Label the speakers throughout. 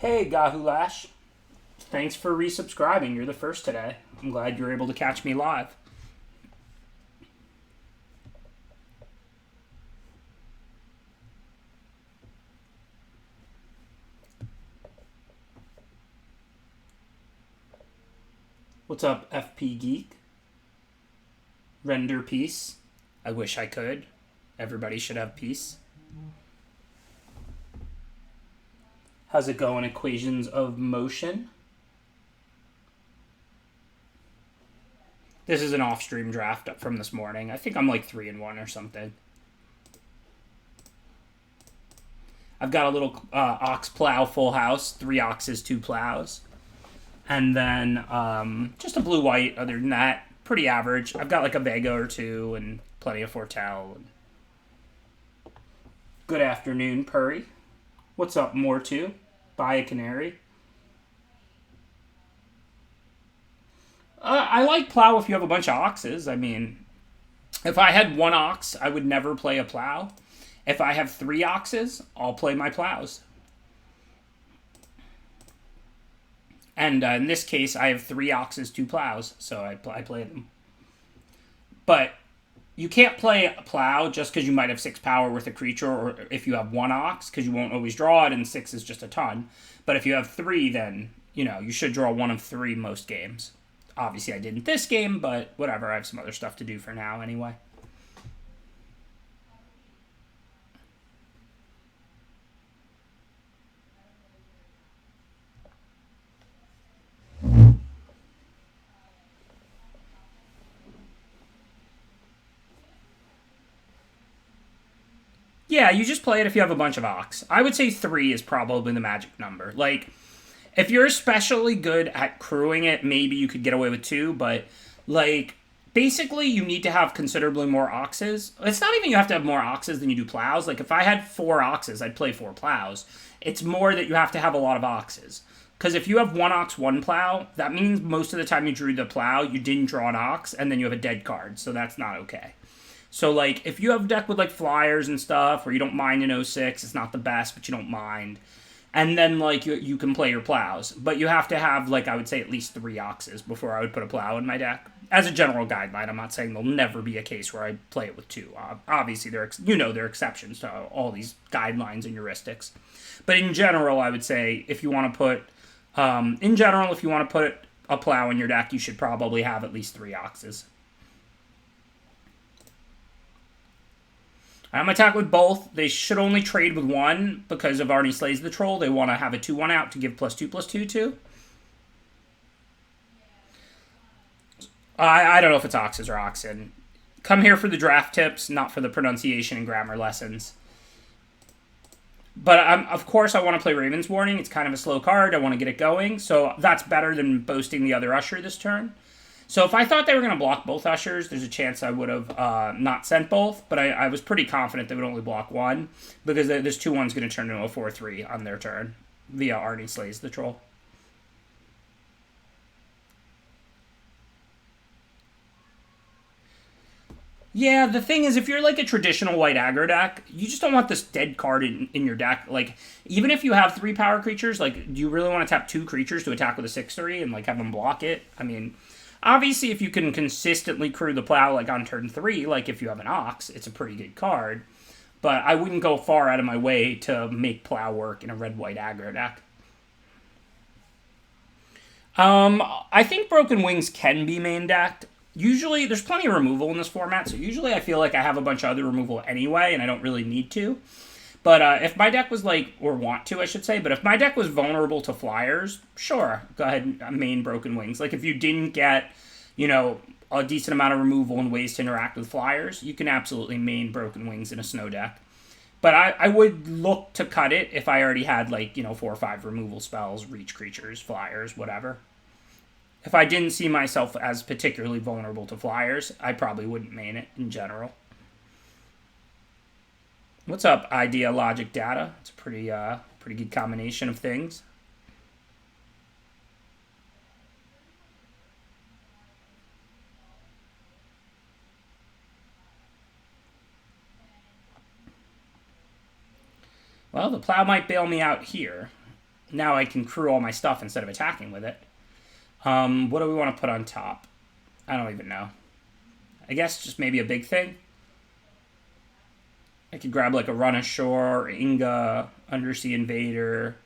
Speaker 1: Hey, Gahulash. Thanks for resubscribing. You're the first today. I'm glad you're able to catch me live. What's up, FP Geek? Render peace. I wish I could. Everybody should have peace. How's it going, Equations of Motion? This is an off-stream draft from this morning. I think I'm like 3-1 or something. I've got a little ox plow full house, 3 oxes, 2 plows. And then just a blue-white. Other than that, pretty average. I've got like a Vega or 2 and plenty of Fortel. Good afternoon, Purry. What's up, more too? Buy a canary. I like plow if you have a bunch of oxes. I mean, if I had 1 ox, I would never play a plow. If I have 3 oxes, I'll play my plows. And in this case, I have 3 oxes, 2 plows, so I play them. But you can't play a plow just because you might have 6 power with a creature, or if you have 1 ox, because you won't always draw it, and 6 is just a ton. But if you have 3, then, you should draw 1 of 3 most games. Obviously, I didn't this game, but whatever. I have some other stuff to do for now anyway. Yeah, you just play it if you have a bunch of ox. I would say 3 is probably the magic number. Like, if you're especially good at crewing it, maybe you could get away with 2, but, like, basically you need to have considerably more oxes. It's not even you have to have more oxes than you do plows. Like, if I had 4 oxes, I'd play 4 plows. It's more that you have to have a lot of oxes. Because if you have 1 ox, 1 plow, that means most of the time you drew the plow, you didn't draw an ox, and then you have a dead card, so that's not okay. So, like, if you have a deck with, like, flyers and stuff, where you don't mind an 06, it's not the best, but you don't mind. And then, like, you can play your plows. But you have to have, like, I would say at least 3 oxes before I would put a plow in my deck. As a general guideline, I'm not saying there'll never be a case where I play it with 2. Obviously, there are exceptions to all these guidelines and heuristics. But in general, I would say if you want to put, if you want to put a plow in your deck, you should probably have at least 3 oxes. I'm attack with both. They should only trade with 1 because of Arnie Slays the Troll. They want to have a 2/1 out to give +2/+2 to. I don't know if it's oxes or oxen. Come here for the draft tips, not for the pronunciation and grammar lessons. But of course I want to play Raven's Warning. It's kind of a slow card. I want to get it going. So that's better than boasting the other Usher this turn. So if I thought they were going to block both Ushers, there's a chance I would have not sent both. But I was pretty confident they would only block 1. Because this 2/1's going to turn into a 4/3 on their turn. Via Arnie Slays the Troll. Yeah, the thing is, if you're like a traditional white aggro deck, you just don't want this dead card in your deck. Like, even if you have 3 power creatures, like, do you really want to tap 2 creatures to attack with a 6/3 and, like, have them block it? I mean, obviously, if you can consistently crew the plow, like, on turn 3, like, if you have an Ox, it's a pretty good card. But I wouldn't go far out of my way to make plow work in a red-white aggro deck. I think Broken Wings can be main decked. Usually, there's plenty of removal in this format, so usually I feel like I have a bunch of other removal anyway, and I don't really need to. But if my deck was like, or want to, I should say, but if my deck was vulnerable to flyers, sure, go ahead and main Broken Wings. Like, if you didn't get, a decent amount of removal and ways to interact with flyers, you can absolutely main Broken Wings in a snow deck. But I would look to cut it if I already had, like, 4 or 5 removal spells, reach creatures, flyers, whatever. If I didn't see myself as particularly vulnerable to flyers, I probably wouldn't main it in general. What's up, Idea, Logic, Data? It's a pretty good combination of things. Well, the plow might bail me out here. Now I can crew all my stuff instead of attacking with it. What do we want to put on top? I don't even know. I guess just maybe a big thing. I could grab like a Run Ashore, Inga, Undersea Invader.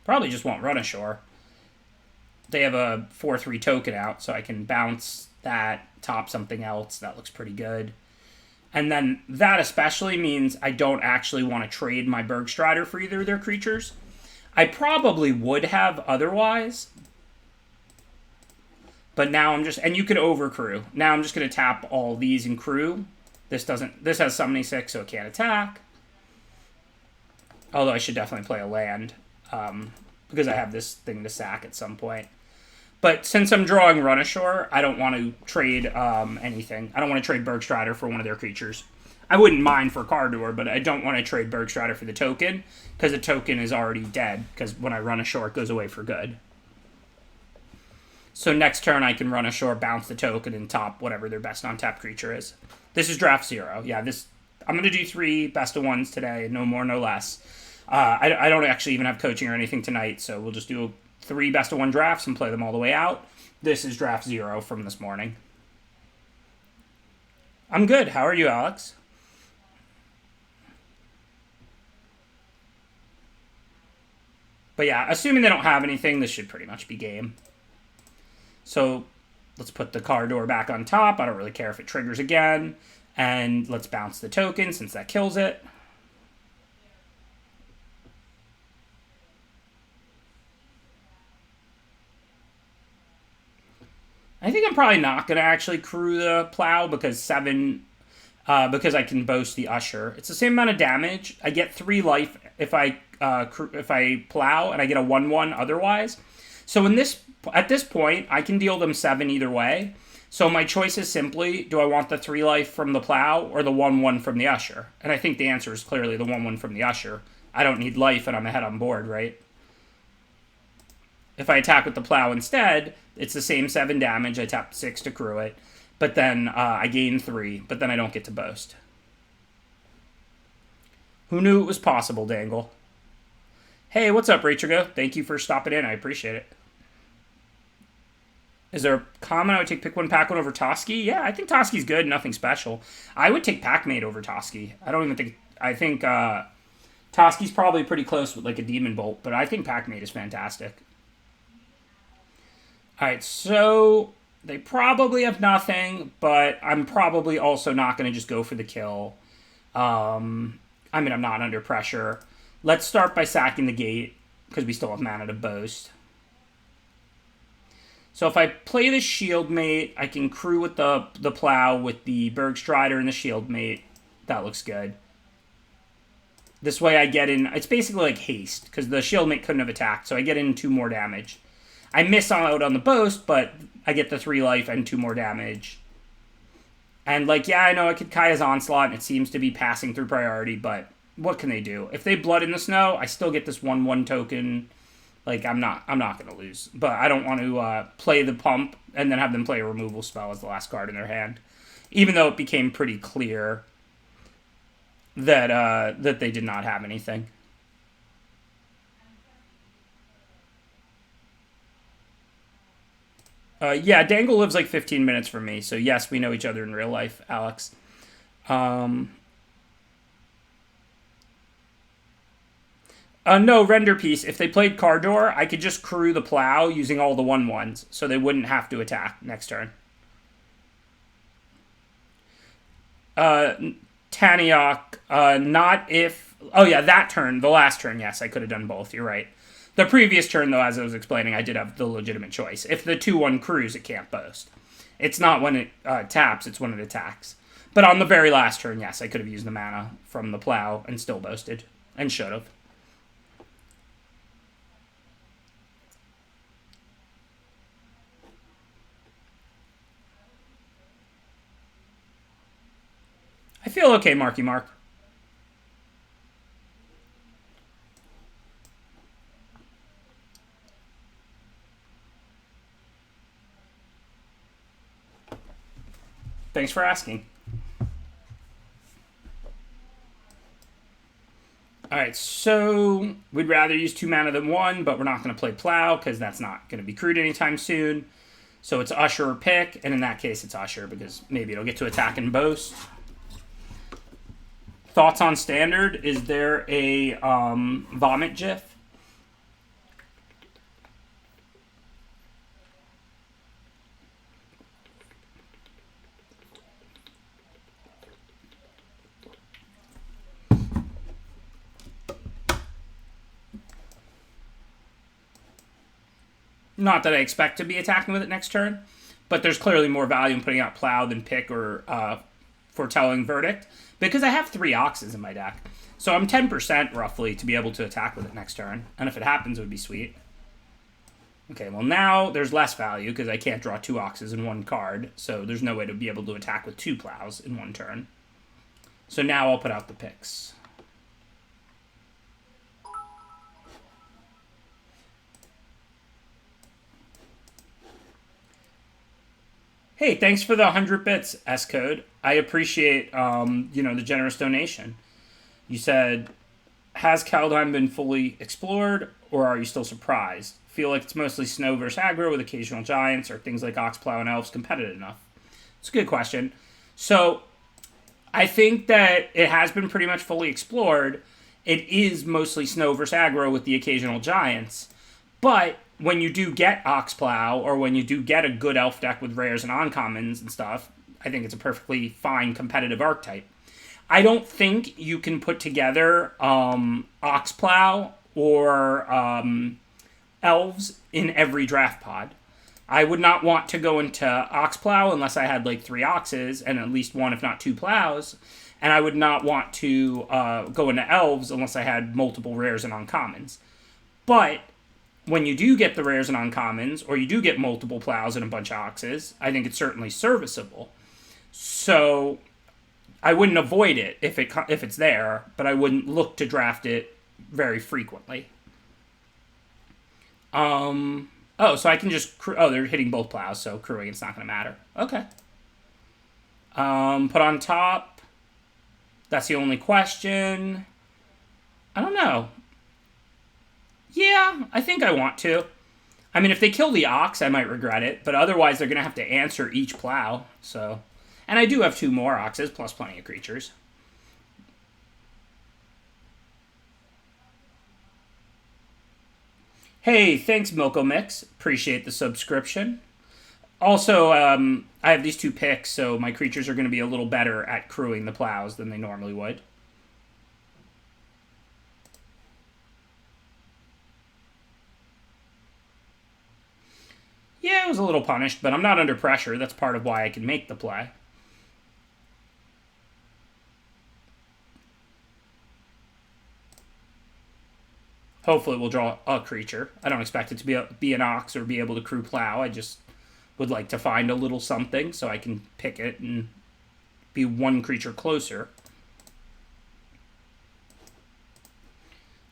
Speaker 1: Probably just want Run Ashore. They have a 4/3 token out, so I can bounce that, top something else. That looks pretty good. And then that especially means I don't actually want to trade my Bergstrider for either of their creatures. I probably would have otherwise. But now I'm just, and you can overcrew. Now I'm just going to tap all these and crew. This has summoning 6, so it can't attack. Although I should definitely play a land. Because I have this thing to sack at some point. But since I'm drawing Run Ashore, I don't want to trade anything. I don't want to trade Bergstrider for one of their creatures. I wouldn't mind for Cardor, but I don't want to trade Bergstrider for the token, because the token is already dead, because when I Run Ashore, it goes away for good. So next turn, I can Run Ashore, bounce the token, and top whatever their best on-tap creature is. This is draft 0. Yeah, I'm going to do 3 best of 1s today, no more, no less. I don't actually even have coaching or anything tonight, so we'll just do 3 best of 1 drafts and play them all the way out. This is draft 0 from this morning. I'm good. How are you, Alex? But yeah, assuming they don't have anything, this should pretty much be game. So let's put the Cardor back on top. I don't really care if it triggers again. And let's bounce the token since that kills it. I think I'm probably not going to actually crew the Plow because because I can boast the Usher. It's the same amount of damage. I get 3 life if I Plow, and I get a 1/1 otherwise. So at this point, I can deal them 7 either way. So my choice is simply, do I want the 3 life from the Plow or the 1/1 from the Usher? And I think the answer is clearly the 1/1 from the Usher. I don't need life and I'm ahead on board, right? If I attack with the Plow instead, it's the same 7 damage. I tap 6 to crew it. But then I gain 3. But then I don't get to boast. Who knew it was possible, Dangle? Hey, what's up, Rachel? Thank you for stopping in. I appreciate it. Is there a comment I would take pick 1, pack 1 over Toski? Yeah, I think Toski's good. Nothing special. I would take Packmate over Toski. I think Toski's probably pretty close with like a Demon Bolt. But I think Packmate is fantastic. Alright, so they probably have nothing, but I'm probably also not going to just go for the kill. I'm not under pressure. Let's start by sacking the gate, because we still have mana to boast. So if I play the Shieldmate, I can crew with the Plow with the Bergstrider and the Shieldmate. That looks good. This way I get in... It's basically like haste, because the Shieldmate couldn't have attacked, so I get in 2 more damage. I miss out on the boast, but I get the 3 life and 2 more damage. And, yeah, I know I could Kaya's Onslaught, and it seems to be passing through priority, but what can they do? If they Blood in the Snow, I still get this 1/1 token. I'm not going to lose. But I don't want to play the pump and then have them play a removal spell as the last card in their hand. Even though it became pretty clear that they did not have anything. Yeah, Dangle lives 15 minutes from me, so yes, we know each other in real life, Alex. No, Render Piece. If they played Cardor, I could just crew the Plow using all the 1/1s, so they wouldn't have to attack next turn. Taniok, not if... Oh yeah, that turn, the last turn, yes, I could have done both, you're right. The previous turn, though, as I was explaining, I did have the legitimate choice. If the 2/1 crews, it can't boast. It's not when it taps, it's when it attacks. But on the very last turn, yes, I could have used the mana from the Plow and still boasted. And should have. I feel okay, Marky Mark. Thanks for asking. Alright, so we'd rather use 2 mana than 1, but we're not going to play Plow because that's not going to be crewed anytime soon. So it's Usher or Pick, and in that case it's Usher because maybe it'll get to attack and boast. Thoughts on Standard? Is there a vomit gif? Not that I expect to be attacking with it next turn, but there's clearly more value in putting out Plow than Pick or Foretelling Verdict, because I have 3 Oxes in my deck. So I'm 10% roughly to be able to attack with it next turn, and if it happens, it would be sweet. Okay, well now there's less value because I can't draw 2 Oxes in 1 card, so there's no way to be able to attack with 2 Plows in 1 turn. So now I'll put out the Picks. Hey, thanks for the 100 bits, S-Code. I appreciate, the generous donation. You said, has Kaldheim been fully explored, or are you still surprised? Feel like it's mostly snow versus aggro with occasional giants, or things like Oxplow and Elves competitive enough? It's a good question. So, I think that it has been pretty much fully explored. It is mostly snow versus aggro with the occasional giants, but when you do get Oxplow, or when you do get a good elf deck with rares and uncommons and stuff, I think it's a perfectly fine competitive archetype. I don't think you can put together Oxplow or Elves in every draft pod. I would not want to go into Oxplow unless I had like 3 Oxes and at least 1, if not 2 Plows. And I would not want to go into Elves unless I had multiple rares and uncommons. But when you do get the rares and uncommons, or you do get multiple Plows and a bunch of Oxes, I think it's certainly serviceable. So I wouldn't avoid it if it's there, but I wouldn't look to draft it very frequently. So I can just they're hitting both Plows, so crewing it's not going to matter. Okay. Put on top. That's the only question. I don't know. Yeah, I think I want to. I mean, if they kill the Ox, I might regret it, but otherwise they're going to have to answer each Plow, so. And I do have 2 more Oxes, plus plenty of creatures. Hey, thanks, Milko Mix. Appreciate the subscription. Also, I have these 2 picks, so my creatures are going to be a little better at crewing the Plows than they normally would. Yeah, it was a little punished, but I'm not under pressure. That's part of why I can make the play. Hopefully we'll draw a creature. I don't expect it to be an Ox or be able to crew Plow. I just would like to find a little something so I can pick it and be 1 creature closer.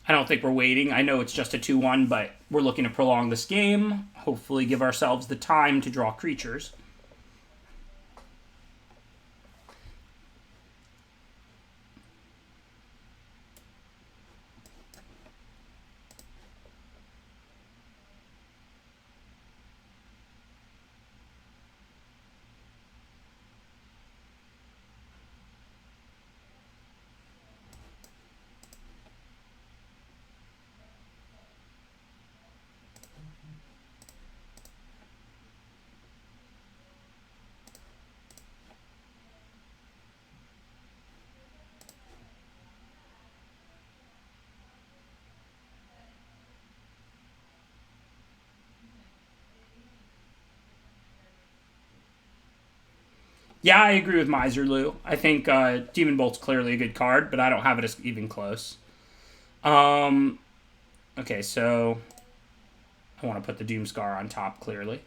Speaker 1: I don't think we're waiting. I know it's just a 2-1, but we're looking to prolong this game. Hopefully give ourselves the time to draw creatures. Yeah, I agree with Miserloo. I think Demon Bolt's clearly a good card, but I don't have it as even close. Okay, so I want to put the Doomscar on top, clearly.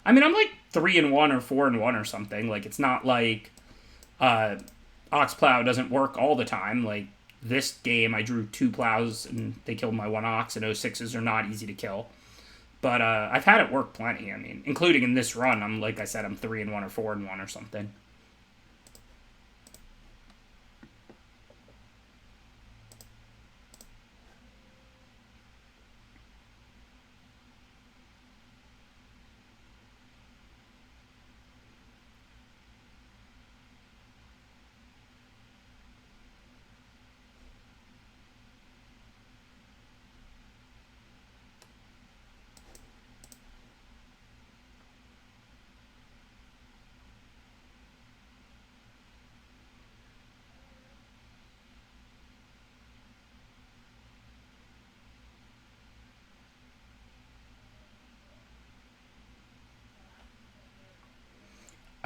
Speaker 1: I mean, I'm like 3-1 or 4-1 or something. Like, it's not like Oxplow doesn't work all the time. Like, this game, I drew 2 Plows and they killed my 1 Ox, and 06s are not easy to kill. But I've had it work plenty. I mean, including in this run, like I said, I'm 3-1 or 4-1 or something.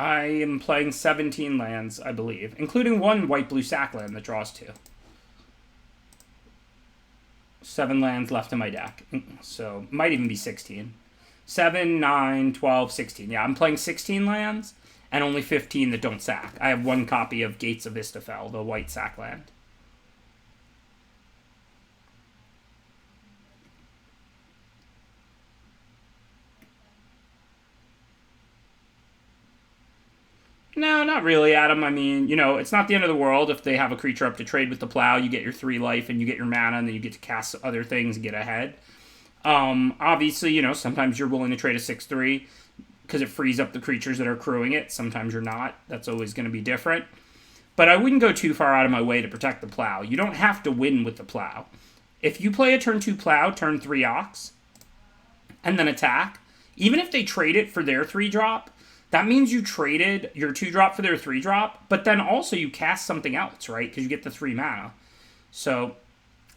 Speaker 1: I am playing 17 lands, I believe, including one white-blue sack land that draws 2. 7 lands left in my deck, so might even be 16. 7, 9, 12, 16. Yeah, I'm playing 16 lands, and only 15 that don't sack. I have 1 copy of Gates of Istafel, the white sack land. No, not really, Adam. I mean, it's not the end of the world if they have a creature up to trade with the plow. You get your 3 life, and you get your mana, and then you get to cast other things and get ahead. Obviously, sometimes you're willing to trade a 6/3 because it frees up the creatures that are crewing it. Sometimes you're not. That's always going to be different. But I wouldn't go too far out of my way to protect the plow. You don't have to win with the plow. If you play a turn 2 plow, turn 3 ox, and then attack, even if they trade it for their 3-drop, that means you traded your 2-drop for their 3-drop, but then also you cast something else, right? Because you get the 3 mana. So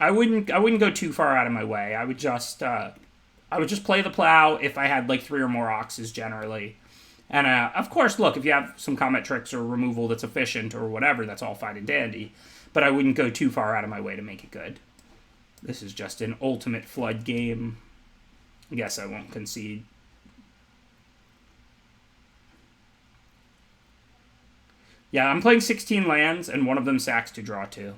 Speaker 1: I wouldn't go too far out of my way. I would just play the plow if I had like 3 or more oxes generally. And of course, look, if you have some combat tricks or removal that's efficient or whatever, that's all fine and dandy. But I wouldn't go too far out of my way to make it good. This is just an ultimate flood game. I guess I won't concede. Yeah, I'm playing 16 lands, and one of them sacks to draw 2.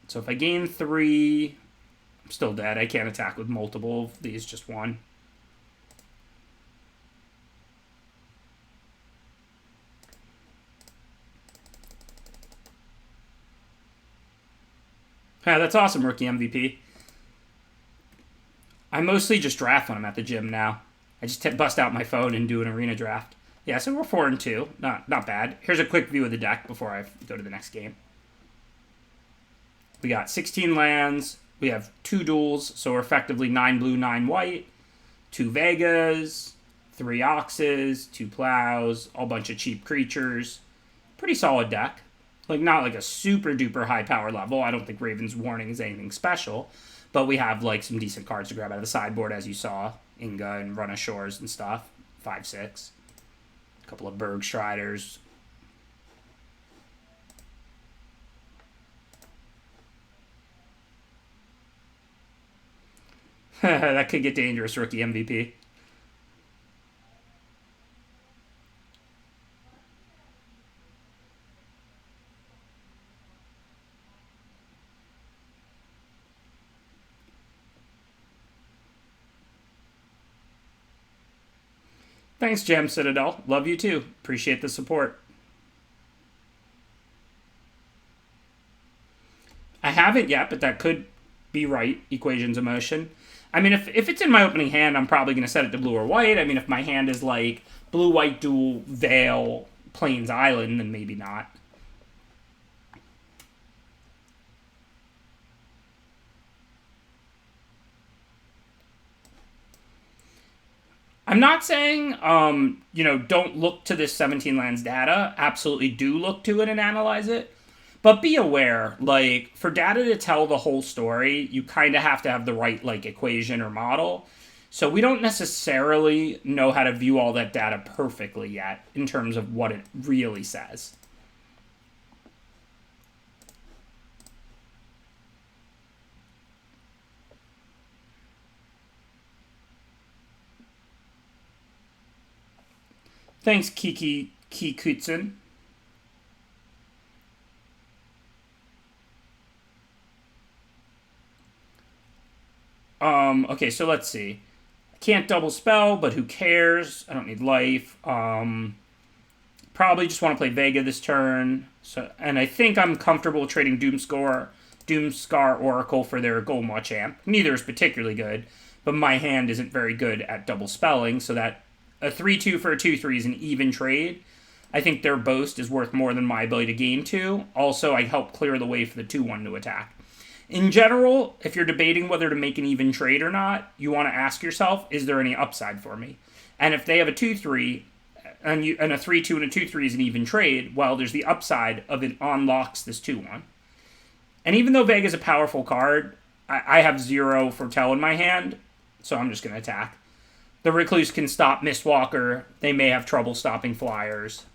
Speaker 1: So if I gain 3, I'm still dead. I can't attack with multiple of these, just 1. Yeah, that's awesome, rookie MVP. I mostly just draft when I'm at the gym now. I just bust out my phone and do an arena draft. Yeah, so we're 4-2. Not bad. Here's a quick view of the deck before I go to the next game. We got 16 lands. We have 2 duels, so we're effectively 9 blue, 9 white. 2 Vegas, 3 oxes, 2 plows, a bunch of cheap creatures. Pretty solid deck. Like, not like a super duper high power level. I don't think Raven's Warning is anything special. But we have like some decent cards to grab out of the sideboard, as you saw. Inga and Run Ashores and stuff. 5/6. A couple of Bergstriders. That could get dangerous, rookie MVP. Thanks, Gem Citadel. Love you too. Appreciate the support. I haven't yet, but that could be right. Equations of Motion. I mean, if it's in my opening hand, I'm probably going to set it to blue or white. I mean, if my hand is like blue-white dual, Veil, Plains Island, then maybe not. I'm not saying, don't look to this 17 lands data. Absolutely do look to it and analyze it. But be aware, like, for data to tell the whole story, you kind of have to have the right, like, equation or model. So we don't necessarily know how to view all that data perfectly yet in terms of what it really says. Thanks, Kiki Kikutsun. Okay, so let's see. I can't double spell, but who cares? I don't need life. Probably just want to play Vega this turn. And I think I'm comfortable trading Doomscar Oracle for their Goldmaw Champ. Neither is particularly good, but my hand isn't very good at double spelling, so that a 3/2 for a 2/3 is an even trade. I think their boast is worth more than my ability to gain 2. Also, I help clear the way for the 2/1 to attack. In general, if you're debating whether to make an even trade or not, you want to ask yourself, is there any upside for me? And if they have a 2/3, and a 3-2 and a 2-3 is an even trade, while there's the upside of it unlocks this 2-1. And even though Vega's a powerful card, I have 0 Foretell in my hand, so I'm just going to attack. The Recluse can stop Mistwalker. They may have trouble stopping Flyers.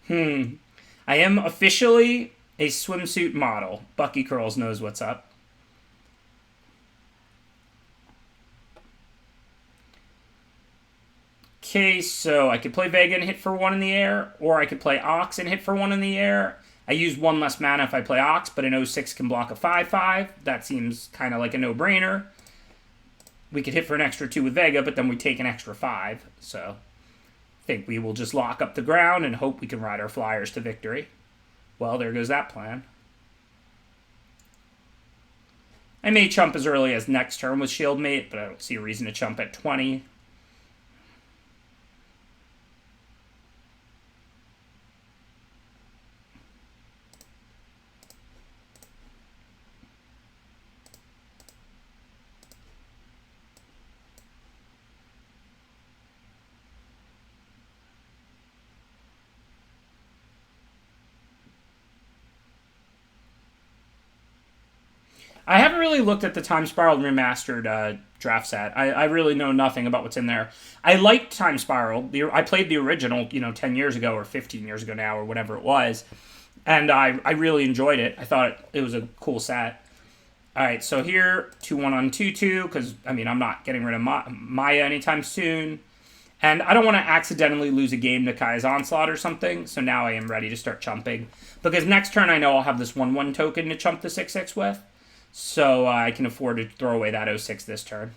Speaker 1: I am officially a swimsuit model. Bucky Curls knows what's up. Okay, so I could play Vega and hit for 1 in the air, or I could play Ox and hit for 1 in the air. I use 1 less mana if I play Ox, but an 06 can block a 5/5. That seems kind of like a no-brainer. We could hit for an extra 2 with Vega, but then we take an extra 5. So I think we will just lock up the ground and hope we can ride our Flyers to victory. Well, there goes that plan. I may chump as early as next turn with Shieldmate, but I don't see a reason to chump at 20. I haven't really looked at the Time Spiral Remastered draft set. I really know nothing about what's in there. I liked Time Spiral. I played the original, 10 years ago or 15 years ago now or whatever it was. And I really enjoyed it. I thought it was a cool set. All right, so here, 2-1 on 2-2, because, I'm not getting rid of Maya anytime soon. And I don't want to accidentally lose a game to Kaya's Onslaught or something, so now I am ready to start chumping. Because next turn I know I'll have this 1-1 token to chump the 6-6 with. So I can afford to throw away that 06 this turn.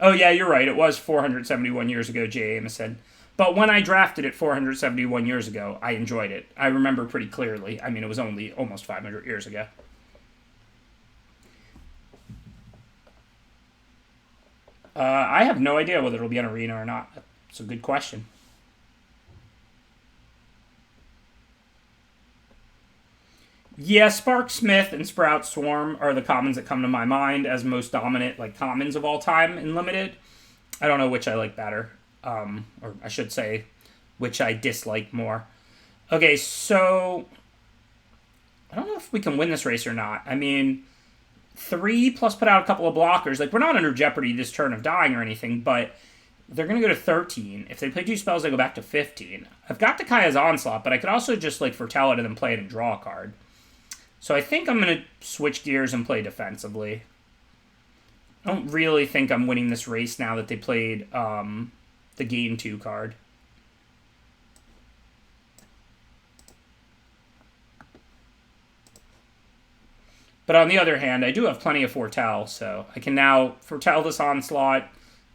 Speaker 1: Oh, yeah, you're right. It was 471 years ago, J. Amos said. But when I drafted it 471 years ago, I enjoyed it. I remember pretty clearly. It was only almost 500 years ago. I have no idea whether it'll be an arena or not. That's a good question. Yeah, Spark Smith and Sprout Swarm are the commons that come to my mind as most dominant commons of all time in Limited. I don't know which I like better. Or I should say, which I dislike more. Okay, so I don't know if we can win this race or not. 3 plus put out a couple of blockers. We're not under jeopardy this turn of dying or anything, but they're going to go to 13. If they play 2 spells, they go back to 15. I've got the Kaya's Onslaught, but I could also just foretell it and then play it and draw a card. So I think I'm going to switch gears and play defensively. I don't really think I'm winning this race now that they played the Game 2 card. But on the other hand, I do have plenty of Foretell, so I can now Foretell this Onslaught,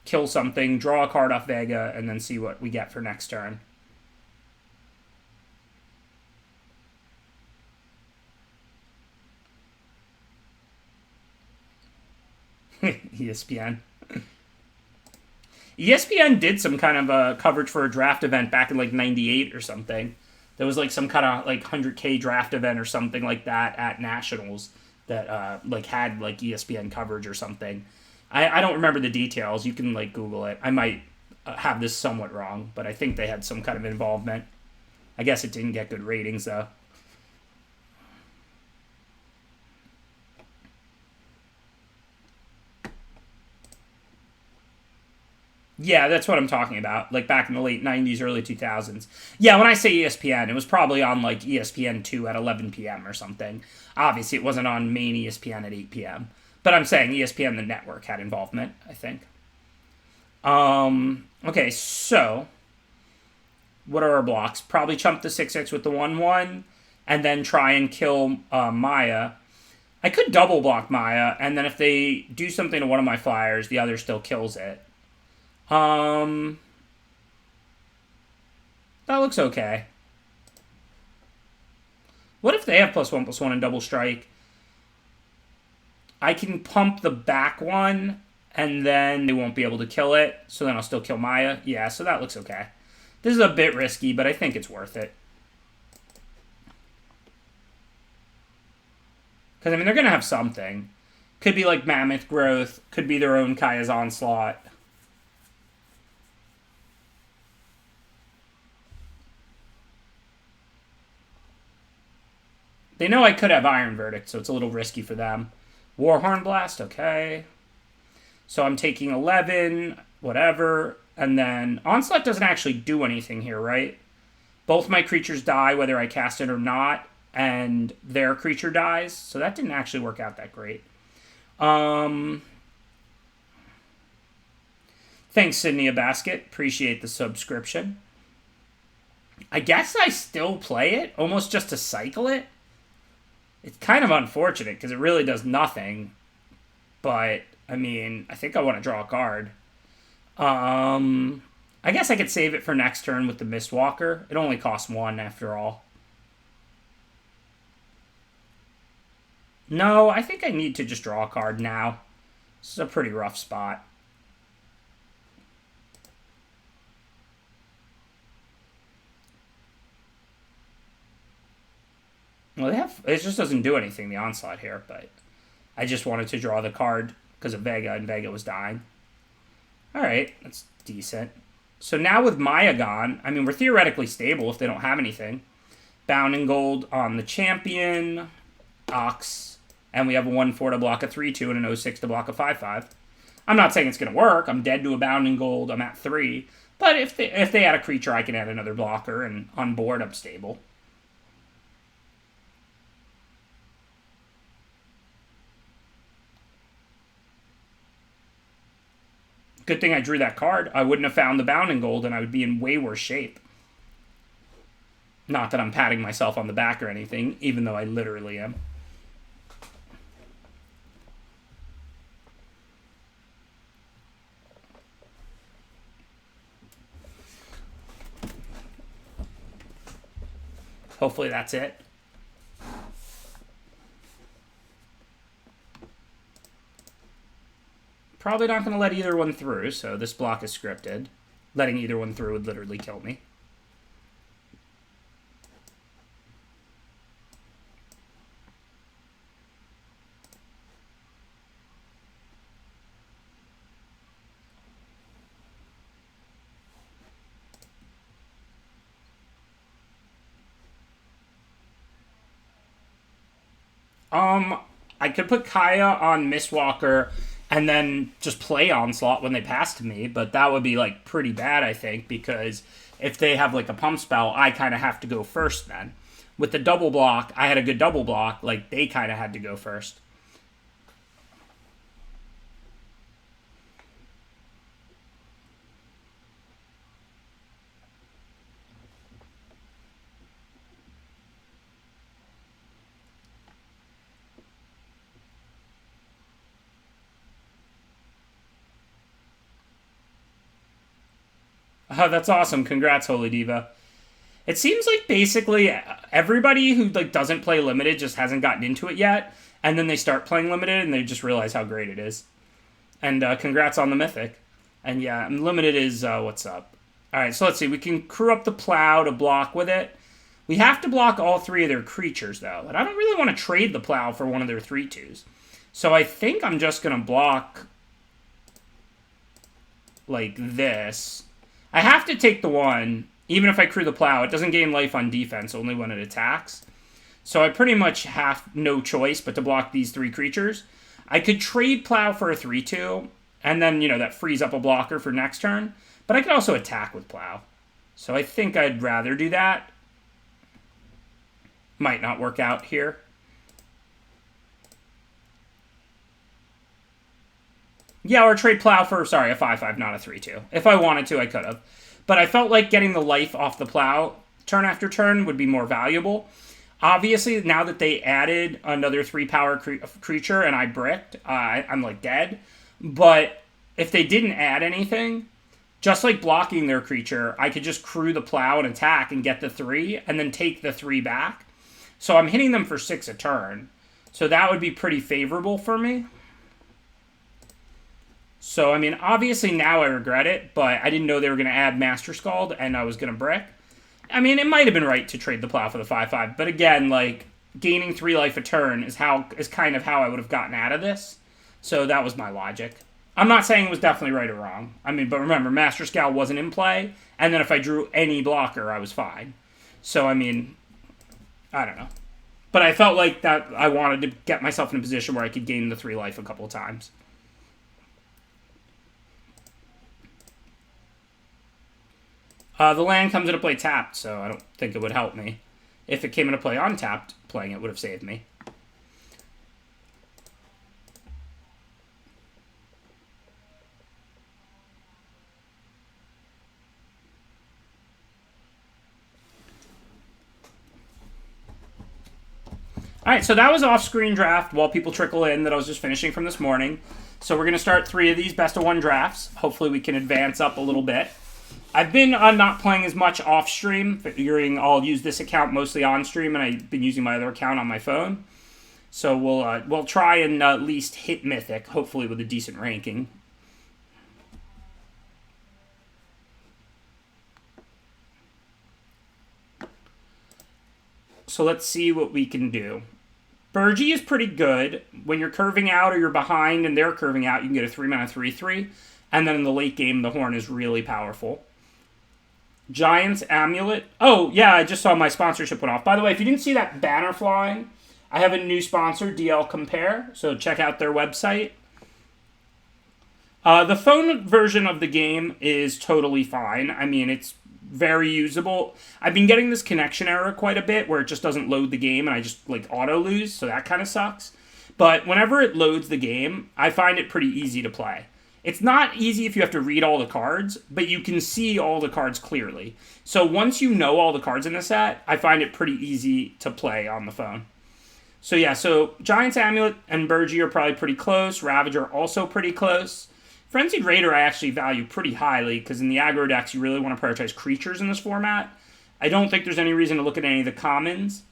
Speaker 1: kill something, draw a card off Vega, and then see what we get for next turn. ESPN. ESPN did some kind of a coverage for a draft event back in 98 or something. There was some kind of 100K draft event or something like that at Nationals that had ESPN coverage or something. I don't remember the details. You can Google it. I might have this somewhat wrong, but I think they had some kind of involvement. I guess it didn't get good ratings though. Yeah, that's what I'm talking about. Back in the late 90s, early 2000s. Yeah, when I say ESPN, it was probably on ESPN2 at 11 p.m. or something. Obviously, it wasn't on main ESPN at 8 p.m. But I'm saying ESPN, the network, had involvement, I think. Okay, so what are our blocks? Probably chump the 6-6 with the 1-1, and then try and kill Maya. I could double block Maya, and then if they do something to one of my Flyers, the other still kills it. That looks okay. What if they have +1/+1 and double strike? I can pump the back one, and then they won't be able to kill it, so then I'll still kill Maya. Yeah, so that looks okay. This is a bit risky, but I think it's worth it. Because, I mean, they're going to have something. Could be like Mammoth Growth. Could be their own Kaya's Onslaught. They know I could have Iron Verdict, so it's a little risky for them. Warhorn Blast, okay. So I'm taking 11, whatever. And then Onslaught doesn't actually do anything here, right? Both my creatures die whether I cast it or not, and their creature dies. So that didn't actually work out that great. Thanks, Sydney a Basket. Appreciate the subscription. I guess I still play it, almost just to cycle it. It's kind of unfortunate because it really does nothing. But, I mean, I think I want to draw a card. I guess I could save it for next turn with the Mistwalker. It only costs 1 after all. No, I think I need to just draw a card now. This is a pretty rough spot. Well, it just doesn't do anything, the Onslaught here, but I just wanted to draw the card because of Vega, and Vega was dying. Alright, that's decent. So now with Mayagon, I mean, we're theoretically stable if they don't have anything. Bound in Gold on the Champion, Ox, and we have a 1-4 to block a 3-2 and an 0-6 to block a 5-5. I'm not saying it's going to work. I'm dead to a Bound in Gold. I'm at 3. But if they add a creature, I can add another blocker, and on board, I'm stable. Good thing I drew that card. I wouldn't have found the Bound in Gold, and I would be in way worse shape. Not that I'm patting myself on the back or anything, even though I literally am. Hopefully that's it. Probably not going to let either one through, so this block is scripted. Letting either one through would literally kill me. I could put Kaya on Mistwalker and then just play Onslaught when they pass to me, but that would be, like, pretty bad, I think, because if they have, like, a pump spell, I kind of have to go first then. With the double block, I had a good double block, like, they kind of had to go first. Oh, that's awesome. Congrats, Holy Diva. It seems like basically everybody who like doesn't play Limited just hasn't gotten into it yet, and then they start playing Limited and they just realize how great it is. And congrats on the Mythic. And yeah, Limited is what's up. Alright, so let's see. We can crew up the Plow to block with it. We have to block all 3 of their creatures, though. And I don't really want to trade the Plow for one of their 3/2s. So I think I'm just going to block like this. I have to take the 1, even if I crew the Plow. It doesn't gain life on defense, only when it attacks. So I pretty much have no choice but to block these 3 creatures. I could trade Plow for a 3/2, and then, you know, that frees up a blocker for next turn. But I could also attack with Plow. So I think I'd rather do that. Might not work out here. Yeah, or trade Plow for, sorry, a 5/5, not a 3/2. If I wanted to, I could have. But I felt like getting the life off the Plow turn after turn would be more valuable. Obviously, now that they added another 3-power creature and I bricked, I'm like dead. But if they didn't add anything, just like blocking their creature, I could just crew the Plow and attack and get the 3 and then take the 3 back. So I'm hitting them for 6 a turn. So that would be pretty favorable for me. So, I mean, obviously now I regret it, but I didn't know they were going to add Master Scald and I was going to brick. I mean, it might have been right to trade the plow for the 5/5, but again, like, gaining 3 life a turn is kind of how I would have gotten out of this. So that was my logic. I'm not saying it was definitely right or wrong. I mean, but remember, Master Scowl wasn't in play, and then if I drew any blocker, I was fine. So, I mean, I don't know. But I felt like that I wanted to get myself in a position where I could gain the 3 life a couple of times. The land comes into play tapped, so I don't think it would help me. If it came into play untapped, playing it would have saved me. Alright, so that was off-screen draft while people trickle in that I was just finishing from this morning. So we're going to start 3 of these best-of-1 drafts. Hopefully we can advance up a little bit. I've been not playing as much off-stream, figuring I'll use this account mostly on-stream, and I've been using my other account on my phone. So we'll try and at least hit Mythic, hopefully with a decent ranking. So let's see what we can do. Burgie is pretty good. When you're curving out or you're behind and they're curving out, you can get a 3-mana 3/3. And then in the late game, the Horn is really powerful. Giant's Amulet. Oh, yeah, I just saw my sponsorship went off. By the way, if you didn't see that banner flying, I have a new sponsor, DL Compare. So check out their website. The phone version of the game is totally fine. I mean, it's very usable. I've been getting this connection error quite a bit where it just doesn't load the game and I just like auto lose, so that kind of sucks. But whenever it loads the game, I find it pretty easy to play. It's not easy if you have to read all the cards, but you can see all the cards clearly. So once you know all the cards in the set, I find it pretty easy to play on the phone. So yeah, so Giant's Amulet and Burgie are probably pretty close. Ravager also pretty close. Frenzied Raider I actually value pretty highly because in the aggro decks you really want to prioritize creatures in this format. I don't think there's any reason to look at any of the commons.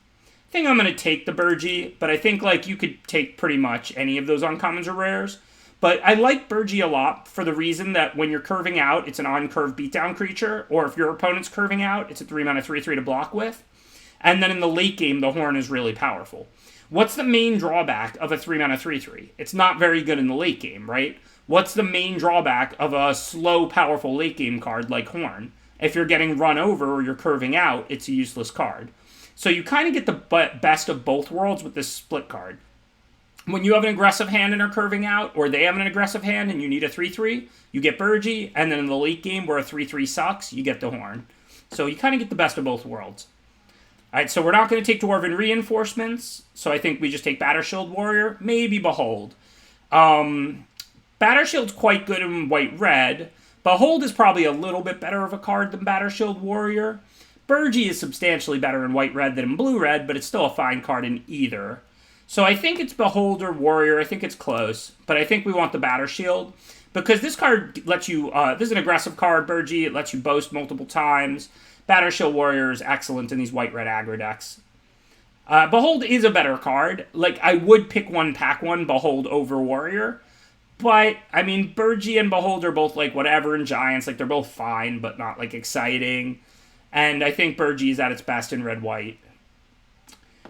Speaker 1: I think I'm going to take the Burgie, but I think like you could take pretty much any of those uncommons or rares. But I like Burgie a lot for the reason that when you're curving out, it's an on-curve beatdown creature, or if your opponent's curving out, it's a 3-mana 3/3 to block with. And then in the late game, the Horn is really powerful. What's the main drawback of a 3-mana 3/3? It's not very good in the late game, right? What's the main drawback of a slow, powerful late game card like Horn? If you're getting run over or you're curving out, it's a useless card. So you kind of get the best of both worlds with this split card. When you have an aggressive hand and are curving out, or they have an aggressive hand and you need a 3/3, you get Burgie, and then in the late game where a 3/3 sucks, you get the Horn. So you kind of get the best of both worlds. Alright, so we're not going to take Dwarven Reinforcements, so I think we just take Battershield Warrior, maybe Behold. Battershield's quite good in white-red. Behold is probably a little bit better of a card than Battershield Warrior. Burgie is substantially better in white-red than in blue-red, but it's still a fine card in either. So I think it's Behold or Warrior. I think it's close, but I think we want the Battershield because this card lets you, this is an aggressive card, Burgie. It lets you boast multiple times. Battershield Warrior is excellent in these white-red aggro decks. Behold is a better card. Like, I would pick one, pack one, Behold over Warrior. But, I mean, Burgie and Behold are both, like, whatever in Giants. Like, they're both fine, but not, like, exciting. And I think Burgie is at its best in red-white.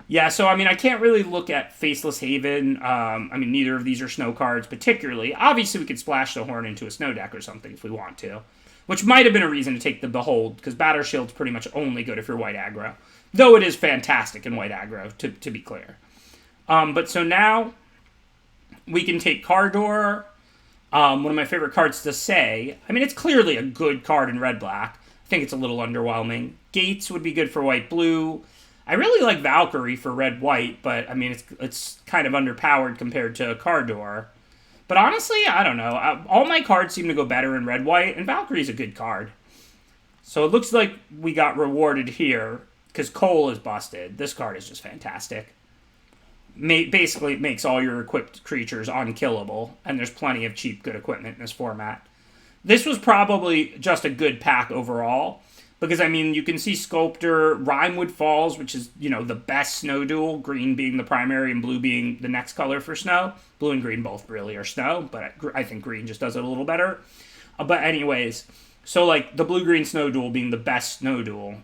Speaker 1: Yeah, so, I mean, I can't really look at Faceless Haven. I mean, neither of these are snow cards particularly. Obviously, we could splash the Horn into a snow deck or something if we want to. Which might have been a reason to take the Behold, because Battershield's pretty much only good if you're white aggro. Though it is fantastic in white aggro, to be clear. But so now, we can take Cardor, one of my favorite cards to say. I mean, it's clearly a good card in red-black. I think it's a little underwhelming. Gates would be good for white-blue. I really like Valkyrie for red-white, but, I mean, it's kind of underpowered compared to Cardor. But honestly, I don't know. All my cards seem to go better in red-white, and Valkyrie's a good card. So it looks like we got rewarded here, because Cole is busted. This card is just fantastic. Basically, it makes all your equipped creatures unkillable, and there's plenty of cheap, good equipment in this format. This was probably just a good pack overall, Because, I mean, you can see Sculptor, Rimewood Falls, which is, the best snow duel, green being the primary and blue being the next color for snow. Blue and green both really are snow, but I think green just does it a little better. But anyways, so, like, the blue-green snow duel being the best snow duel,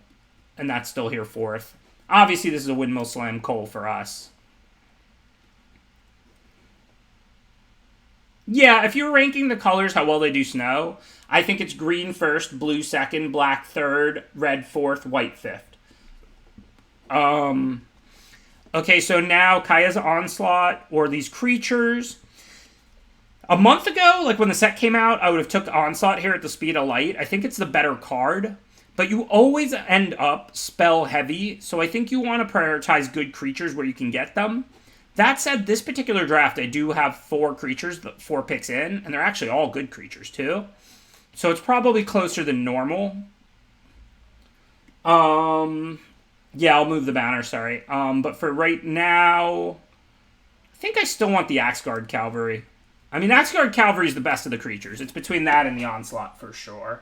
Speaker 1: and that's still here fourth. Obviously, this is a Windmill Slam Cole for us. Yeah, if you're ranking the colors, how well they do snow, I think it's green first, blue second, black third, red fourth, white fifth. Okay, so now Kaya's Onslaught, or these creatures. A month ago, like when the set came out, I would have took Onslaught here at the speed of light. I think it's the better card, but you always end up spell heavy, so I think you want to prioritize good creatures where you can get them. That said, this particular draft, I do have 4 creatures, 4 picks in, and they're actually all good creatures, too. So it's probably closer than normal. Yeah, I'll move the banner, sorry. But for right now, I think I still want the Axguard Cavalry. I mean, Axguard Cavalry is the best of the creatures. It's between that and the Onslaught, for sure.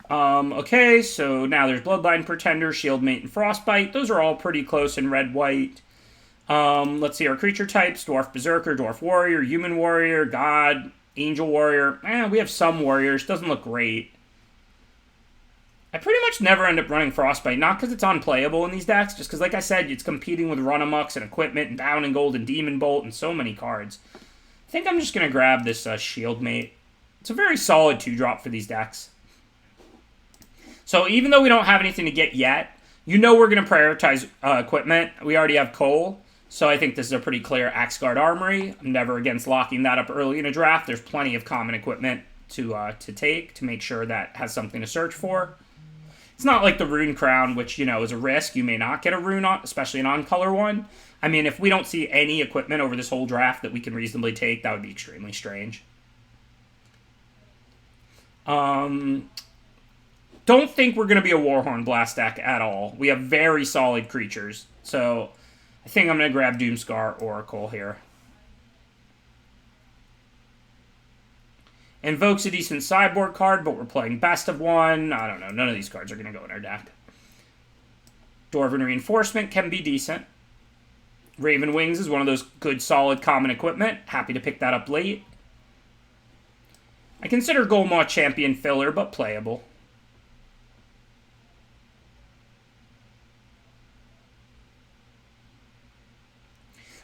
Speaker 1: Okay, so now there's Bloodline Pretender, Shieldmate, and Frostbite. Those are all pretty close in red-white. Let's see our creature types. Dwarf Berserker, Dwarf Warrior, Human Warrior, God, Angel Warrior. We have some warriors. Doesn't look great. I pretty much never end up running Frostbite, not because it's unplayable in these decks, just because, like I said, it's competing with Runamucks and Equipment and Bound and Gold and Demon Bolt and so many cards. I think I'm just going to grab this Shieldmate. It's a very solid 2-drop for these decks. So even though we don't have anything to get yet, we're going to prioritize Equipment. We already have Cole, so I think this is a pretty clear Axguard Armory. I'm never against locking that up early in a draft. There's plenty of common equipment to take to make sure that has something to search for. It's not like the Rune Crown, which, is a risk. You may not get a Rune, especially an on-color one. I mean, if we don't see any equipment over this whole draft that we can reasonably take, that would be extremely strange. Don't think we're going to be a Warhorn Blast deck at all. We have very solid creatures. So I think I'm going to grab Doomscar Oracle here. Invoke's a decent sideboard card, but we're playing best of one. I don't know. None of these cards are going to go in our deck. Dwarven Reinforcement can be decent. Raven Wings is one of those good, solid, common equipment. Happy to pick that up late. I consider Golmaw Champion filler, but playable.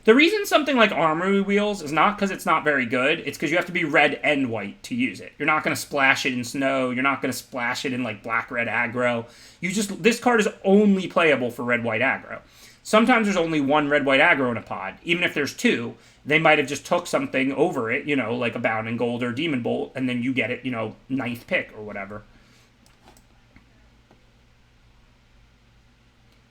Speaker 1: The reason something like Armory Wheels is not because it's not very good, it's because you have to be red and white to use it. You're not going to splash it in snow, you're not going to splash it in like black-red aggro. This card is only playable for red-white aggro. Sometimes there's only one red-white aggro in a pod. Even if there's 2, they might have just took something over it, like a Bound and Gold or Demon Bolt, and then you get it, 9th pick or whatever.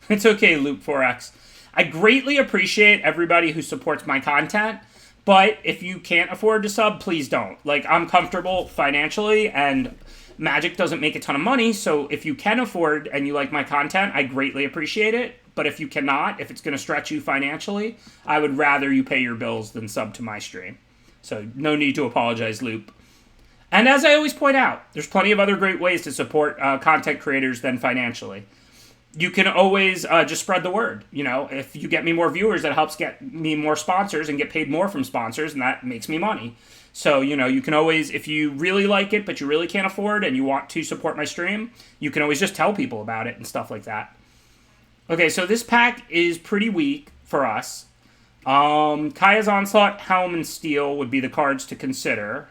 Speaker 1: It's okay, Loop 4X. I greatly appreciate everybody who supports my content, but if you can't afford to sub, please don't. Like, I'm comfortable financially, and Magic doesn't make a ton of money, so if you can afford and you like my content, I greatly appreciate it. But if you cannot, if it's going to stretch you financially, I would rather you pay your bills than sub to my stream. So no need to apologize, Loop. And as I always point out, there's plenty of other great ways to support content creators than financially. You can always just spread the word. If you get me more viewers, that helps get me more sponsors and get paid more from sponsors, and that makes me money. So, you can always, if you really like it, but you really can't afford and you want to support my stream, you can always just tell people about it and stuff like that. Okay, so this pack is pretty weak for us. Kaya's Onslaught, Helm, and Steel would be the cards to consider.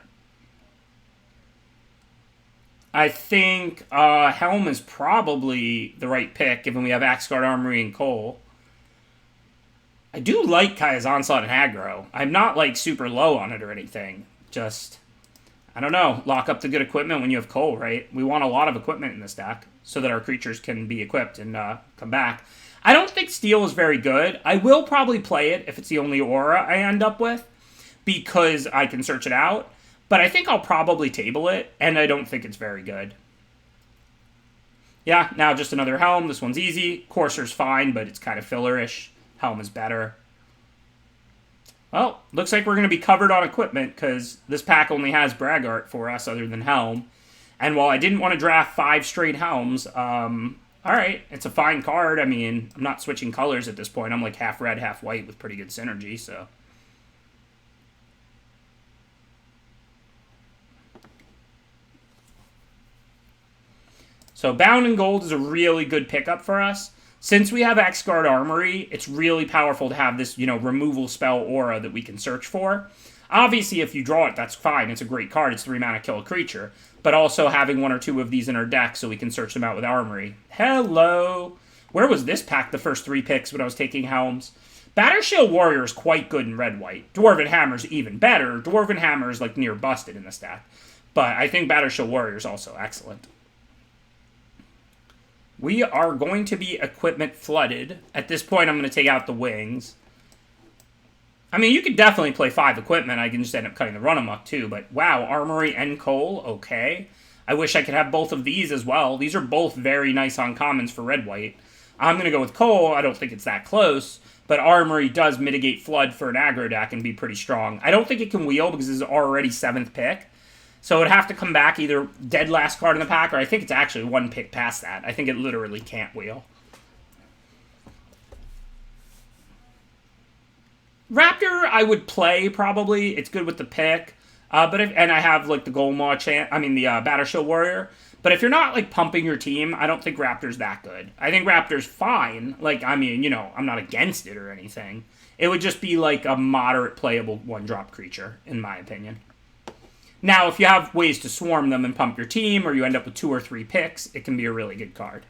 Speaker 1: I think Helm is probably the right pick, given we have Axguard Armory and Cole. I do like Kaya's Onslaught and Aggro. I'm not, super low on it or anything. Just, I don't know, lock up the good equipment when you have Cole, right? We want a lot of equipment in this deck so that our creatures can be equipped and come back. I don't think Steel is very good. I will probably play it if it's the only aura I end up with, because I can search it out. But I think I'll probably table it, and I don't think it's very good. Yeah, now just another Helm. This one's easy. Courser's fine, but it's kind of fillerish. Helm is better. Well, looks like we're going to be covered on equipment because this pack only has Braggart for us other than Helm. And while I didn't want to draft 5 straight Helms, all right, it's a fine card. I mean, I'm not switching colors at this point. I'm like half red, half white with pretty good synergy, so. So Bound in Gold is a really good pickup for us. Since we have X-Guard Armory, it's really powerful to have this, removal spell aura that we can search for. Obviously, if you draw it, that's fine. It's a great card. It's 3 mana, kill a creature. But also having 1 or 2 of these in our deck so we can search them out with Armory. Hello! Where was this pack the first 3 picks when I was taking Helms? Battershield Warrior is quite good in red-white. Dwarven Hammer's even better. Dwarven Hammer is like near busted in the stack. But I think Battershield Warrior is also excellent. We are going to be equipment flooded. At this point, I'm going to take out the wings. I mean, you could definitely play 5 equipment. I can just end up cutting the run amok too. But wow, Armory and Coal, okay. I wish I could have both of these as well. These are both very nice uncommons for red-white. I'm going to go with Coal. I don't think it's that close. But Armory does mitigate Flood for an aggro deck and be pretty strong. I don't think it can wheel because this is already 7th pick. So it would have to come back either dead last card in the pack, or I think it's actually 1 pick past that. I think it literally can't wheel. Raptor, I would play, probably. It's good with the pick. And I have, like, the Golmaw the Battershield Warrior. But if you're not, like, pumping your team, I don't think Raptor's that good. I think Raptor's fine. Like, I mean, I'm not against it or anything. It would just be, like, a moderate playable 1-drop creature, in my opinion. Now, if you have ways to swarm them and pump your team, or you end up with 2 or 3 picks, it can be a really good card.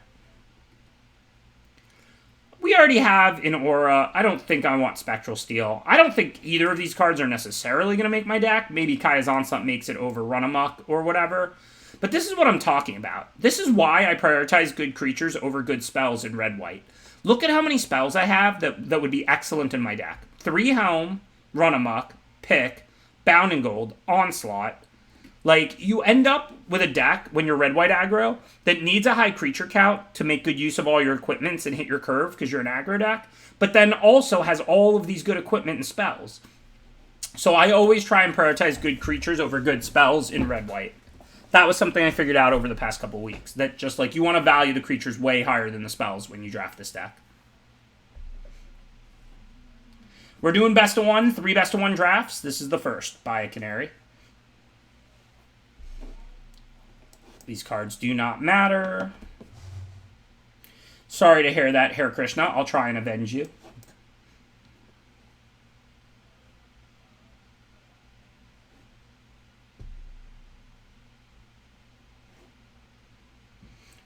Speaker 1: We already have in Aura. I don't think I want Spectral Steel. I don't think either of these cards are necessarily going to make my deck. Maybe Kaya's Onslaught makes it over Run Amok or whatever. But this is what I'm talking about. This is why I prioritize good creatures over good spells in red-white. Look at how many spells I have that would be excellent in my deck. 3 Helm, Run Amok, Pick, Bound in Gold, Onslaught. Like, you end up with a deck, when you're red-white aggro, that needs a high creature count to make good use of all your equipments and hit your curve because you're an aggro deck, but then also has all of these good equipment and spells. So I always try and prioritize good creatures over good spells in red-white. That was something I figured out over the past couple weeks, that just, like, you want to value the creatures way higher than the spells when you draft this deck. We're doing best of 1, 3 best of 1 drafts. This is the first. Buy a Canary. These cards do not matter. Sorry to hear that, Hare Krishna. I'll try and avenge you.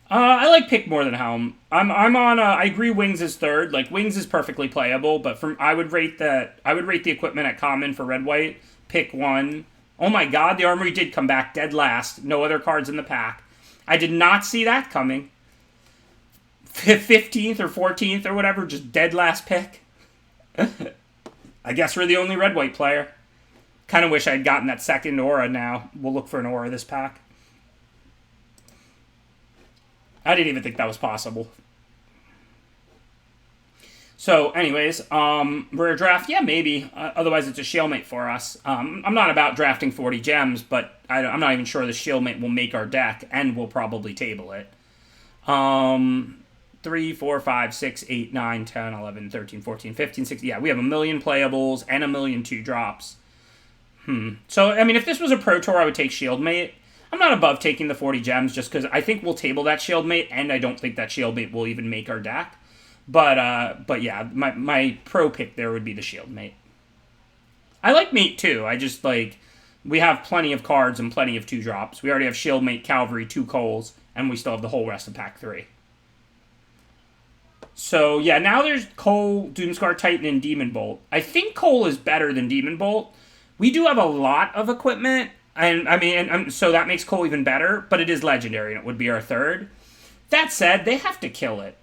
Speaker 1: I like Pick more than Helm. I'm on. I agree. Wings is third. Like, Wings is perfectly playable, but I would rate the equipment at common for red white. Pick 1. Oh my God, the Armory did come back dead last. No other cards in the pack. I did not see that coming. 15th or 14th or whatever, just dead last pick. I guess we're the only red white player. Kind of wish I'd gotten that second aura now. We'll look for an aura this pack. I didn't even think that was possible. So, anyways, rare draft, yeah, maybe. Otherwise, it's a Shieldmate for us. I'm not about drafting 40 gems, but I'm not even sure the Shieldmate will make our deck, and we'll probably table it. 3, 4, 5, 6, 8, 9, 10, 11, 13, 14, 15, 16. Yeah, we have 1 million playables and 1 million 2-drops. So, I mean, if this was a Pro Tour, I would take Shieldmate. I'm not above taking the 40 gems just because I think we'll table that Shieldmate, and I don't think that Shieldmate will even make our deck. But yeah, my pro pick there would be the Shieldmate. I like Mate too. I just like, we have plenty of cards and plenty of 2-drops. We already have Shieldmate, Cavalry, 2 Coals, and we still have the whole rest of pack 3. So yeah, now there's Coal, Doomscar Titan, and Demon Bolt. I think Coal is better than Demon Bolt. We do have a lot of equipment, and I mean, so that makes Coal even better, but it is legendary, and it would be our third. That said, they have to kill it.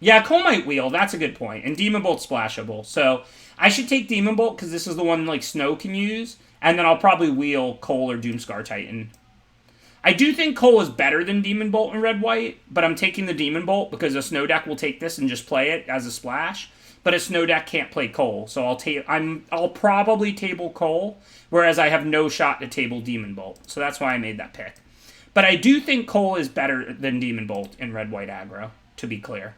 Speaker 1: Yeah, Coal might wheel. That's a good point. And Demon Bolt's splashable. So I should take Demon Bolt because this is the one like Snow can use. And then I'll probably wheel Coal or Doomscar Titan. I do think Coal is better than Demon Bolt in red-white, but I'm taking the Demon Bolt because a Snow deck will take this and just play it as a splash. but a snow deck can't play Cole, so I'll probably table Cole, whereas I have no shot to table Demon Bolt. So that's why I made that pick. But I do think Cole is better than Demon Bolt in red-white aggro, to be clear.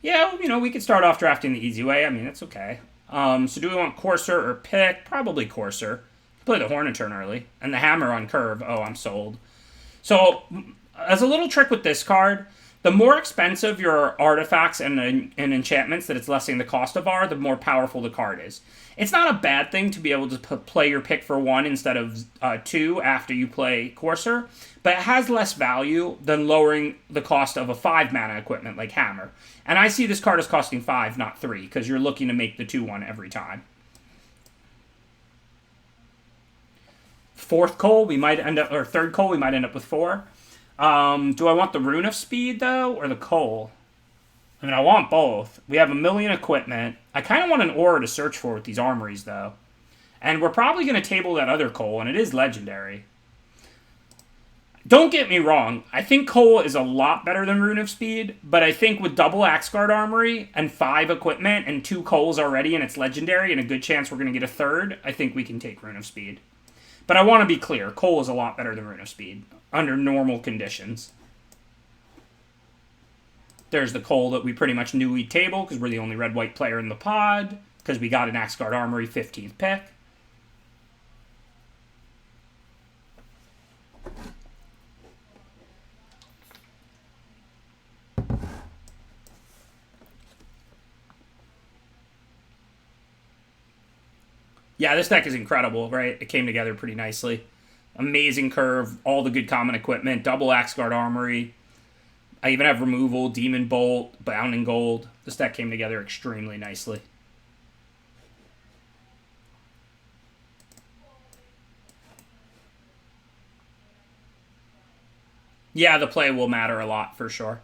Speaker 1: Yeah, we could start off drafting the easy way. I mean, it's okay. So do we want Courser or Pick? Probably Courser. Play the Horn turn early. And the Hammer on curve. Oh, I'm sold. So, as a little trick with this card, the more expensive your artifacts and enchantments that it's lessening the cost of are, the more powerful the card is. It's not a bad thing to be able to play your pick for 1 instead of 2 after you play Courser, but it has less value than lowering the cost of a 5-mana equipment like Hammer. And I see this card as costing 5, not 3, because you're looking to make the 2-1 every time. Fourth Cole, we might end up, or third Cole, we might end up with 4. Do I want the Rune of Speed, though, or the Cole? I mean, I want both. We have a million equipment. I kind of want an aura to search for with these armories, though. And we're probably going to table that other Cole, and it is legendary. Don't get me wrong. I think Cole is a lot better than Rune of Speed, but I think with double Axguard Armory and 5 equipment and 2 Coles already, and it's legendary, and a good chance we're going to get a third, I think we can take Rune of Speed. But I want to be clear. Cole is a lot better than Rune of Speed under normal conditions. There's the Cole that we pretty much knew we'd table because we're the only red-white player in the pod because we got an Axguard Armory 15th pick. Yeah, this deck is incredible, right? It came together pretty nicely. Amazing curve, all the good common equipment, double Axguard Armory. I even have removal, Demon Bolt, Bound in Gold. This deck came together extremely nicely. Yeah, the play will matter a lot for sure.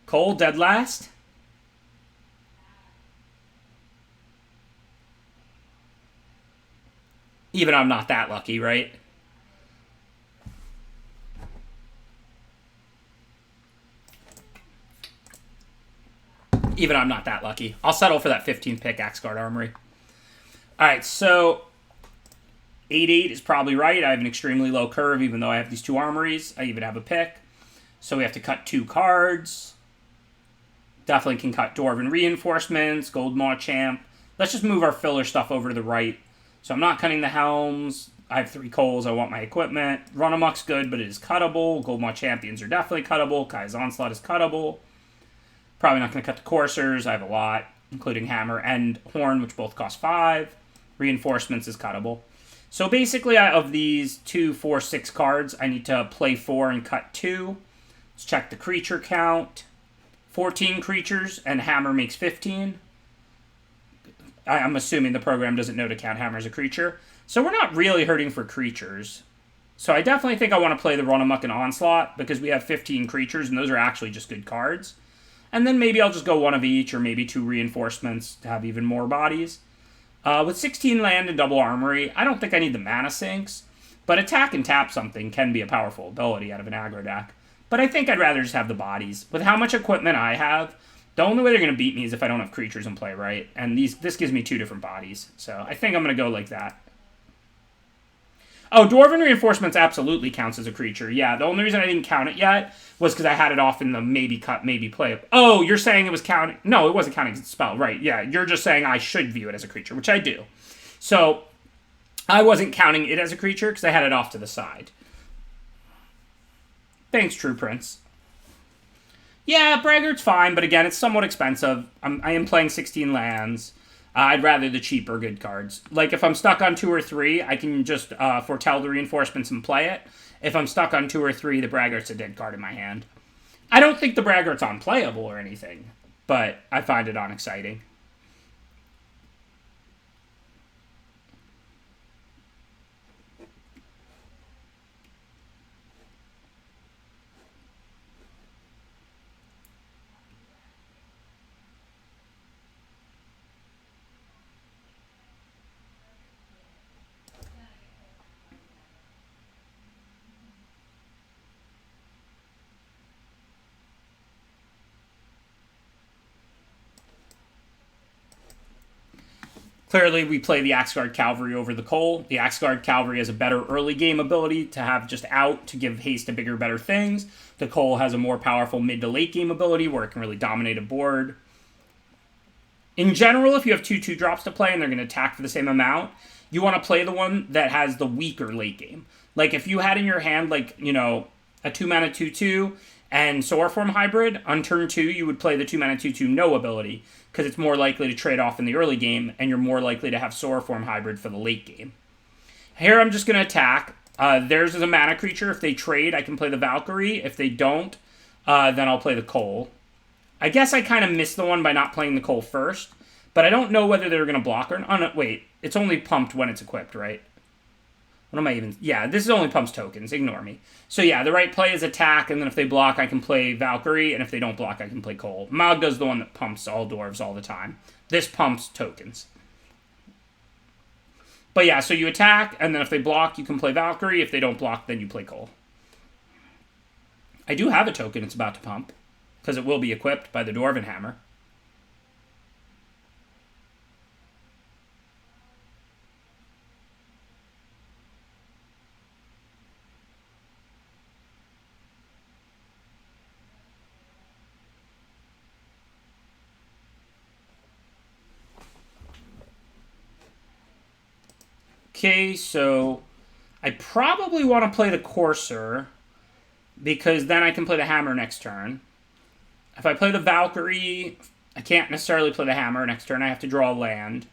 Speaker 1: Cole, dead last. Even I'm not that lucky, right? Even I'm not that lucky. I'll settle for that 15th pick, Axguard Armory. Alright, so 8-8 is probably right. I have an extremely low curve, even though I have these 2 armories. I even have a pick. So we have to cut 2 cards. Definitely can cut Dwarven Reinforcements, Gold Maw Champ. Let's just move our filler stuff over to the right. So I'm not cutting the Helms. I have 3 Coles. I want my equipment. Run Amok's good, but it is cuttable. Gold Maw Champions are definitely cuttable. Kai's Onslaught is cuttable. Probably not going to cut the Coursers. I have a lot, including Hammer and Horn, which both cost 5. Reinforcements is cuttable. So basically, of these 2, 4, 6 cards, I need to play 4 and cut 2. Let's check the creature count. 14 creatures, and Hammer makes 15. I'm assuming the program doesn't know to count Hammer as a creature. So we're not really hurting for creatures. So I definitely think I want to play the Run Amok and Onslaught, because we have 15 creatures, and those are actually just good cards. And then maybe I'll just go 1 of each, or maybe 2 reinforcements to have even more bodies. With 16 land and double armory, I don't think I need the mana sinks, but attack and tap something can be a powerful ability out of an aggro deck. But I think I'd rather just have the bodies. With how much equipment I have, the only way they're going to beat me is if I don't have creatures in play, right? And this gives me 2 different bodies. So I think I'm going to go like that. Oh, Dwarven Reinforcements absolutely counts as a creature. Yeah, the only reason I didn't count it yet was because I had it off in the maybe cut, maybe play. Oh, you're saying it was counting? No, it wasn't counting as a spell. Right, yeah. You're just saying I should view it as a creature, which I do. So I wasn't counting it as a creature because I had it off to the side. Thanks, True Prince. Yeah, Braggart's fine, but again, it's somewhat expensive. I am playing 16 lands. I'd rather the cheaper good cards. Like, if I'm stuck on 2 or 3, I can just foretell the reinforcements and play it. If I'm stuck on 2 or 3, the Braggart's a dead card in my hand. I don't think the Braggart's unplayable or anything, but I find it unexciting. Clearly, we play the Axguard Cavalry over the Cole. The Axguard Cavalry has a better early game ability to have just out to give haste to bigger, better things. The Cole has a more powerful mid to late game ability where it can really dominate a board. In general, if you have 2/2 drops to play and they're going to attack for the same amount, you want to play the one that has the weaker late game. Like if you had in your hand, like, you know, a 2-mana 2/2 and Soar Form Hybrid, on turn 2 you would play the 2-mana 2/2 no ability, because it's more likely to trade off in the early game, and you're more likely to have Soar Form Hybrid for the late game. Here I'm just going to attack. Theirs is a mana creature. If they trade, I can play the Valkyrie. If they don't, then I'll play the Cole. I guess I kind of missed the one by not playing the Cole first, but I don't know whether they're going to block or not. Oh, no, wait. It's only pumped when it's equipped, right? What am I even... Yeah, this is only pumps tokens. Ignore me. So yeah, the right play is attack, and then if they block, I can play Valkyrie, and if they don't block, I can play Cole. Magda's the one that pumps all dwarves all the time. This pumps tokens. But yeah, so you attack, and then if they block, you can play Valkyrie. If they don't block, then you play Cole. I do have a token it's about to pump, because it will be equipped by the Dwarven Hammer. Okay, so I probably want to play the Courser, because then I can play the Hammer next turn. If I play the Valkyrie, I can't necessarily play the Hammer next turn. I have to draw a land.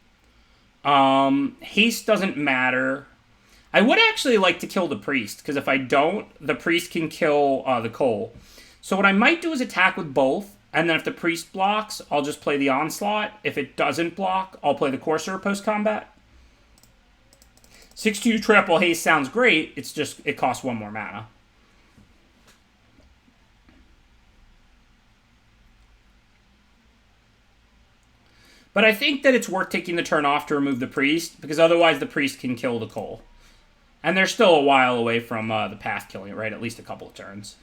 Speaker 1: Haste doesn't matter. I would actually like to kill the Priest, because if I don't, the Priest can kill the Cole. So what I might do is attack with both, and then if the Priest blocks, I'll just play the Onslaught. If it doesn't block, I'll play the Courser post-combat. 6/2 trample haste sounds great, it's just, it costs 1 more mana. But I think that it's worth taking the turn off to remove the Priest, because otherwise the Priest can kill the Cole. And they're still a while away from the path killing it, right? At least a couple of turns.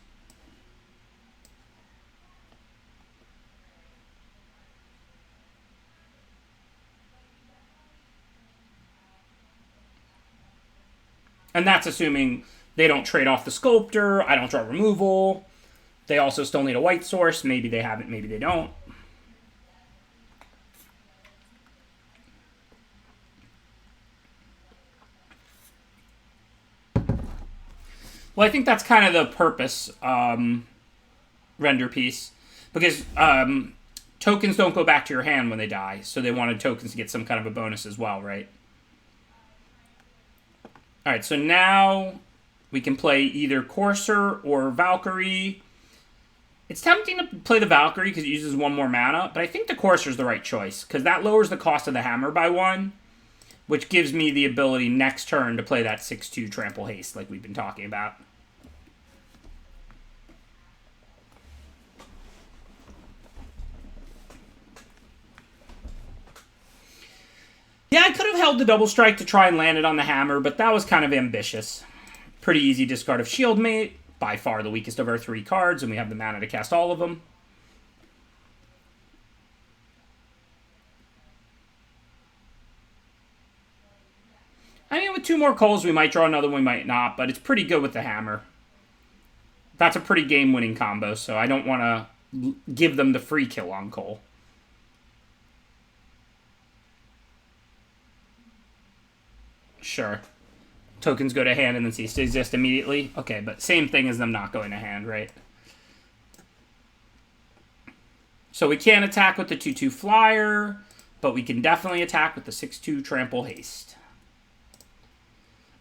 Speaker 1: And that's assuming they don't trade off the Sculptor, I don't draw removal. They also still need a white source. Maybe they have it, maybe they don't. Well, I think that's kind of the purpose, render piece. Because tokens don't go back to your hand when they die, so they wanted tokens to get some kind of a bonus as well, right? Alright, so now we can play either Courser or Valkyrie. It's tempting to play the Valkyrie because it uses 1 more mana, but I think the Courser is the right choice, because that lowers the cost of the Hammer by 1, which gives me the ability next turn to play that 6/2 trample haste like we've been talking about. Yeah, I could have held the double strike to try and land it on the Hammer, but that was kind of ambitious. Pretty easy discard of Shieldmate, by far the weakest of our 3 cards, and we have the mana to cast all of them. I mean, with 2 more Coles, we might draw another one, we might not, but it's pretty good with the Hammer. That's a pretty game-winning combo, so I don't want to give them the free kill on Cole. Sure. Tokens go to hand and then cease to exist immediately. Okay, but same thing as them not going to hand, right? So we can't attack with the 2/2 flyer, but we can definitely attack with the 6/2 trample haste.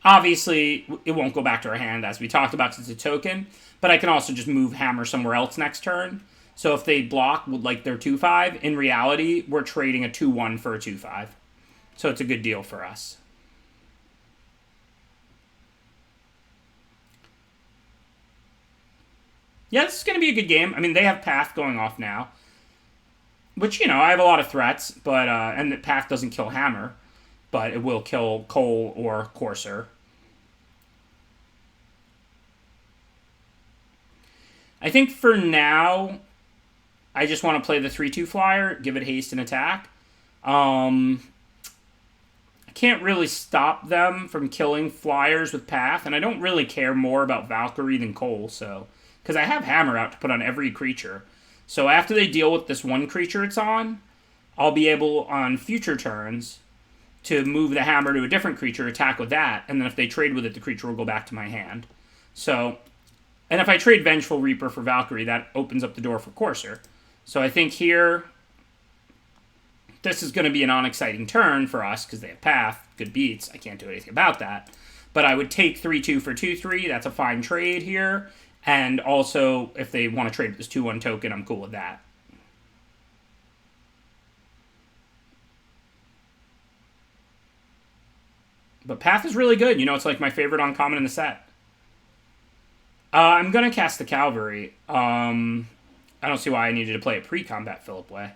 Speaker 1: Obviously, it won't go back to our hand, as we talked about, since it's a token, but I can also just move Hammer somewhere else next turn. So if they block with, like, their 2/5, in reality, we're trading a 2/1 for a 2/5. So it's a good deal for us. Yeah, this is going to be a good game. I mean, they have Path going off now. Which, you know, I have a lot of threats, but and the Path doesn't kill Hammer, but it will kill Cole or Courser. I think for now, I just want to play the 3/2 flyer, give it haste and attack. can't really stop them from killing flyers with Path, and I don't really care more about Valkyrie than Cole, so... Because I have Hammer out to put on every creature. So after they deal with this one creature it's on, I'll be able, on future turns, to move the Hammer to a different creature, attack with that, and then if they trade with it, the creature will go back to my hand. So... And if I trade Vengeful Reaper for Valkyrie, that opens up the door for Courser. So I think here... This is going to be an unexciting turn for us because they have Path. Good beats. I can't do anything about that. But I would take 3-2 for 2-3. That's a fine trade here. And also, if they want to trade this 2-1 token, I'm cool with that. But Path is really good. You know, it's like my favorite uncommon in the set. I'm going to cast the Cavalry. I don't see why I needed to play a pre-combat Philip Way.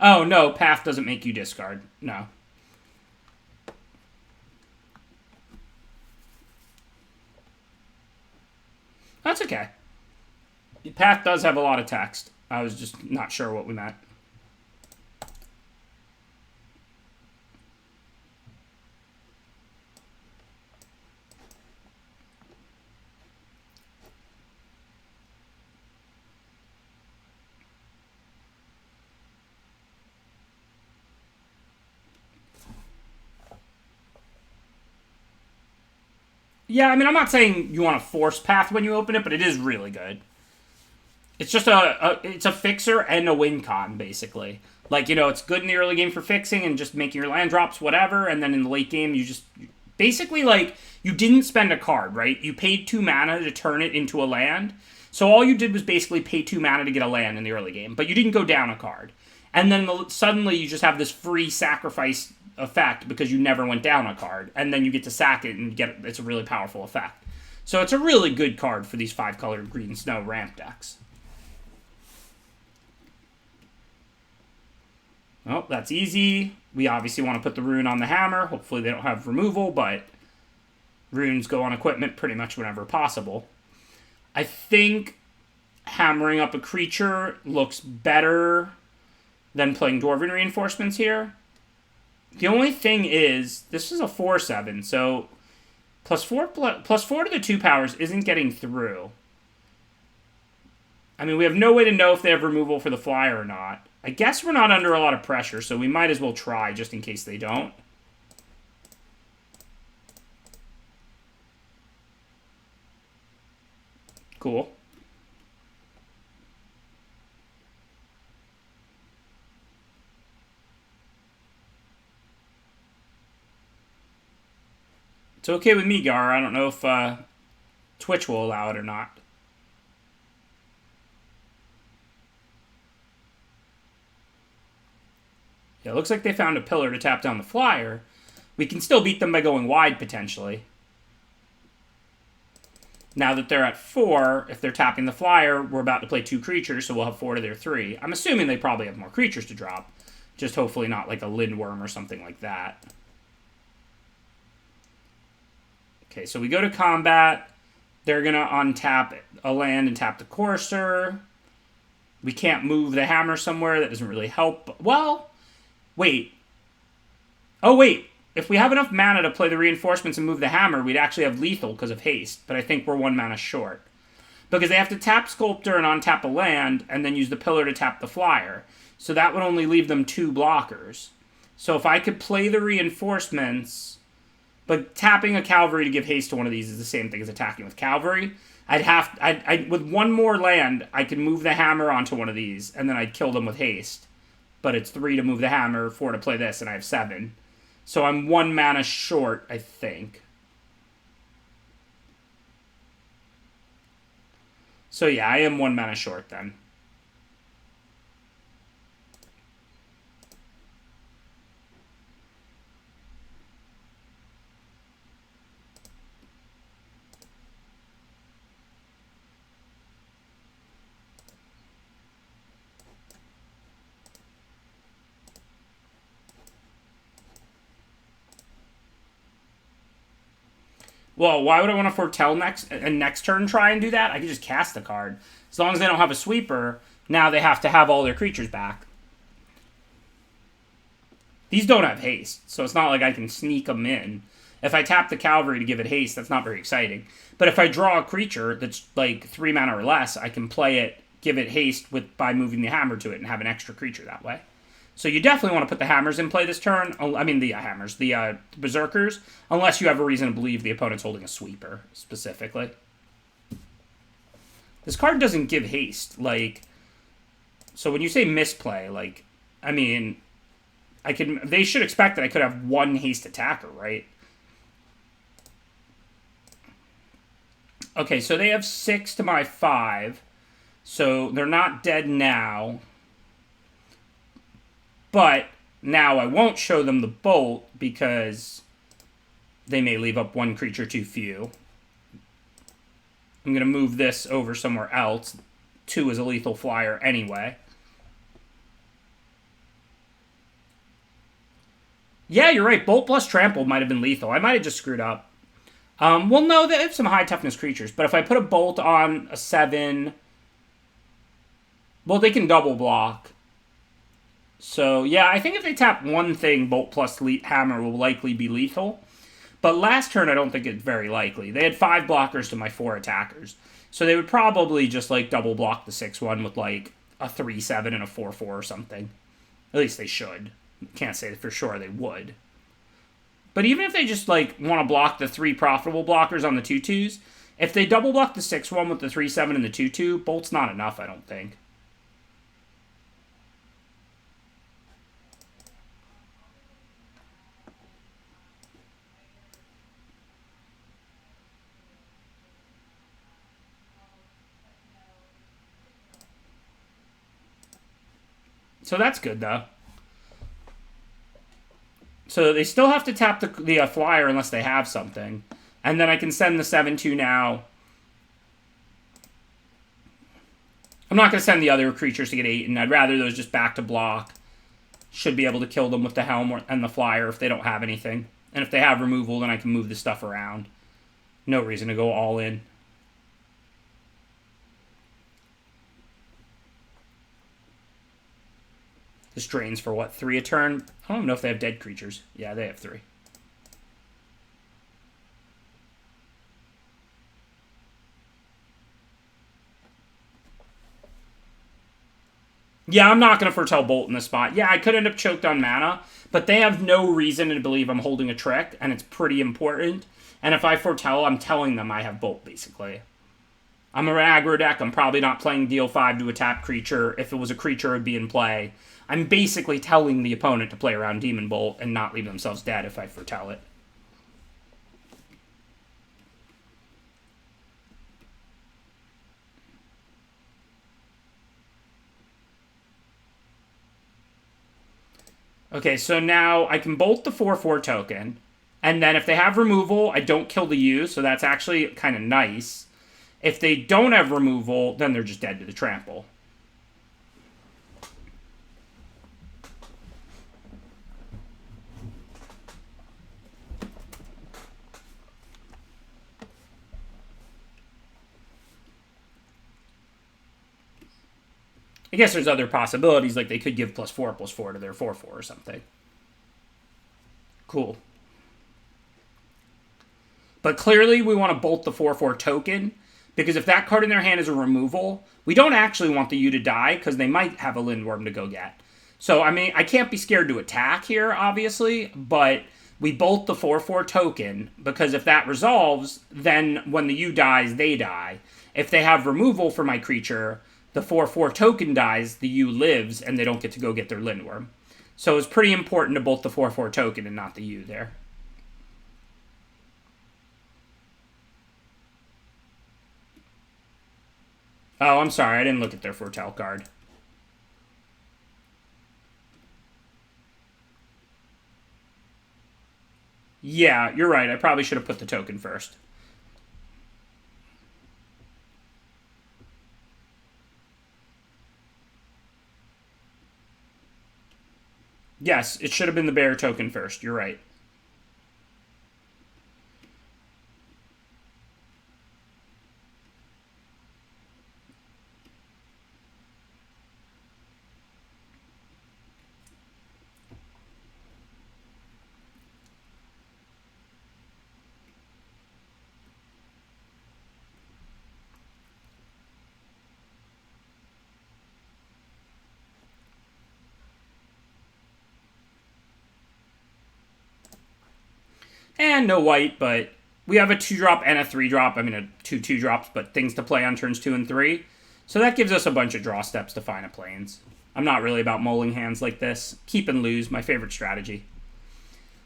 Speaker 1: Oh, no, Path doesn't make you discard. No. That's okay. Path does have a lot of text. I was just not sure what we meant. Yeah, I mean, I'm not saying you want to force Path when you open it, but it is really good. It's just it's a fixer and a win con, basically. Like, you know, it's good in the early game for fixing and just making your land drops, whatever, and then in the late game, you just... Basically, like, you didn't spend a card, right? You paid 2 mana to turn it into a land, so all you did was basically pay 2 mana to get a land in the early game, but you didn't go down a card. And then suddenly you just have this free sacrifice effect because you never went down a card, and then you get to sack it and get it's a really powerful effect. So it's a really good card for these 5-colored green snow ramp decks. Oh, that's easy. We obviously want to put the rune on the Hammer. Hopefully they don't have removal, but runes go on equipment pretty much whenever possible. I think hammering up a creature looks better than playing Dwarven Reinforcements here. The only thing is, this is a 4/7, so +4 to the 2 powers isn't getting through. I mean, we have no way to know if they have removal for the flyer or not. I guess we're not under a lot of pressure, so we might as well try just in case they don't. Cool. It's okay with me, Gar. I don't know if Twitch will allow it or not. Yeah, it looks like they found a pillar to tap down the flyer. We can still beat them by going wide, potentially. Now that they're at 4, if they're tapping the flyer, we're about to play 2 creatures, so we'll have 4 to their 3. I'm assuming they probably have more creatures to drop. Just hopefully not like a Lindworm or something like that. Okay, so we go to combat. They're going to untap a land and tap the Courser. We can't move the Hammer somewhere. That doesn't really help. Well, wait. Oh, wait. If we have enough mana to play the Reinforcements and move the Hammer, we'd actually have Lethal because of haste. But I think we're 1 mana short. Because they have to tap Sculptor and untap a land, and then use the Pillar to tap the Flyer. So that would only leave them 2 blockers. So if I could play the Reinforcements... But tapping a Cavalry to give haste to one of these is the same thing as attacking with Cavalry. With 1 more land, I could move the Hammer onto one of these, and then I'd kill them with haste. But it's 3 to move the Hammer, 4 to play this, and I have 7. So I'm 1 mana short, I think. So yeah, I am 1 mana short then. Well, why would I want to foretell next turn try and do that? I could just cast the card. As long as they don't have a sweeper, now they have to have all their creatures back. These don't have haste, so it's not like I can sneak them in. If I tap the cavalry to give it haste, that's not very exciting. But if I draw a creature that's like 3 mana or less, I can play it, give it haste by moving the hammer to it and have an extra creature that way. So you definitely want to put the hammers in play this turn. I mean, the hammers, the berserkers, unless you have a reason to believe the opponent's holding a sweeper, specifically. This card doesn't give haste, like... So when you say misplay, like, I mean, they should expect that I could have one haste attacker, right? Okay, so they have 6 to my 5. So they're not dead now. But now I won't show them the bolt because they may leave up one creature too few. I'm going to move this over somewhere else. 2 is a lethal flyer anyway. Yeah, you're right. Bolt plus trample might have been lethal. I might have just screwed up. Well, no, they have some high toughness creatures. But if I put a bolt on a 7... Well, they can double block. So, yeah, I think if they tap one thing, bolt plus hammer will likely be lethal. But last turn, I don't think it's very likely. They had 5 blockers to my 4 attackers. So they would probably just, like, double block the 6-1 with, like, a 3-7 and a 4-4 or something. At least they should. Can't say for sure they would. But even if they just, like, want to block the 3 profitable blockers on the 2-2s, if they double block the 6-1 with the 3-7 and the 2-2, bolt's not enough, I don't think. So that's good, though. So they still have to tap the flyer unless they have something. And then I can send the 7-2 now. I'm not going to send the other creatures to get 8, and I'd rather those just back to block. Should be able to kill them with the helm and the flyer if they don't have anything. And if they have removal, then I can move the stuff around. No reason to go all in. This drains for what, 3 a turn? I don't know if they have dead creatures. Yeah, they have 3. Yeah, I'm not going to foretell Bolt in this spot. Yeah, I could end up choked on mana, but they have no reason to believe I'm holding a trick, and it's pretty important. And if I foretell, I'm telling them I have Bolt, basically. I'm an aggro deck. I'm probably not playing deal 5 to a tap creature. If it was a creature, it would be in play. I'm basically telling the opponent to play around Demon Bolt and not leave themselves dead if I foretell it. Okay, so now I can bolt the 4/4 token, and then if they have removal, I don't kill the U, so that's actually kind of nice. If they don't have removal, then they're just dead to the trample. I guess there's other possibilities, like they could give +4/+4 to their 4/4 or something. Cool. But clearly we want to bolt the 4/4 token, because if that card in their hand is a removal, we don't actually want the U to die, because they might have a Lindworm to go get. So, I mean, I can't be scared to attack here, obviously, but we bolt the 4/4 token, because if that resolves, then when the U dies, they die. If they have removal for my creature, the 4/4 token dies, the U lives, and they don't get to go get their Lindworm. So it's pretty important to bolt the 4/4 token and not the U there. Oh, I'm sorry, I didn't look at their foretell card. Yeah, you're right, I probably should have put the token first. Yes, it should have been the bear token first. You're right. And no white, but we have a 2-drop and a 3-drop. I mean, two 2-drops, but things to play on turns 2 and 3. So that gives us a bunch of draw steps to Fina Plains. I'm not really about mulling hands like this. Keep and lose, my favorite strategy.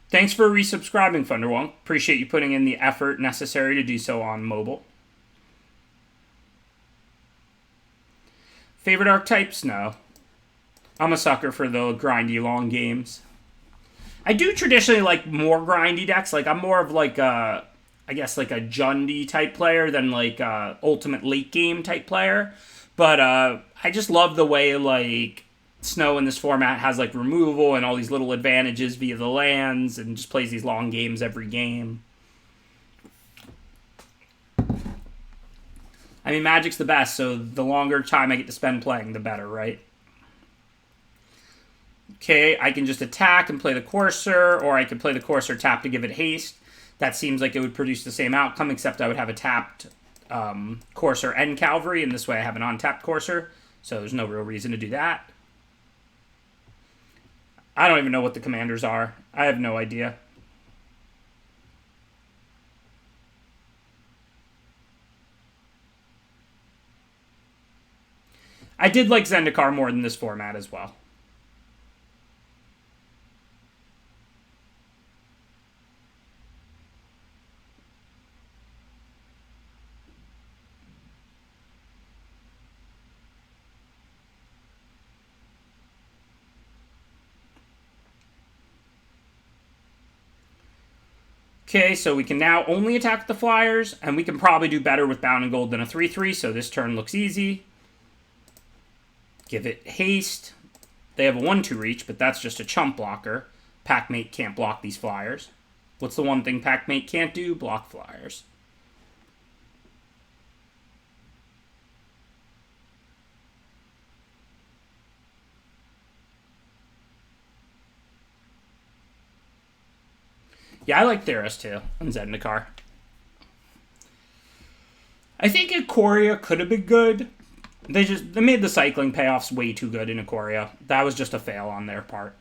Speaker 1: Thanks for resubscribing, Thunderwonk. Appreciate you putting in the effort necessary to do so on mobile. Favorite archetypes? No. I'm a sucker for the grindy long games. I do traditionally like more grindy decks. Like, I'm more of like a, I guess like a Jundy type player than like a ultimate late game type player. But I just love the way like Snow in this format has like removal and all these little advantages via the lands and just plays these long games every game. I mean, Magic's the best, so the longer time I get to spend playing, the better, right? Okay, I can just attack and play the Courser, or I can play the Courser tap to give it haste. That seems like it would produce the same outcome, except I would have a tapped Courser and Cavalry, and this way I have an untapped Courser, so there's no real reason to do that. I don't even know what the commanders are. I have no idea. I did like Zendikar more than this format as well. Okay, so we can now only attack the flyers, and we can probably do better with Bound and Gold than a 3-3, so this turn looks easy. Give it haste. They have a 1-2 reach, but that's just a chump blocker. Packmate can't block these flyers. What's the one thing Packmate can't do? Block flyers. Yeah, I like Theros too on Zendikar. I think Ikoria could have been good. They made the cycling payoffs way too good in Ikoria. That was just a fail on their part.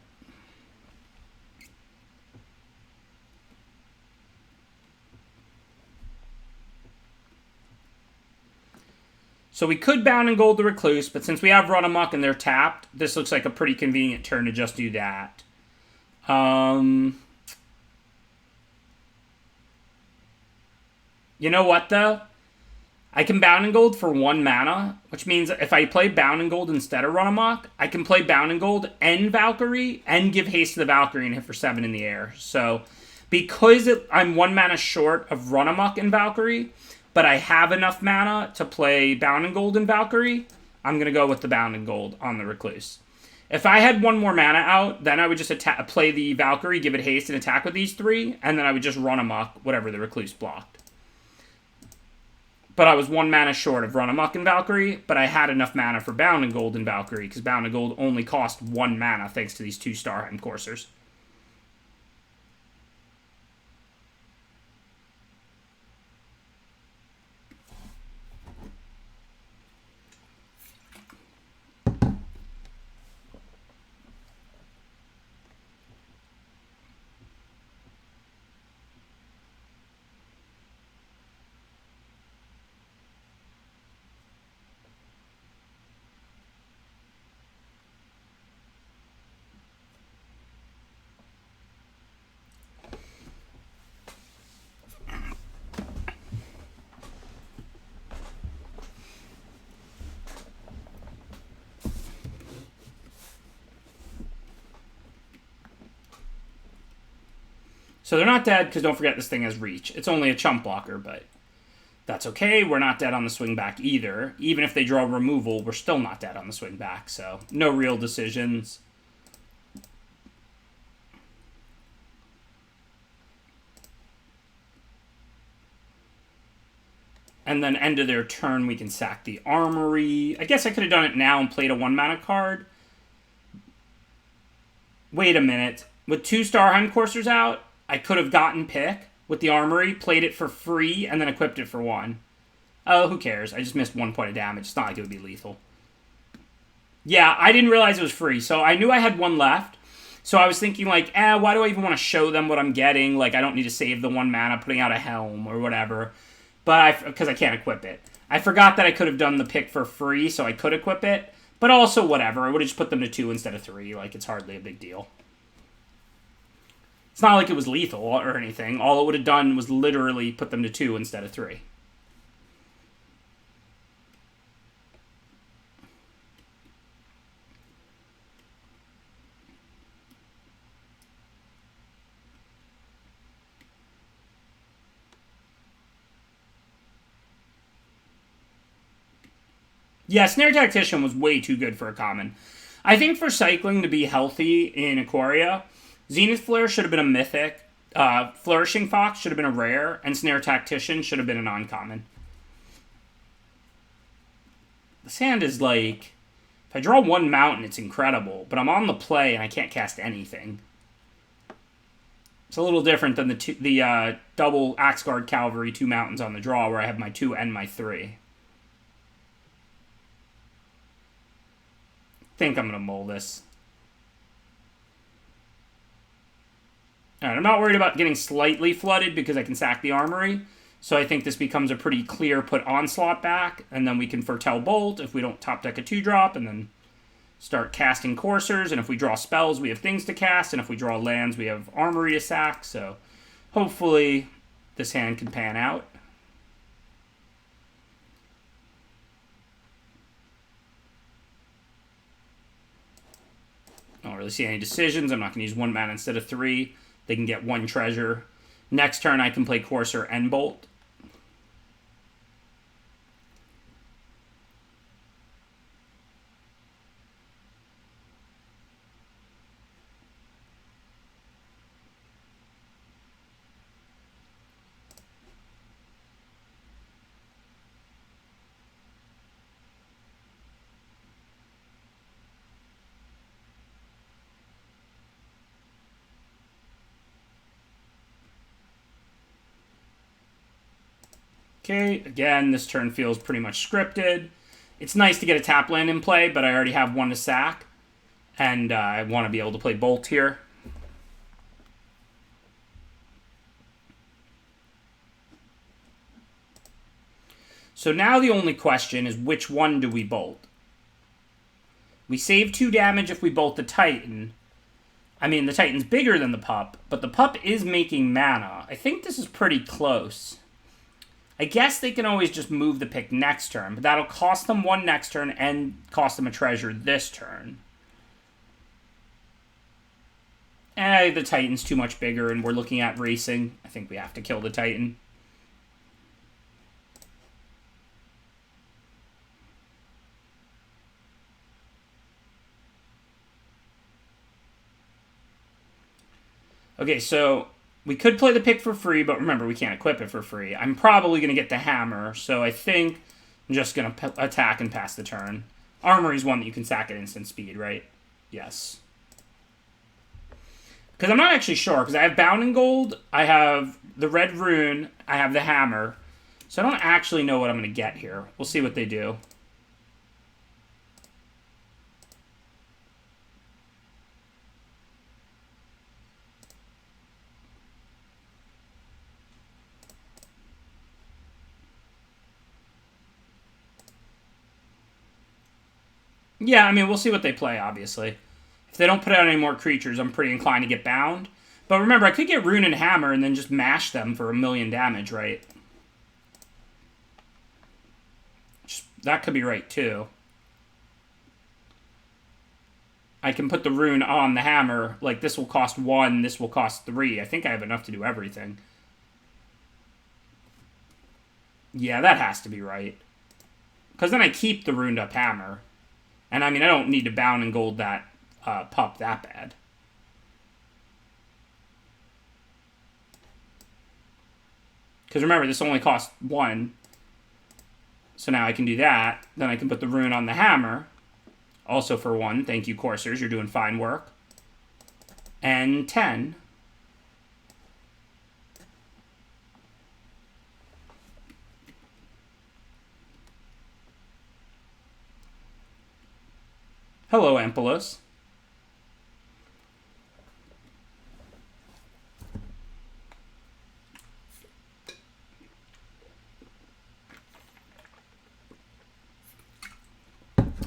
Speaker 1: So we could Bound and Gold the Recluse, but since we have Run Amok and they're tapped, this looks like a pretty convenient turn to just do that. You know what, though? I can Bound and Gold for 1 mana, which means if I play Bound and Gold instead of Run Amok, I can play Bound and Gold and Valkyrie and give haste to the Valkyrie and hit for 7 in the air. So, because I'm 1 mana short of Run Amok and Valkyrie, but I have enough mana to play Bound and Gold and Valkyrie, I'm going to go with the Bound and Gold on the Recluse. If I had 1 more mana out, then I would just play the Valkyrie, give it haste, and attack with these 3, and then I would just Run Amok whatever the Recluse blocked. But I was 1 mana short of Run Amok and Valkyrie, but I had enough mana for Bound and Gold and Valkyrie, because Bound and Gold only cost 1 mana thanks to these 2 Kaldheim Coursers. So they're not dead, because don't forget this thing has reach. It's only a chump blocker, but that's okay. We're not dead on the swing back either. Even if they draw removal, we're still not dead on the swing back, so no real decisions. And then end of their turn, we can sack the Armory. I guess I could have done it now and played a 1 mana card. Wait a minute. With 2 Kaldheim Coursers out, I could have gotten Pick with the Armory, played it for free, and then equipped it for 1. Oh, who cares? I just missed 1 point of damage. It's not like it would be lethal. Yeah, I didn't realize it was free, so I knew I had 1 left. So I was thinking, like, why do I even want to show them what I'm getting? Like, I don't need to save the 1 mana putting out a helm or whatever. But because I can't equip it. I forgot that I could have done the pick for free, so I could equip it. But also, whatever. I would have just put them to 2 instead of 3. Like, it's hardly a big deal. It's not like it was lethal or anything. All it would have done was literally put them to 2 instead of 3. Yeah, Snare Tactician was way too good for a common. I think for cycling to be healthy in Ikoria, Zenith Flare should have been a mythic, Flourishing Fox should have been a rare, and Snare Tactician should have been an uncommon. This hand is like, if I draw 1 mountain, it's incredible, but I'm on the play and I can't cast anything. It's a little different than the double Axguard Cavalry 2 mountains on the draw where I have my 2 and my 3. I think I'm going to mull this. Alright, I'm not worried about getting slightly flooded because I can sack the armory. So I think this becomes a pretty clear put Onslaught back, and then we can Foretell Bolt if we don't top deck a 2-drop, and then start casting Coursers, and if we draw spells, we have things to cast, and if we draw lands, we have armory to sack, so hopefully this hand can pan out. I don't really see any decisions. I'm not going to use 1 mana instead of 3. They can get 1 treasure. Next turn, I can play Courser and Bolt. Okay, again, this turn feels pretty much scripted. It's nice to get a tap land in play, but I already have 1 to sack. And I want to be able to play Bolt here. So now the only question is which one do we Bolt? We save 2 damage if we Bolt the Titan. I mean, the Titan's bigger than the Pup, but the Pup is making mana. I think this is pretty close. I guess they can always just move the pick next turn, but that'll cost them 1 next turn and cost them a treasure this turn. The Titan's too much bigger, and we're looking at racing. I think we have to kill the Titan. Okay, so we could play the pick for free, but remember, we can't equip it for free. I'm probably going to get the hammer, so I think I'm just going to attack and pass the turn. Armory is one that you can sack at instant speed, right? Yes. Because I'm not actually sure, because I have Bound in Gold, I have the Red Rune, I have the hammer, so I don't actually know what I'm going to get here. We'll see what they do. Yeah, I mean, we'll see what they play, obviously. If they don't put out any more creatures, I'm pretty inclined to get Bound. But remember, I could get Rune and Hammer and then just mash them for 1,000,000 damage, right? That could be right, too. I can put the Rune on the Hammer. Like, this will cost 1, this will cost 3. I think I have enough to do everything. Yeah, that has to be right. Because then I keep the Runed Up Hammer. And, I mean, I don't need to Bound and Gold that Pup that bad. Because remember, this only costs 1. So now I can do that. Then I can put the Rune on the Hammer. Also for 1. Thank you, Coursers. You're doing fine work. And 10. Hello, Ampelos.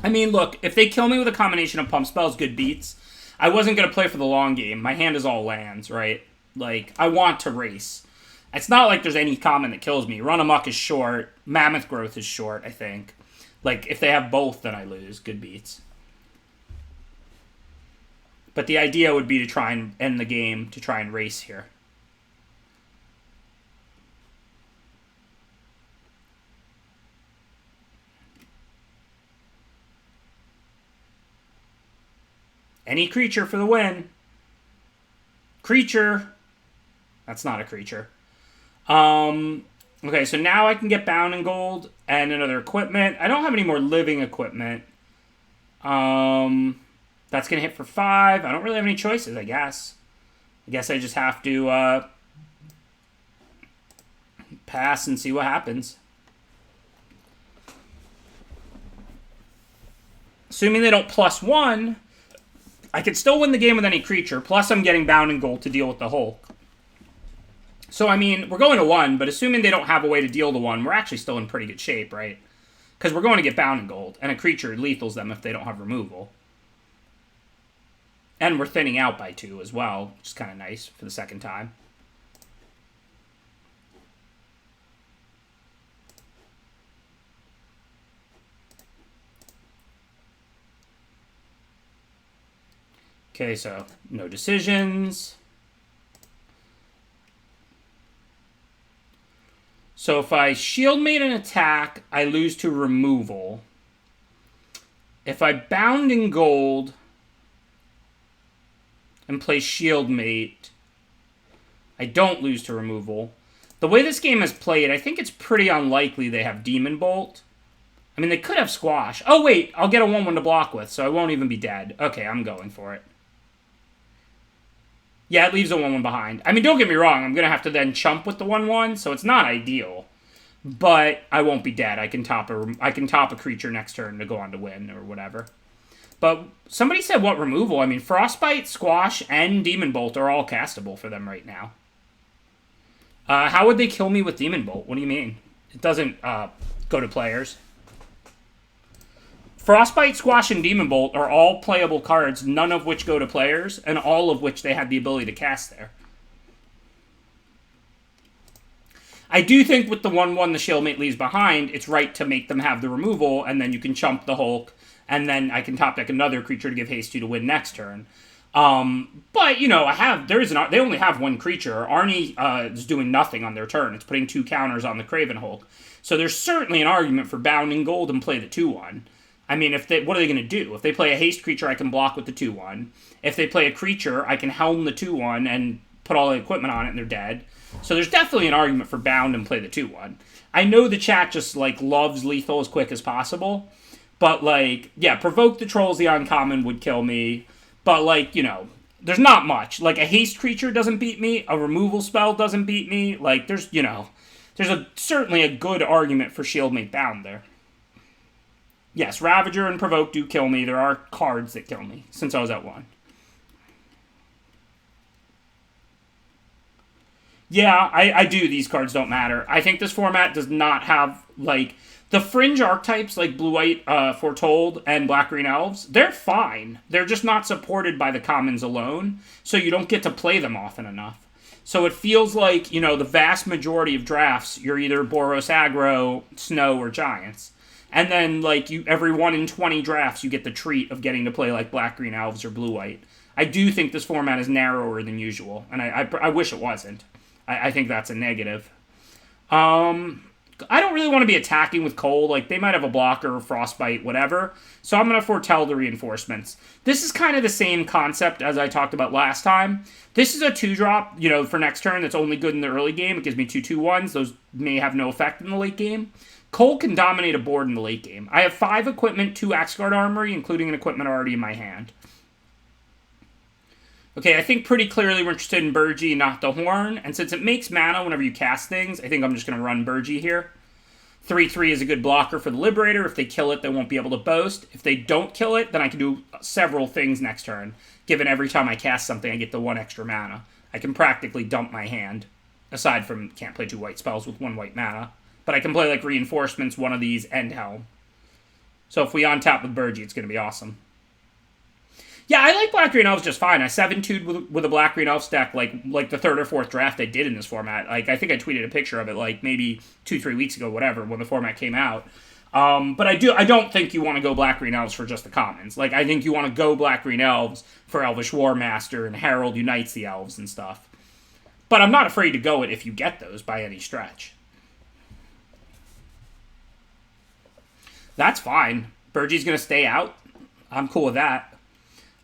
Speaker 1: I mean, look, if they kill me with a combination of pump spells, good beats, I wasn't going to play for the long game. My hand is all lands, right? Like, I want to race. It's not like there's any common that kills me. Run Amok is short. Mammoth Growth is short, I think. Like, if they have both, then I lose. Good beats. But the idea would be to try and end the game, to try and race here. Any creature for the win. Creature. That's not a creature. Okay, so now I can get Bound in Gold and another equipment. I don't have any more living equipment. That's going to hit for 5. I don't really have any choices, I guess. I guess I just have to pass and see what happens. Assuming they don't +1, I could still win the game with any creature. Plus, I'm getting Bound in Gold to deal with the Hulk. So, I mean, we're going to 1, but assuming they don't have a way to deal to 1, we're actually still in pretty good shape, right? Because we're going to get Bound in Gold, and a creature lethals them if they don't have removal. And we're thinning out by 2 as well, which is kind of nice for the second time. Okay, so no decisions. So if I shield mate an attack, I lose to removal. If I Bound in Gold and play shield mate, I don't lose to removal. The way this game is played, I think it's pretty unlikely they have Demon Bolt. I mean, they could have Squash. Oh, wait, I'll get a 1/1 to block with, so I won't even be dead. Okay, I'm going for it. Yeah, it leaves a 1/1 behind. I mean, don't get me wrong, I'm going to have to then chump with the 1/1, so it's not ideal. But I won't be dead. I can top a creature next turn to go on to win or whatever. But somebody said what removal? I mean, Frostbite, Squash, and Demon Bolt are all castable for them right now. How would they kill me with Demon Bolt? What do you mean? It doesn't go to players. Frostbite, Squash, and Demon Bolt are all playable cards, none of which go to players, and all of which they have the ability to cast there. I do think with the 1/1 the Shieldmate leaves behind, it's right to make them have the removal, and then you can chump the Hulk, and then I can top deck another creature to give haste to win next turn. But, you know, they only have one creature. Arnie is doing nothing on their turn. It's putting 2 counters on the Craven Hulk. So there's certainly an argument for Bound in Gold and play the 2/1. I mean, what are they going to do? If they play a haste creature, I can block with the 2/1. If they play a creature, I can helm the 2/1 and put all the equipment on it and they're dead. So there's definitely an argument for Bound and play the 2/1. I know the chat just, like, loves lethal as quick as possible. But, like, yeah, Provoke the Trolls, the uncommon, would kill me. But, like, you know, there's not much. Like, a haste creature doesn't beat me. A removal spell doesn't beat me. Like, there's certainly a good argument for Shieldmate Bound there. Yes, Ravager and Provoke do kill me. There are cards that kill me since I was at 1. Yeah, I do. These cards don't matter. I think this format does not have, like, the fringe archetypes like Blue-White Foretold and Black-Green Elves. They're fine. They're just not supported by the commons alone, so you don't get to play them often enough. So it feels like, you know, the vast majority of drafts, you're either Boros Aggro, Snow, or Giants. And then, like, every 1 in 20 drafts, you get the treat of getting to play, like, Black-Green Elves or Blue-White. I do think this format is narrower than usual, and I wish it wasn't. I think that's a negative. I don't really want to be attacking with Cold. Like, they might have a blocker or Frostbite, whatever. So I'm going to foretell the reinforcements. This is kind of the same concept as I talked about last time. This is a 2-drop, you know, for next turn that's only good in the early game. It gives me 2/2/1s. Those may have no effect in the late game. Cold can dominate a board in the late game. I have 5 equipment, 2 Axeguard Armory, including an equipment already in my hand. Okay, I think pretty clearly we're interested in Burgee, not the Horn. And since it makes mana whenever you cast things, I think I'm just going to run Burgee here. 3/3 is a good blocker for the Liberator. If they kill it, they won't be able to boast. If they don't kill it, then I can do several things next turn. Given every time I cast something, I get the 1 extra mana. I can practically dump my hand. Aside from can't play 2 white spells with 1 white mana. But I can play, like, Reinforcements, one of these, and Helm. So if we untap with Burgee, it's going to be awesome. Yeah, I like Black Green Elves just fine. I 7-2'd with a Black Green Elves deck like the third or fourth draft I did in this format. Like, I think I tweeted a picture of it like maybe 2-3 weeks ago, whatever, when the format came out. But I don't think you want to go Black Green Elves for just the commons. Like, I think you want to go Black Green Elves for Elvish War Master and Herald Unites the Elves and stuff. But I'm not afraid to go it if you get those by any stretch. That's fine. Burgee's going to stay out. I'm cool with that.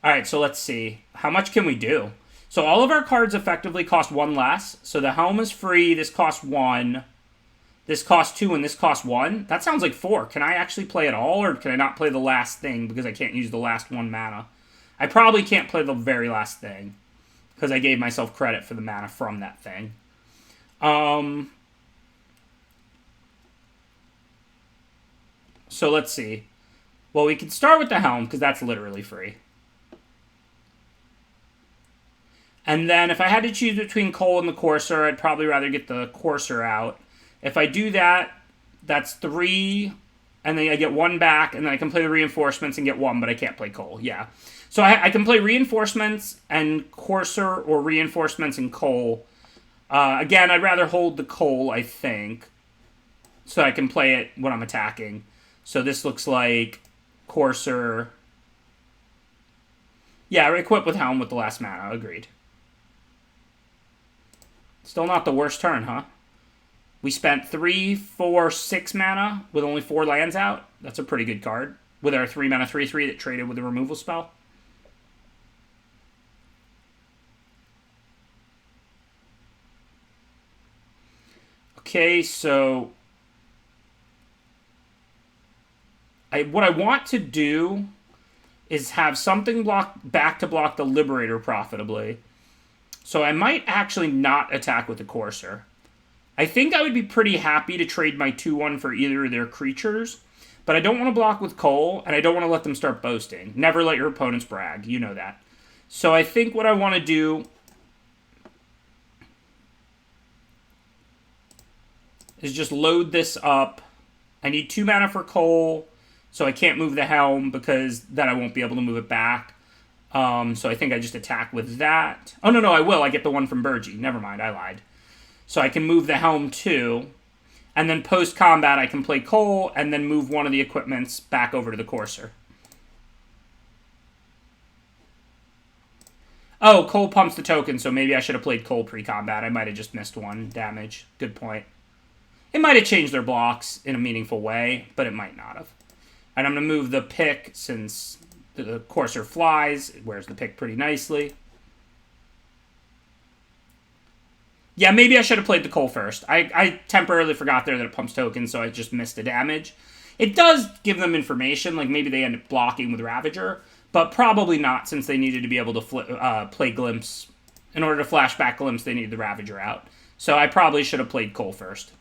Speaker 1: All right, so let's see. How much can we do? So all of our cards effectively cost 1 less. So the helm is free. This costs 1. This costs 2, and this costs 1. That sounds like 4. Can I actually play it all, or can I not play the last thing because I can't use the last 1 mana? I probably can't play the very last thing because I gave myself credit for the mana from that thing. So let's see. Well, we can start with the helm because that's literally free. And then if I had to choose between Cole and the Courser, I'd probably rather get the Courser out. If I do that, that's 3, and then I get 1 back, and then I can play the Reinforcements and get 1, but I can't play Cole. Yeah. So I can play Reinforcements and Courser, or Reinforcements and Cole. Again, I'd rather hold the Cole, I think, so I can play it when I'm attacking. So this looks like Courser. Yeah, equip with Helm with the last mana. Agreed. Still not the worst turn, huh? We spent 3, 4, 6 mana with only 4 lands out. That's a pretty good card. With our 3 mana 3/3 that traded with the removal spell. Okay, so what I want to do is have something back to block the Liberator profitably. So I might actually not attack with the Courser. I think I would be pretty happy to trade my 2/1 for either of their creatures, but I don't want to block with Cole, and I don't want to let them start boasting. Never let your opponents brag. You know that. So I think what I want to do is just load this up. I need 2 mana for Cole, so I can't move the Helm because then I won't be able to move it back. So I think I just attack with that. Oh, no, I will. I get the 1 from Burgee. Never mind, I lied. So I can move the Helm too. And then post-combat, I can play Cole and then move one of the equipments back over to the Courser. Oh, Cole pumps the token, so maybe I should have played Cole pre-combat. I might have just missed 1 damage. Good point. It might have changed their blocks in a meaningful way, but it might not have. And I'm going to move the pick since the Courser flies. It wears the pick pretty nicely. Yeah, maybe I should have played the Cole first. I temporarily forgot there that it pumps tokens, so I just missed the damage. It does give them information, like maybe they end up blocking with Ravager, but probably not since they needed to be able to play Glimpse. In order to flashback Glimpse, they needed the Ravager out. So I probably should have played Cole first.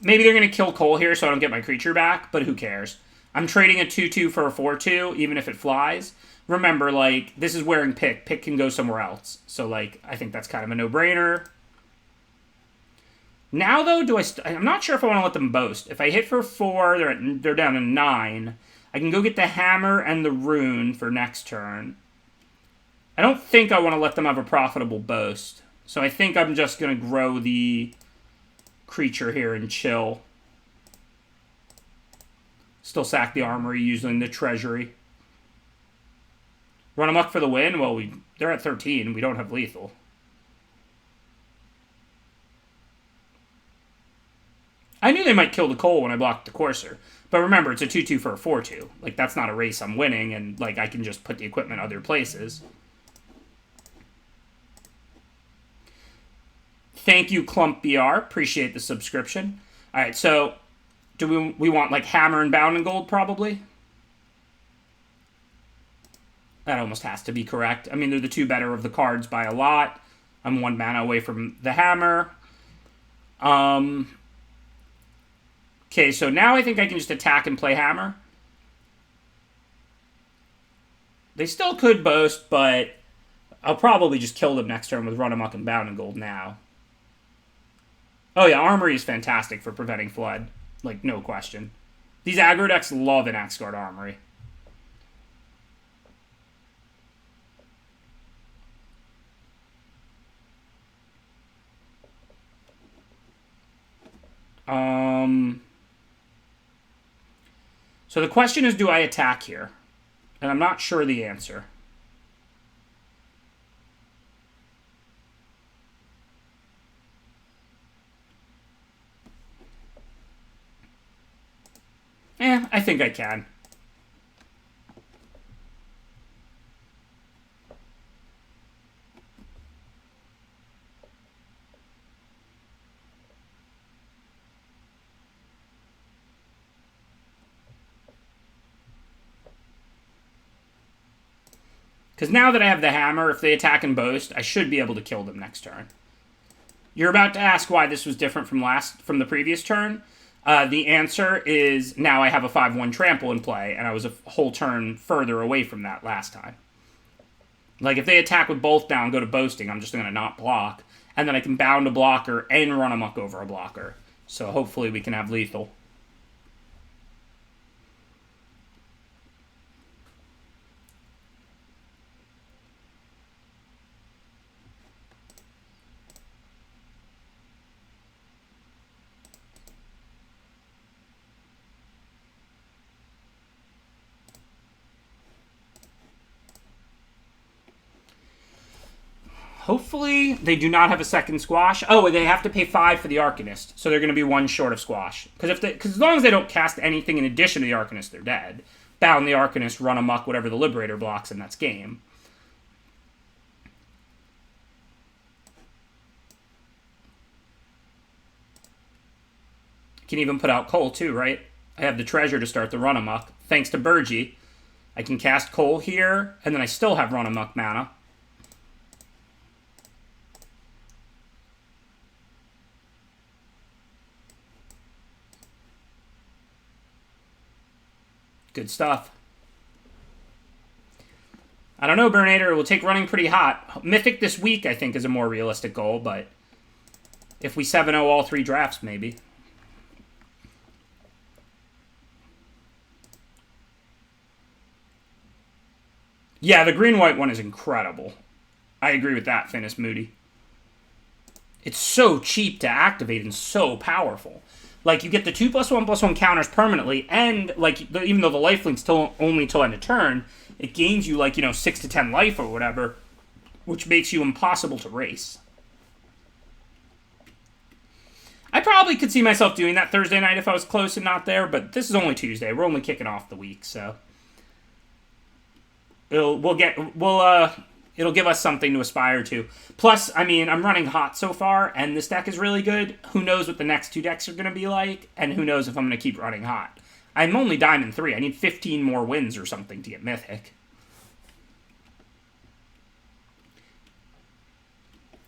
Speaker 1: Maybe they're going to kill Cole here so I don't get my creature back, but who cares? I'm trading a 2/2 for a 4/2, even if it flies. Remember, like, this is wearing Pick. Pick can go somewhere else. So, like, I think that's kind of a no-brainer. Now, though, I'm not sure if I want to let them boast. If I hit for 4, they're down to 9. I can go get the Hammer and the Rune for next turn. I don't think I want to let them have a profitable boast. So I think I'm just going to grow the creature here and chill. Still sack the Armory using the Treasury. Run amok for the win? Well, they're at 13. We don't have lethal. I knew they might kill the Cole when I blocked the Courser. But remember, it's a 2/2 for a 4/2. Like, that's not a race I'm winning, and, like, I can just put the equipment other places. Thank you, Clump BR. Appreciate the subscription. All right, so do we want, like, Hammer and Bound and Gold, probably? That almost has to be correct. I mean, they're the 2 better of the cards by a lot. I'm 1 mana away from the Hammer. Okay, so now I think I can just attack and play Hammer. They still could boast, but I'll probably just kill them next turn with Run Amok and Bound and Gold now. Oh yeah, Armory is fantastic for preventing Flood. Like, no question. These aggro decks love an Axguard Armory. So the question is, do I attack here? And I'm not sure the answer. I think I can. Because now that I have the hammer, if they attack and boast, I should be able to kill them next turn. You're about to ask why this was different from the previous turn. The answer is now I have a 5/1 trample in play, and I was a whole turn further away from that last time. Like, if they attack with both down, go to boasting, I'm just going to not block. And then I can bound a blocker and Run Amok over a blocker. So hopefully we can have lethal. Hopefully they do not have a second squash. Oh, they have to pay 5 for the Arcanist, so they're going to be 1 short of squash. Because as long as they don't cast anything in addition to the Arcanist, they're dead. Bound the Arcanist, Run Amok, whatever the Liberator blocks, and that's game. Can even put out Cole too, right? I have the treasure to start the Run Amok. Thanks to Burgie, I can cast Cole here, and then I still have Run Amok mana. Good stuff. I don't know, Burnator. It will take running pretty hot. Mythic this week, I think, is a more realistic goal, but if we 7-0 all 3 drafts, maybe. Yeah, the green-white one is incredible. I agree with that, Finis Moody. It's so cheap to activate and so powerful. Like, you get the 2+1/+1 counters permanently, and, like, even though the lifelink's still only till end of turn, it gains you, like, 6 to 10 life or whatever, which makes you impossible to race. I probably could see myself doing that Thursday night if I was close and not there, but this is only Tuesday. We're only kicking off the week, so it'll give us something to aspire to. Plus, I mean, I'm running hot so far, and this deck is really good. Who knows what the next 2 decks are going to be like, and who knows if I'm going to keep running hot. I'm only Diamond 3. I need 15 more wins or something to get Mythic.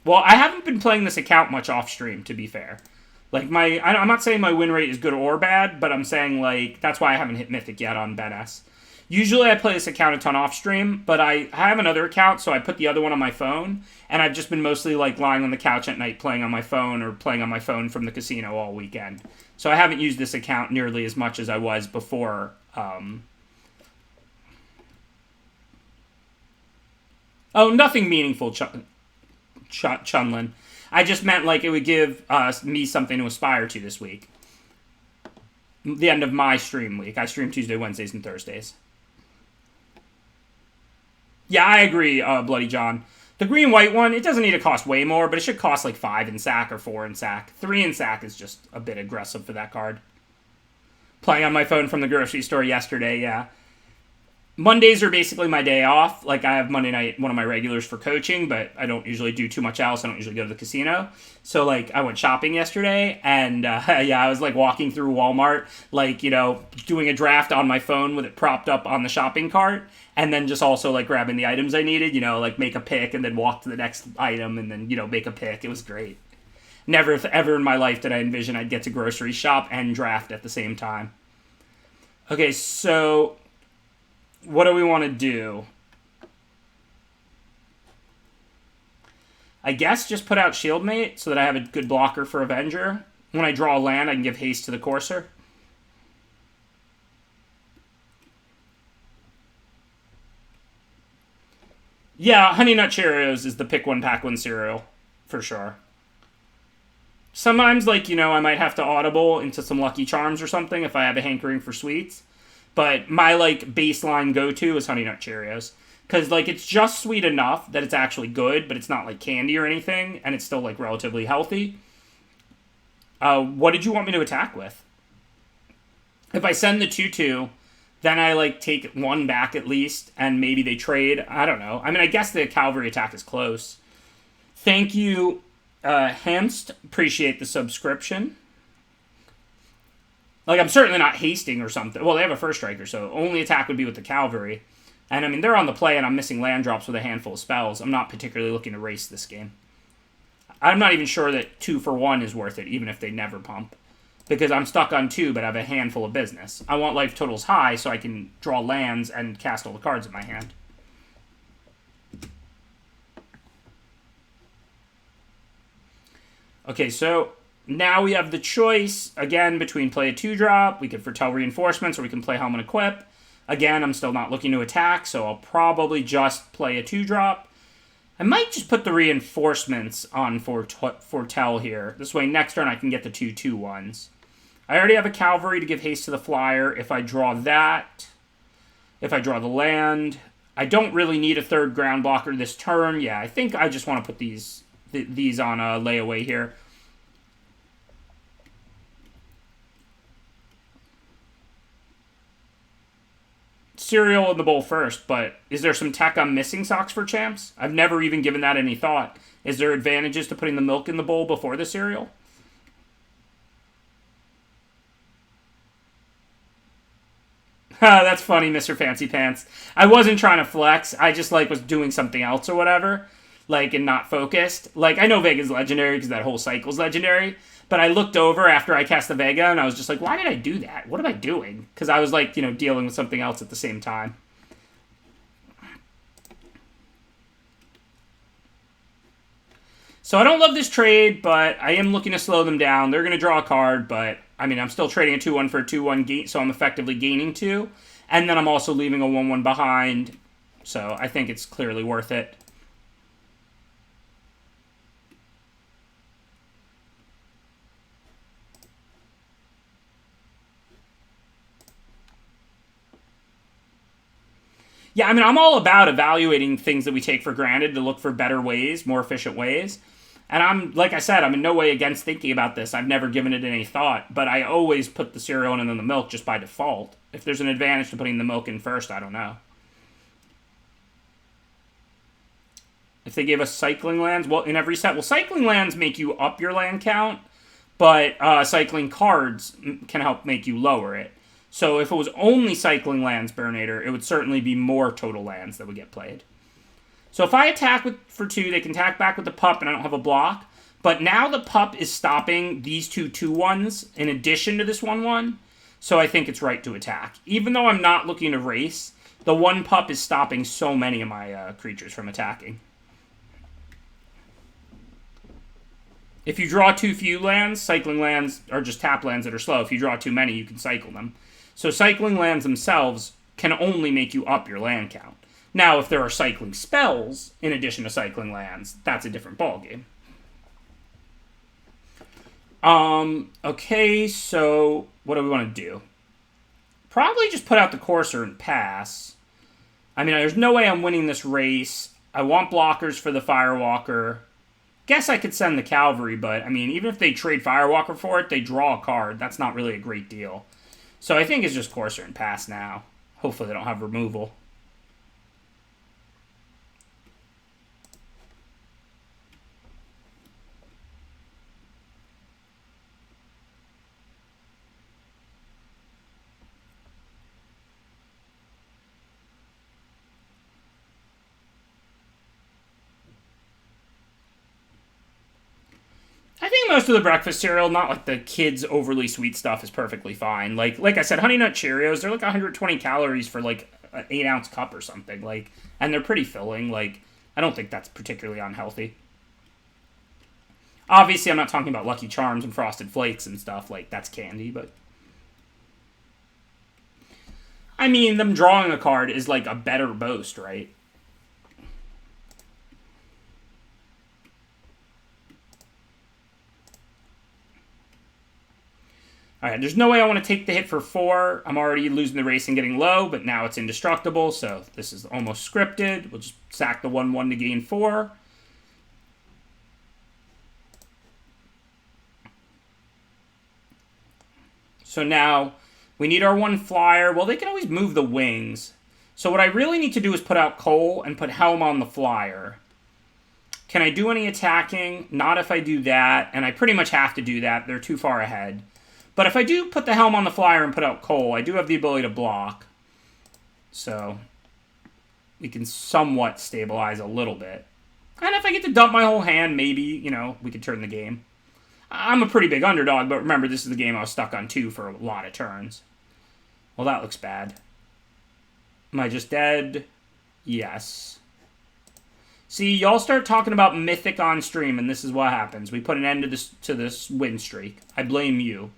Speaker 1: Well, I haven't been playing this account much off stream, to be fair. Like, I'm not saying my win rate is good or bad, but I'm saying, like, that's why I haven't hit Mythic yet on Ben S. Usually I play this account a ton off stream, but I have another account, so I put the other one on my phone, and I've just been mostly like lying on the couch at night playing on my phone or playing on my phone from the casino all weekend. So I haven't used this account nearly as much as I was before. Oh, nothing meaningful, Chunlin. I just meant like it would give me something to aspire to this week. The end of my stream week. I stream Tuesday, Wednesdays, and Thursdays. Yeah, I agree, Bloody John. The green-white one, it doesn't need to cost way more, but it should cost like 5 in sack or 4 in sack. 3 in sack is just a bit aggressive for that card. Playing on my phone from the grocery store yesterday, yeah. Mondays are basically my day off. Like, I have Monday night, one of my regulars for coaching, but I don't usually do too much else. I don't usually go to the casino. So, like, I went shopping yesterday, and, yeah, I was, like, walking through Walmart, like, doing a draft on my phone with it propped up on the shopping cart, and then just also, like, grabbing the items I needed, like, make a pick, and then walk to the next item, and then, make a pick. It was great. Never, ever in my life did I envision I'd get to grocery shop and draft at the same time. Okay, so what do we want to do? I guess just put out Shieldmate so that I have a good blocker for Avenger. When I draw a land, I can give haste to the Courser. Yeah, Honey Nut Cheerios is the pick one, pack one cereal, for sure. Sometimes, like, I might have to audible into some Lucky Charms or something if I have a hankering for sweets. But my, like, baseline go-to is Honey Nut Cheerios. Because, like, it's just sweet enough that it's actually good, but it's not, like, candy or anything, and it's still, like, relatively healthy. What did you want me to attack with? If I send the 2/2, then I, like, take one back at least, and maybe they trade. I don't know. I mean, I guess the cavalry attack is close. Thank you, Hamst. Appreciate the subscription. Like, I'm certainly not hasting or something. Well, they have a first striker, so only attack would be with the cavalry. And, I mean, they're on the play, and I'm missing land drops with a handful of spells. I'm not particularly looking to race this game. I'm not even sure that 2 for 1 is worth it, even if they never pump. Because I'm stuck on 2, but I have a handful of business. I want life totals high so I can draw lands and cast all the cards in my hand. Okay, so now we have the choice, again, between play a 2-drop, we could foretell reinforcements, or we can play Helm and Equip. Again, I'm still not looking to attack, so I'll probably just play a 2-drop. I might just put the reinforcements on foretell here. This way, next turn I can get the 2/2/1s. I already have a cavalry to give haste to the flyer. If I draw that, if I draw the land, I don't really need a third ground blocker this turn. Yeah, I think I just want to put these on a layaway here. Cereal in the bowl first, but is there some tech I'm missing, Socks for Champs? I've never even given that any thought. Is there advantages to putting the milk in the bowl before the cereal? That's funny, Mr. Fancy Pants. I wasn't trying to flex. I just, like, was doing something else or whatever, like, and not focused. Like, I know Vega's legendary because that whole cycle's legendary, but I looked over after I cast the Vega, and I was just like, why did I do that? What am I doing? Because I was, like, dealing with something else at the same time. So I don't love this trade, but I am looking to slow them down. They're going to draw a card, but, I mean, I'm still trading a 2/1 for a 2/1 gain, so I'm effectively gaining 2. And then I'm also leaving a 1/1 behind, so I think it's clearly worth it. Yeah, I mean, I'm all about evaluating things that we take for granted to look for better ways, more efficient ways. And I'm, like I said, I'm in no way against thinking about this. I've never given it any thought, but I always put the cereal in and then the milk just by default. If there's an advantage to putting the milk in first, I don't know. If they gave us cycling lands, well, in every set, well, cycling lands make you up your land count, but cycling cards can help make you lower it. So if it was only cycling lands, Burnator, it would certainly be more total lands that would get played. So if I attack for 2, they can attack back with the pup, and I don't have a block. But now the pup is stopping these 2/2/1s in addition to this 1/1. So I think it's right to attack. Even though I'm not looking to race, the one pup is stopping so many of my creatures from attacking. If you draw too few lands, cycling lands are just tap lands that are slow. If you draw too many, you can cycle them. So cycling lands themselves can only make you up your land count. Now, if there are cycling spells in addition to cycling lands, that's a different ballgame. Okay, so what do we want to do? Probably just put out the Courser and pass. I mean, there's no way I'm winning this race. I want blockers for the Firewalker. Guess I could send the Cavalry, but, I mean, even if they trade Firewalker for it, they draw a card. That's not really a great deal. So I think it's just Courser and pass now. Hopefully they don't have removal. I think most of the breakfast cereal, not like the kids' overly sweet stuff, is perfectly fine. Like I said, Honey Nut Cheerios, they're like 120 calories for like an 8-ounce cup or something. Like, and they're pretty filling. Like, I don't think that's particularly unhealthy. Obviously, I'm not talking about Lucky Charms and Frosted Flakes and stuff. Like, that's candy, but... I mean, them drawing a card is like a better boast, right? Alright, there's no way I want to take the hit for 4. I'm already losing the race and getting low, but now it's indestructible, so this is almost scripted. We'll just sack the 1/1 to gain 4. So now we need our 1 flyer. Well, they can always move the wings. So what I really need to do is put out Cole and put Helm on the flyer. Can I do any attacking? Not if I do that, and I pretty much have to do that. They're too far ahead. But if I do put the Helm on the flyer and put out Cole, I do have the ability to block. So we can somewhat stabilize a little bit. And if I get to dump my whole hand, maybe, you know, we could turn the game. I'm a pretty big underdog, but remember, this is the game I was stuck on 2 for a lot of turns. Well, that looks bad. Am I just dead? Yes. See, y'all start talking about Mythic on stream, and this is what happens. We put an end to this win streak. I blame you.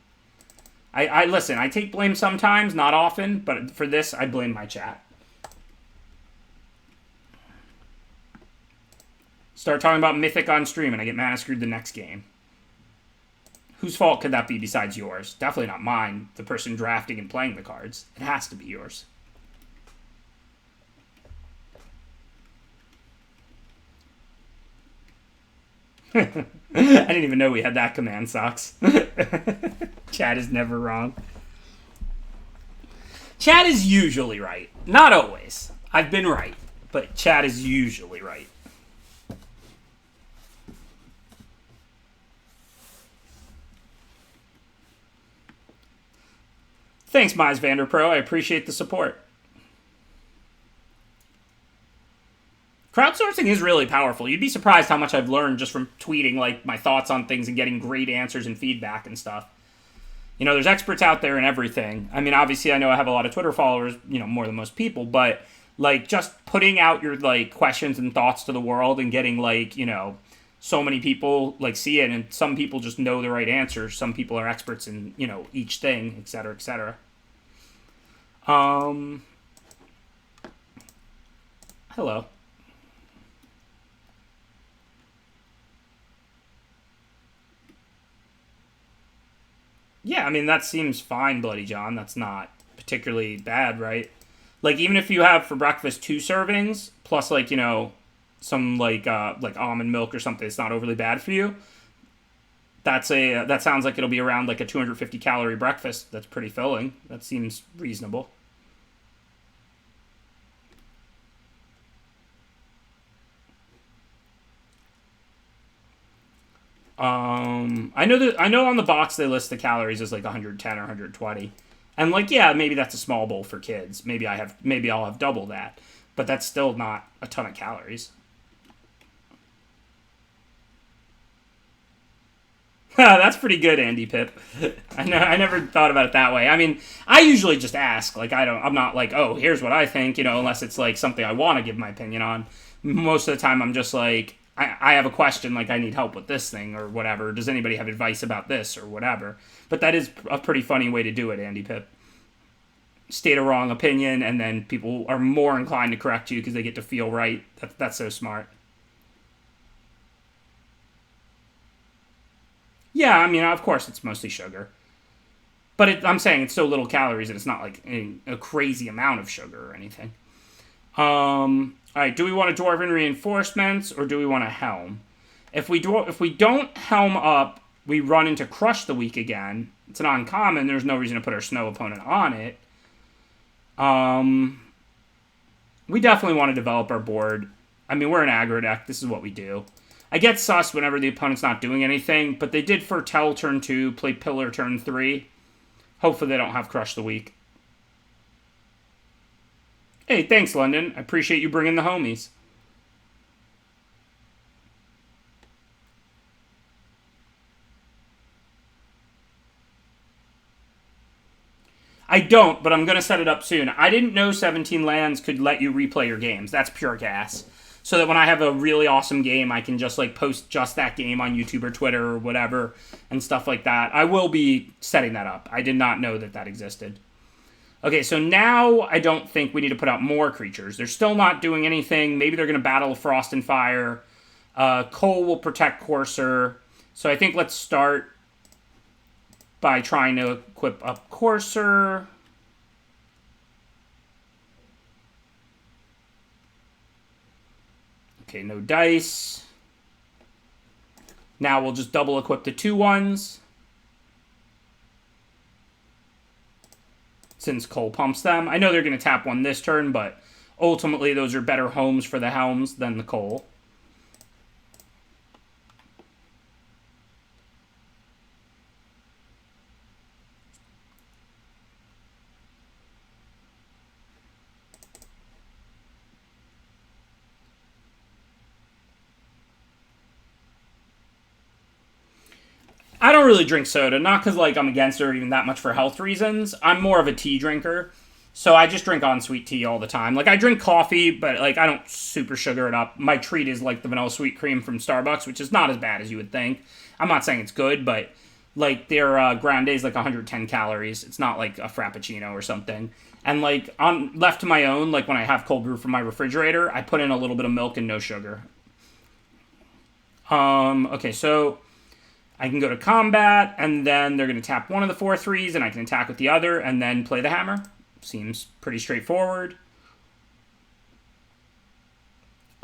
Speaker 1: I listen, I take blame sometimes, not often, but for this, I blame my chat. Start talking about Mythic on stream, and I get mana screwed the next game. Whose fault could that be besides yours? Definitely not mine, the person drafting and playing the cards. It has to be yours. I didn't even know we had that command, Socks. Chat is never wrong. Chat is usually right. Not always. I've been right, but chat is usually right. Thanks, Mize Vanderpro. I appreciate the support. Crowdsourcing is really powerful. You'd be surprised how much I've learned just from tweeting like my thoughts on things and getting great answers and feedback and stuff. You know, there's experts out there in everything. I mean, obviously, I know I have a lot of Twitter followers, you know, more than most people, but like just putting out your like questions and thoughts to the world and getting like, you know, so many people like see it, and some people just know the right answers. Some people are experts in, you know, each thing, etc., etc. Hello. Yeah, I mean, that seems fine, Bloody John. That's not particularly bad, right? Like, even if you have for breakfast 2 servings, plus, like, you know, some, like almond milk or something, it's not overly bad for you. That sounds like it'll be around, like, a 250-calorie breakfast. That's pretty filling. That seems reasonable. I know on the box they list the calories as like 110 or 120. And like, yeah, maybe that's a small bowl for kids. Maybe I'll have double that. But that's still not a ton of calories. That's pretty good, Andy Pip. I never thought about it that way. I mean, I usually just ask. Like, I'm not like, oh, here's what I think, you know, unless it's like something I want to give my opinion on. Most of the time, I'm just like, I have a question, like I need help with this thing or whatever. Does anybody have advice about this or whatever? But that is a pretty funny way to do it, Andy Pip. State a wrong opinion, and then people are more inclined to correct you because they get to feel right. That's so smart. Yeah, I mean, of course it's mostly sugar. But I'm saying it's so little calories that it's not like a crazy amount of sugar or anything. Alright, do we want a Dwarven Reinforcements, or do we want a Helm? If we don't Helm up, we run into Crush the Week again. It's an uncommon, there's no reason to put our snow opponent on it. We definitely want to develop our board. I mean, we're an aggro deck, this is what we do. I get sus whenever the opponent's not doing anything, but they did foretell turn 2, play Pillar turn 3. Hopefully they don't have Crush the Week. Hey, thanks, London. I appreciate you bringing the homies. I don't, but I'm going to set it up soon. I didn't know 17 lands could let you replay your games. That's pure gas. so that when I have a really awesome game, I can just like post just that game on YouTube or Twitter or whatever and stuff like that. I will be setting that up. I did not know that that existed. Okay, so now I don't think we need to put out more creatures. They're still not doing anything. Maybe they're going to battle Frost and Fire. Cole will protect Courser. So I think let's start by trying to equip up Courser. Okay, no dice. Now we'll just double equip the 2/1s. Since Cole pumps them. I know they're going to tap one this turn, but ultimately those are better homes for the Helms than the Cole. I don't really drink soda, not because like I'm against it or even that much for health reasons. I'm more of a tea drinker, so I just drink on-sweet tea all the time. Like I drink coffee, but like I don't super sugar it up. My treat is like the vanilla sweet cream from Starbucks, which is not as bad as you would think. I'm not saying it's good, but like their grande is like 110 calories. It's not like a frappuccino or something. And like on left to my own, like when I have cold brew from my refrigerator, I put in a little bit of milk and no sugar. Okay, so I can go to combat, and then they're going to tap one of the 4/3s, and I can attack with the other, and then play the hammer. Seems pretty straightforward.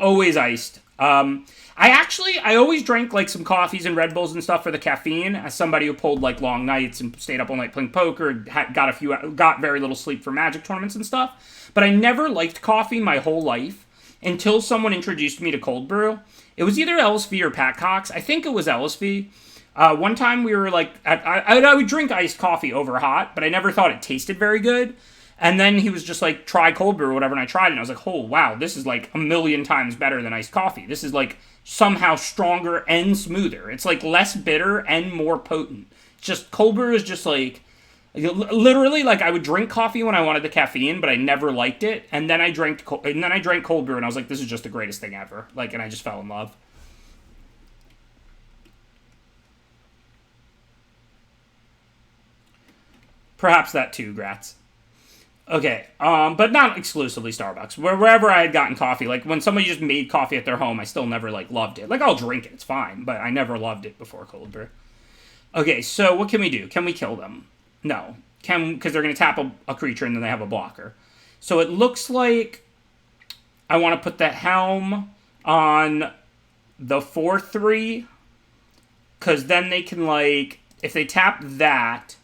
Speaker 1: Always iced. I always drank like some coffees and Red Bulls and stuff for the caffeine. As somebody who pulled like long nights and stayed up all night playing poker, got very little sleep for Magic tournaments and stuff. But I never liked coffee my whole life until someone introduced me to cold brew. It was either LSV or Pat Cox. I think it was LSV. One time we were like, I would drink iced coffee over hot, but I never thought it tasted very good. And then he was just like, try cold brew or whatever, and I tried it, and I was like, oh, wow, this is like a million times better than iced coffee. This is like somehow stronger and smoother. It's like less bitter and more potent. Just cold brew is just like, literally like I would drink coffee when I wanted the caffeine, but I never liked it. And then I drank cold brew, and I was like, this is just the greatest thing ever. Like, and I just fell in love. Perhaps that too, Gratz. Okay, but not exclusively Starbucks. Wherever I had gotten coffee, like when somebody just made coffee at their home, I still never like loved it. Like I'll drink it, it's fine, but I never loved it before cold brew. Okay, so what can we do? Can we kill them? No, because they're gonna tap a creature and then they have a blocker. So it looks like I want to put the Helm on the 4/3, because then they can like if they tap that,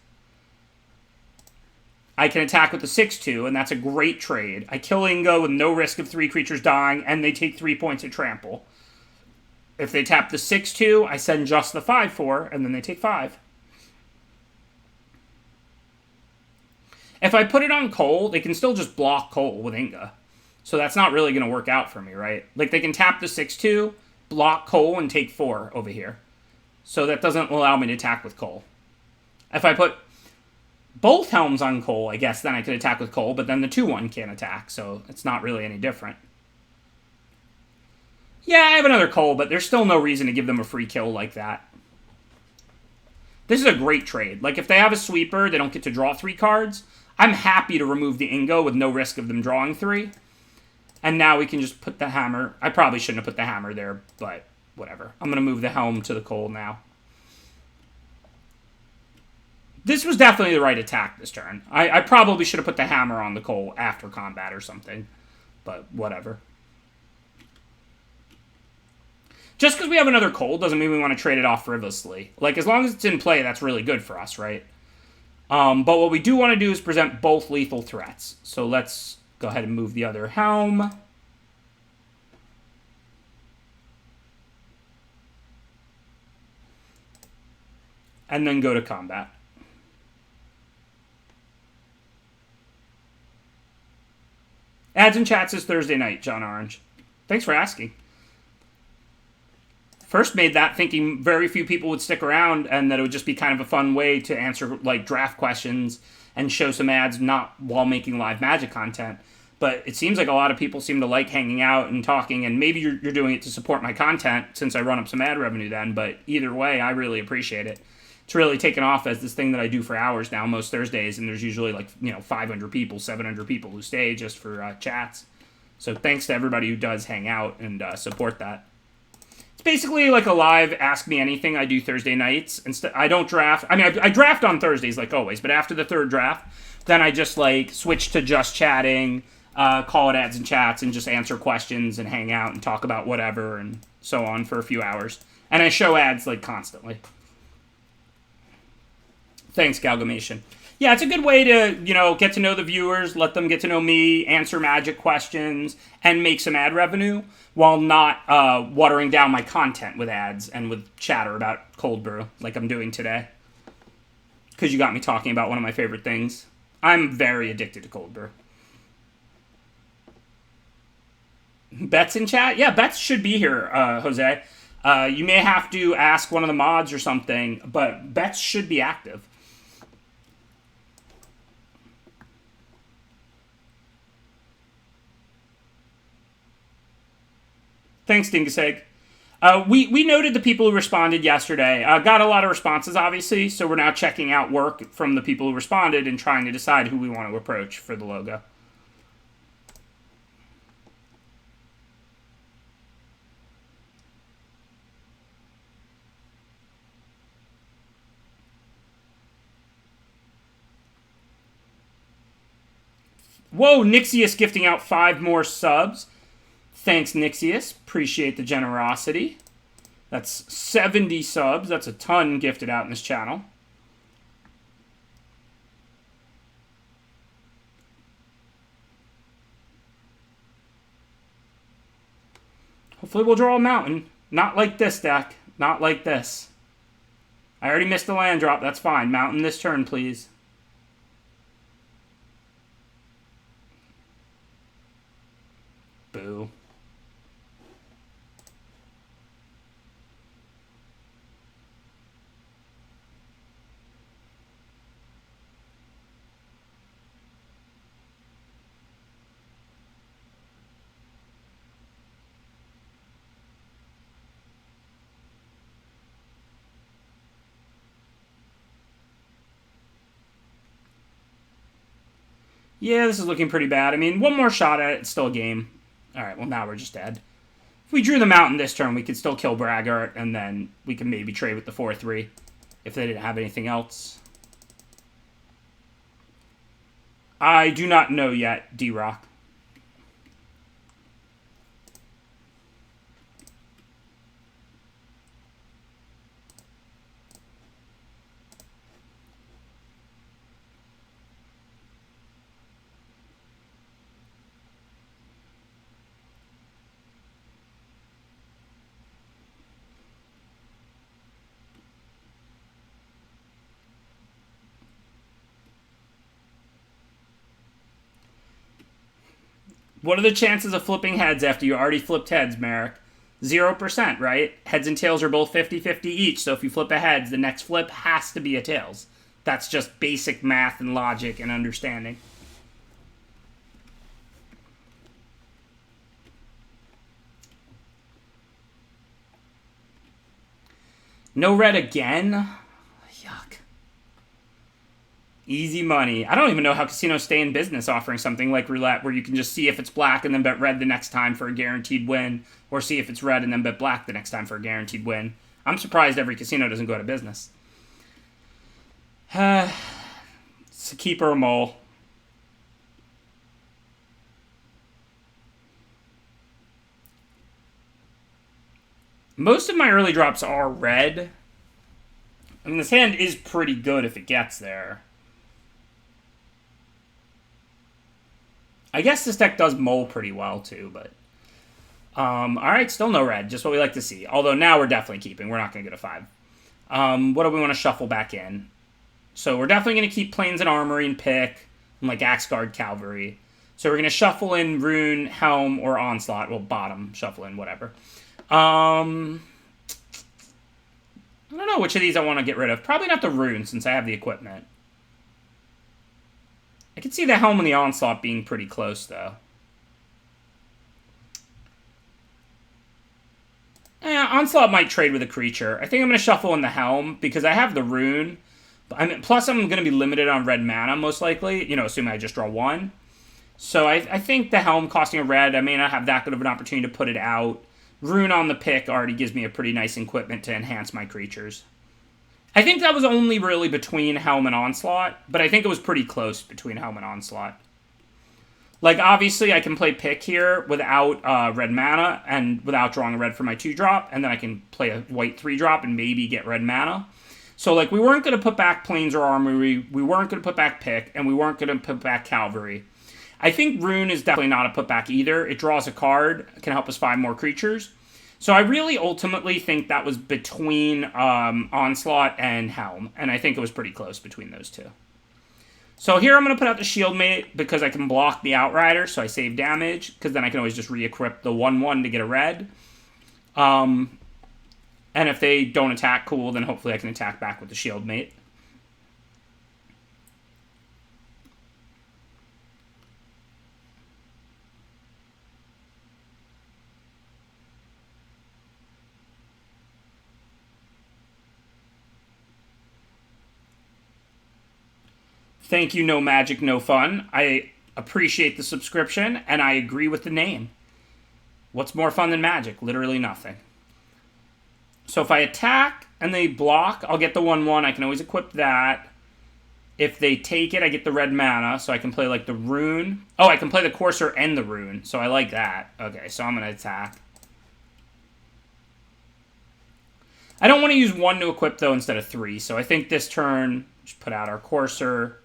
Speaker 1: I can attack with the 6/2, and that's a great trade. I kill Ingo with no risk of 3 creatures dying, and they take 3 points of trample. If they tap the 6/2, I send just the 5/4, and then they take 5. If I put it on Cole, they can still just block Cole with Inga. So that's not really going to work out for me, right? Like, they can tap the 6/2, block Cole, and take 4 over here. So that doesn't allow me to attack with Cole. If I put both Helms on Cole, I guess then I could attack with Cole, but then the 2/1 can't attack, so it's not really any different. Yeah, I have another Cole, but there's still no reason to give them a free kill like that. This is a great trade. Like, if they have a sweeper, they don't get to draw 3 cards. I'm happy to remove the Ingo with no risk of them drawing 3. And now we can just put the hammer. I probably shouldn't have put the hammer there, but whatever. I'm going to move the Helm to the Cole now. This was definitely the right attack this turn. I probably should have put the hammer on the Cole after combat or something. But whatever. Just because we have another Cole doesn't mean we want to trade it off frivolously. Like, as long as it's in play, that's really good for us, right? But what we do want to do is present both lethal threats. So let's go ahead and move the other Helm. And then go to combat. Ads and chats is Thursday night, John Orange. Thanks for asking. First made that thinking very few people would stick around and that it would just be kind of a fun way to answer like draft questions and show some ads not while making live Magic content. But it seems like a lot of people seem to like hanging out and talking, and maybe you're doing it to support my content since I run up some ad revenue then, but either way, I really appreciate it. It's really taken off as this thing that I do for hours now, most Thursdays, and there's usually 500 people, 700 people who stay just for chats. So thanks to everybody who does hang out and support that. It's basically like a live Ask Me Anything I do Thursday nights. I don't draft. I mean, I draft on Thursdays like always, but after the third draft, then I just switch to just chatting, call it ads and chats, and just answer questions and hang out and talk about whatever and so on for a few hours. And I show ads constantly. Thanks, Galgamation. Yeah, it's a good way to, get to know the viewers, let them get to know me, answer magic questions, and make some ad revenue while not watering down my content with ads and with chatter about cold brew like I'm doing today. Because you got me talking about one of my favorite things. I'm very addicted to cold brew. Bets in chat? Yeah, Bets should be here, Jose. You may have to ask one of the mods or something, but Bets should be active. Thanks, Dingaseg. We noted the people who responded yesterday. Got a lot of responses, obviously, so we're now checking out work from the people who responded and trying to decide who we want to approach for the logo. Whoa, Nixius gifting out 5 more subs. Thanks, Nixius. Appreciate the generosity. That's 70 subs. That's a ton gifted out in this channel. Hopefully we'll draw a mountain. Not like this deck. Not like this. I already missed the land drop. That's fine. Mountain this turn, please. Boo. Yeah, this is looking pretty bad. I mean, one more shot at it, it's still a game. Alright, well now we're just dead. If we drew the mountain this turn, we could still kill Braggart, and then we can maybe trade with the 4-3 if they didn't have anything else. I do not know yet, D-Rock. What are the chances of flipping heads after you already flipped heads, Merrick? 0%, right? Heads and tails are both 50-50 each, so if you flip a heads, the next flip has to be a tails. That's just basic math and logic and understanding. No red again? Yuck. Easy money. I don't even know how casinos stay in business offering something like roulette where you can just see if it's black and then bet red the next time for a guaranteed win, or see if it's red and then bet black the next time for a guaranteed win. I'm surprised every casino doesn't go out of business. It's a keeper or mole. Most of my early drops are red. I mean, this hand is pretty good if it gets there. I guess this deck does mole pretty well, too, but... alright, still no red. Just what we like to see. Although now we're definitely keeping. We're not going to get a 5. What do we want to shuffle back in? So we're definitely going to keep Plains and Armory and pick, and Axe Guard Cavalry. So we're going to shuffle in Rune, Helm, or Onslaught. Well, bottom, shuffle in, whatever. I don't know which of these I want to get rid of. Probably not the Rune, since I have the equipment. I can see the Helm and the Onslaught being pretty close, though. Onslaught might trade with a creature. I think I'm going to shuffle in the Helm because I have the Rune. Plus, I'm going to be limited on red mana, most likely, assuming I just draw one. So I think the Helm costing a red, I may not have that good of an opportunity to put it out. Rune on the pick already gives me a pretty nice equipment to enhance my creatures. I think that was only really between Helm and Onslaught, but I think it was pretty close between Helm and Onslaught. Like, obviously, I can play pick here without red mana and without drawing a red for my 2-drop, and then I can play a white 3-drop and maybe get red mana. So, like, we weren't going to put back Plains or Armory, we weren't going to put back pick, and we weren't going to put back Cavalry. I think Rune is definitely not a putback either. It draws a card, can help us find more creatures. So I really ultimately think that was between Onslaught and Helm, and I think it was pretty close between those two. So here I'm going to put out the Shieldmate because I can block the Outrider, so I save damage, because then I can always just re-equip the 1/1 to get a red. And if they don't attack, cool, then hopefully I can attack back with the Shieldmate. Thank you, No Magic, No Fun. I appreciate the subscription, and I agree with the name. What's more fun than Magic? Literally nothing. So if I attack and they block, I'll get the 1/1. I can always equip that. If they take it, I get the red mana, so I can play, like, the Rune. Oh, I can play the Courser and the Rune, so I like that. Okay, so I'm going to attack. I don't want to use 1 to equip, though, instead of 3, so I think this turn, just put out our Courser.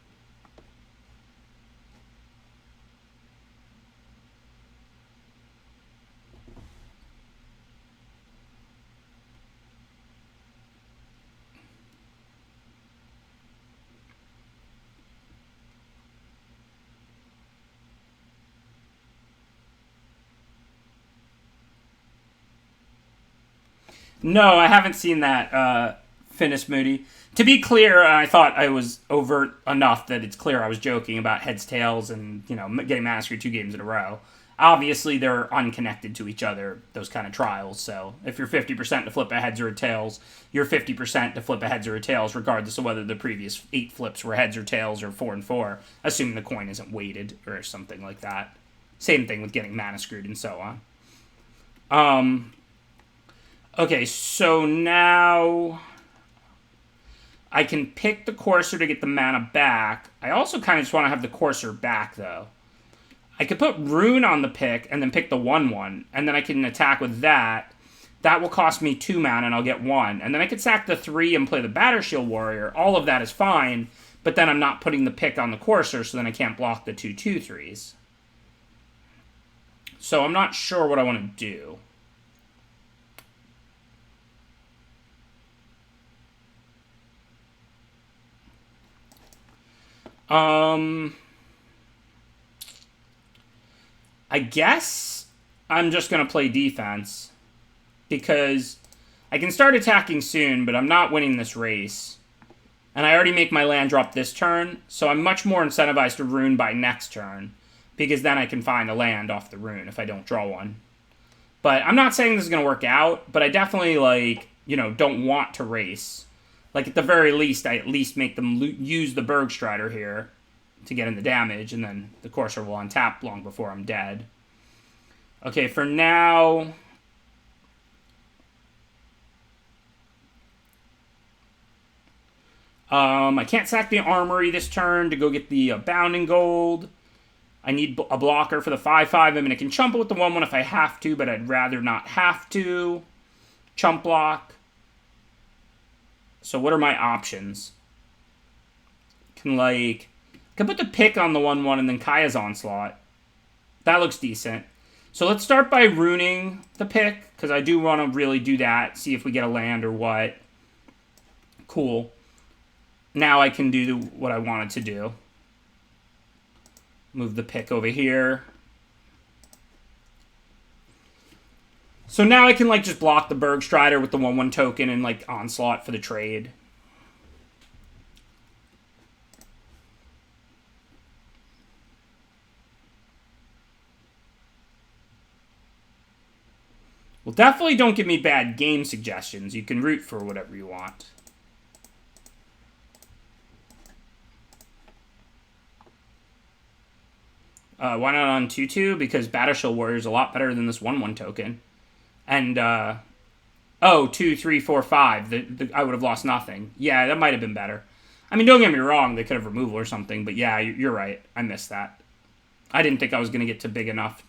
Speaker 1: No, I haven't seen that, Finis Moody. To be clear, I thought I was overt enough that it's clear I was joking about heads, tails, and, getting massacred 2 games in a row. Obviously, they're unconnected to each other, those kind of trials, so if you're 50% to flip a heads or a tails, you're 50% to flip a heads or a tails, regardless of whether the previous 8 flips were heads or tails or 4 and 4, assuming the coin isn't weighted or something like that. Same thing with getting mana screwed and so on. Okay, so now I can pick the Courser to get the mana back. I also kind of just want to have the Courser back, though. I could put Rune on the pick and then pick the 1/1, and then I can attack with that. That will cost me 2 mana, and I'll get 1. And then I could sack the 3 and play the Battershield Warrior. All of that is fine, but then I'm not putting the pick on the Courser, so then I can't block the 2/2/3s. So I'm not sure what I want to do. I guess I'm just going to play defense because I can start attacking soon, but I'm not winning this race. And I already make my land drop this turn, so I'm much more incentivized to Rune by next turn because then I can find a land off the Rune if I don't draw one. But I'm not saying this is going to work out, but I definitely, don't want to race. Like, at the very least, I at least make them use the Bergstrider here to get in the damage, and then the Courser will untap long before I'm dead. Okay, for now... I can't sack the Armory this turn to go get the Bounding Gold. I need a blocker for the 5/5. I mean, I can chump it with the 1/1 if I have to, but I'd rather not have to. Chump block. So what are my options? Can put the pick on the 1/1 and then Kaya's Onslaught. That looks decent. So let's start by ruining the pick, because I do want to really do that, see if we get a land or what. Cool. Now I can do what I wanted to do. Move the pick over here. So now I can, just block the Bergstrider with the 1/1 token and, Onslaught for the trade. Well, definitely don't give me bad game suggestions. You can root for whatever you want. Why not on 2/2? Because Battleship Warrior is a lot better than this 1/1 token. And, oh, 2, 3, 4, 5. I would have lost nothing. Yeah, that might have been better. I mean, don't get me wrong. They could have removal or something. But yeah, you're right. I missed that. I didn't think I was going to get to big enough.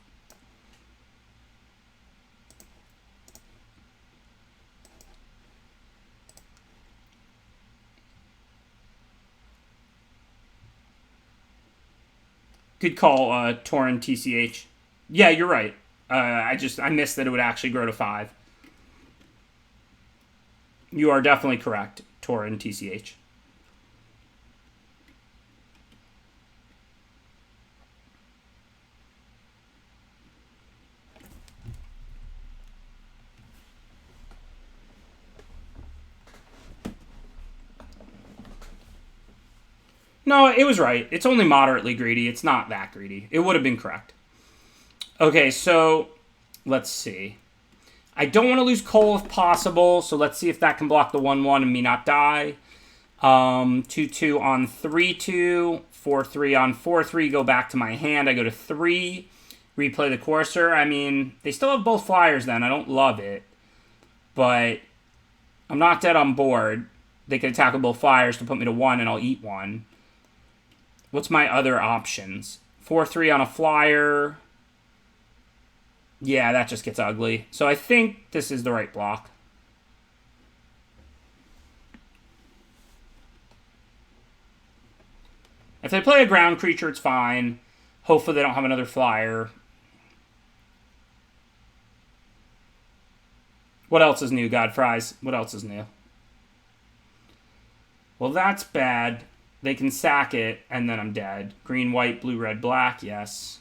Speaker 1: Good call, Torin TCH. Yeah, you're right. I missed that it would actually grow to 5. You are definitely correct, Torin TCH. No, it was right. It's only moderately greedy. It's not that greedy. It would have been correct. Okay, so let's see. I don't want to lose Cole if possible, so let's see if that can block the 1/1 and me not die. 2/2 on 3/2, 4/3 on 4/3. Go back to my hand. I go to 3. Replay the Courser. I mean, they still have both flyers then. I don't love it, but I'm not dead on board. They can attack with both flyers to put me to 1, and I'll eat 1. What's my other options? 4/3 on a flyer. Yeah, that just gets ugly. So I think this is the right block. If they play a ground creature, it's fine. Hopefully they don't have another flyer. What else is new, Godfries? What else is new? Well, that's bad. They can sack it, and then I'm dead. Green, white, blue, red, black, yes.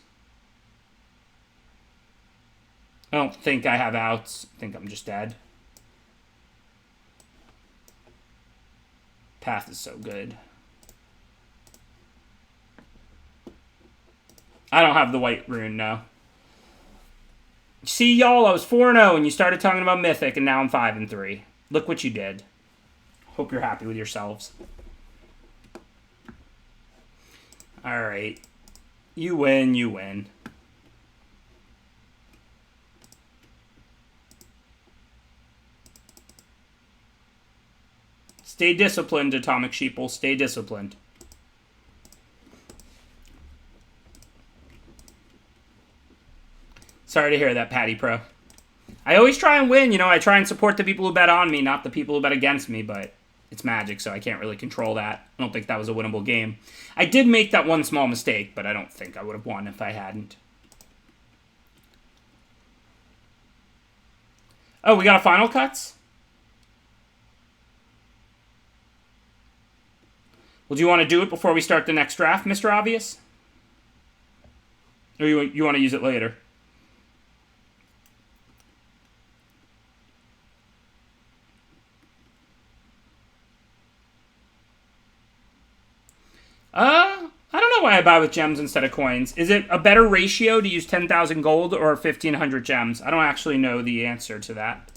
Speaker 1: I don't think I have outs. I think I'm just dead. Path is so good. I don't have the white rune, no. See, y'all, I was 4-0, and you started talking about Mythic, and now I'm 5-3. Look what you did. Hope you're happy with yourselves. Alright. You win, you win. Stay disciplined, Atomic Sheeple. Stay disciplined. Sorry to hear that, Patty Pro. I always try and win. You know, I try and support the people who bet on me, not the people who bet against me, but it's Magic, so I can't really control that. I don't think that was a winnable game. I did make that one small mistake, but I don't think I would have won if I hadn't. Oh, we got a Final Cuts? Well, do you want to do it before we start the next draft, Mr. Obvious? Or you want to use it later? I don't know why I buy with gems instead of coins. Is it a better ratio to use 10,000 gold or 1,500 gems? I don't actually know the answer to that.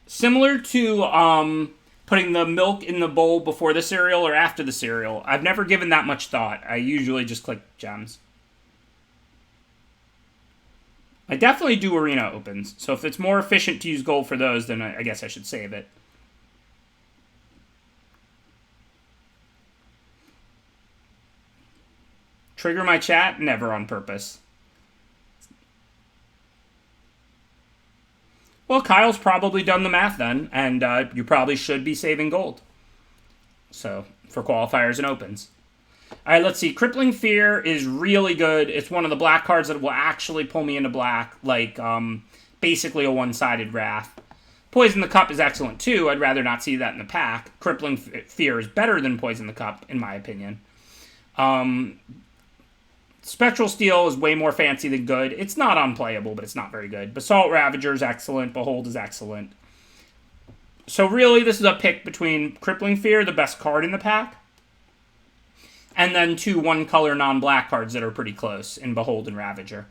Speaker 1: Similar to putting the milk in the bowl before the cereal or after the cereal. I've never given that much thought. I usually just click gems. I definitely do arena opens, so if it's more efficient to use gold for those, then I guess I should save it. Trigger my chat? Never on purpose. Well, Kyle's probably done the math then, and you probably should be saving gold. So, for qualifiers and opens. Alright, let's see. Crippling Fear is really good. It's one of the black cards that will actually pull me into black, like basically a one-sided Wrath. Poison the Cup is excellent too. I'd rather not see that in the pack. Crippling Fear is better than Poison the Cup, in my opinion. Spectral Steel is way more fancy than good. It's not unplayable, but it's not very good. Basalt Ravager is excellent. Behold is excellent. So really, this is a pick between Crippling Fear, the best card in the pack, and then 2 one-color non-black cards that are pretty close in Behold and Ravager.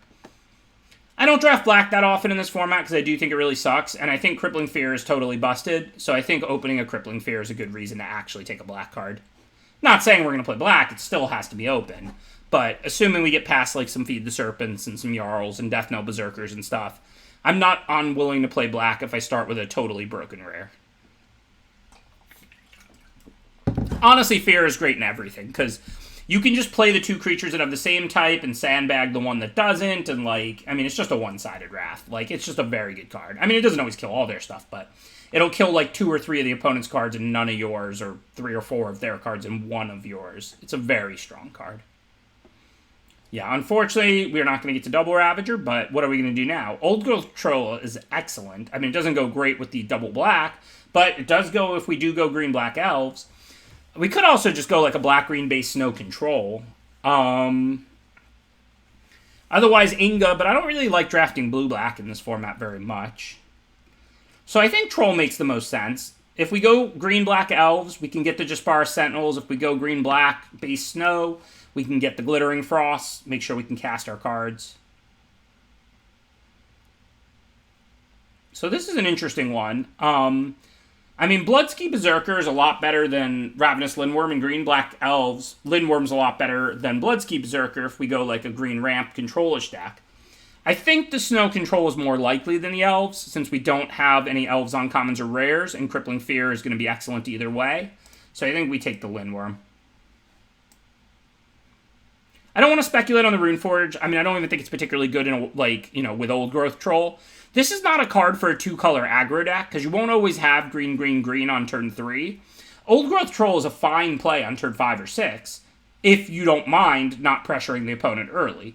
Speaker 1: I don't draft black that often in this format because I do think it really sucks, and I think Crippling Fear is totally busted, so I think opening a Crippling Fear is a good reason to actually take a black card. Not saying we're going to play black, it still has to be open, but assuming we get past like some Feed the Serpents and some Jarls and Death Knell Berserkers and stuff, I'm not unwilling to play black if I start with a totally broken rare. Honestly, Fear is great in everything, because you can just play the 2 creatures that have the same type and sandbag the one that doesn't, and like, I mean, it's just a one-sided Wrath. Like, it's just a very good card. I mean, it doesn't always kill all their stuff, but it'll kill like 2 or 3 of the opponent's cards and none of yours, or 3 or 4 of their cards and 1 of yours. It's a very strong card. Yeah, unfortunately, we're not going to get to double Ravager, but what are we going to do now? Old Growth Troll is excellent. I mean, it doesn't go great with the double black, but it does go if we do go green-black elves. We could also just go like a black-green base Snow Control. Otherwise, Inga, but I don't really like drafting blue-black in this format very much. So I think Troll makes the most sense. If we go green-black elves, we can get the Jaspara Sentinels. If we go green-black base Snow, we can get the Glittering Frost. Make sure we can cast our cards. So this is an interesting one. I mean, Bloodski Berserker is a lot better than Ravenous Lindworm and green-black elves. Lindworm's a lot better than Bloodski Berserker if we go like a green ramp control-ish deck. I think the Snow Control is more likely than the elves, since we don't have any elves on commons or rares, and Crippling Fear is going to be excellent either way. So I think we take the Lindworm. I don't want to speculate on the Runeforge. I mean, I don't even think it's particularly good in, like, you know, with Old Growth Troll. This is not a card for a 2-color aggro deck, because you won't always have green, green, green on turn 3. Old Growth Troll is a fine play on turn 5 or 6, if you don't mind not pressuring the opponent early.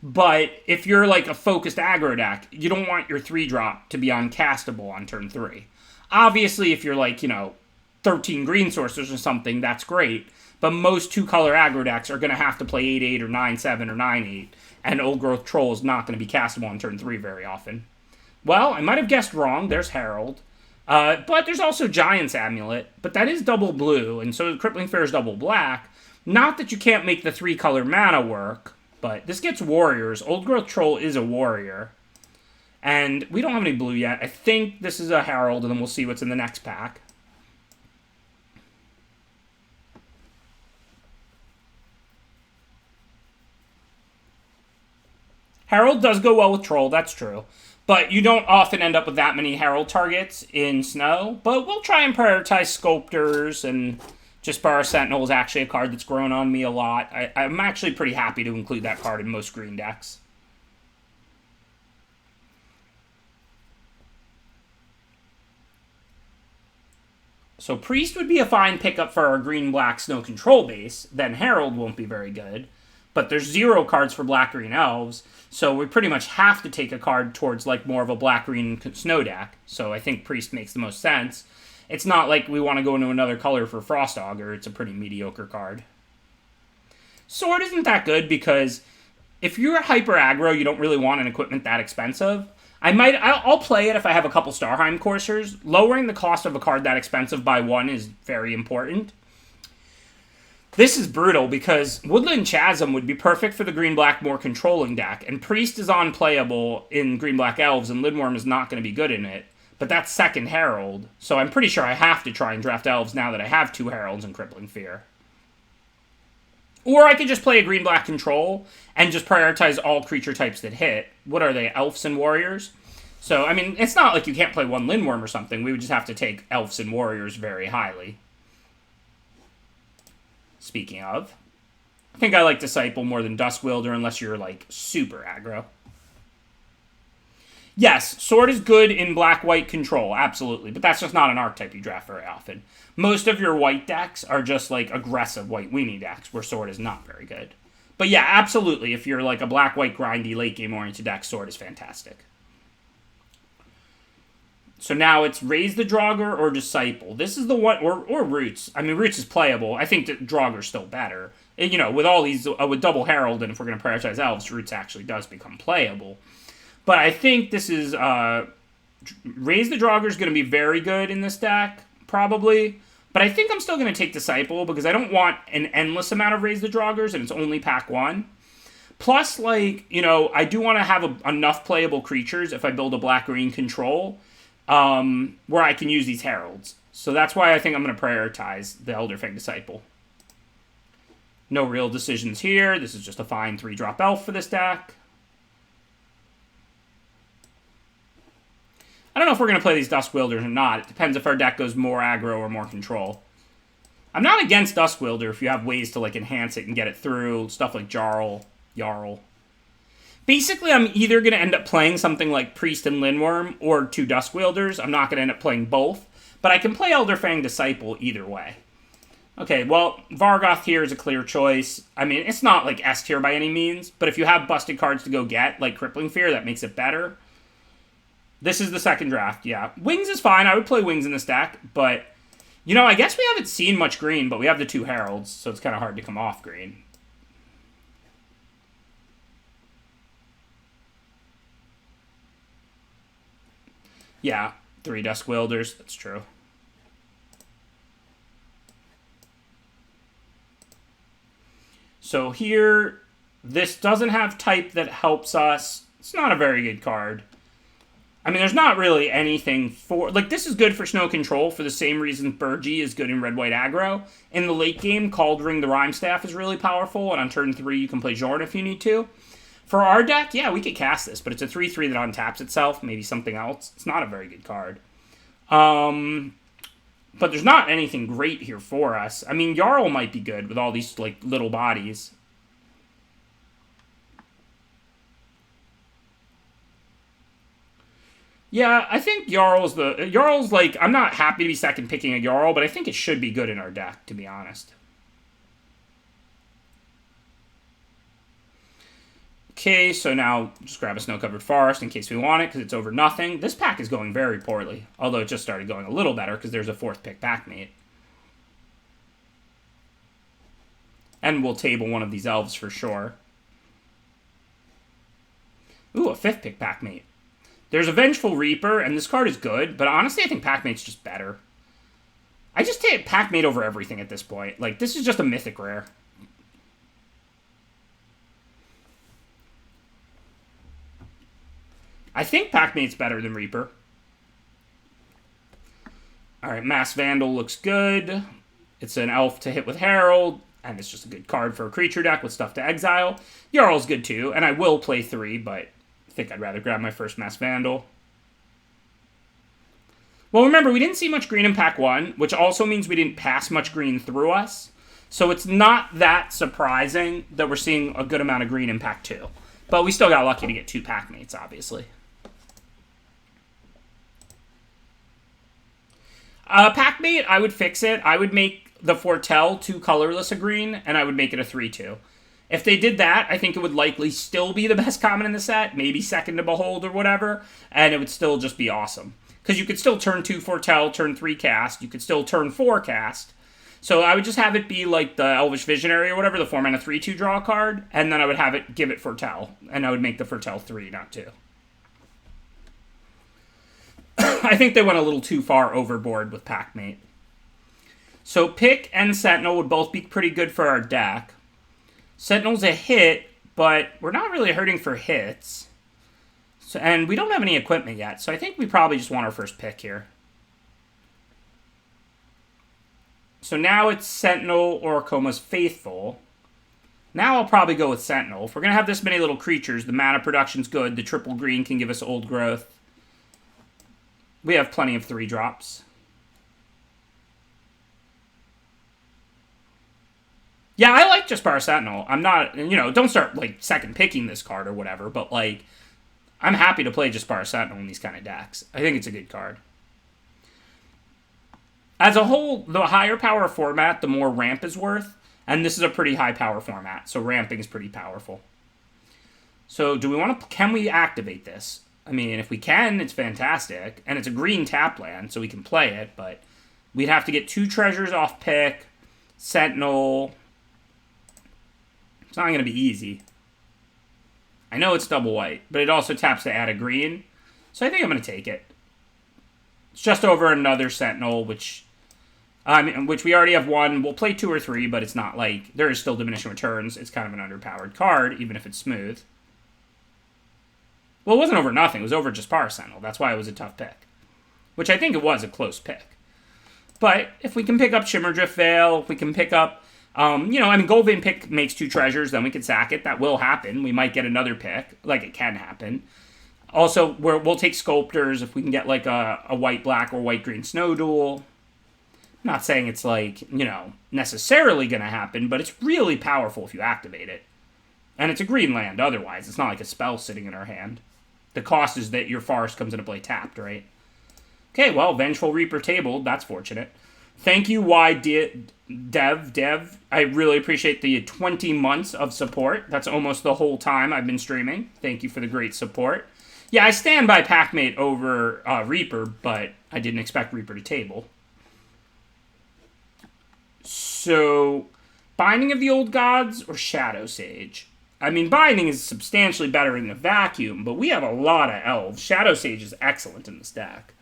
Speaker 1: But if you're like a focused aggro deck, you don't want your 3-drop to be uncastable on turn 3. Obviously, if you're like, you know, 13 green sources or something, that's great. But most 2-color aggro decks are going to have to play 8-8 or 9-7 or 9-8, and Old Growth Troll is not going to be castable on turn 3 very often. Well, I might have guessed wrong. There's Herald. But there's also Giant's Amulet, but that is double blue, and so Crippling Fear is double black. Not that you can't make the 3-color mana work, but this gets warriors. Old Growth Troll is a warrior. And we don't have any blue yet. I think this is a Herald, and then we'll see what's in the next pack. Herald does go well with Troll, that's true. But you don't often end up with that many Herald targets in Snow. But we'll try and prioritize Sculptors, and Jaspara Sentinel is actually a card that's grown on me a lot. I'm actually pretty happy to include that card in most green decks. So Priest would be a fine pickup for our green-black Snow Control base. Then Herald won't be very good. But there's 0 cards for black-green elves, so we pretty much have to take a card towards like more of a black-green Snow deck. So I think Priest makes the most sense. It's not like we want to go into another color for Frost Augur. It's a pretty mediocre card. Sword isn't that good because if you're hyper aggro, you don't really want an equipment that expensive. I'll play it if I have a couple Starheim coursers. Lowering the cost of a card that expensive by 1 is very important. This is brutal because Woodland Chasm would be perfect for the green-black more controlling deck, and Priest is unplayable in green-black elves, and Lindworm is not going to be good in it. But that's second Herald, so I'm pretty sure I have to try and draft elves now that I have 2 Heralds and Crippling Fear. Or I could just play a green-black control and just prioritize all creature types that hit. What are they, Elves and Warriors? So, I mean, it's not like you can't play 1 Lindworm or something. We would just have to take Elves and Warriors very highly. Speaking of, I think I like Disciple more than Duskwielder unless you're, like, super aggro. Yes, Sword is good in black-white control, absolutely, but that's just not an archetype you draft very often. Most of your white decks are just, like, aggressive white weenie decks, where Sword is not very good. But yeah, absolutely, if you're, like, a black-white grindy late-game-oriented deck, Sword is fantastic. So now it's Raise the Draugr or Disciple. This is the one, or Roots. I mean, Roots is playable. I think that Draugr's still better. And, you know, with all these, with Double Herald, and if we're going to prioritize Elves, Roots actually does become playable. But I think this is, Raise the Draugr is going to be very good in this deck, probably. But I think I'm still going to take Disciple because I don't want an endless amount of Raise the Draugrs, and it's only pack 1. Plus, like, you know, I do want to have enough playable creatures if I build a black-green control where I can use these Heralds. So that's why I think I'm going to prioritize the Elderfang Disciple. No real decisions here. This is just a fine 3-drop elf for this deck. I don't know if we're going to play these Dusk Wielders or not. It depends if our deck goes more aggro or more control. I'm not against Dusk Wielder if you have ways to like enhance it and get it through. Stuff like Jarl. Basically, I'm either going to end up playing something like Priest and Lindworm or 2 Dusk Wielders. I'm not going to end up playing both. But I can play Elderfang Disciple either way. Okay, well, Vargoth here is a clear choice. I mean, it's not like S tier by any means. But if you have busted cards to go get, like Crippling Fear, that makes it better. This is the second draft, yeah. Wings is fine. I would play Wings in this deck. But, you know, I guess we haven't seen much green. But we have the 2 Heralds. So it's kind of hard to come off green. Yeah, 3 Dusk Wielders. That's true. So here, this doesn't have type that helps us. It's not a very good card. I mean, there's not really anything for... Like, this is good for Snow Control for the same reason Burgee is good in Red-White Aggro. In the late game, Cauldring the Rhyme Staff is really powerful, and on turn 3, you can play Jorn if you need to. For our deck, yeah, we could cast this, but it's a 3-3 that untaps itself, maybe something else. It's not a very good card. But there's not anything great here for us. I mean, Jarl might be good with all these, like, little bodies. Yeah, I think Jarl's like, I'm not happy to be second picking a Jarl, but I think it should be good in our deck, to be honest. Okay, so now just grab a Snow-Covered Forest in case we want it, because it's over nothing. This pack is going very poorly, although it just started going a little better, because there's a 4th pick backmate. And we'll table one of these elves for sure. Ooh, a 5th pick backmate. There's a Vengeful Reaper, and this card is good, but honestly I think Packmate's just better. I just take Packmate over everything at this point. Like, this is just a mythic rare. I think Packmate's better than Reaper. Alright, Mass Vandal looks good. It's an elf to hit with Herald, and it's just a good card for a creature deck with stuff to exile. Jarl's good too, and I will play 3, but I think I'd rather grab my first Mass Vandal. Well, remember, we didn't see much green in pack 1, which also means we didn't pass much green through us. So it's not that surprising that we're seeing a good amount of green in pack 2. But we still got lucky to get 2 Packmates, obviously. Packmate, I would fix it. I would make the Foretell 2 colorless a green, and I would make it a 3-2. If they did that, I think it would likely still be the best common in the set, maybe second to Behold or whatever, and it would still just be awesome. Because you could still turn 2 Foretell, turn 3 cast, you could still turn 4 cast. So I would just have it be like the Elvish Visionary or whatever, the 4-mana 3-2 draw card, and then I would have it give it Foretell, and I would make the Foretell 3, not 2. I think they went a little too far overboard with Packmate. So Pick and Sentinel would both be pretty good for our deck. Sentinel's a hit, but we're not really hurting for hits. So, and we don't have any equipment yet, so I think we probably just want our first pick here. So now it's Sentinel or Koma's Faithful. Now I'll probably go with Sentinel. If we're going to have this many little creatures, the mana production's good, the triple green can give us Old Growth. We have plenty of 3-drops. Yeah, I like Jaspar Sentinel. I'm not, you know, don't start, like, second picking this card or whatever, but, like, I'm happy to play Jaspar Sentinel in these kind of decks. I think it's a good card. As a whole, the higher power format, the more ramp is worth, and this is a pretty high power format, so ramping is pretty powerful. So do we want to, can we activate this? I mean, if we can, it's fantastic. And it's a green tap land, so we can play it, but we'd have to get 2 treasures off pick, Sentinel. It's not going to be easy. I know it's double white, but it also taps to add a green, so I think I'm going to take it. It's just over another Sentinel, which Which we already have one. We'll play 2 or 3, but it's not like there is still diminishing returns. It's kind of an underpowered card, even if it's smooth. Well, it wasn't over nothing. It was over just Power Sentinel. That's why it was a tough pick. Which I think it was a close pick. But if we can pick up Shimmerdrift Veil, if we can pick up, Goldvein pick makes 2 treasures, then we can sack it. That will happen. We might get another pick. Like, it can happen. Also, we'll take Sculptors if we can get, like, a white-black or white-green Snow Duel. I'm not saying it's, like, necessarily going to happen, but it's really powerful if you activate it. And it's a green land otherwise. It's not like a spell sitting in our hand. The cost is that your forest comes into play tapped, right? Okay, well, Vengeful Reaper tabled. That's fortunate. Thank you, Dev. I really appreciate the 20 months of support. That's almost the whole time I've been streaming. Thank you for the great support. Yeah, I stand by Packmate over Reaper, but I didn't expect Reaper to table. So, Binding of the Old Gods or Shadow Sage? I mean, Binding is substantially better in the vacuum, but we have a lot of elves. Shadow Sage is excellent in this deck.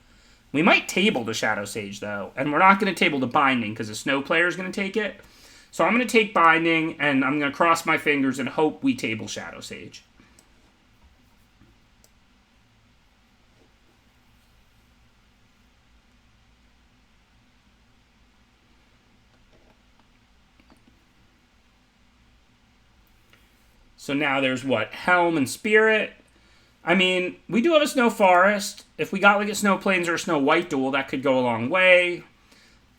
Speaker 1: We might table the Shadow Sage, though, and we're not going to table the Binding because the Snow player is going to take it. So I'm going to take Binding, and I'm going to cross my fingers and hope we table Shadow Sage. So now there's what? Helm and Spirit. I mean, we do have a Snow Forest. If we got like a Snow Plains or a Snow White duel, that could go a long way.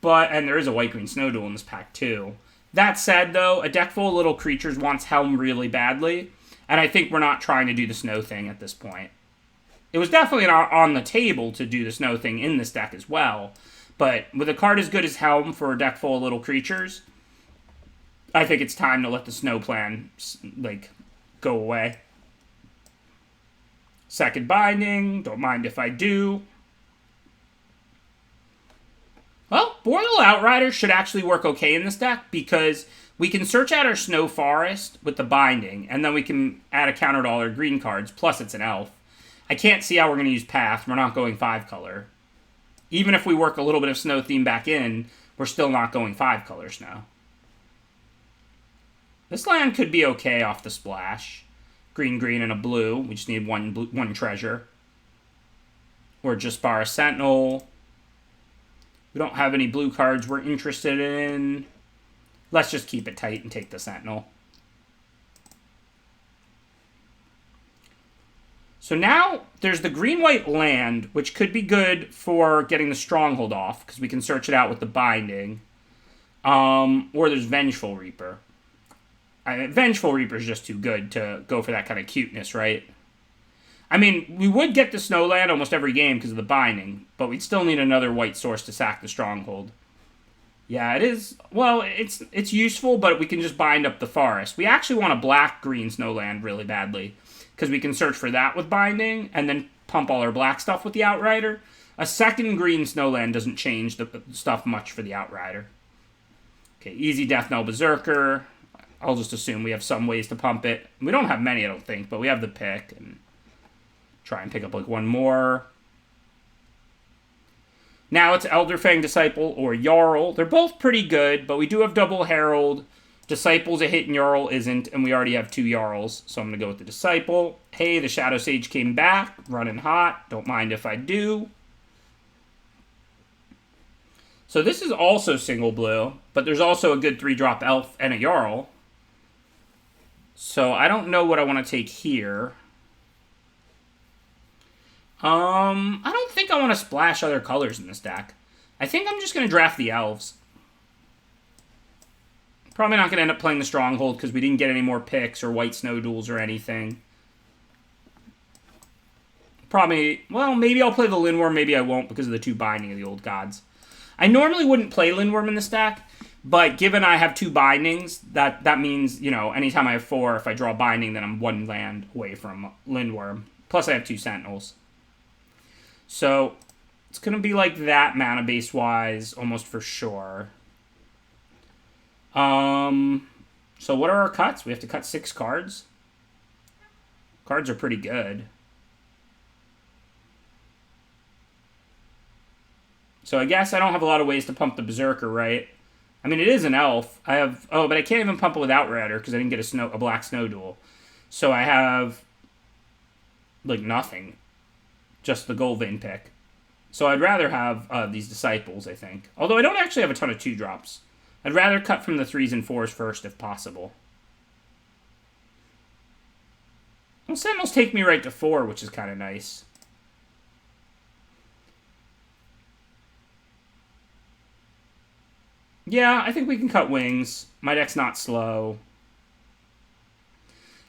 Speaker 1: And there is a White-Green Snow duel in this pack too. That said, though, a deck full of little creatures wants Helm really badly. And I think we're not trying to do the Snow thing at this point. It was definitely on the table to do the Snow thing in this deck as well. But with a card as good as Helm for a deck full of little creatures, I think it's time to let the Snow plan, go away. Second Binding, don't mind if I do. Well, Boreal Outrider should actually work okay in this deck because we can search out our Snow Forest with the Binding, and then we can add a counter to all our green cards, plus it's an elf. I can't see how we're going to use Path. We're not going 5-color. Even if we work a little bit of Snow theme back in, we're still not going 5-color Snow. This land could be okay off the splash. Green, and a blue. We just need one treasure. Or just Power Sentinel. We don't have any blue cards we're interested in. Let's just keep it tight and take the Sentinel. So now there's the green-white land, which could be good for getting the Stronghold off, because we can search it out with the Binding. Or there's Vengeful Reaper. Vengeful Reaper is just too good to go for that kind of cuteness, right? I mean, we would get the Snowland almost every game because of the Binding, but we'd still need another white source to sack the Stronghold. Yeah, it is. Well, it's useful, but we can just bind up the forest. We actually want a black-green Snowland really badly, because we can search for that with Binding, and then pump all our black stuff with the Outrider. A second green Snowland doesn't change the stuff much for the Outrider. Okay, easy Death Knell Berserker. I'll just assume we have some ways to pump it. We don't have many, I don't think, but we have the pick. And try and pick up like one more. Now it's Elderfang Disciple or Jarl. They're both pretty good, but we do have Double Herald. Disciple's a hit and Jarl isn't, and we already have 2 Jarls, so I'm going to go with the Disciple. Hey, the Shadow Sage came back, running hot. Don't mind if I do. So this is also single blue, but there's also a good 3-drop Elf and a Jarl. So I don't know what I want to take here. I don't think I want to splash other colors in this deck. I think I'm just going to draft the Elves. Probably not going to end up playing the Stronghold because we didn't get any more picks or white Snow duels or anything. Probably, well, maybe I'll play the Lindworm, maybe I won't because of the 2 Binding of the Old Gods. I normally wouldn't play Lindworm in this deck, but given I have 2 Bindings, that means, anytime I have 4, if I draw Binding, then I'm 1 land away from Lindworm. Plus I have 2 Sentinels. So, it's going to be like that mana base-wise, almost for sure. So what are our cuts? We have to cut 6 cards. Cards are pretty good. So I guess I don't have a lot of ways to pump the Berserker, right? I mean, it is an elf. I have... Oh, but I can't even pump it with Outrider because I didn't get a black snow duel. So I have... like, nothing. Just the Goldvein pick. So I'd rather have these Disciples, I think. Although I don't actually have a ton of 2-drops. I'd rather cut from the 3s and 4s first if possible. Well, Sentinels take me right to 4, which is kind of nice. Yeah, I think we can cut wings. My deck's not slow.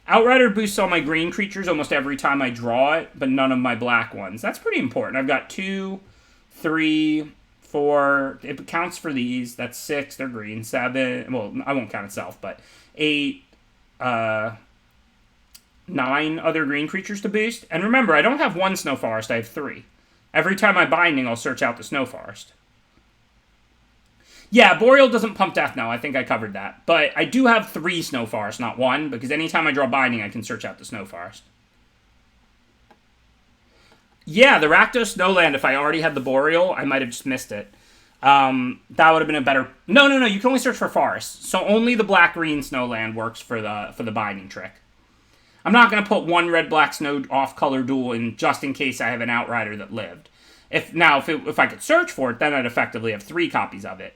Speaker 1: Outrider boosts all my green creatures almost every time I draw it, but none of my black ones. That's pretty important. I've got 2, 3, 4. It counts for these. That's 6. They're green. 7. Well, I won't count itself, but 8, 9 other green creatures to boost. And remember, I don't have 1 Snow Forest. I have 3. Every time I'm binding, I'll search out the Snow Forest. Yeah, Boreal doesn't pump Death Knell. I think I covered that. But I do have 3 Snow Forests, not 1, because anytime I draw Binding, I can search out the Snow Forest. Yeah, the Rakdos Snowland, if I already had the Boreal, I might have just missed it. That would have been a better... No, you can only search for forests. So only the black-green Snowland works for the Binding trick. I'm not going to put 1 red-black snow off-color duel in just in case I have an Outrider that lived. If I could search for it, then I'd effectively have 3 copies of it.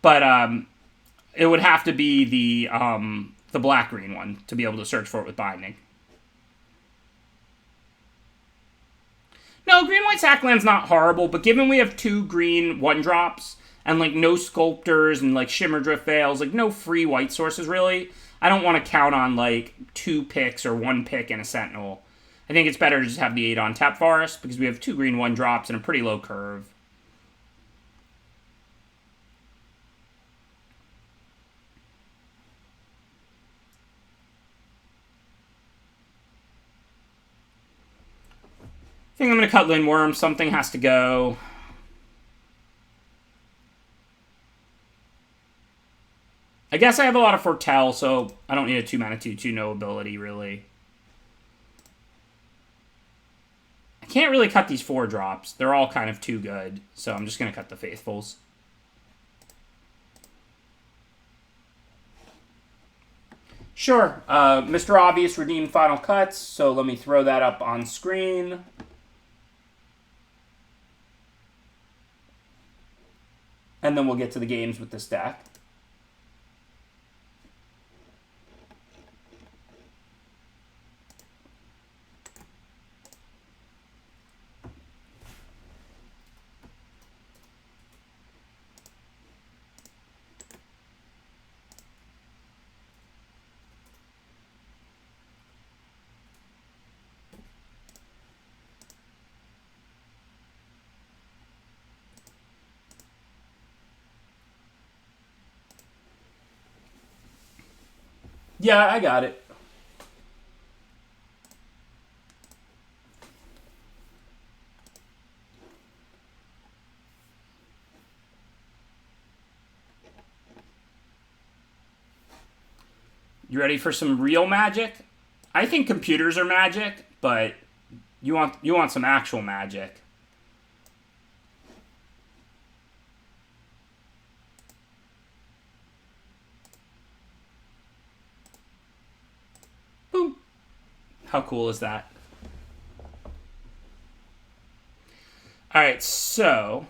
Speaker 1: But it would have to be the black-green one to be able to search for it with Binding. No, green-white Sackland's not horrible, but given we have 2 green 1-drops and, like, no Sculptors and, like, Shimmerdrift Veils, like, no free white sources, really, I don't want to count on, like, 2 picks or 1 pick and a Sentinel. I think it's better to just have the 8 on tap Forest because we have 2 green 1-drops and a pretty low curve. I think I'm going to cut Lindworm. Something has to go. I guess I have a lot of Foretell, so I don't need a 2-mana 2/2 no ability, really. I can't really cut these 4-drops. They're all kind of too good, so I'm just going to cut the Faithfuls. Sure. Mr. Obvious redeemed Final Cuts, so let me throw that up on screen. And then we'll get to the games with this deck. Yeah, I got it. You ready for some real magic? I think computers are magic, but you want some actual magic. Boom. How cool is that? All right, so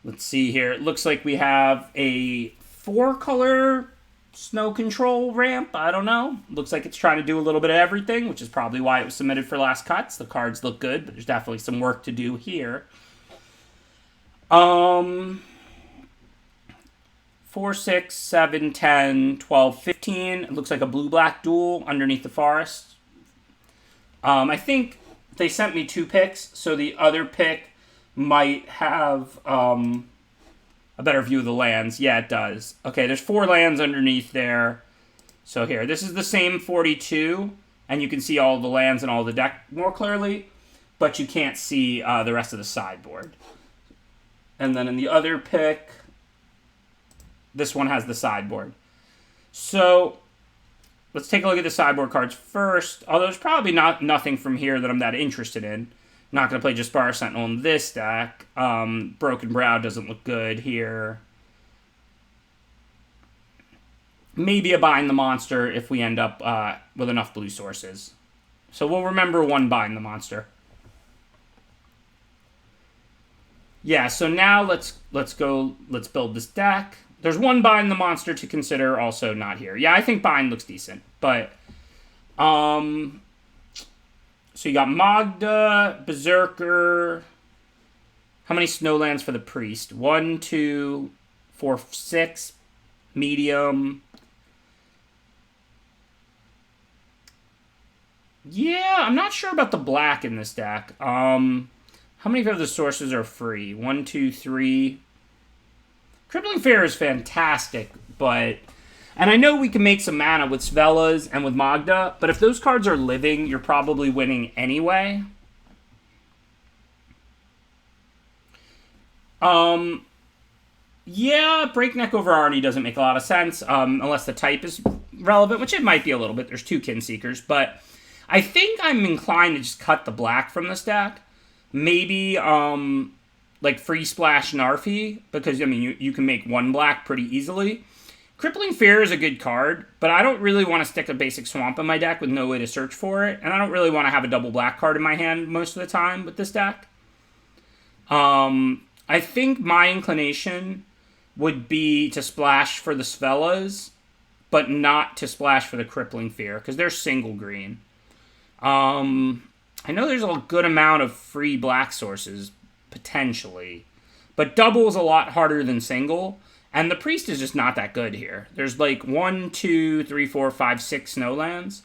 Speaker 1: let's see here. It looks like we have a 4-color snow control ramp. I don't know. Looks like it's trying to do a little bit of everything, which is probably why it was submitted for last cuts. The cards look good, but there's definitely some work to do here. 4, 6, 7, 10, 12, 15. It looks like a blue-black duel underneath the forest. I think they sent me 2 picks, so the other pick might have a better view of the lands. Yeah, it does. Okay, there's 4 lands underneath there. So here, this is the same 42, and you can see all the lands and all the deck more clearly, but you can't see the rest of the sideboard. And then in the other pick, this one has the sideboard. So let's take a look at the sideboard cards first, although there's probably nothing from here that I'm that interested in. Not going to play Jaspar Sentinel in this deck. Broken Brow doesn't look good here. Maybe a Bind the Monster if we end up with enough blue sources. So we'll remember one Bind the Monster. Yeah, so now let's build this deck. There's one Bind the Monster to consider, also not here. Yeah, I think Bind looks decent, but so you got Magda, Berserker. How many Snowlands for the Priest? 1, 2, 4, 6. Medium. Yeah, I'm not sure about the black in this deck. How many of the sources are free? 1, 2, 3. Crippling Fear is fantastic, but... And I know we can make some mana with Svelas and with Magda, but if those cards are living, you're probably winning anyway. Yeah, Breakneck over Arnie doesn't make a lot of sense, unless the type is relevant, which it might be a little bit. There's 2 Kinseekers, but I think I'm inclined to just cut the black from this deck. Maybe, like Free Splash Narfi, because, I mean, you can make 1 black pretty easily. Crippling Fear is a good card, but I don't really want to stick a basic Swamp in my deck with no way to search for it, and I don't really want to have a double black card in my hand most of the time with this deck. I think my inclination would be to splash for the Svelas, but not to splash for the Crippling Fear, because they're single green. I know there's a good amount of free black sources, potentially, but double is a lot harder than single, and the Priest is just not that good here. There's like 1, 2, 3, 4, 5, 6 Snowlands.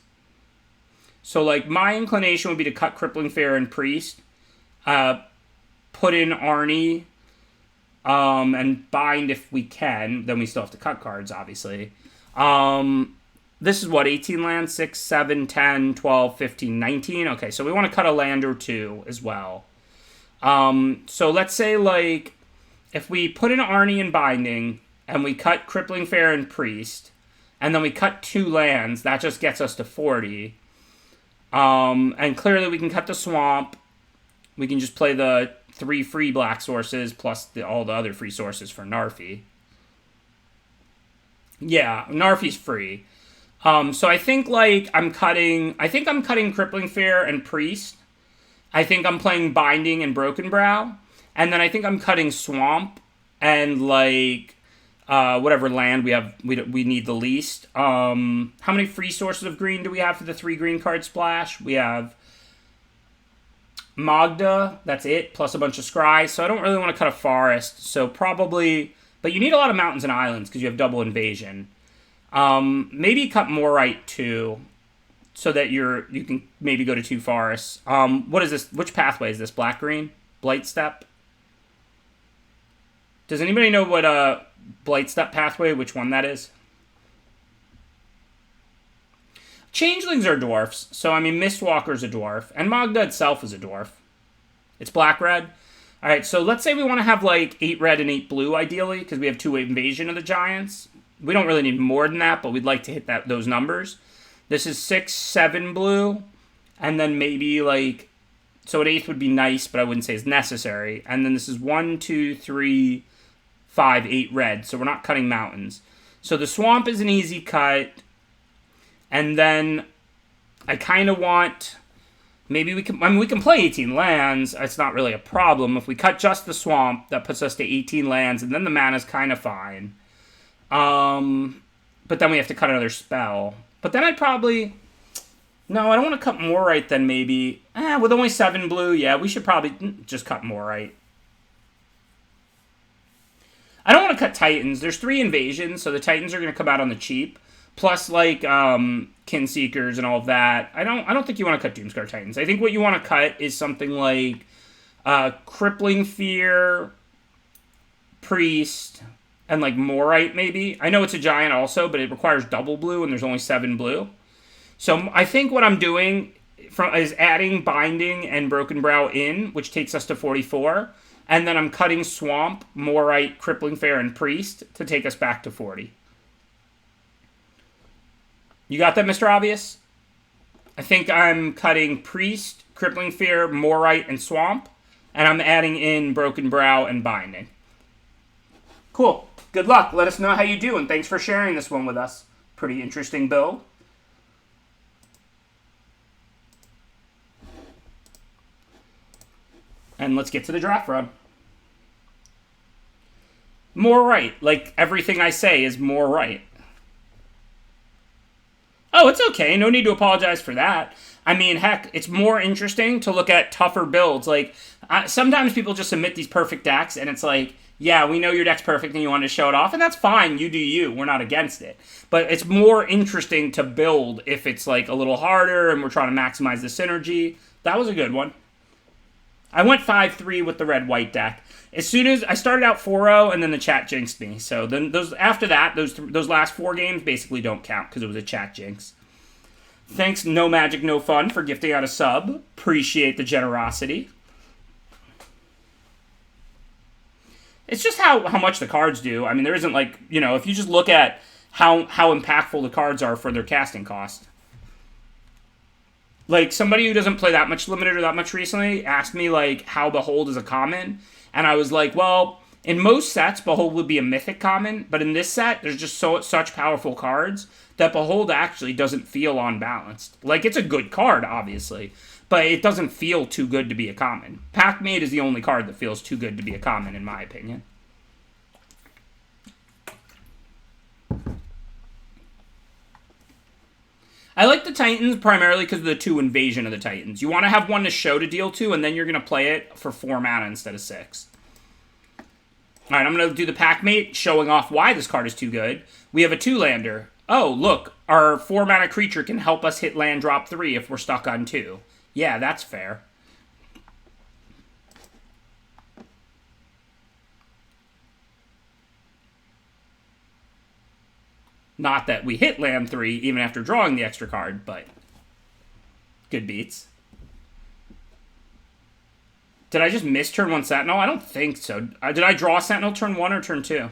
Speaker 1: So like my inclination would be to cut Crippling Fear and Priest, put in Arnie, and bind if we can. Then we still have to cut cards, obviously. This is what, 18 lands? 6, 7, 10, 12, 15, 19? Okay, so we want to cut a land or 2 as well. So let's say, like, if we put in Arnie and binding, and we cut Crippling Fear and Priest, and then we cut 2 lands, that just gets us to 40. And clearly we can cut the Swamp. We can just play the 3 free black sources plus all the other free sources for Narfi. Yeah, Narfi's free. So I think like I'm cutting Crippling Fear and Priest. I think I'm playing Binding and Broken Brow, and then I think I'm cutting Swamp and like whatever land we have we need the least. How many free sources of green do we have for the 3 green card splash? We have Magda, that's it, plus a bunch of Scry. So I don't really want to cut a forest. So probably, but you need a lot of mountains and islands because you have double invasion. Maybe cut Morite too, so that you can maybe go to 2 forests. What is this? Which pathway is this? Black green? Blight Step? Does anybody know what Blight Step pathway, which one that is? Changelings are dwarfs, so I mean Mistwalker's a dwarf, and Magda itself is a dwarf. It's black-red. Alright, so let's say we want to have like 8 red and 8 blue, ideally, because we have 2 invasion of the giants. We don't really need more than that, but we'd like to hit those numbers. This is 6, 7 blue, and then maybe like, so an 8th would be nice, but I wouldn't say it's necessary. And then this is 1, 2, 3, 5, 8 red, so we're not cutting mountains. So the Swamp is an easy cut. And then I kind of want, maybe we can play 18 lands. It's not really a problem. If we cut just the Swamp, that puts us to 18 lands, and then the mana's kind of fine. But then we have to cut another spell. But then I'd probably, no, I don't want to cut Morite then maybe. With only 7 blue, yeah, we should probably just cut Morite. I don't want to cut Titans. There's 3 invasions, so the Titans are going to come out on the cheap. Plus, like, Kinseekers and all of that. I don't think you want to cut Doomscar Titans. I think what you want to cut is something like Crippling Fear, Priest, and, like, Morite, maybe. I know it's a giant also, but it requires double blue, and there's only 7 blue. So I think what I'm doing is adding Binding and Broken Brow in, which takes us to 44. And then I'm cutting Swamp, Morite, Crippling Fear, and Priest to take us back to 40. You got that, Mr. Obvious? I think I'm cutting Priest, Crippling Fear, Morite, and Swamp. And I'm adding in Broken Brow and Binding. Cool. Good luck. Let us know how you do, and thanks for sharing this one with us. Pretty interesting build. And let's get to the draft run. More right. Like, everything I say is more right. Oh, it's okay. No need to apologize for that. I mean, heck, it's more interesting to look at tougher builds. Like, sometimes people just submit these perfect decks, and it's like, yeah, we know your deck's perfect and you want to show it off, and that's fine. You do you. We're not against it. But it's more interesting to build if it's, like, a little harder and we're trying to maximize the synergy. That was a good one. I went 5-3 with the red-white deck. As soon as I started out 4-0, and then the chat jinxed me. So then after that, those last 4 games basically don't count because it was a chat jinx. Thanks, No Magic, No Fun, for gifting out a sub. Appreciate the generosity. It's just how much the cards do. I mean, there isn't like, if you just look at how impactful the cards are for their casting cost. Like, somebody who doesn't play that much Limited or that much recently asked me, like, how Behold is a common. And I was like, well, in most sets, Behold would be a mythic common. But in this set, there's just such powerful cards that Behold actually doesn't feel unbalanced. Like, it's a good card, obviously. But it doesn't feel too good to be a common. Pack-Mate is the only card that feels too good to be a common, in my opinion. I like the Titans primarily because of the 2 Invasion of the Titans. You want to have one to show to deal to, and then you're going to play it for 4 mana instead of 6. Alright, I'm going to do the Pack-Mate, showing off why this card is too good. We have a 2-lander. Oh, look, our 4 mana creature can help us hit land drop 3 if we're stuck on 2. Yeah, that's fair. Not that we hit land 3 even after drawing the extra card, but good beats. Did I just miss turn 1 Sentinel? I don't think so. Did I draw Sentinel turn 1 or turn 2?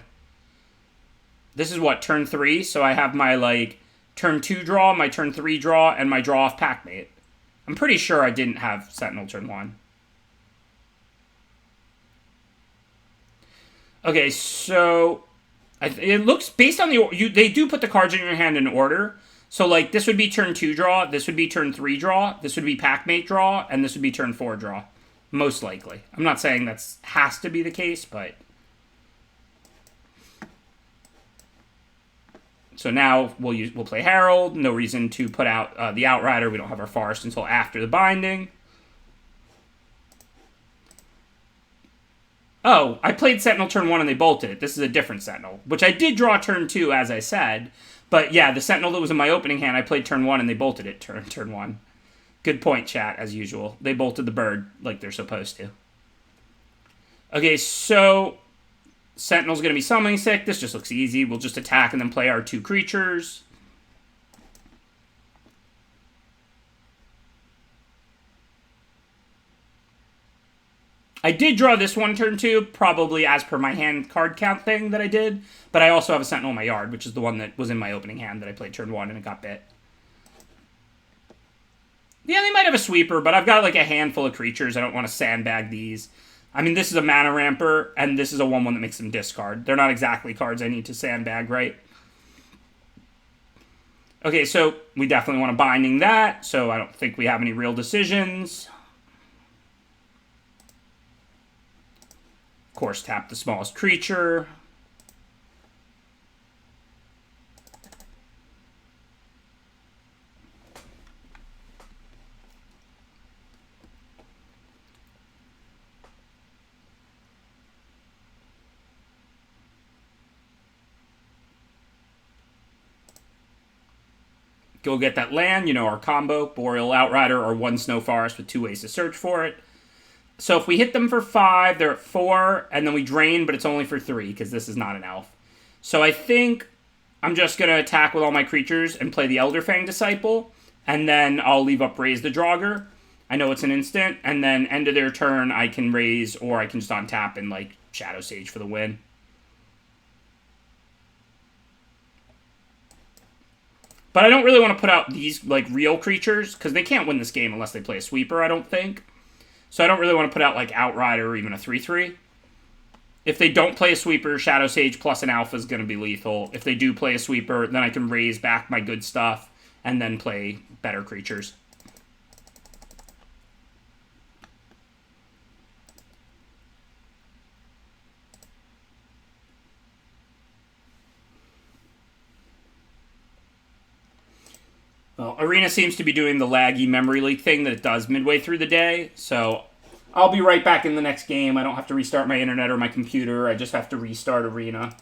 Speaker 1: This is what, turn 3? So I have my, like, turn 2 draw, my turn 3 draw, and my draw off Pack-Mate. I'm pretty sure I didn't have Sentinel turn 1. Okay, so it looks, based on they do put the cards in your hand in order. So, like, this would be turn 2 draw, this would be turn 3 draw, this would be Pack-Mate draw, and this would be turn 4 draw. Most likely. I'm not saying that has to be the case, but... So now we'll play Herald. No reason to put out the Outrider. We don't have our Forest until after the Binding. Oh, I played Sentinel turn 1 and they bolted it. This is a different Sentinel, which I did draw turn 2, as I said. But yeah, the Sentinel that was in my opening hand, I played turn 1 and they bolted it turn 1. Good point, chat, as usual. They bolted the bird like they're supposed to. Okay, so Sentinel's going to be summoning sick. This just looks easy. We'll just attack and then play our 2 creatures. I did draw this one turn 2, probably as per my hand card count thing that I did. But I also have a Sentinel in my yard, which is the one that was in my opening hand that I played turn 1 and it got bit. Yeah, they might have a sweeper, but I've got like a handful of creatures. I don't want to sandbag these. I mean, this is a mana ramper, and this is a 1/1 that makes them discard. They're not exactly cards I need to sandbag, right? Okay, so we definitely want to Binding that, so I don't think we have any real decisions. Of course, tap the smallest creature. Go get that land, our combo, Boreal Outrider or 1 Snow Forest with 2 ways to search for it. So if we hit them for 5, they're at 4, and then we drain, but it's only for 3, because this is not an elf. So I think I'm just going to attack with all my creatures and play the Elderfang Disciple, and then I'll leave up Raise the Draugr. I know it's an instant, and then end of their turn, I can raise, or I can just untap and, like, Shadow Sage for the win. But I don't really want to put out these, like, real creatures, because they can't win this game unless they play a sweeper, I don't think. So I don't really want to put out, like, Outrider or even a 3/3. If they don't play a sweeper, Shadow Sage plus an alpha is going to be lethal. If they do play a sweeper, then I can raise back my good stuff and then play better creatures. Well, Arena seems to be doing the laggy memory leak thing that it does midway through the day, so I'll be right back in the next game. I don't have to restart my internet or my computer. I just have to restart Arena.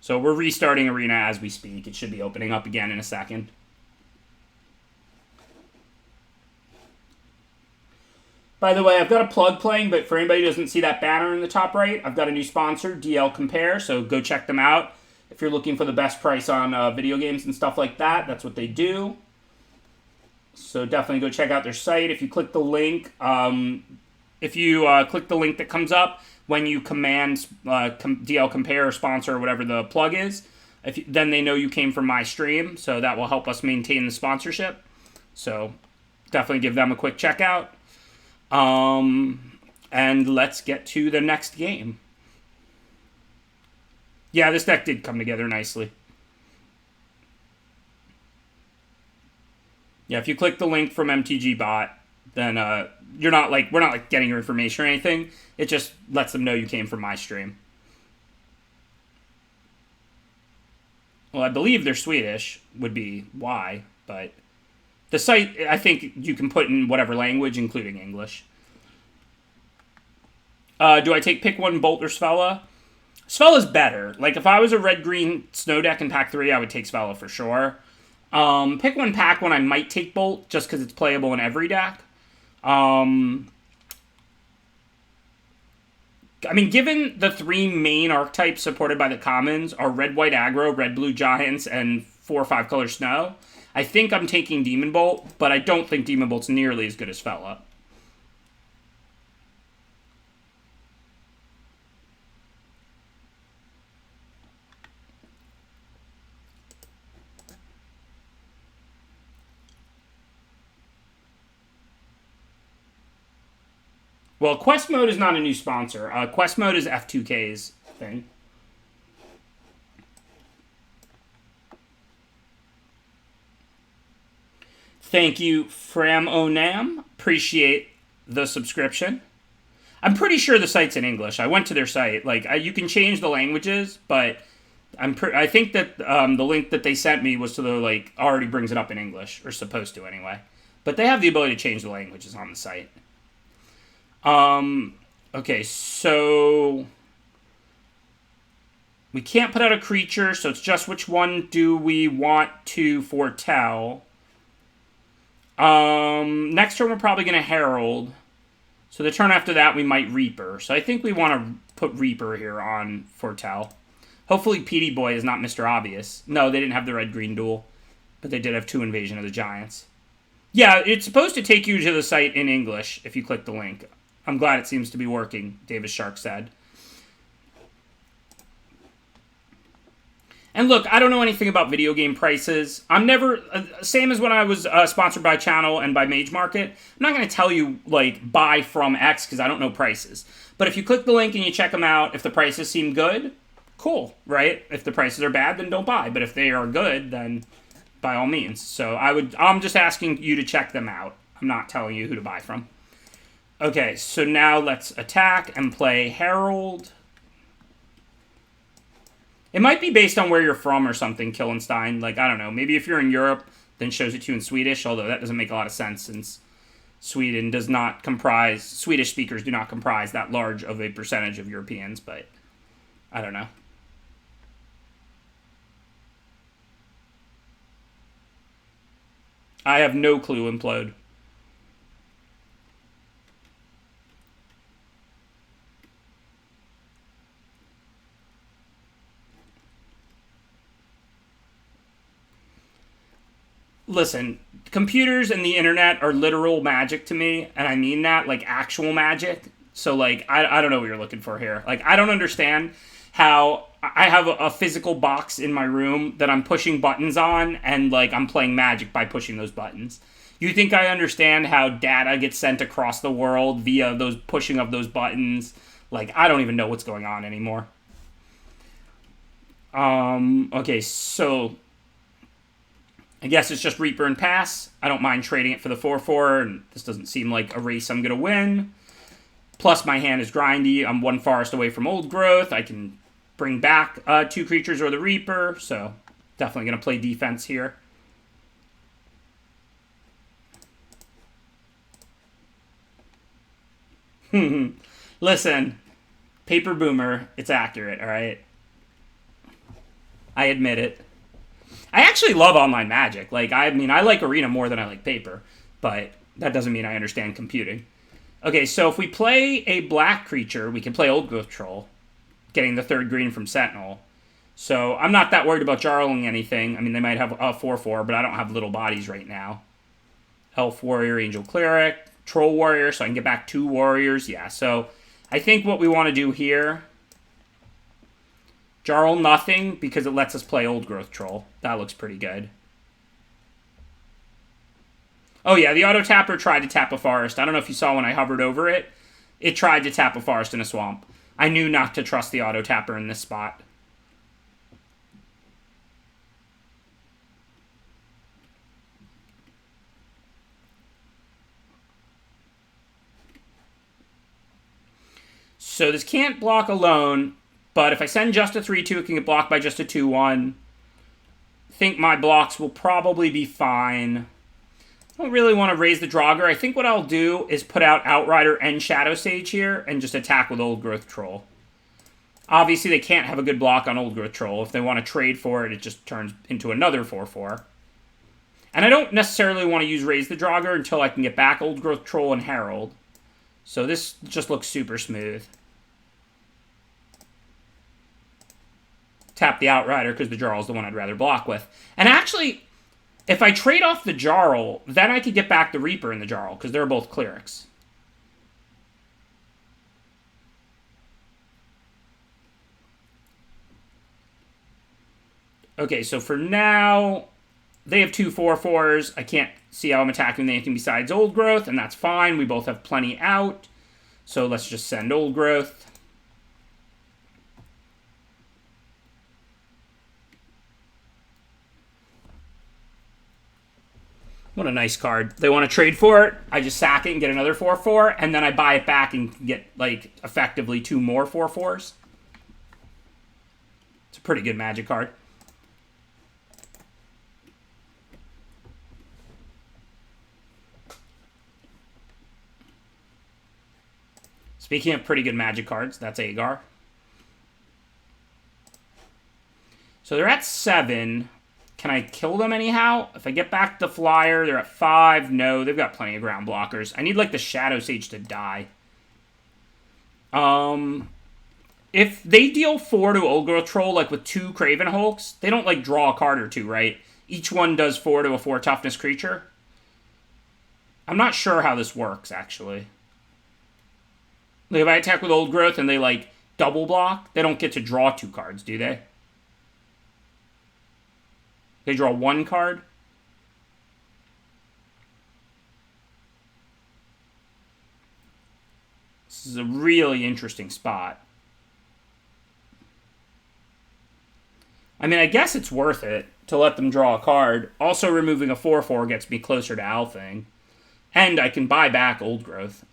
Speaker 1: So we're restarting Arena as we speak. It should be opening up again in a second. By the way, I've got a plug playing, but for anybody who doesn't see that banner in the top right, I've got a new sponsor, DL Compare, so go check them out. If you're looking for the best price on video games and stuff like that, that's what they do. So definitely go check out their site. If you click the link, click the link that comes up when you command DL Compare or sponsor or whatever the plug is, then they know you came from my stream, so that will help us maintain the sponsorship. So definitely give them a quick checkout. And let's get to the next game. Yeah, this deck did come together nicely. Yeah, if you click the link from MTG Bot, then we're not like getting your information or anything. It just lets them know you came from my stream. Well, I believe they're Swedish, would be why, but the site, I think you can put in whatever language, including English. Do I pick one Bolt or Svella? Svella's better. Like, if I was a red-green snow deck in pack 3, I would take Svella for sure. Pick one pack one, I might take Bolt, just because it's playable in every deck. I mean, given the 3 main archetypes supported by the commons are red-white aggro, red-blue giants, and 4 or 5 color snow, I think I'm taking Demon Bolt, but I don't think Demon Bolt's nearly as good as Svella. Well, Quest Mode is not a new sponsor. Quest Mode is F2K's thing. Thank you, Fram Onam. Appreciate the subscription. I'm pretty sure the site's in English. I went to their site. Like, you can change the languages, but I think that the link that they sent me was to the, like, already brings it up in English, or supposed to anyway. But they have the ability to change the languages on the site. Okay, so we can't put out a creature, so it's just which one do we want to foretell. Next turn we're probably going to Herald. So the turn after that we might Reaper. So I think we want to put Reaper here on foretell. Hopefully PD Boy is not Mr. Obvious. No, they didn't have the red-green duel, but they did have 2 Invasion of the Giants. Yeah, it's supposed to take you to the site in English if you click the link. I'm glad it seems to be working, Davis Shark said. And look, I don't know anything about video game prices. I'm never, same as when I was sponsored by Channel and by Mage Market, I'm not going to tell you, like, buy from X because I don't know prices. But if you click the link and you check them out, if the prices seem good, cool, right? If the prices are bad, then don't buy. But if they are good, then by all means. So I'm just asking you to check them out. I'm not telling you who to buy from. Okay, so now let's attack and play Herald. It might be based on where you're from or something, Killenstein. Like, I don't know. Maybe if you're in Europe, then shows it to you in Swedish, although that doesn't make a lot of sense since Sweden does not comprise, Swedish speakers do not comprise that large of a percentage of Europeans, but I don't know. I have no clue, Implode. Listen, computers and the internet are literal magic to me, and I mean that, like, actual magic. So, like, I don't know what you're looking for here. Like, I don't understand how I have a physical box in my room that I'm pushing buttons on, and like I'm playing Magic by pushing those buttons. You think I understand how data gets sent across the world via those pushing of those buttons? Like, I don't even know what's going on anymore. Okay, so I guess it's just Reaper and Pass. I don't mind trading it for the 4/4, and this doesn't seem like a race I'm going to win. Plus, my hand is grindy. I'm 1 forest away from Old Growth. I can bring back 2 creatures or the Reaper, so definitely going to play defense here. Listen, Paper Boomer, it's accurate, all right? I admit it. I actually love online Magic. Like, I mean, I like Arena more than I like Paper, but that doesn't mean I understand computing. Okay, so if we play a black creature, we can play Old Growth Troll, getting the 3rd green from Sentinel. So I'm not that worried about jarling anything. I mean, they might have a 4/4, but I don't have little bodies right now. Elf Warrior, Angel Cleric, Troll Warrior, so I can get back 2 Warriors. Yeah, so I think what we want to do here, jarl nothing, because it lets us play Old Growth Troll. That looks pretty good. Oh yeah, the auto tapper tried to tap a forest. I don't know if you saw when I hovered over it. It tried to tap a forest in a swamp. I knew not to trust the auto tapper in this spot. So this can't block alone, but if I send just a 3/2, it can get blocked by just a 2/1. I think my blocks will probably be fine. I don't really want to raise the Draugr. I think what I'll do is put out Outrider and Shadow Sage here and just attack with Old Growth Troll. Obviously, they can't have a good block on Old Growth Troll. If they want to trade for it, it just turns into another 4/4. And I don't necessarily want to use Raise the Draugr until I can get back Old Growth Troll and Herald. So this just looks super smooth. Tap the Outrider because the Jarl is the one I'd rather block with. And actually, if I trade off the Jarl, then I could get back the Reaper and the Jarl, because they're both clerics. Okay, so for now, they have 2 4/4s. I can't see how I'm attacking with anything besides Old Growth, and that's fine. We both have plenty out. So let's just send Old Growth. What a nice card. They want to trade for it. I just sack it and get another 4/4, and then I buy it back and get, like, effectively 2 more 4/4s. It's a pretty good Magic card. Speaking of pretty good Magic cards, that's Agar. So they're at 7. Can I kill them anyhow? If I get back the Flyer, they're at 5. No, they've got plenty of ground blockers. I need, like, the Shadow Sage to die. If they deal 4 to Old Growth Troll, like with 2 Craven Hulks, they don't, like, draw a card or 2, right? Each one does 4 to a 4 toughness creature. I'm not sure how this works, actually. Like, if I attack with Old Growth and they, like, double block, they don't get to draw 2 cards, do they? They draw 1 card. This is a really interesting spot. I mean, I guess it's worth it to let them draw a card. Also, removing a 4/4 gets me closer to alphaing. And I can buy back Old Growth.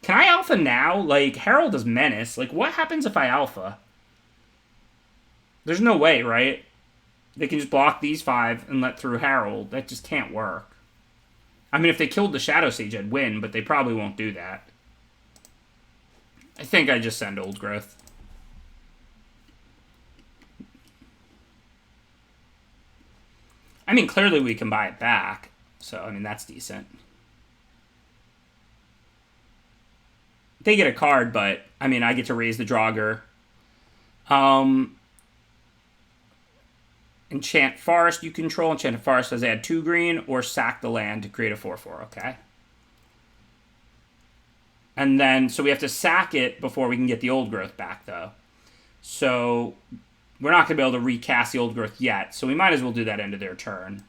Speaker 1: Can I alpha now? Like, Herald is Menace. Like, what happens if I alpha? There's no way, right? They can just block these 5 and let through Herald. That just can't work. I mean, if they killed the Shadow Sage, I'd win, but they probably won't do that. I think I just send Old Growth. I mean, clearly we can buy it back. So, I mean, that's decent. They get a card, but, I mean, I get to raise the Draugr. Enchant Forest you control. Enchanted Forest does add 2 green, or sack the land to create a 4/4, okay? And then, so we have to sack it before we can get the Old Growth back, though. So we're not going to be able to recast the Old Growth yet, so we might as well do that end of their turn.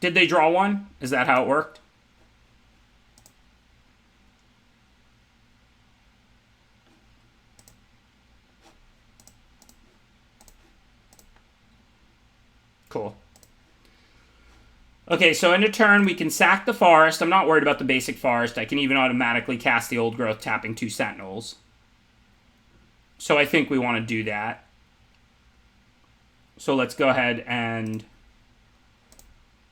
Speaker 1: Did they draw one? Is that how it worked? Cool. Okay, so end of turn, we can sack the forest. I'm not worried about the basic forest. I can even automatically cast the Old Growth, tapping 2 Sentinels. So I think we want to do that. So let's go ahead and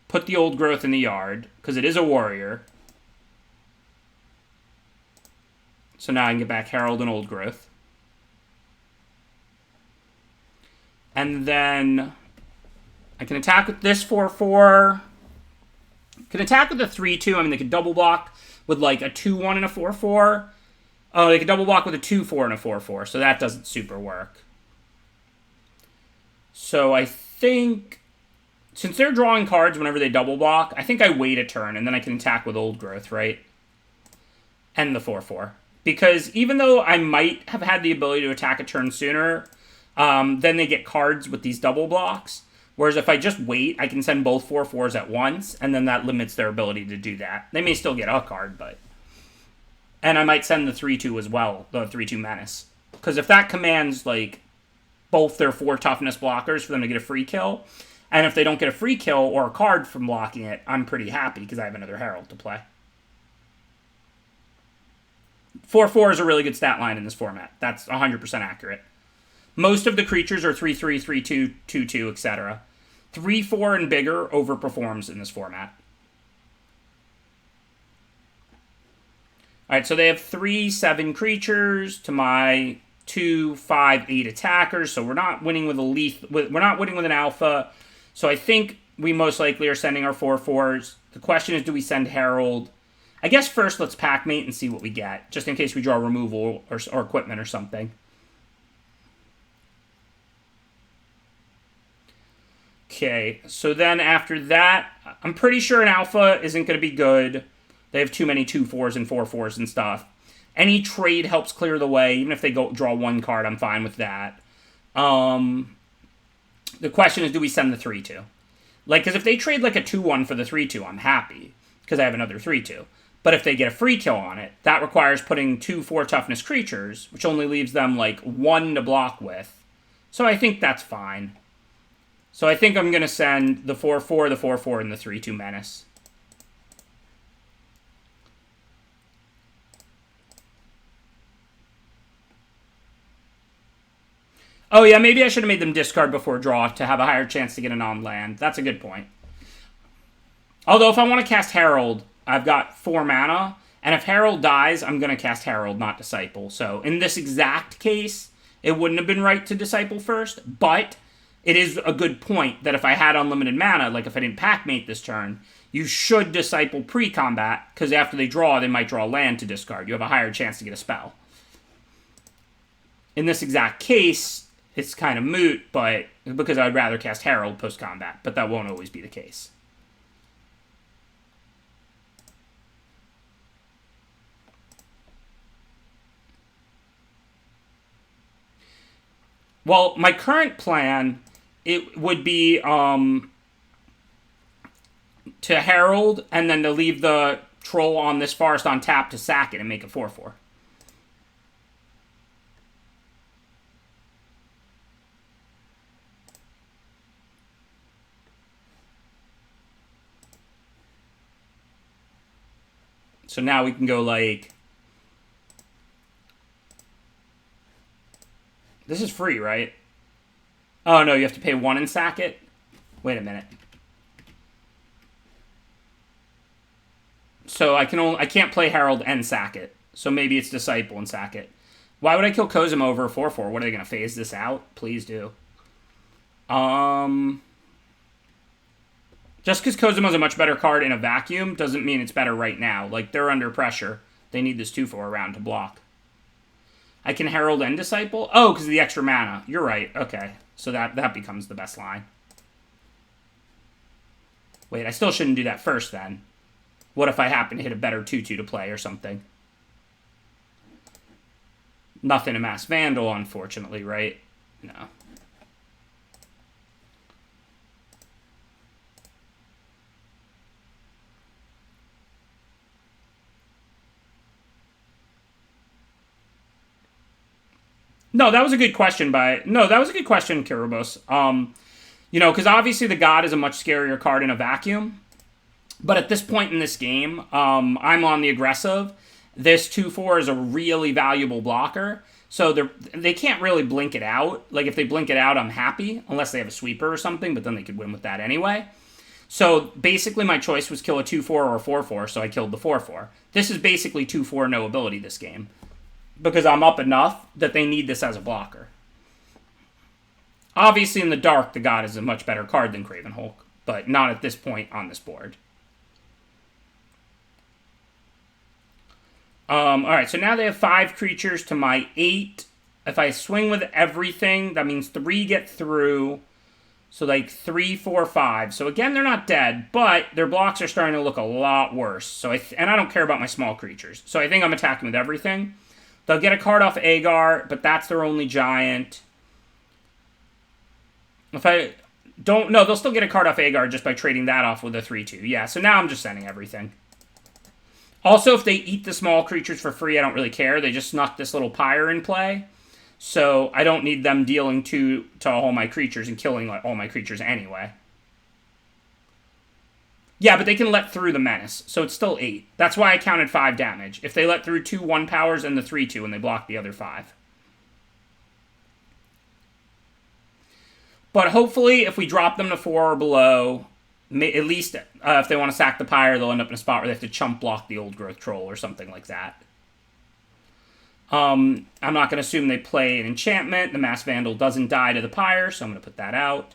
Speaker 1: put the Old Growth in the yard, because it is a warrior. So now I can get back Herald and Old Growth. And then I can attack with this 4/4. Can attack with a 3/2. I mean, they could double block with like a 2/1 and a 4/4. Oh, they could double block with a 2/4 and a 4/4. So that doesn't super work. So I think, since they're drawing cards whenever they double block, I think I wait a turn and then I can attack with Old Growth, right? And the 4/4. Because even though I might have had the ability to attack a turn sooner, then they get cards with these double blocks. Whereas if I just wait, I can send both 4/4s at once, and then that limits their ability to do that. They may still get a card, but... And I might send the 3/2 as well, the 3/2 Menace. Because if that commands, like, both their 4 toughness blockers for them to get a free kill, and if they don't get a free kill or a card from blocking it, I'm pretty happy because I have another Herald to play. 4/4 is a really good stat line in this format. That's 100% accurate. Most of the creatures are 3/3, 3/2, 2/2, etc. 3/4 and bigger overperforms in this format. Alright, so they have 3/7 creatures to my 2/5/8 attackers, so we're not winning with a we're not winning with an alpha. So I think we most likely are sending our 4/4s. The question is, do we send Herald? I guess first let's pack mate and see what we get, just in case we draw removal or equipment or something. Okay, so then after that, I'm pretty sure an alpha isn't going to be good. They have too many 2/4s and 4/4s and stuff. Any trade helps clear the way. Even if they go draw one card, I'm fine with that. The question is, do we send the 3/2? Like, because if they trade like a 2/1 for the 3/2, I'm happy, because I have another 3/2. But if they get a free kill on it, that requires putting 2 4 toughness creatures, which only leaves them like 1 to block with. So I think that's fine. So I think I'm going to send the 4/4, the 4/4, and the 3/2 Menace. Oh yeah, maybe I should have made them discard before draw to have a higher chance to get a non-land. That's a good point. Although if I want to cast Herald, I've got 4 mana, and if Herald dies, I'm going to cast Herald, not Disciple. So in this exact case, it wouldn't have been right to Disciple first, but it is a good point that if I had unlimited mana, like if I didn't pack mate this turn, you should Disciple pre-combat, because after they draw, they might draw land to discard. You have a higher chance to get a spell. In this exact case, it's kind of moot, but because I'd rather cast Herald post-combat, but that won't always be the case. Well, my current plan, it would be to Herald and then to leave the troll on this forest on tap to sack it and make it 4/4. So now we can go like... This is free, right? Oh, no, you have to pay 1 and sack it? Wait a minute. So I can't play Herald and sack it. So maybe it's Disciple and sack it. Why would I kill Kozum over a 4/4? What, are they going to phase this out? Please do. Just because Kozum is a much better card in a vacuum doesn't mean it's better right now. Like, they're under pressure. They need this 2/4 round to block. I can Herald and Disciple? Oh, because of the extra mana. You're right. Okay. So that becomes the best line. Wait, I still shouldn't do that first, then. What if I happen to hit a better 2/2 to play or something? Nothing to Mass Vandal, unfortunately, right? No. No, that was a good question Kiribos. Because obviously the God is a much scarier card in a vacuum. But at this point in this game, I'm on the aggressive. This 2/4 is a really valuable blocker. So they can't really blink it out. Like, if they blink it out, I'm happy. Unless they have a sweeper or something, but then they could win with that anyway. So basically my choice was kill a 2/4 or a 4/4, so I killed the 4/4. This is basically 2/4 no ability this game. Because I'm up enough that they need this as a blocker. Obviously, in the dark, the God is a much better card than Craven Hulk, but not at this point on this board. Alright, so now they have 5 creatures to my 8. If I swing with everything, that means 3 get through. So, like, 3, 4, 5. So, again, they're not dead, but their blocks are starting to look a lot worse. So, and I don't care about my small creatures. So, I think I'm attacking with everything. They'll get a card off Agar, but that's their only giant. If I don't... No, they'll still get a card off Agar just by trading that off with a 3/2. Yeah, so now I'm just sending everything. Also, if they eat the small creatures for free, I don't really care. They just snuck this little pyre in play. So I don't need them dealing 2 to all my creatures and killing all my creatures anyway. Yeah, but they can let through the menace, so it's still 8. That's why I counted 5 damage. If they let through 2 1-powers and the 3/2, and they block the other 5. But hopefully, if we drop them to 4 or below, at least if they want to sack the pyre, they'll end up in a spot where they have to chump block the Old Growth Troll or something like that. I'm not going to assume they play an enchantment. The Mass Vandal doesn't die to the pyre, so I'm going to put that out.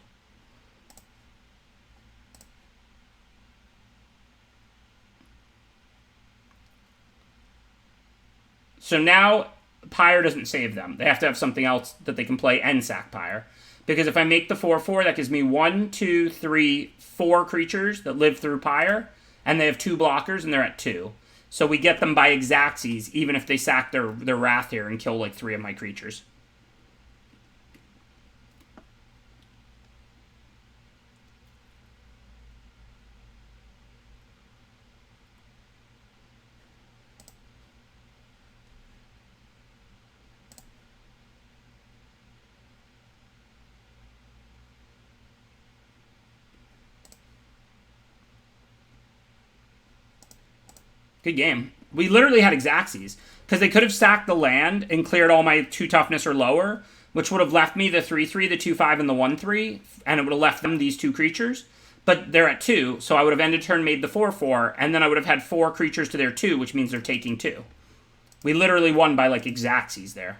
Speaker 1: So now, Pyre doesn't save them. They have to have something else that they can play and sack Pyre. Because if I make the 4/4, that gives me 1, 2, 3, 4 creatures that live through Pyre, and they have 2 blockers, and they're at 2. So we get them by Exacxes, even if they sack their Wrath here and kill like 3 of my creatures. Good game. We literally had Exacxes. Because they could have sacked the land and cleared all my 2 toughness or lower, which would have left me the 3/3, the 2/5, and the 1/3, and it would have left them these 2 creatures. But they're at 2, so I would have ended turn, made the 4/4, and then I would have had 4 creatures to their 2, which means they're taking 2. We literally won by, like, Exacxes there.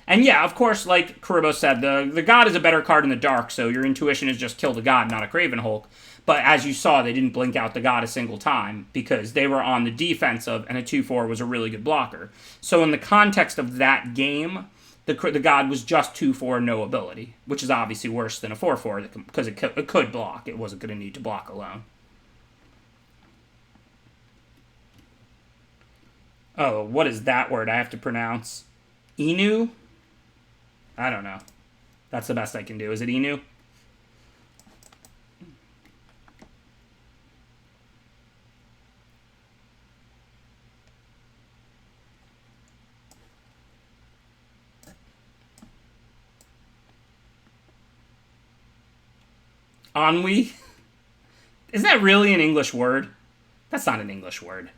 Speaker 1: And yeah, of course, like Karibo said, the God is a better card in the dark, so your intuition is just kill the God, not a Craven Hulk. But as you saw, they didn't blink out the God a single time because they were on the defensive, and a 2/4 was a really good blocker. So in the context of that game, the God was just 2/4 no ability, which is obviously worse than a 4/4 because it could block. It wasn't going to need to block alone. Oh, what is that word I have to pronounce? Inu? I don't know. That's the best I can do. Is it Inu? Ennui? Is that really an English word? That's not an English word.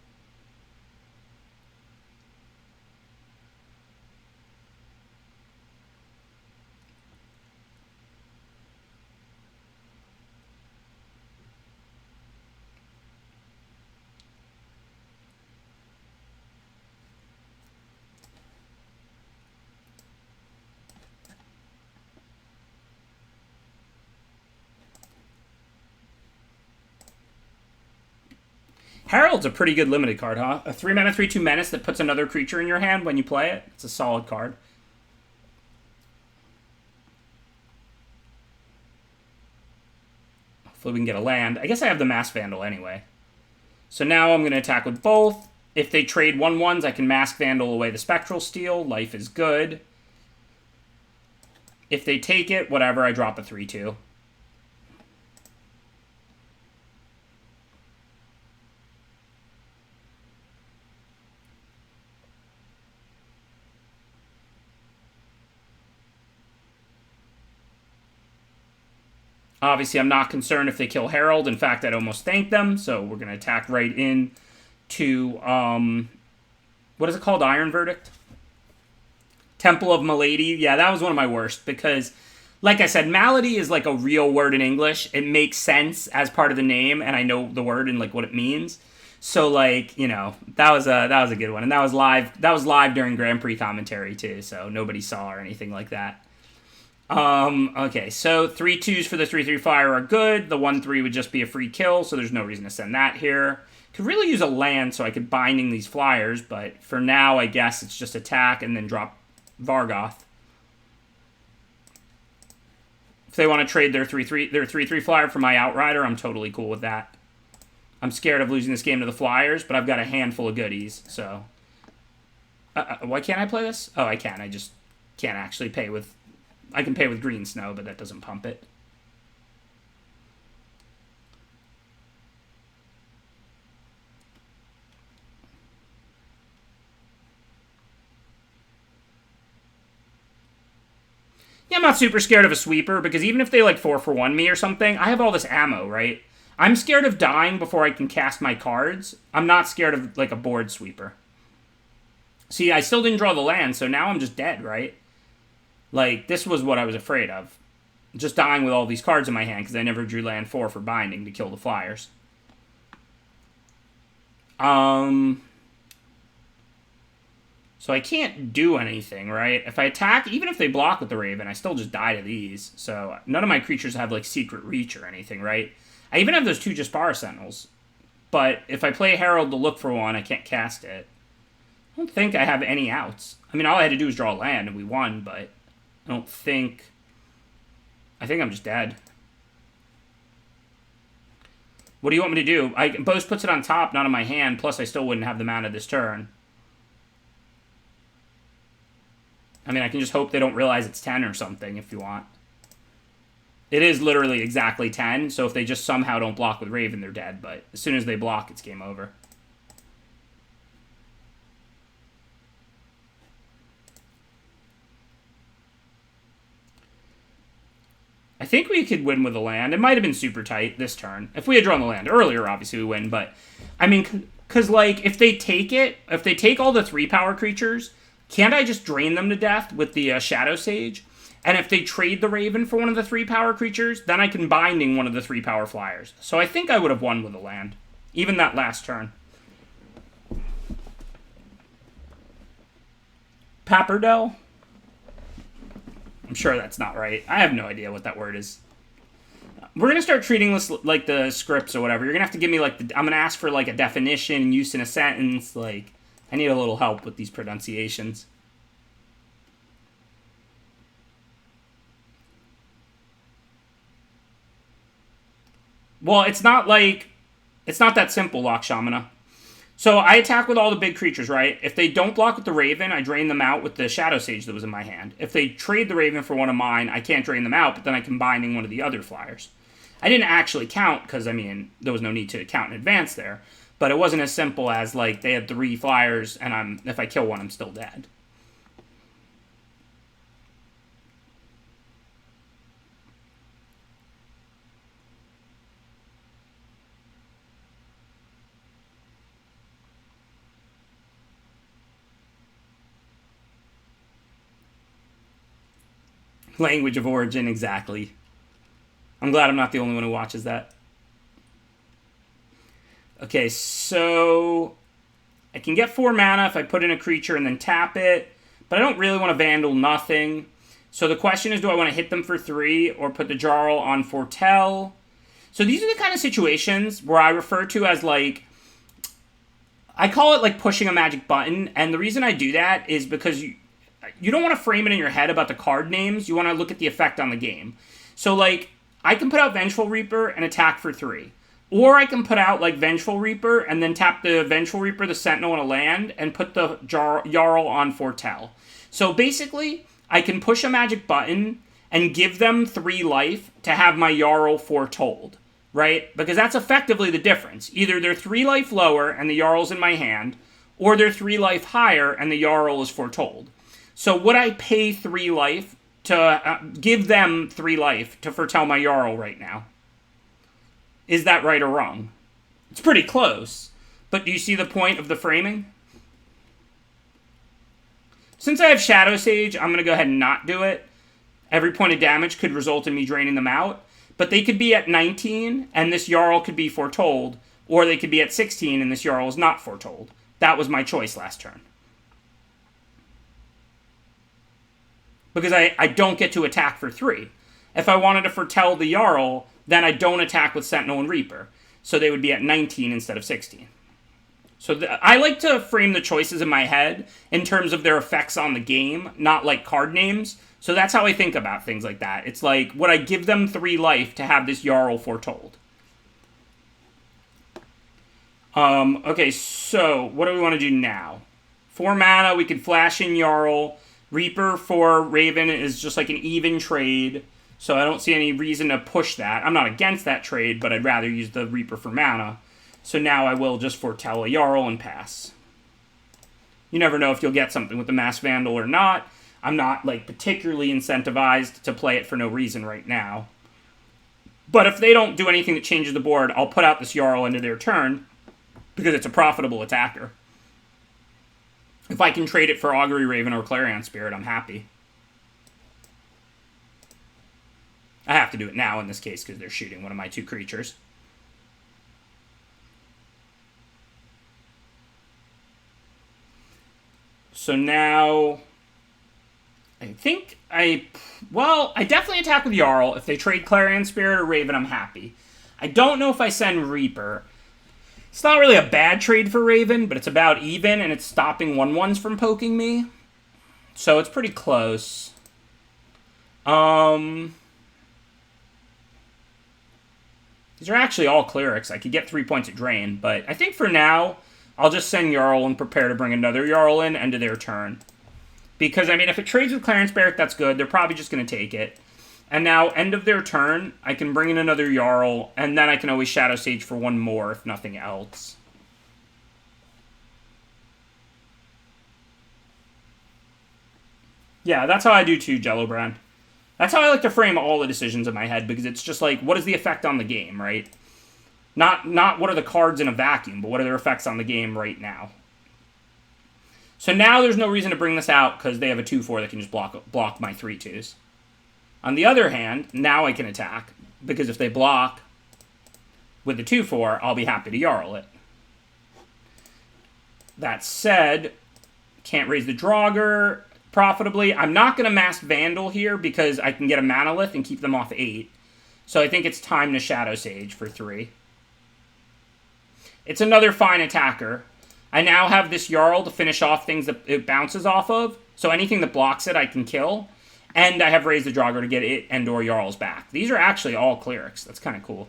Speaker 1: Herald's a pretty good limited card, huh? A 3-mana 3/2 menace that puts another creature in your hand when you play it. It's a solid card. Hopefully we can get a land. I guess I have the Mass Vandal anyway. So now I'm going to attack with both. If they trade 1/1s, I can Mask Vandal away the Spectral Steel. Life is good. If they take it, whatever, I drop a 3/2. Obviously, I'm not concerned if they kill Herald. In fact, I'd almost thank them. So we're going to attack right in to, what is it called? Iron Verdict? Temple of Malady. Yeah, that was one of my worst because, like I said, malady is like a real word in English. It makes sense as part of the name, and I know the word and like what it means. So like, you know, that was a good one, and that was live. That was live during Grand Prix commentary too, so nobody saw or anything like that. Okay, so 3/2s for the 3/3 fire are good. The 1/3 would just be a free kill, so there's no reason to send that here. Could really use a land so I could binding these flyers, but for now, I guess it's just attack and then drop Vargoth. If they want to trade their 3/3 flyer for my Outrider, I'm totally cool with that. I'm scared of losing this game to the Flyers, but I've got a handful of goodies, so... why can't I play this? Oh, I can. I just can't actually pay with... I can pay with Green Snow, but that doesn't pump it. Yeah, I'm not super scared of a sweeper, because even if they, like, 4-for-1 me or something, I have all this ammo, right? I'm scared of dying before I can cast my cards. I'm not scared of, like, a board sweeper. See, I still didn't draw the land, so now I'm just dead, right? Like, this was what I was afraid of. Just dying with all these cards in my hand, because I never drew land 4 for binding to kill the Flyers. So I can't do anything, right? If I attack, even if they block with the Raven, I still just die to these. So none of my creatures have, like, Secret Reach or anything, right? I even have those 2 Jaspara Sentinels. But if I play Herald to look for one, I can't cast it. I don't think I have any outs. I mean, all I had to do was draw land, and we won, but I don't think... I think I'm just dead. What do you want me to do? Bose puts it on top, not on my hand, plus I still wouldn't have the mana this turn. I mean, I can just hope they don't realize it's 10 or something, if you want. It is literally exactly 10, so if they just somehow don't block with Raven, they're dead, but as soon as they block, it's game over. I think we could win with a land. It might have been super tight this turn. If we had drawn the land earlier, obviously we win, but... I mean, because, like, if they take it, if they take all the 3-power creatures, can't I just drain them to death with the Shadow Sage? And if they trade the Raven for one of the 3-power creatures, then I can binding one of the 3-power flyers. So I think I would have won with a land. Even that last turn. Pappardelle? I'm sure that's not right. I have no idea what that word is. We're going to start treating this like the scripts or whatever. You're going to have to give me, like, I'm going to ask for, like, a definition, use in a sentence. Like, I need a little help with these pronunciations. Well, it's not that simple, Lakshamana. So I attack with all the big creatures, right? If they don't block with the Raven, I drain them out with the Shadow Sage that was in my hand. If they trade the Raven for one of mine, I can't drain them out, but then I can binding one of the other flyers. I didn't actually count, because, I mean, there was no need to count in advance there. But it wasn't as simple as, like, they had 3 flyers, and if I kill one, I'm still dead. Language of origin, exactly. I'm glad I'm not the only one who watches that. Okay, so I can get 4 mana if I put in a creature and then tap it, but I don't really want to Vandal nothing. So the question is, do I want to hit them for 3 or put the Jarl on Foretell? So these are the kind of situations where I refer to as, like, I call it, like, pushing a magic button, and the reason I do that is because you don't want to frame it in your head about the card names. You want to look at the effect on the game. So, like, I can put out Vengeful Reaper and attack for 3. Or I can put out, like, Vengeful Reaper, and then tap the Vengeful Reaper, the Sentinel, and a land, and put the Jarl on Foretell. So basically, I can push a magic button and give them 3 life to have my Jarl foretold, right? Because that's effectively the difference. Either they're 3 life lower and the Jarl's in my hand, or they're 3 life higher and the Jarl is foretold. So would I pay 3 life to give them 3 life to foretell my Jarl right now? Is that right or wrong? It's pretty close. But do you see the point of the framing? Since I have Shadow Sage, I'm going to go ahead and not do it. Every point of damage could result in me draining them out. But they could be at 19, and this Jarl could be foretold. Or they could be at 16, and this Jarl is not foretold. That was my choice last turn. Because I don't get to attack for 3. If I wanted to foretell the Jarl, then I don't attack with Sentinel and Reaper. So they would be at 19 instead of 16. So I like to frame the choices in my head in terms of their effects on the game, not like card names. So that's how I think about things like that. It's like, would I give them 3 life to have this Jarl foretold? Okay, so what do we want to do now? 4 mana, we can flash in Jarl. Reaper for Raven is just like an even trade. So I don't see any reason to push that. I'm not against that trade, but I'd rather use the Reaper for mana. So now I will just foretell a Jarl and pass. You never know if you'll get something with the Mass Vandal or not. I'm not, like, particularly incentivized to play it for no reason right now. But if they don't do anything that changes the board, I'll put out this Jarl into their turn, because it's a profitable attacker. If I can trade it for Augury Raven or Clarion Spirit, I'm happy. I have to do it now in this case because they're shooting one of my 2 creatures. So now, I think I definitely attack with Jarl. If they trade Clarion Spirit or Raven, I'm happy. I don't know if I send Reaper. It's not really a bad trade for Raven, but it's about even, and it's stopping 1/1s from poking me. So it's pretty close. These are actually all clerics. I could get 3 points of drain, but I think for now, I'll just send Jarl and prepare to bring another Jarl in, end of their turn. Because, I mean, if it trades with Clarence Barrack, that's good. They're probably just going to take it. And now, end of their turn, I can bring in another Jarl, and then I can always Shadow Sage for 1 more, if nothing else. Yeah, that's how I do too, Jellobrand. That's how I like to frame all the decisions in my head, because it's just like, what is the effect on the game, right? Not what are the cards in a vacuum, but what are their effects on the game right now. So now there's no reason to bring this out, because they have a 2/4 that can just block my 3/2s. On the other hand, now I can attack, because if they block with the 2/4, I'll be happy to Jarl it. That said, can't raise the Draugr profitably. I'm not going to Mass Vandal here, because I can get a Manalith and keep them off 8. So I think it's time to Shadow Sage for 3. It's another fine attacker. I now have this Jarl to finish off things that it bounces off of, so anything that blocks it I can kill. And I have Raise the Draugr to get it and or Jarls back. These are actually all clerics. That's kind of cool.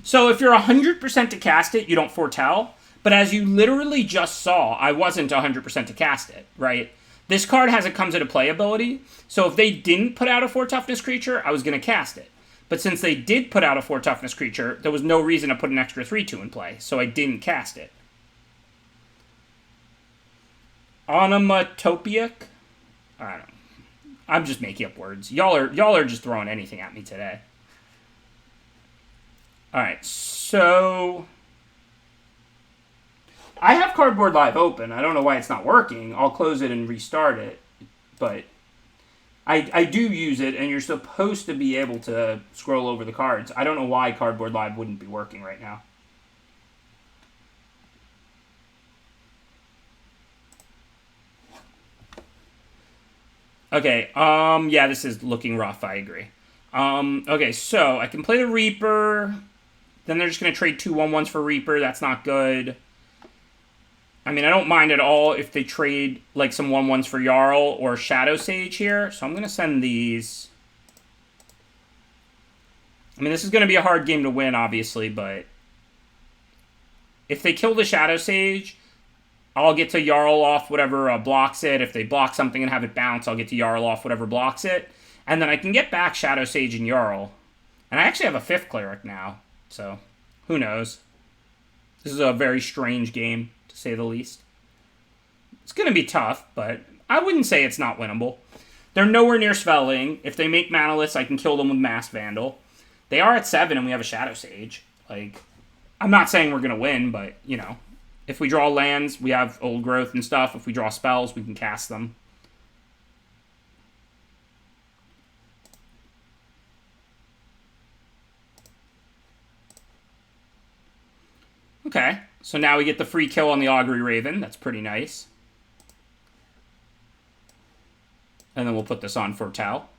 Speaker 1: So if you're 100% to cast it, you don't foretell. But as you literally just saw, I wasn't 100% to cast it, right? This card has a comes into play ability. So if they didn't put out a 4 toughness creature, I was going to cast it. But since they did put out a 4 toughness creature, there was no reason to put an extra 3/2 in play. So I didn't cast it. Onomatopoeic? I don't know. I'm just making up words. Y'all are just throwing anything at me today. Alright, so I have Cardboard Live open. I don't know why it's not working. I'll close it and restart it. But I do use it, and you're supposed to be able to scroll over the cards. I don't know why Cardboard Live wouldn't be working right now. Okay, yeah, this is looking rough, I agree. Okay, so I can play the Reaper. Then they're just going to trade 2 1/1s for Reaper. That's not good. I mean, I don't mind at all if they trade, like, some 1/1s for Jarl or Shadow Sage here. So I'm going to send these. I mean, this is going to be a hard game to win, obviously, but if they kill the Shadow Sage, I'll get to Jarl off whatever blocks it. If they block something and have it bounce, I'll get to Jarl off whatever blocks it. And then I can get back Shadow Sage and Jarl. And I actually have a 5th Cleric now, so who knows. This is a very strange game, to say the least. It's going to be tough, but I wouldn't say it's not winnable. They're nowhere near Svelling. If they make Manaliths, I can kill them with Mass Vandal. They are at 7, and we have a Shadow Sage. Like, I'm not saying we're going to win, but, you know, if we draw lands, we have Old Growth and stuff. If we draw spells, we can cast them. Okay, so now we get the free kill on the Augury Raven. That's pretty nice. And then we'll put this on Foretell.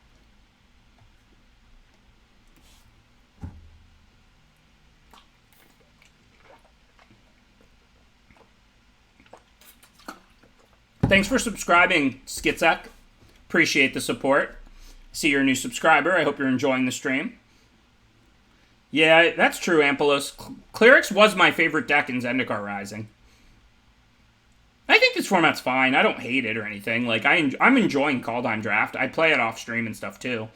Speaker 1: Thanks for subscribing, Skitsek. Appreciate the support. See you're a new subscriber. I hope you're enjoying the stream. Yeah, that's true, Ampelos. Clerics was my favorite deck in Zendikar Rising. I think this format's fine. I don't hate it or anything. Like, I'm enjoying Kaldheim Draft. I play it off stream and stuff, too.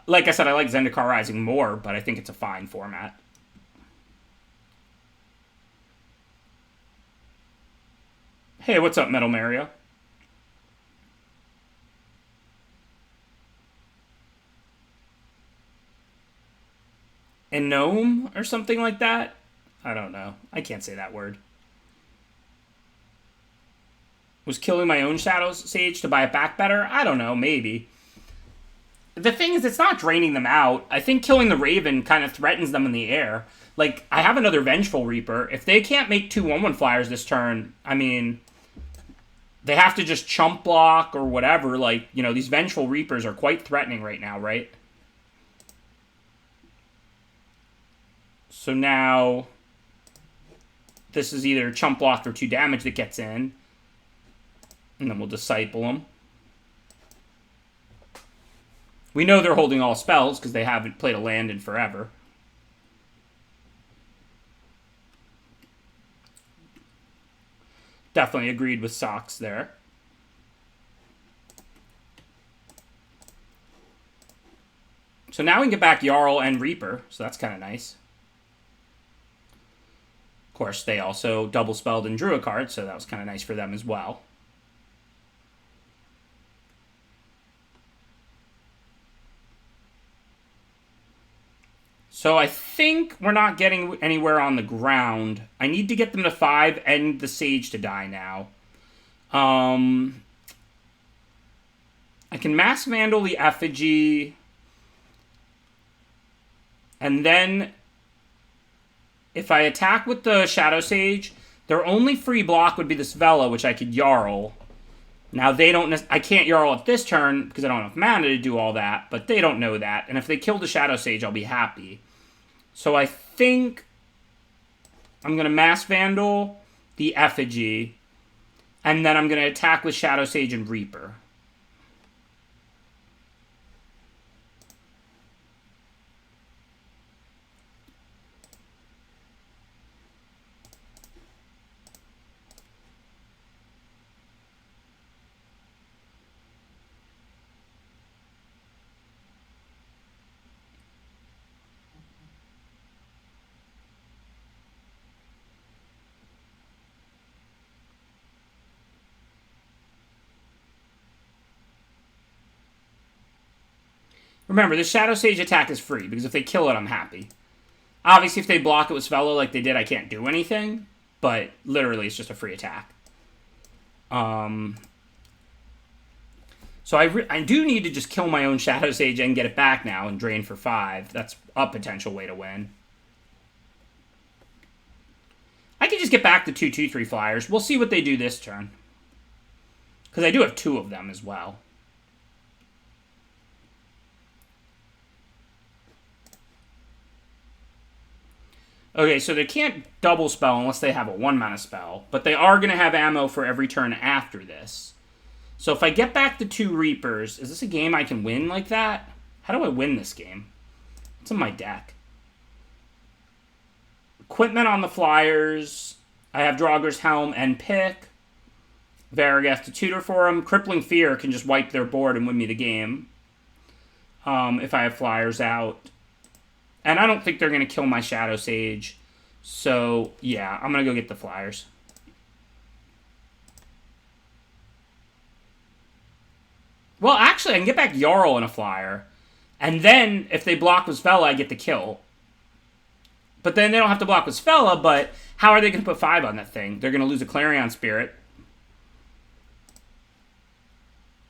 Speaker 1: Like I said, I like Zendikar Rising more, but I think it's a fine format. Hey, what's up, Metal Mario? And gnome or something like that? I don't know. I can't say that word. Was killing my own Shadow Sage to buy it back better? I don't know, maybe. The thing is, it's not draining them out. I think killing the Raven kind of threatens them in the air. Like, I have another Vengeful Reaper. If they can't make 2 1/1 flyers this turn, I mean, they have to just chump block or whatever. Like, you know, these Vengeful Reapers are quite threatening right now, right? So now, this is either chump block or 2 damage that gets in. And then we'll Disciple them. We know they're holding all spells because they haven't played a land in forever. Definitely agreed with Socks there. So now we can get back Jarl and Reaper, so that's kind of nice. Of course, they also double spelled and drew a card, so that was kind of nice for them as well. So I think we're not getting anywhere on the ground. I need to get them to 5 and the Sage to die now. I can Mass Vandal the Effigy. And then if I attack with the Shadow Sage, their only free block would be this Vela, which I could Jarl. Now, they don't... I can't Jarl it this turn because I don't have mana to do all that, but they don't know that. And if they kill the Shadow Sage, I'll be happy. So I think I'm going to Mass Vandal the Effigy, and then I'm going to attack with Shadow Sage and Reaper. Remember, the Shadow Sage attack is free, because if they kill it, I'm happy. Obviously, if they block it with Svelo like they did, I can't do anything. But, literally, it's just a free attack. So I do need to just kill my own Shadow Sage and get it back now and drain for 5. That's a potential way to win. I can just get back the 2/2/3 flyers. We'll see what they do this turn. Because I do have 2 of them as well. Okay, so they can't double spell unless they have a 1-mana spell. But they are going to have ammo for every turn after this. So if I get back the 2 Reapers, is this a game I can win like that? How do I win this game? What's in my deck? Equipment on the Flyers. I have Draugur's Helm and Pick. Varageth to tutor for him. Crippling Fear can just wipe their board and win me the game. If I have Flyers out. And I don't think they're going to kill my Shadow Sage. So, yeah, I'm going to go get the Flyers. Well, actually, I can get back Jarl in a Flyer. And then, if they block with Svella, I get the kill. But then they don't have to block with Svella, but how are they going to put 5 on that thing? They're going to lose a Clarion Spirit.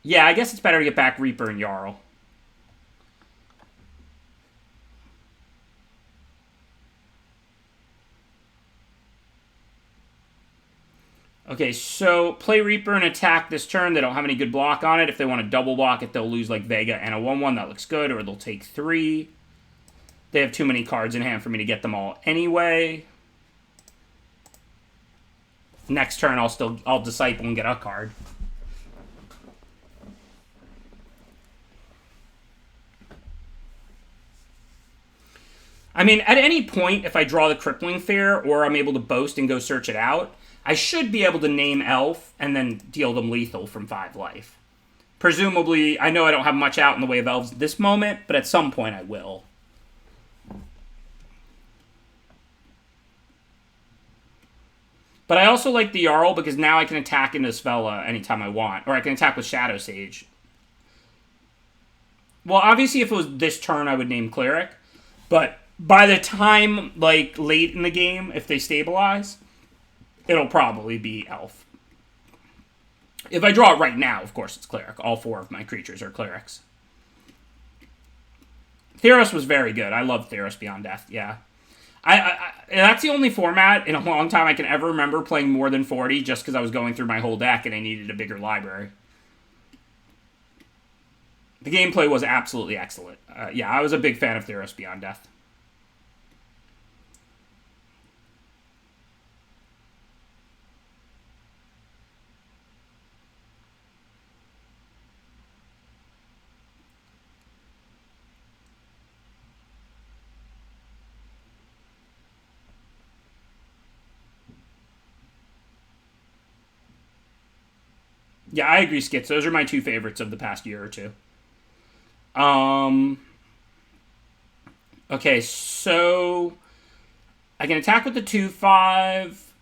Speaker 1: Yeah, I guess it's better to get back Reaper and Jarl. Okay, so play Reaper and attack this turn. They don't have any good block on it. If they want to double block it, they'll lose like Vega and a 1/1. That looks good. Or they'll take 3. They have too many cards in hand for me to get them all anyway. Next turn, I'll Disciple and get a card. I mean, at any point, if I draw the Crippling Fear or I'm able to boast and go search it out, I should be able to name Elf and then deal them lethal from 5 life. Presumably, I know I don't have much out in the way of elves at this moment, but at some point I will. But I also like the Jarl because now I can attack into Svella anytime I want. Or I can attack with Shadow Sage. Well, obviously if it was this turn, I would name Cleric. But by the time, like, late in the game, if they stabilize, it'll probably be Elf. If I draw it right now, of course, it's Cleric. All 4 of my creatures are Clerics. Theros was very good. I love Theros Beyond Death, yeah. That's the only format in a long time I can ever remember playing more than 40 just because I was going through my whole deck and I needed a bigger library. The gameplay was absolutely excellent. Yeah, I was a big fan of Theros Beyond Death. Yeah, I agree, Skits. Those are my 2 favorites of the past year or 2. Okay, so I can attack with the 2/5.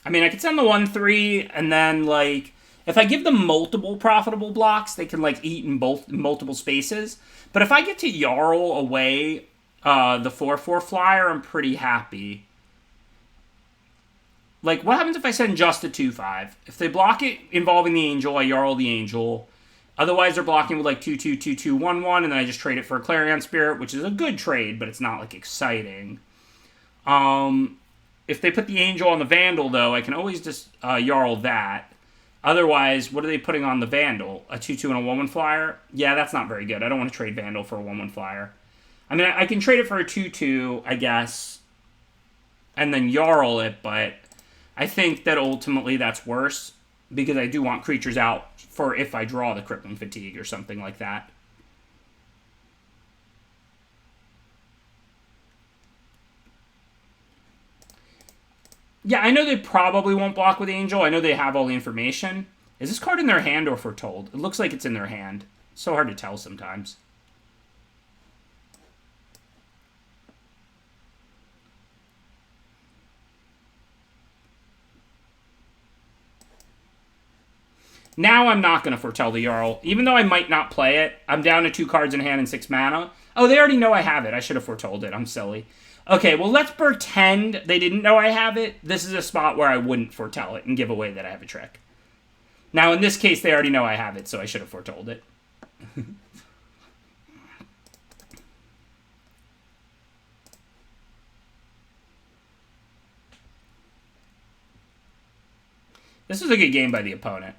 Speaker 1: I mean, I can send the 1/3, and then, like, if I give them multiple profitable blocks, they can, like, eat in multiple spaces. But if I get to Jarl away the 4/4 flyer, I'm pretty happy. Like, what happens if I send just a 2/5? If they block it involving the Angel, I Jarl the Angel. Otherwise, they're blocking with, like, 2/2, 2/2, 1/1, and then I just trade it for a Clarion Spirit, which is a good trade, but it's not, like, exciting. If they put the Angel on the Vandal, though, I can always just Jarl that. Otherwise, what are they putting on the Vandal? A 2/2 and a 1/1 flyer? Yeah, that's not very good. I don't want to trade Vandal for a 1/1 flyer. I mean, I can trade it for a 2/2, I guess, and then Jarl it, but I think that ultimately that's worse because I do want creatures out for if I draw the Crippling Fatigue or something like that. Yeah, I know they probably won't block with Angel. I know they have all the information. Is this card in their hand or foretold? It looks like it's in their hand. So hard to tell sometimes. Now I'm not going to foretell the Jarl. Even though I might not play it, I'm down to 2 cards in hand and 6 mana. Oh, they already know I have it. I should have foretold it. I'm silly. Okay, well, let's pretend they didn't know I have it. This is a spot where I wouldn't foretell it and give away that I have a trick. Now, in this case, they already know I have it, so I should have foretold it. This was a good game by the opponent.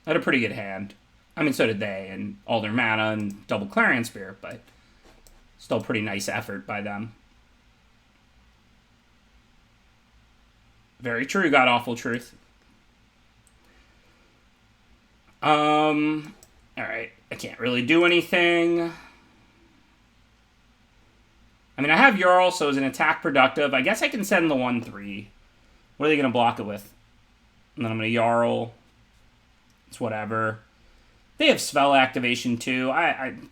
Speaker 1: Had a pretty good hand. I mean, so did they, and all their mana and double Clarion Spirit, but still pretty nice effort by them. Very true, God Awful Truth. Alright. I can't really do anything. I mean, I have Jarl, so as an attack productive, I guess I can send the 1/3. What are they going to block it with? And then I'm going to Jarl. It's whatever. They have spell activation too.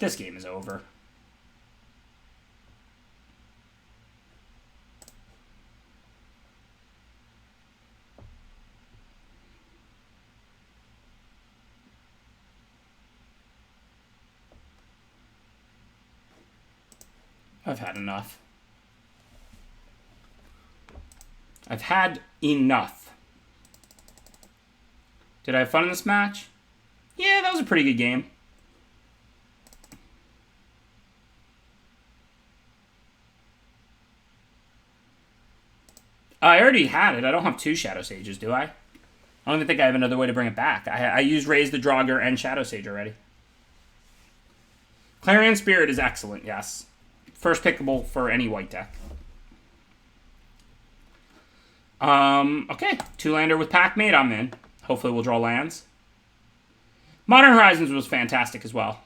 Speaker 1: This game is over. I've had enough. I've had enough. Did I have fun in this match? Yeah, that was a pretty good game. I already had it. I don't have 2 Shadow Sages, do I? I don't even think I have another way to bring it back. I used Raise the Draugr and Shadow Sage already. Clarion Spirit is excellent, yes. First pickable for any white deck. Okay. 2-lander with Packmate, I'm in. Hopefully we'll draw lands. Modern Horizons was fantastic as well.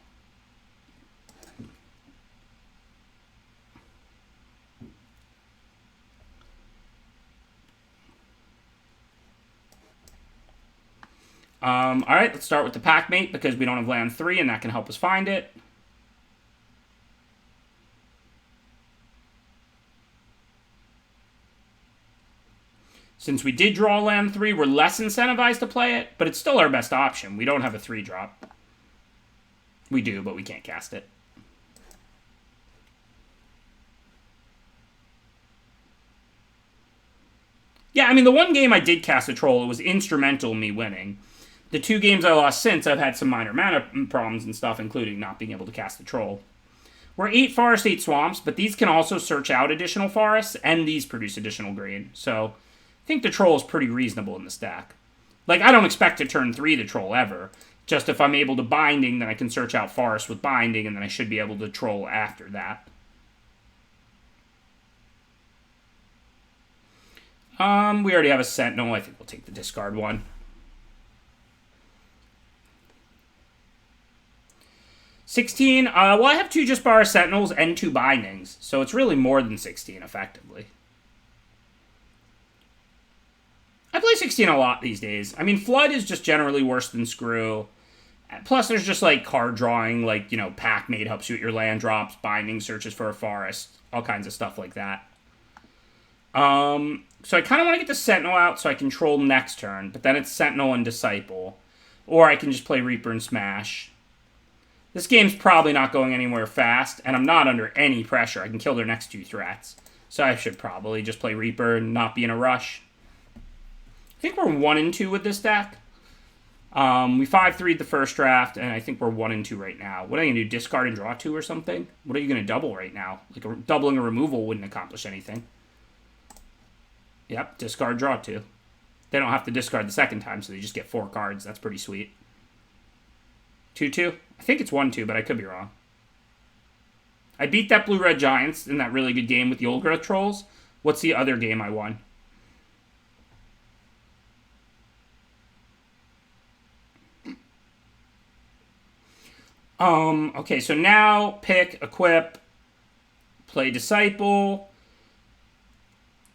Speaker 1: Alright, let's start with the Packmate because we don't have land 3 and that can help us find it. Since we did draw land 3, we're less incentivized to play it, but it's still our best option. We don't have a 3-drop. We do, but we can't cast it. Yeah, I mean, the one game I did cast a troll, it was instrumental in me winning. The 2 games I lost since, I've had some minor mana problems and stuff, including not being able to cast the troll. We're 8 forests, 8 swamps, but these can also search out additional forests, and these produce additional green. So I think the troll is pretty reasonable in the stack. Like, I don't expect to turn 3 the troll ever. Just if I'm able to binding, then I can search out forest with binding, and then I should be able to troll after that. We already have a Sentinel. I think we'll take the discard one. 16. Well, I have 2 Jaspara Sentinels and 2 bindings, so it's really more than 16 effectively. I play 16 a lot these days. I mean, Flood is just generally worse than Screw. Plus, there's just, like, card drawing, like, you know, Packmate helps you with your land drops, binding searches for a forest, all kinds of stuff like that. So I kind of want to get the Sentinel out so I can troll next turn, but then it's Sentinel and Disciple. Or I can just play Reaper and Smash. This game's probably not going anywhere fast, and I'm not under any pressure. I can kill their next 2 threats. So I should probably just play Reaper and not be in a rush. I think we're 1-2 with this deck. We 5-3'd the first draft, and I think we're 1-2 right now. What are you going to do, discard and draw 2 or something? What are you going to double right now? Like, doubling a removal wouldn't accomplish anything. Yep, discard, draw 2. They don't have to discard the second time, so they just get 4 cards. That's pretty sweet. 2-2? I think it's 1-2, but I could be wrong. I beat that Blue-Red Giants in that really good game with the Old Growth Trolls. What's the other game I won? Okay, so now pick, equip, play Disciple,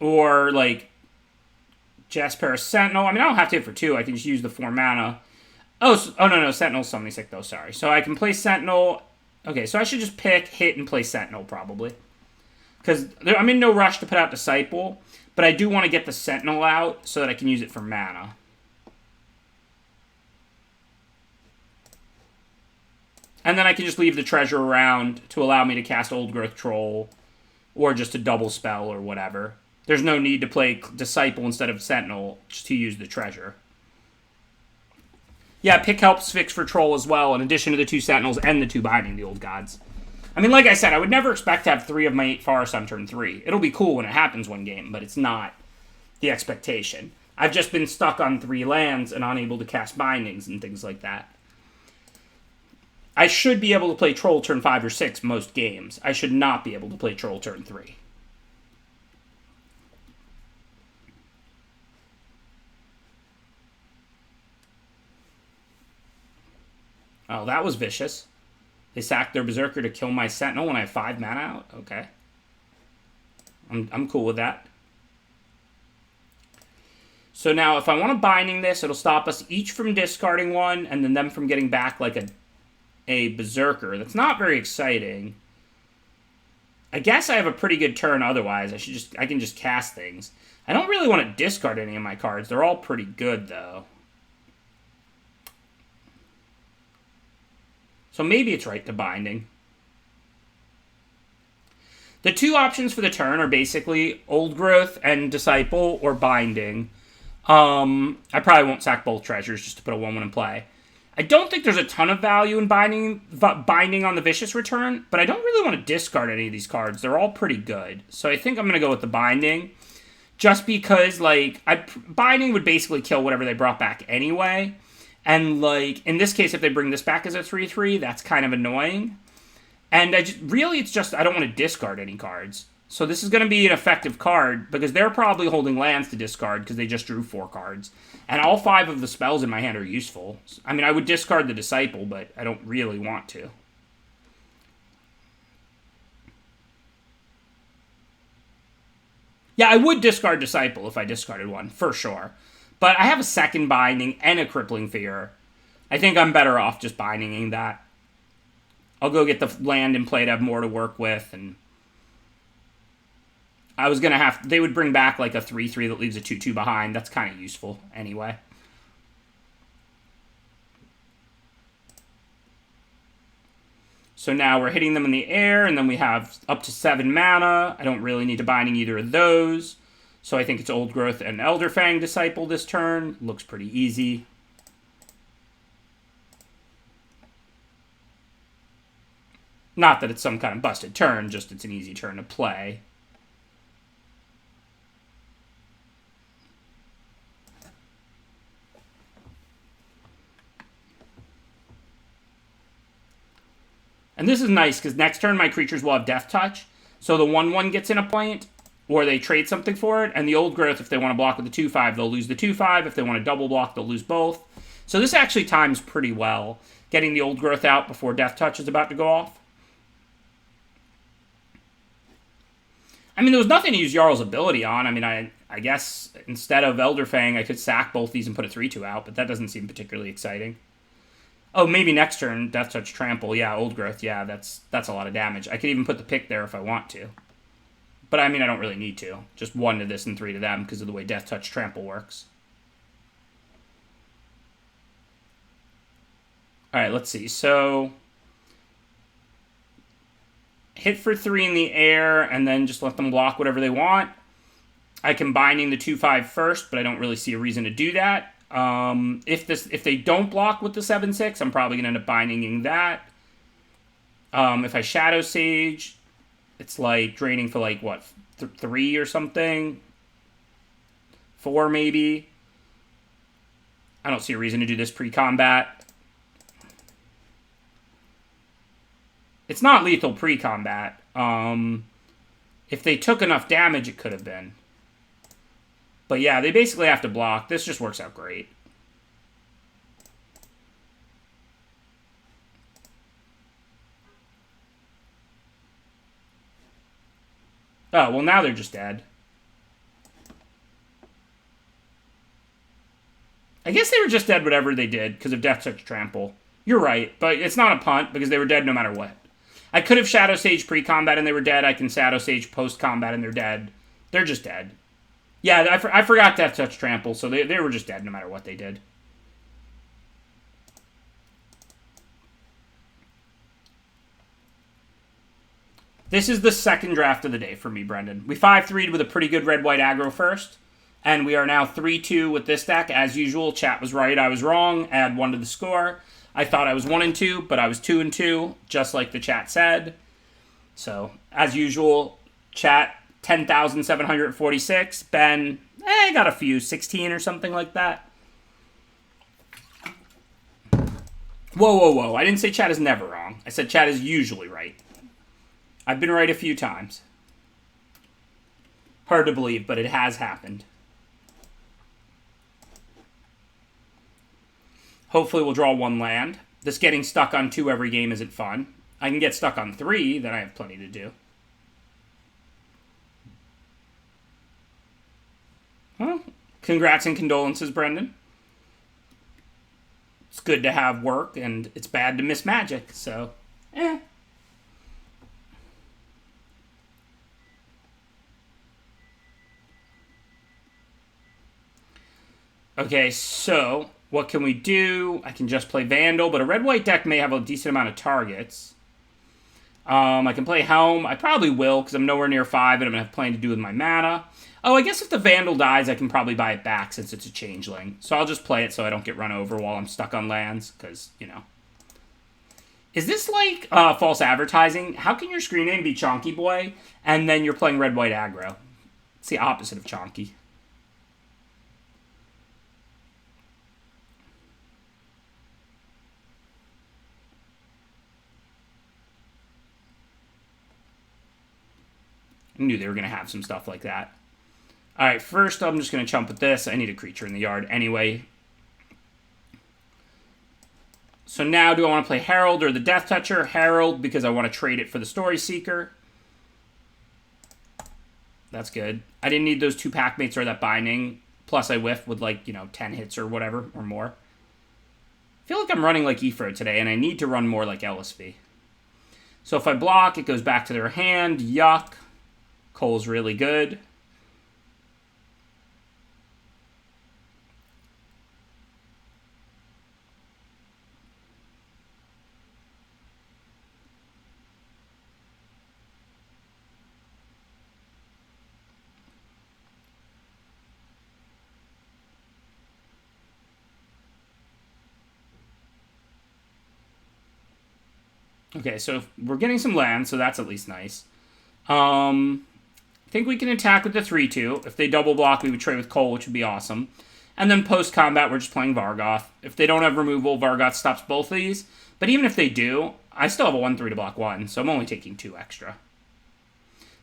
Speaker 1: or, like, Jaspera Sentinel. I mean, I don't have to hit for 2. I can just use the 4 mana. Oh, no, Sentinel's summoning sick, though, sorry. So I can play Sentinel. Okay, so I should just pick, hit, and play Sentinel, probably. Because I'm in no rush to put out Disciple, but I do want to get the Sentinel out so that I can use it for mana. And then I can just leave the treasure around to allow me to cast Old Growth Troll, or just a double spell or whatever. There's no need to play Disciple instead of Sentinel just to use the treasure. Yeah, pick helps fix for Troll as well, in addition to the 2 Sentinels and the 2 binding the Old Gods. I mean, like I said, I would never expect to have 3 of my 8 forests on turn 3. It'll be cool when it happens one game, but it's not the expectation. I've just been stuck on 3 lands and unable to cast bindings and things like that. I should be able to play Troll turn 5 or 6 most games. I should not be able to play Troll turn 3. Oh, that was vicious. They sacked their Berserker to kill my Sentinel when I have 5 mana out? Okay. I'm cool with that. So now if I want to binding this, it'll stop us each from discarding one and then them from getting back like a berserker. That's not very exciting. I guess I have a pretty good turn otherwise. I can just cast things. I don't really want to discard any of my cards. They're all pretty good though. So maybe it's right to binding. The two options for the turn are basically Old Growth and Disciple or Binding. I probably won't sack both treasures just to put a 1/1 in play. I don't think there's a ton of value in binding on the Vicious Return, but I don't really want to discard any of these cards. They're all pretty good. So I think I'm going to go with the Binding. Just because, like, Binding would basically kill whatever they brought back anyway. And, like, in this case, if they bring this back as a 3/3, that's kind of annoying. And it's just, I don't want to discard any cards. So this is going to be an effective card, because they're probably holding lands to discard, because they just drew 4 cards. And all 5 of the spells in my hand are useful. I mean, I would discard the Disciple, but I don't really want to. Yeah, I would discard Disciple if I discarded one, for sure. But I have a second Binding and a Crippling Fear. I think I'm better off just binding that. I'll go get the land in play to have more to work with, and I was going to have... They would bring back like a 3/3 that leaves a 2/2 behind. That's kind of useful anyway. So now we're hitting them in the air, and then we have up to 7 mana. I don't really need to binding either of those. So I think it's Old Growth and Elderfang Disciple this turn. Looks pretty easy. Not that it's some kind of busted turn, just it's an easy turn to play. And this is nice, because next turn my creatures will have Death Touch. So the 1/1 gets in a point, or they trade something for it. And the Old Growth, if they want to block with the 2/5, they'll lose the 2/5. If they want to double block, they'll lose both. So this actually times pretty well, getting the Old Growth out before Death Touch is about to go off. I mean, there was nothing to use Jarl's ability on. I mean, I guess instead of Elderfang, I could sack both these and put a 3/2 out, but that doesn't seem particularly exciting. Oh, maybe next turn, Death Touch Trample. Yeah, Old Growth. Yeah, that's a lot of damage. I could even put the pick there if I want to. But I mean, I don't really need to. Just 1 to this and 3 to them because of the way Death Touch Trample works. Alright, let's see. So hit for 3 in the air, and then just let them block whatever they want. I can binding the 2/5 first, but I don't really see a reason to do that. If they don't block with the 7/6, I'm probably going to end up binding that. If I Shadow Sage, it's like draining for like, what, 3 or something? 4 maybe? I don't see a reason to do this pre-combat. It's not lethal pre-combat. If they took enough damage, it could have been. But yeah, they basically have to block. This just works out great. Oh, well now they're just dead. I guess they were just dead whatever they did because of Death Touch Trample. You're right, but it's not a punt because they were dead no matter what. I could have Shadow Sage pre-combat and they were dead. I can Shadow Sage post-combat and they're dead. They're just dead. Yeah, I forgot Death Touch Trample, so they were just dead no matter what they did. This is the second draft of the day for me, Brendan. We 5-3'd with a pretty good red-white aggro first, and we are now 3-2 with this deck. As usual, chat was right, I was wrong. Add 1 to the score. I thought I was 1-2, but I was 2-2, just like the chat said. So, as usual, chat 10,746. Ben, got a few, 16 or something like that. Whoa. I didn't say chat is never wrong. I said chat is usually right. I've been right a few times. Hard to believe, but it has happened. Hopefully we'll draw 1 land. This getting stuck on 2 every game isn't fun. I can get stuck on 3, then I have plenty to do. Congrats and condolences, Brendan. It's good to have work, and it's bad to miss Magic, so, Okay, so what can we do? I can just play Vandal, but a red-white deck may have a decent amount of targets. I can play Helm. I probably will, because I'm nowhere near 5, and I'm going to have plenty to do with my mana. Oh, I guess if the Vandal dies, I can probably buy it back, since it's a changeling. So I'll just play it so I don't get run over while I'm stuck on lands, because, you know. Is this like false advertising? How can your screen name be Chonky Boy, and then you're playing red-white aggro? It's the opposite of Chonky. I knew they were going to have some stuff like that. All right, first I'm just going to chump with this. I need a creature in the yard anyway. So now do I want to play Herald or the Death Toucher? Herald, because I want to trade it for the Story Seeker. That's good. I didn't need those 2 Packmates or that Binding. Plus I whiff with, like, 10 hits or whatever, or more. I feel like I'm running like Ephro today, and I need to run more like LSV. So if I block, it goes back to their hand. Yuck. Cole's really good. Okay, so we're getting some land, so that's at least nice. I think we can attack with the 3-2. If they double block, we would trade with Cole, which would be awesome. And then post-combat, we're just playing Vargoth. If they don't have removal, Vargoth stops both of these. But even if they do, I still have a 1-3 to block 1, so I'm only taking 2 extra.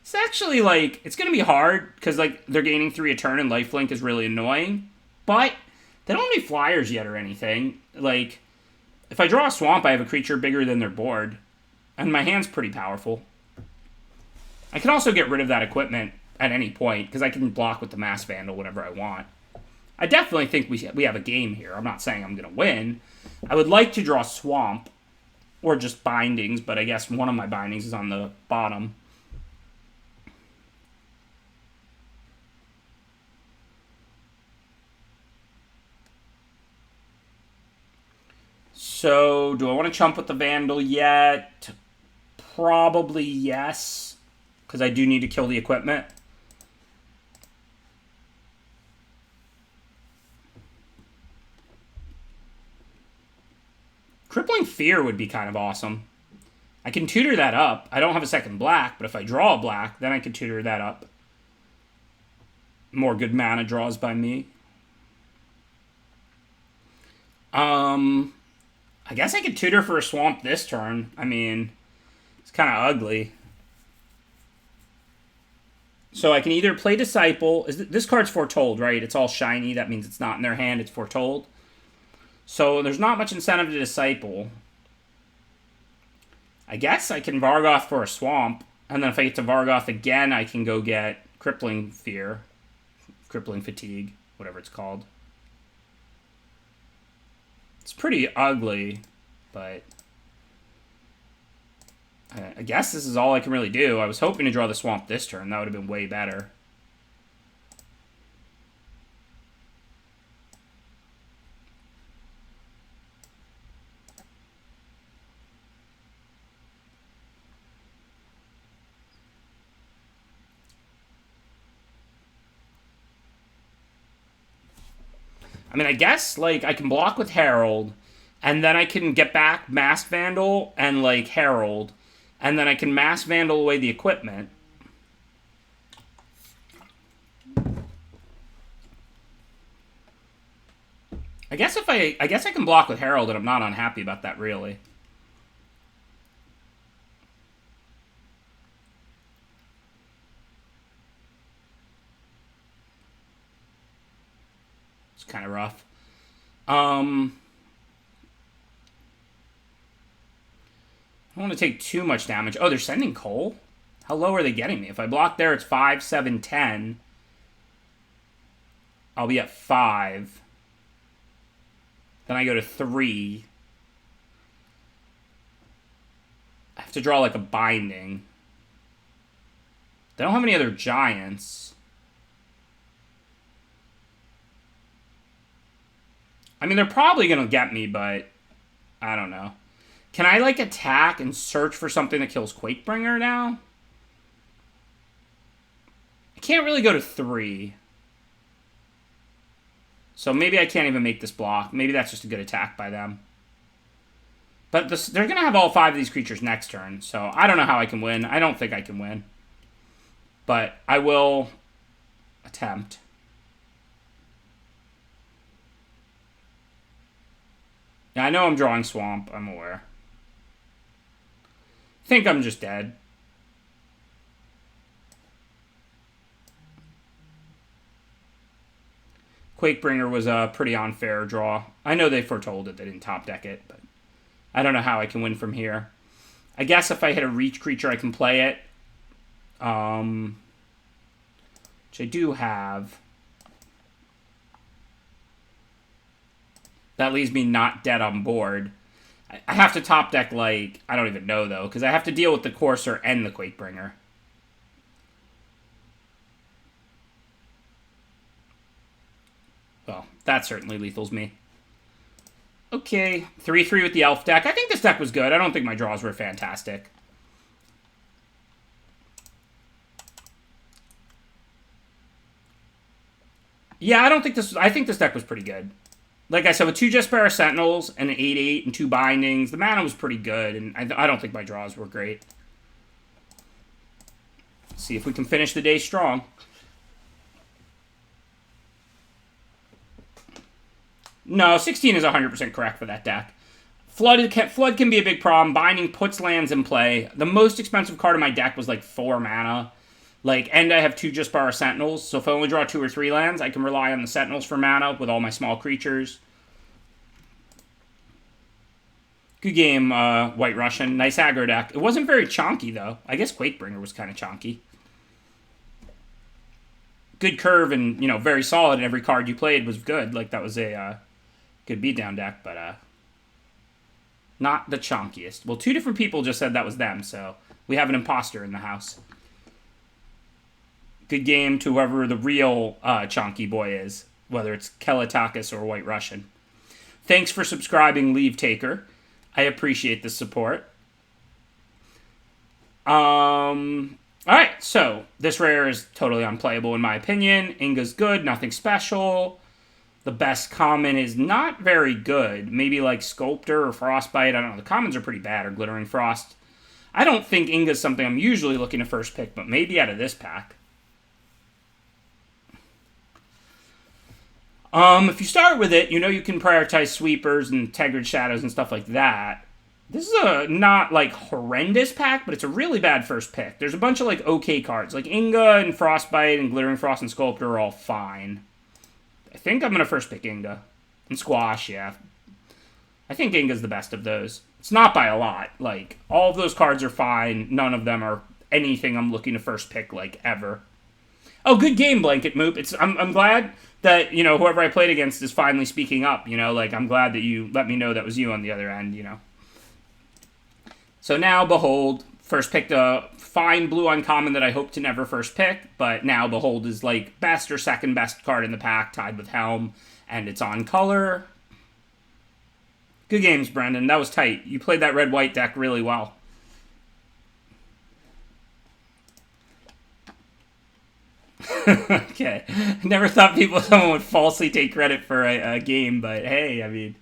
Speaker 1: It's actually, like, it's going to be hard, because, like, they're gaining 3 a turn, and lifelink is really annoying. But they don't have any flyers yet or anything. Like, if I draw a swamp, I have a creature bigger than their board. And my hand's pretty powerful. I can also get rid of that equipment at any point, because I can block with the Mass Vandal whenever I want. I definitely think we have a game here. I'm not saying I'm going to win. I would like to draw Swamp, or just Bindings, but I guess one of my Bindings is on the bottom. So, do I want to chump with the Vandal yet? Probably yes, because I do need to kill the equipment. Crippling Fear would be kind of awesome. I can tutor that up. I don't have a second black, but if I draw a black, then I can tutor that up. More good mana draws by me. I guess I could tutor for a swamp this turn. I mean, it's kind of ugly. So I can either play Disciple. This card's Foretold, right? It's all shiny. That means it's not in their hand. It's Foretold. So there's not much incentive to Disciple. I guess I can Vargoth for a swamp. And then if I get to Vargoth again, I can go get Crippling Fear. Crippling Fatigue. Whatever it's called. It's pretty ugly, but I guess this is all I can really do. I was hoping to draw the swamp this turn. That would have been way better. I mean, I guess, like, I can block with Herald, and then I can get back Mass Vandal and, like, Herald, and then I can Mass Vandal away the equipment. I guess I can block with Herald, and I'm not unhappy about that, really. It's kind of rough. I don't want to take too much damage. Oh, they're sending Cole? How low are they getting me? If I block there, it's 5, 7, 10. I'll be at 5. Then I go to 3. I have to draw like a binding. They don't have any other giants. I mean, they're probably going to get me, but I don't know. Can I, like, attack and search for something that kills Quakebringer now? I can't really go to 3. So maybe I can't even make this block. Maybe that's just a good attack by them. But they're going to have all 5 of these creatures next turn, so I don't know how I can win. I don't think I can win. But I will attempt. Yeah, I know I'm drawing Swamp. I'm aware. I think I'm just dead. Quakebringer was a pretty unfair draw. I know they foretold it. They didn't top deck it, but I don't know how I can win from here. I guess if I hit a reach creature, I can play it. Which I do have. That leaves me not dead on board. I have to top deck, like, I don't even know, though, because I have to deal with the Courser and the Quakebringer. Well, that certainly lethals me. Okay, 3-3 with the Elf deck. I think this deck was good. I don't think my draws were fantastic. Yeah, I think this deck was pretty good. Like I said, with 2 Jesper Sentinels and an 8/8 and 2 bindings, the mana was pretty good, and I don't think my draws were great. Let's see if we can finish the day strong. No, 16 is 100% correct for that deck. Flood can be a big problem. Binding puts lands in play. The most expensive card in my deck was like 4 mana. And I have 2 Jesper Sentinels, so if I only draw 2 or 3 lands, I can rely on the Sentinels for mana with all my small creatures. Good game, White Russian. Nice aggro deck. It wasn't very chonky, though. I guess Quakebringer was kind of chonky. Good curve and, very solid, and every card you played was good. Like, that was a good beatdown deck, but not the chonkiest. Well, 2 different people just said that was them, so we have an imposter in the house. Good game to whoever the real chonky boy is, whether it's Kelatakis or White Russian. Thanks for subscribing, Leave Taker. I appreciate the support. Alright, so this rare is totally unplayable in my opinion. Inga's good, nothing special. The best common is not very good. Maybe like Sculptor or Frostbite. I don't know. The commons are pretty bad, or Glittering Frost. I don't think Inga's something I'm usually looking to first pick, but maybe out of this pack. If you start with it, you can prioritize Sweepers and Tegrid Shadows and stuff like that. This is a not, horrendous pack, but it's a really bad first pick. There's a bunch of, okay cards. Like Inga and Frostbite and Glittering Frost and Sculptor are all fine. I think I'm going to first pick Inga. And Squash, yeah. I think Inga's the best of those. It's not by a lot. All of those cards are fine. None of them are anything I'm looking to first pick, ever. Oh, good game, Blanket Moop. I'm glad that, whoever I played against is finally speaking up, I'm glad that you let me know that was you on the other end, So now, Behold, first picked a fine blue uncommon that I hope to never first pick, but now Behold is, best or second best card in the pack, tied with Helm, and it's on color. Good games, Brendan. That was tight. You played that red-white deck really well. Okay. Never thought someone would falsely take credit for a game, but hey, I mean,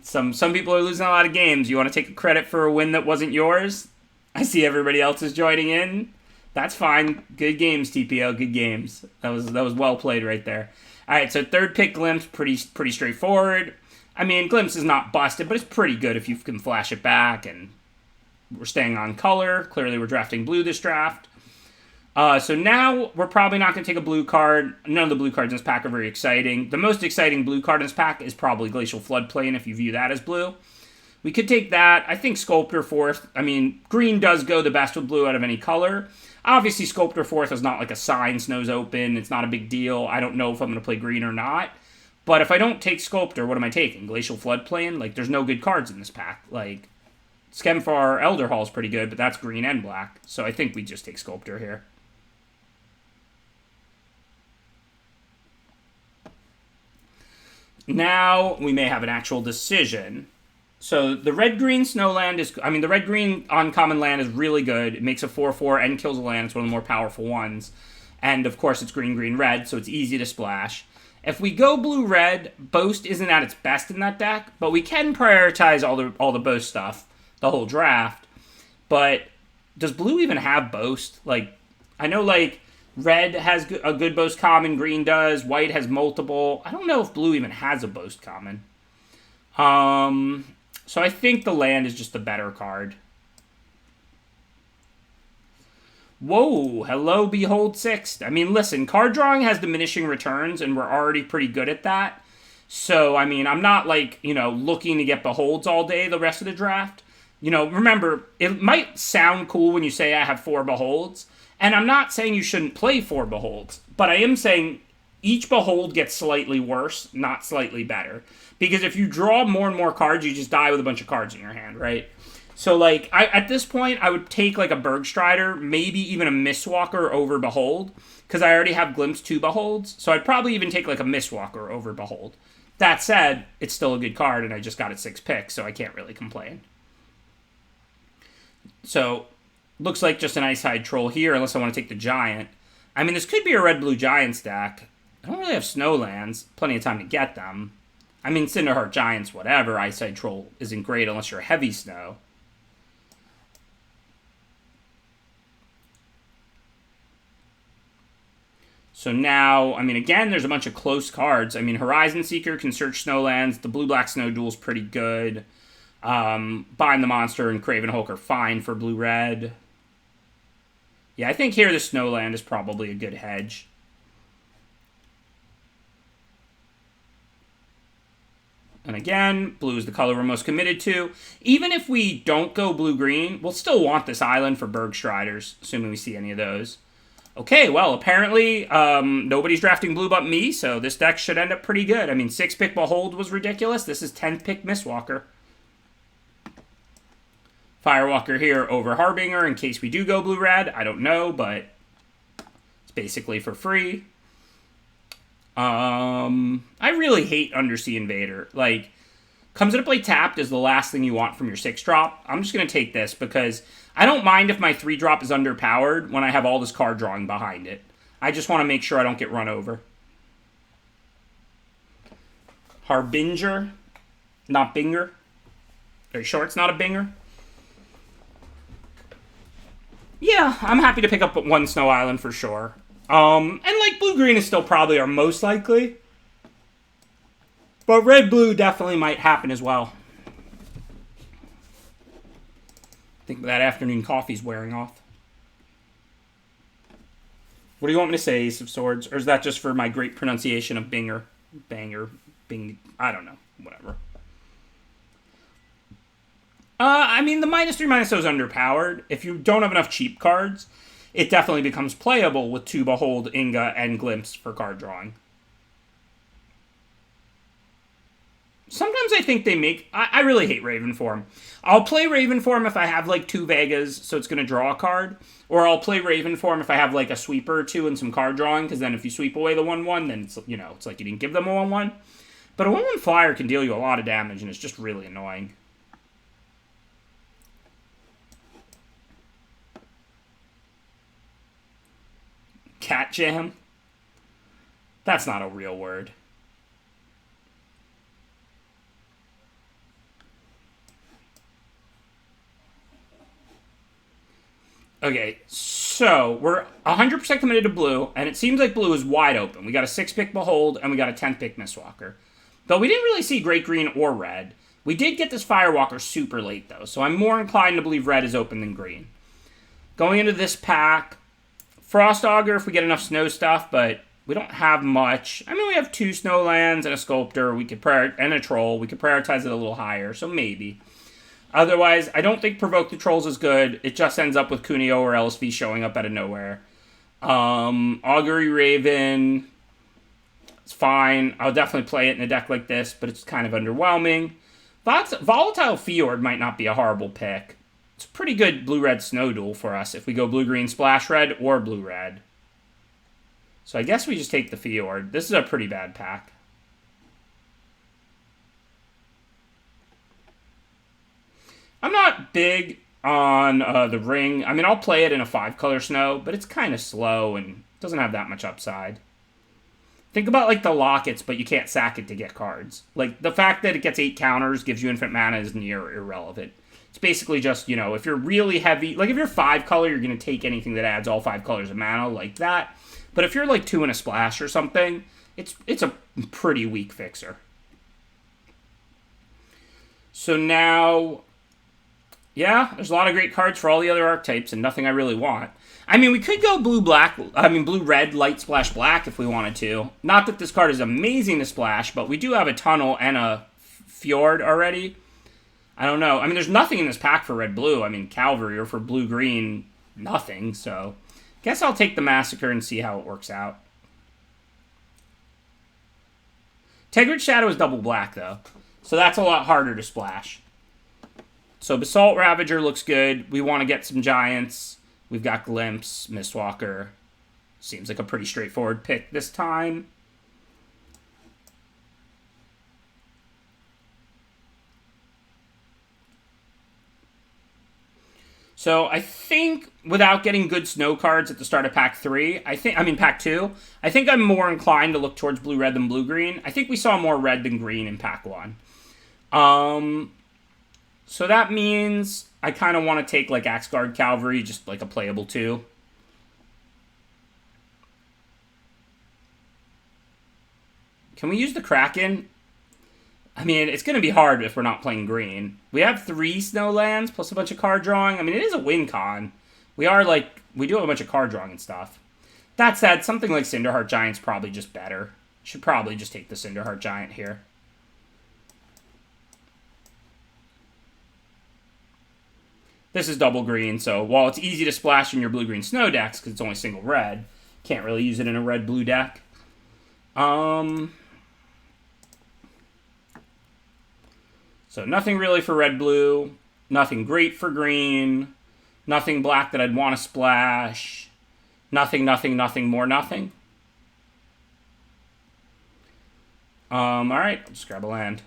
Speaker 1: some people are losing a lot of games. You want to take credit for a win that wasn't yours? I see everybody else is joining in. That's fine. Good games, TPO. Good games. That was well played right there. All right, so third pick Glimpse, pretty straightforward. I mean, Glimpse is not busted, but it's pretty good if you can flash it back, and we're staying on color. Clearly, we're drafting blue this draft. So now, we're probably not going to take a blue card. None of the blue cards in this pack are very exciting. The most exciting blue card in this pack is probably Glacial Floodplain, if you view that as blue. We could take that. I think Sculptor fourth. I mean, green does go the best with blue out of any color. Obviously, Sculptor 4th is not like a sign Snow's open. It's not a big deal. I don't know if I'm going to play green or not. But if I don't take Sculptor, what am I taking? Glacial Floodplain? Like, there's no good cards in this pack. Like, Skemfar Elder Hall is pretty good, but that's green and black. So I think we just take Sculptor here. Now we may have an actual decision. So the red-green Snowland is... I mean, the red-green uncommon land is really good. It makes a 4/4 and kills a land. It's one of the more powerful ones. And, of course, it's green-green-red, so it's easy to splash. If we go blue-red, Boast isn't at its best in that deck, but we can prioritize all the Boast stuff, the whole draft. But does blue even have Boast? Like, I know, like, red has a good Boast common, green does, white has multiple. I don't know if blue even has a Boast common. So I think the land is just the better card. Whoa, hello, Behold Sixth. I mean, listen, card drawing has diminishing returns, and we're already pretty good at that. So, I mean, I'm not, like, you know, looking to get Beholds all day the rest of the draft. You know, remember, it might sound cool when you say I have 4 Beholds, and I'm not saying you shouldn't play 4 Beholds, but I am saying each Behold gets slightly worse, not slightly better. Because if you draw more and more cards, you just die with a bunch of cards in your hand, right? So, like, at this point, I would take, like, a Bergstrider, maybe even a Mistwalker over Behold, because I already have Glimpse 2 Beholds, so I'd probably even take, like, a Mistwalker over Behold. That said, it's still a good card, and I just got it 6 picks, so I can't really complain. So, looks like just an Ice-Hide Troll here, unless I want to take the Giant. I mean, this could be a red-blue Giant stack. I don't really have Snowlands. Plenty of time to get them. I mean, Cinderheart Giants, whatever. Ice-Hide Troll isn't great unless you're heavy Snow. So now, I mean, again, there's a bunch of close cards. I mean, Horizon Seeker can search Snowlands. The blue-black Snow Duel's pretty good. Bind the Monster and Craven Hulk are fine for blue-red. Yeah, I think here the Snowland is probably a good hedge. And again, blue is the color we're most committed to. Even if we don't go blue-green, we'll still want this island for Bergstriders, assuming we see any of those. Okay, well, apparently nobody's drafting blue but me, so this deck should end up pretty good. I mean, 6-pick Behold was ridiculous. This is 10th-pick Mistwalker. Firewalker here over Harbinger in case we do go blue-red. I don't know, but it's basically for free. I really hate Undersea Invader. Like, comes into play tapped is the last thing you want from your 6-drop. I'm just going to take this because I don't mind if my 3-drop is underpowered when I have all this card drawing behind it. I just want to make sure I don't get run over. Harbinger. Not Binger. Are you sure it's not a Binger? Yeah, I'm happy to pick up one Snow Island for sure. And, like, blue-green is still probably our most likely. But red-blue definitely might happen as well. I think that afternoon coffee's wearing off. What do you want me to say, Ace of Swords? Or is that just for my great pronunciation of Binger? Banger. Bing. I don't know. Whatever. I mean, the -3, -0 is underpowered. If you don't have enough cheap cards, it definitely becomes playable with 2 Behold, Inga, and Glimpse for card drawing. Sometimes I think they make... I really hate Raven Form. I'll play Raven Form if I have, like, 2 Vegas, so it's going to draw a card. Or I'll play Raven Form if I have, like, a sweeper or 2 and some card drawing, because then if you sweep away the 1/1, then, it's, you know, it's like you didn't give them a 1/1. But a 1/1 flyer can deal you a lot of damage, and it's just really annoying. Cat jam? That's not a real word. Okay, so we're 100% committed to blue, and it seems like blue is wide open. We got a 6-pick Behold, and we got a 10th-pick Mistwalker. But we didn't really see great green or red. We did get this Firewalker super late, though, so I'm more inclined to believe red is open than green. Going into this pack... Frost Augur if we get enough snow stuff, but we don't have much. I mean, we have 2 Snowlands and a Sculptor. We could and a Troll. We could prioritize it a little higher, so maybe. Otherwise, I don't think Provoke the Trolls is good. It just ends up with Kunio or LSV showing up out of nowhere. Augury Raven, it's fine. I'll definitely play it in a deck like this, but it's kind of underwhelming. Volatile Fjord might not be a horrible pick. It's a pretty good blue-red Snow Duel for us if we go blue-green Splash Red or blue-red. So I guess we just take the Fjord. This is a pretty bad pack. I'm not big on the ring. I mean, I'll play it in a 5-color snow, but it's kind of slow and doesn't have that much upside. Think about, like, the lockets, but you can't sack it to get cards. Like, the fact that it gets 8 counters, gives you infinite mana is near irrelevant. It's basically just, you know, if you're really heavy... Like, if you're 5-color, you're going to take anything that adds all 5 colors of mana, like that. But if you're, like, 2 and a splash or something, it's a pretty weak fixer. So now... Yeah, there's a lot of great cards for all the other archetypes and nothing I really want. I mean, we could go blue-red, light splash black if we wanted to. Not that this card is amazing to splash, but we do have a tunnel and a fjord already. I don't know. I mean, there's nothing in this pack for red-blue. I mean, Cavalry, or for blue-green, nothing. So, guess I'll take the Massacre and see how it works out. Tegrid's Shadow is double black, though. So that's a lot harder to splash. So Basalt Ravager looks good. We want to get some giants. We've got Glimpse, Mistwalker. Seems like a pretty straightforward pick this time. So I think without getting good snow cards at the start of pack 2, I think I'm more inclined to look towards blue-red than blue-green. I think we saw more red than green in pack 1. So that means I kind of want to take, like, Axguard Cavalry, just, like, a playable 2. Can we use the Kraken? I mean, it's going to be hard if we're not playing green. We have 3 Snowlands plus a bunch of card drawing. I mean, it is a win con. We do have a bunch of card drawing and stuff. That said, something like Cinderheart Giant's probably just better. Should probably just take the Cinderheart Giant here. This is double green, so while it's easy to splash in your blue-green snow decks, because it's only single red, can't really use it in a red-blue deck. So nothing really for red-blue, nothing great for green, nothing black that I'd want to splash, nothing, more nothing. Alright, I'll just grab a land.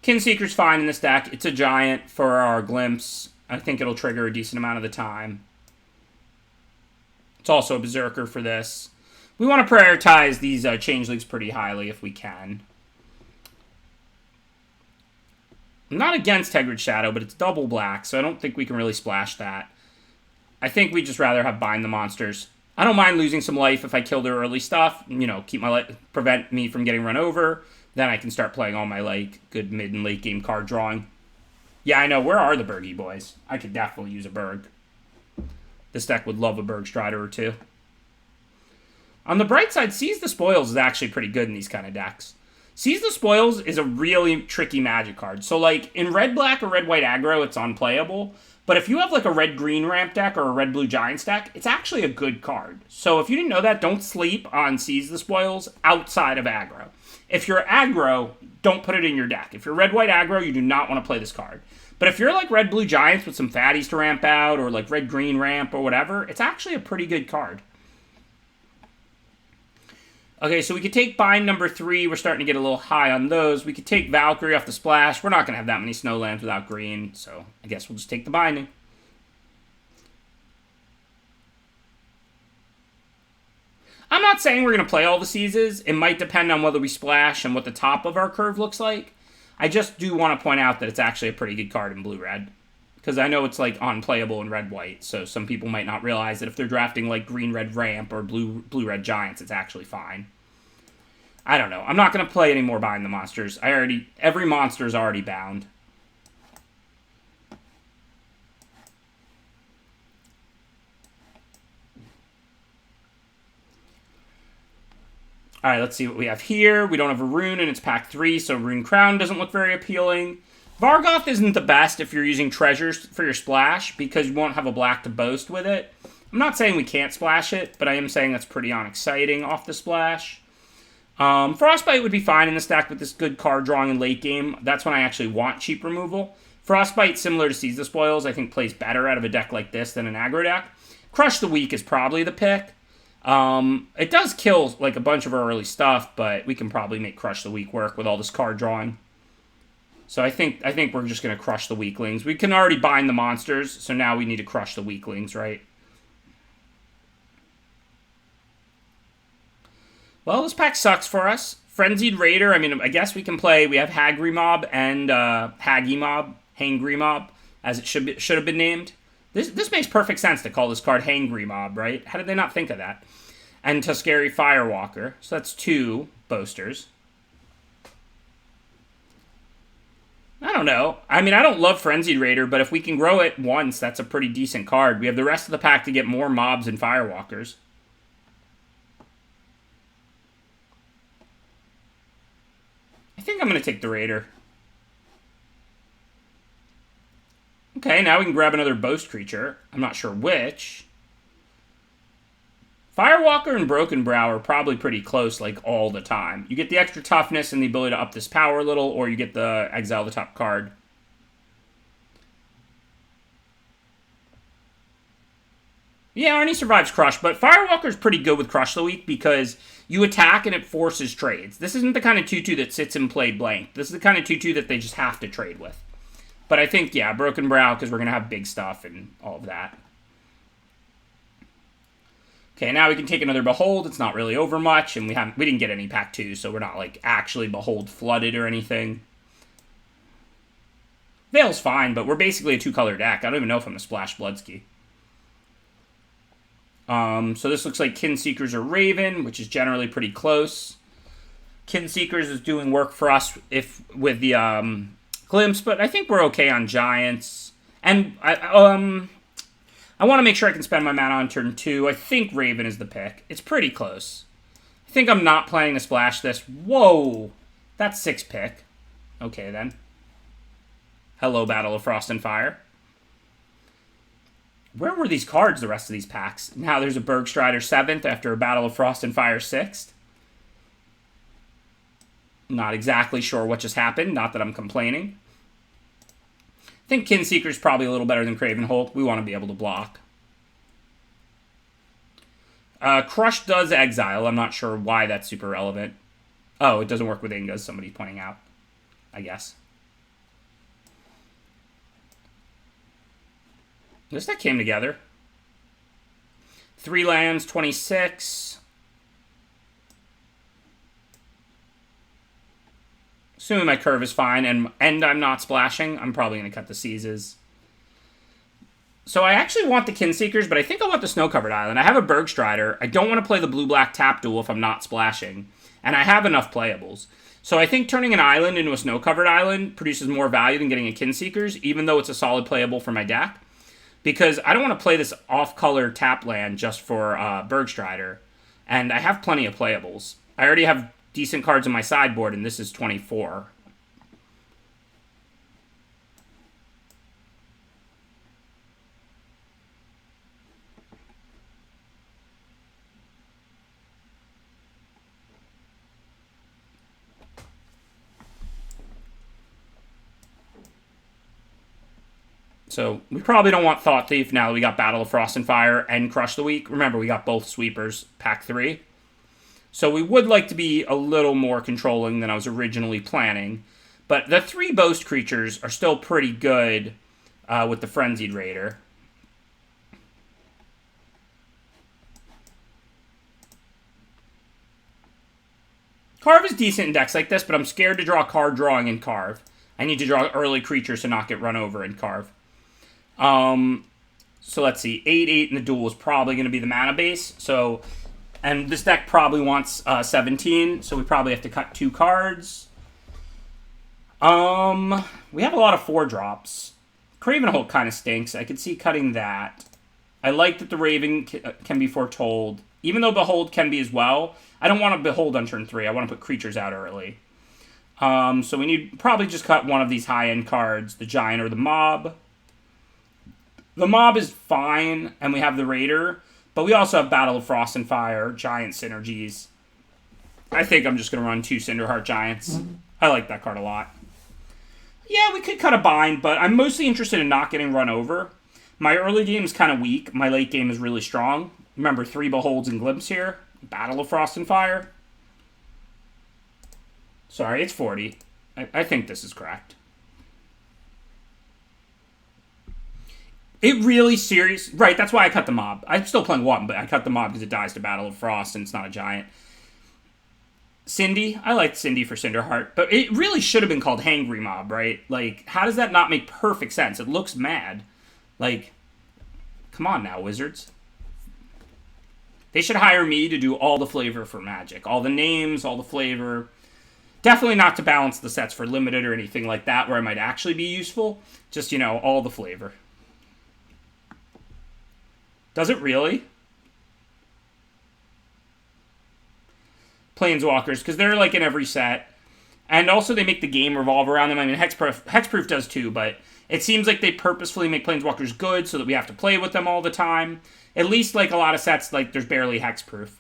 Speaker 1: Kinseeker's fine in this deck. It's a giant for our Glimpse. I think it'll trigger a decent amount of the time. It's also a Berserker for this. We want to prioritize these changelings pretty highly if we can. I'm not against Tegrid's Shadow, but it's double black, so I don't think we can really splash that. I think we'd just rather have Bind the Monsters. I don't mind losing some life if I kill their early stuff. You know, prevent me from getting run over. Then I can start playing all my, like, good mid and late game card drawing. Yeah, I know. Where are the Bergy boys? I could definitely use a Berg. This deck would love a Berg Strider or 2. On the bright side, Seize the Spoils is actually pretty good in these kind of decks. Seize the Spoils is a really tricky Magic card. So, like, in red-black or red-white aggro, it's unplayable. But if you have, like, a red-green ramp deck or a red-blue Giants deck, it's actually a good card. So if you didn't know that, don't sleep on Seize the Spoils outside of aggro. If you're aggro, don't put it in your deck. If you're red-white aggro, you do not want to play this card. But if you're like red-blue Giants with some fatties to ramp out, or like red-green ramp or whatever, it's actually a pretty good card. Okay, so we could take Bind number 3. We're starting to get a little high on those. We could take Valkyrie off the splash. We're not going to have that many Snowlands without green, so I guess we'll just take the Binding. I'm not saying we're going to play all the seizes. It might depend on whether we splash and what the top of our curve looks like. I just do want to point out that it's actually a pretty good card in blue-red. Because I know it's, like, unplayable in red-white, so some people might not realize that if they're drafting, like, green-red ramp or blue-red giants, it's actually fine. I don't know. I'm not going to play any more Bind the Monsters. Every monster is already bound. All right, let's see what we have here. We don't have a rune, and it's pack 3, so Rune Crown doesn't look very appealing. Vargoth isn't the best if you're using treasures for your splash, because you won't have a black to boast with it. I'm not saying we can't splash it, but I am saying that's pretty unexciting off the splash. Frostbite would be fine in the stack with this good card drawing in late game. That's when I actually want cheap removal. Frostbite, similar to Seize the Spoils, I think plays better out of a deck like this than an aggro deck. Crush the Weak is probably the pick. It does kill like a bunch of our early stuff, but we can probably make Crush the Weak work with all this card drawing. So I think we're just going to crush the weaklings. We can already bind the monsters, so now we need to crush the weaklings, right? Well, this pack sucks for us. Frenzied Raider, I mean, I guess we can play. We have Hagry Mob and Haggy Mob, Hangry Mob, as it should have been named. This makes perfect sense to call this card Hangry Mob, right? How did they not think of that? And Tuskeri Firewalker. So that's 2 boasters. I don't know. I mean, I don't love Frenzied Raider, but if we can grow it once, that's a pretty decent card. We have the rest of the pack to get more mobs and Firewalkers. I think I'm going to take the Raider. Okay, now we can grab another Boast creature. I'm not sure which. Firewalker and Broken Brow are probably pretty close, like, all the time. You get the extra toughness and the ability to up this power a little, or you get the exile the top card. Yeah, Arnie survives Crush, but Firewalker's pretty good with Crush the Weak because you attack and it forces trades. This isn't the kind of 2-2 that sits in play blank. This is the kind of 2-2 that they just have to trade with. But I think, yeah, Broken Brow, because we're going to have big stuff and all of that. Okay, now we can take another Behold. It's not really over much, and we didn't get any pack 2, so we're not, like, actually Behold flooded or anything. Veil's fine, but we're basically a 2-color deck. I don't even know if I'm a Splash Bloodski. So this looks like Kinseekers or Raven, which is generally pretty close. Kinseekers is doing work for us with the Glimpse, but I think we're okay on Giants. And I want to make sure I can spend my mana on turn 2. I think Raven is the pick. It's pretty close. I think I'm not planning to splash this. Whoa! That's 6 pick. Okay, then. Hello, Battle of Frost and Fire. Where were these cards the rest of these packs? Now there's a Bergstrider 7th after a Battle of Frost and Fire 6th. Not exactly sure what just happened. Not that I'm complaining. I think Kinseeker's probably a little better than Craven Holt. We want to be able to block. Crush does exile. I'm not sure why that's super relevant. Oh, it doesn't work with Ingas, somebody's pointing out. I guess. This deck came together. 3 lands, 26. Assuming my curve is fine and I'm not splashing, I'm probably going to cut the seizes. So I actually want the Kinseekers, but I think I want the Snow-Covered Island. I have a Bergstrider. I don't want to play the blue-black tap duel if I'm not splashing. And I have enough playables. So I think turning an island into a Snow-Covered Island produces more value than getting a Kinseekers, even though it's a solid playable for my deck. Because I don't want to play this off-color tap land just for Bergstrider. And I have plenty of playables. I already have decent cards in my sideboard, and this is 24. So we probably don't want Thought Thief now that we got Battle of Frost and Fire and Crush the Weak. Remember, we got both sweepers, pack 3. So we would like to be a little more controlling than I was originally planning. But the 3 Boast creatures are still pretty good with the Frenzied Raider. Carve is decent in decks like this, but I'm scared to draw card drawing in Carve. I need to draw early creatures to not get run over in Carve. So let's see. 8/8 in the duel is probably going to be the mana base. So, and this deck probably wants 17, so we probably have to cut 2 cards. We have a lot of 4-drops. Cravenholt kind of stinks. I could see cutting that. I like that the Raven can be foretold. Even though Behold can be as well, I don't want to Behold on turn 3. I want to put creatures out early. So we need probably just cut one of these high-end cards, the Giant or the Mob. The Mob is fine, and we have the Raider, but we also have Battle of Frost and Fire, Giant synergies. I think I'm just going to run 2 Cinderheart Giants. I like that card a lot. Yeah, we could cut a bind, but I'm mostly interested in not getting run over. My early game is kind of weak. My late game is really strong. Remember, 3 Beholds and Glimpse here. Battle of Frost and Fire. Sorry, it's 40. I think this is correct. It really serious. Right, that's why I cut the Mob. I'm still playing 1, but I cut the Mob because it dies to Battle of Frost and it's not a Giant. Cindy. I liked Cindy for Cinderheart, but it really should have been called Hangry Mob, right? Like, how does that not make perfect sense? It looks mad. Like, come on now, Wizards. They should hire me to do all the flavor for Magic. All the names, all the flavor. Definitely not to balance the sets for Limited or anything like that where I might actually be useful. Just, all the flavor. Does it really? Planeswalkers, because they're like in every set. And also they make the game revolve around them. I mean, Hexproof does too, but it seems like they purposefully make Planeswalkers good so that we have to play with them all the time. At least like a lot of sets, like there's barely Hexproof.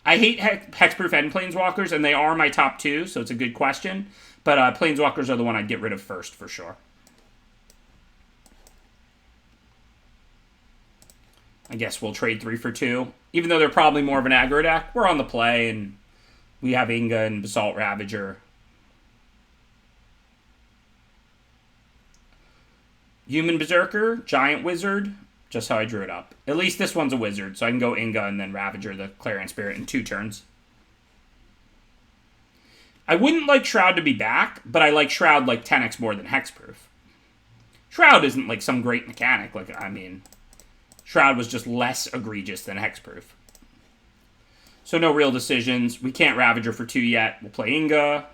Speaker 1: I hate Hexproof and Planeswalkers, and they are my top 2, so it's a good question. But Planeswalkers are the one I'd get rid of first, for sure. I guess we'll trade 3 for 2. Even though they're probably more of an aggro deck, we're on the play, and we have Inga and Basalt Ravager. Human Berserker, Giant Wizard, just how I drew it up. At least this one's a Wizard, so I can go Inga and then Ravager the Clarion Spirit in 2 turns. I wouldn't like Shroud to be back, but I like Shroud like 10x more than Hexproof. Shroud isn't like some great mechanic, Shroud was just less egregious than Hexproof. So no real decisions. We can't Ravager for 2 yet. We'll play Inga.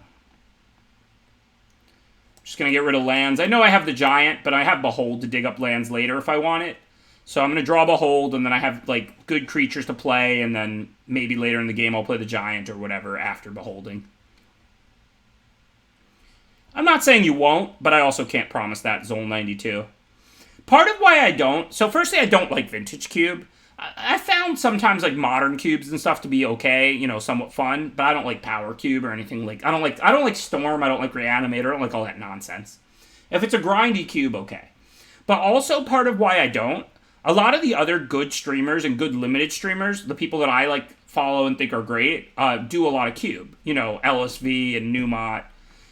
Speaker 1: Just going to get rid of lands. I know I have the Giant, but I have Behold to dig up lands later if I want it. So I'm going to draw Behold, and then I have like good creatures to play, and then maybe later in the game I'll play the Giant or whatever after Beholding. I'm not saying you won't, but I also can't promise that, Zone 92. Part of why I don't, so firstly, I don't like Vintage Cube. I found sometimes like modern cubes and stuff to be okay, somewhat fun, but I don't like Power Cube or anything like, I don't like Storm, I don't like Reanimator, I don't like all that nonsense. If it's a grindy cube, okay. But also part of why I don't, a lot of the other good streamers and good limited streamers, the people that I like follow and think are great, do a lot of cube. LSV and Newmont.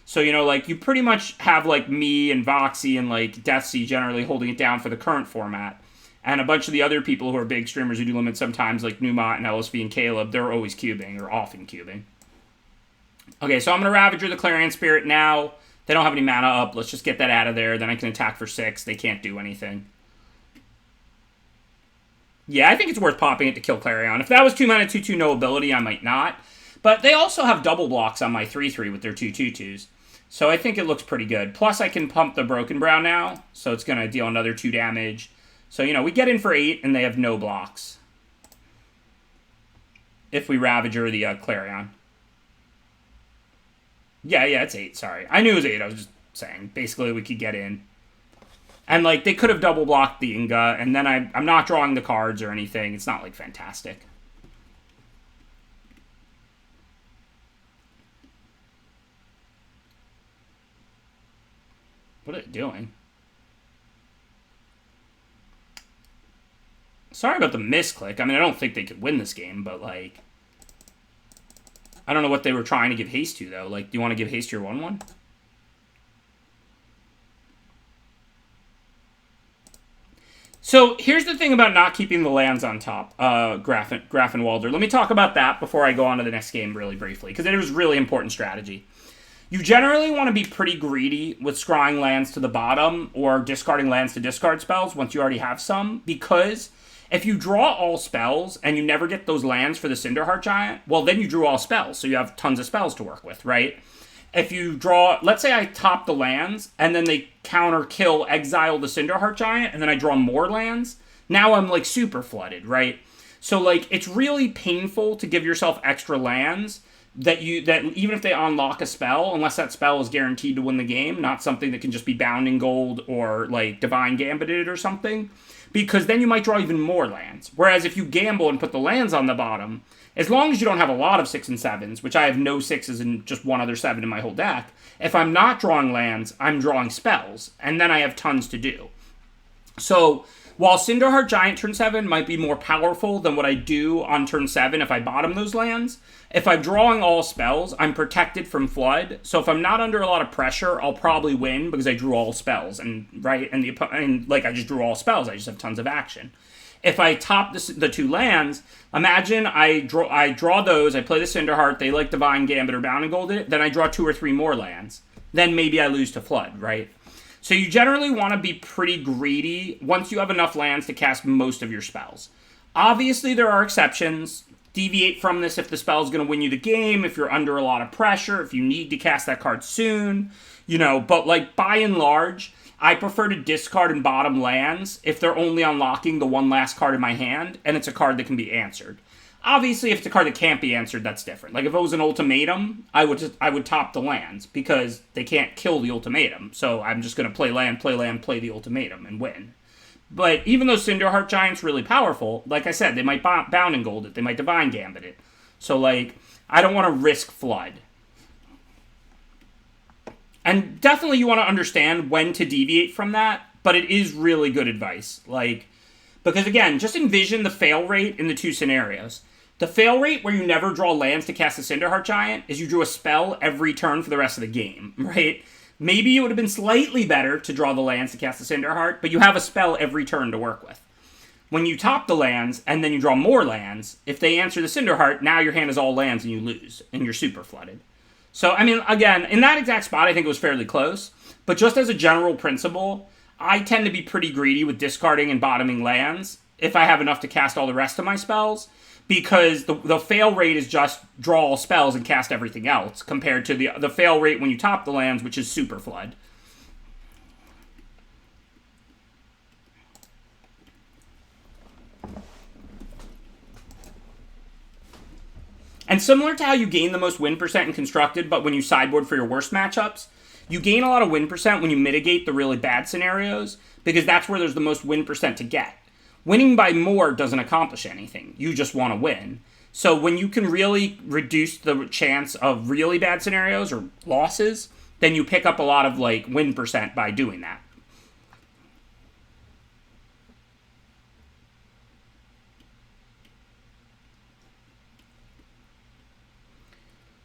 Speaker 1: So, you pretty much have, me and Voxy and, Deathsea generally holding it down for the current format. And a bunch of the other people who are big streamers who do limit sometimes, like Newmont and LSV and Caleb, they're always cubing, or often cubing. Okay, so I'm going to Ravager the Clarion Spirit now. They don't have any mana up. Let's just get that out of there. Then I can attack for 6. They can't do anything. Yeah, I think it's worth popping it to kill Clarion. If that was 2 mana, 2/2, no ability, I might not. But they also have double blocks on my 3/3 with their 2/2/2s. So I think it looks pretty good. Plus, I can pump the Broken Brow now, so it's going to deal another 2 damage. So, we get in for 8, and they have no blocks. If we Ravager the Clarion. Yeah, it's 8, sorry. I knew it was 8, I was just saying. Basically, we could get in. And, they could have double blocked the Inga, and then I'm not drawing the cards or anything. It's not, fantastic. What are they doing? Sorry about the misclick. I mean, I don't think they could win this game, but, I don't know what they were trying to give haste to, though. Do you want to give haste to your 1/1? So, here's the thing about not keeping the lands on top, Grafenwalder. Let me talk about that before I go on to the next game really briefly, because it was really important strategy. You generally want to be pretty greedy with scrying lands to the bottom or discarding lands to discard spells once you already have some, because if you draw all spells and you never get those lands for the Cinderheart Giant, well, then you drew all spells, so you have tons of spells to work with, right? If you draw, let's say I top the lands, and then they counter kill, exile the Cinderheart Giant, and then I draw more lands, now I'm, super flooded, right? So like it's really painful to give yourself extra lands that even if they unlock a spell, unless that spell is guaranteed to win the game, not something that can just be Bounding Gold or like Divine Gambited or something, because then you might draw even more lands. Whereas if you gamble and put the lands on the bottom, as long as you don't have a lot of 6 and 7s, which I have no 6s and just one other 7 in my whole deck, if I'm not drawing lands, I'm drawing spells, and then I have tons to do. So while Cinderheart Giant turn 7 might be more powerful than what I do on turn 7 if I bottom those lands, if I'm drawing all spells, I'm protected from Flood. So if I'm not under a lot of pressure, I'll probably win because I drew all spells. And I just drew all spells, I just have tons of action. If I top the 2 lands, imagine I draw those, I play the Cinderheart, they like Divine Gambit or Bounding Gold it, then I draw 2 or 3 more lands. Then maybe I lose to Flood, right? So you generally want to be pretty greedy once you have enough lands to cast most of your spells. Obviously, there are exceptions. Deviate from this if the spell is going to win you the game, if you're under a lot of pressure, if you need to cast that card soon, but like by and large, I prefer to discard and bottom lands if they're only unlocking the one last card in my hand, and it's a card that can be answered. Obviously, if it's a card that can't be answered, that's different. Like if it was an ultimatum, I would top the lands because they can't kill the ultimatum. So I'm just going to play land, play the ultimatum, and win. But even though Cinderheart Giant's really powerful, like I said, they might Bounding Gold it, they might Divine Gambit it. So like, I don't want to risk Flood. And definitely you want to understand when to deviate from that, but it is really good advice. Like, because again, just envision the fail rate in the 2 scenarios. The fail rate where you never draw lands to cast a Cinderheart Giant is you drew a spell every turn for the rest of the game, right? Maybe it would have been slightly better to draw the lands to cast the Cinderheart, but you have a spell every turn to work with. When you top the lands, and then you draw more lands, if they answer the Cinderheart, now your hand is all lands and you lose, and you're super flooded. So, I mean, again, in that exact spot, I think it was fairly close. But just as a general principle, I tend to be pretty greedy with discarding and bottoming lands if I have enough to cast all the rest of my spells, because the fail rate is just draw all spells and cast everything else, compared to the fail rate when you top the lands, which is super flood. And similar to how you gain the most win percent in Constructed, but when you sideboard for your worst matchups, you gain a lot of win percent when you mitigate the really bad scenarios, because that's where there's the most win percent to get. Winning by more doesn't accomplish anything. You just want to win. So when you can really reduce the chance of really bad scenarios or losses, then you pick up a lot of like win percent by doing that.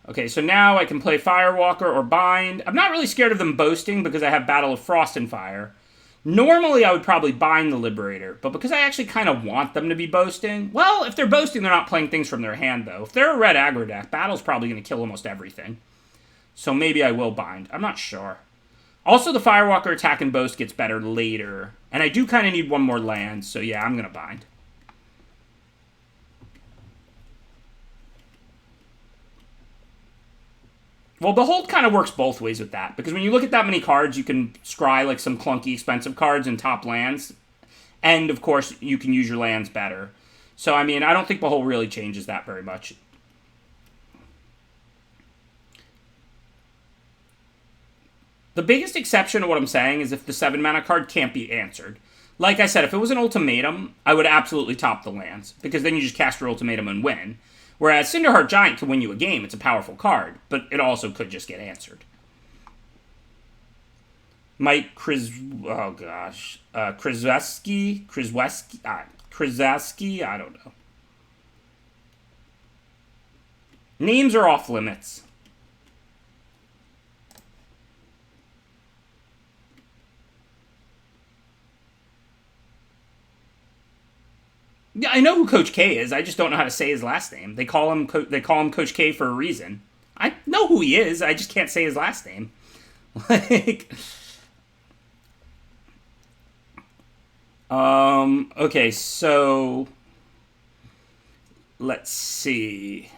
Speaker 1: Okay, so now I can play Firewalker or Bind. I'm not really scared of them boasting because I have Battle of Frost and Fire. Normally, I would probably bind the Liberator, but because I actually kind of want them to be boasting, well, if they're boasting, they're not playing things from their hand, though. If they're a red aggro deck, Battle's probably going to kill almost everything. So maybe I will bind. I'm not sure. Also, the Firewalker attack and boast gets better later, and I do kind of need one more land, so yeah, I'm going to bind. Well, the hold kind of works both ways with that, because when you look at that many cards, you can scry like some clunky expensive cards and top lands, and of course, you can use your lands better. So, I mean, I don't think the hold really changes that very much. The biggest exception to what I'm saying is if the 7-mana card can't be answered. Like I said, if it was an ultimatum, I would absolutely top the lands, because then you just cast your ultimatum and win. Whereas Cinderheart Giant can win you a game. It's a powerful card, but it also could just get answered. Krzyzewski, I don't know. Names are off limits. Yeah, I know who Coach K is. I just don't know how to say his last name. They call him Coach K for a reason. I know who he is. I just can't say his last name. Okay, so let's see.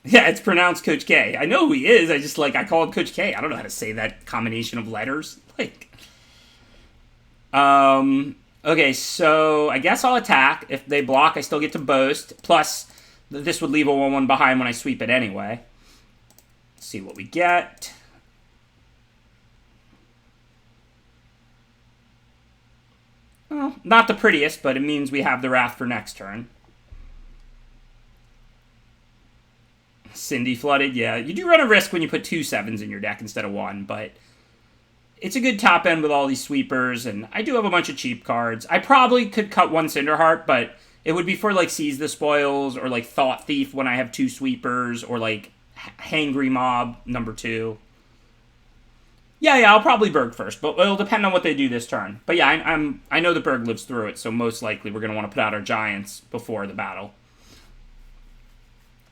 Speaker 1: Yeah, it's pronounced Coach K. I know who he is. I call him Coach K. I don't know how to say that combination of letters. Okay, so I guess I'll attack. If they block, I still get to boast. Plus, this would leave a 1/1 behind when I sweep it anyway. Let's see what we get. Well, not the prettiest, but it means we have the Wrath for next turn. Cindy flooded, yeah. You do run a risk when you put 2 7s in your deck instead of 1, but it's a good top end with all these sweepers, and I do have a bunch of cheap cards. I probably could cut 1 Cinderheart, but it would be for like Seize the Spoils or like Thought Thief when I have 2 sweepers, or like Hangry Mob #2. Yeah, I'll probably Berg first, but it'll depend on what they do this turn. But yeah, I know the Berg lives through it, so most likely we're gonna want to put out our Giants before the battle.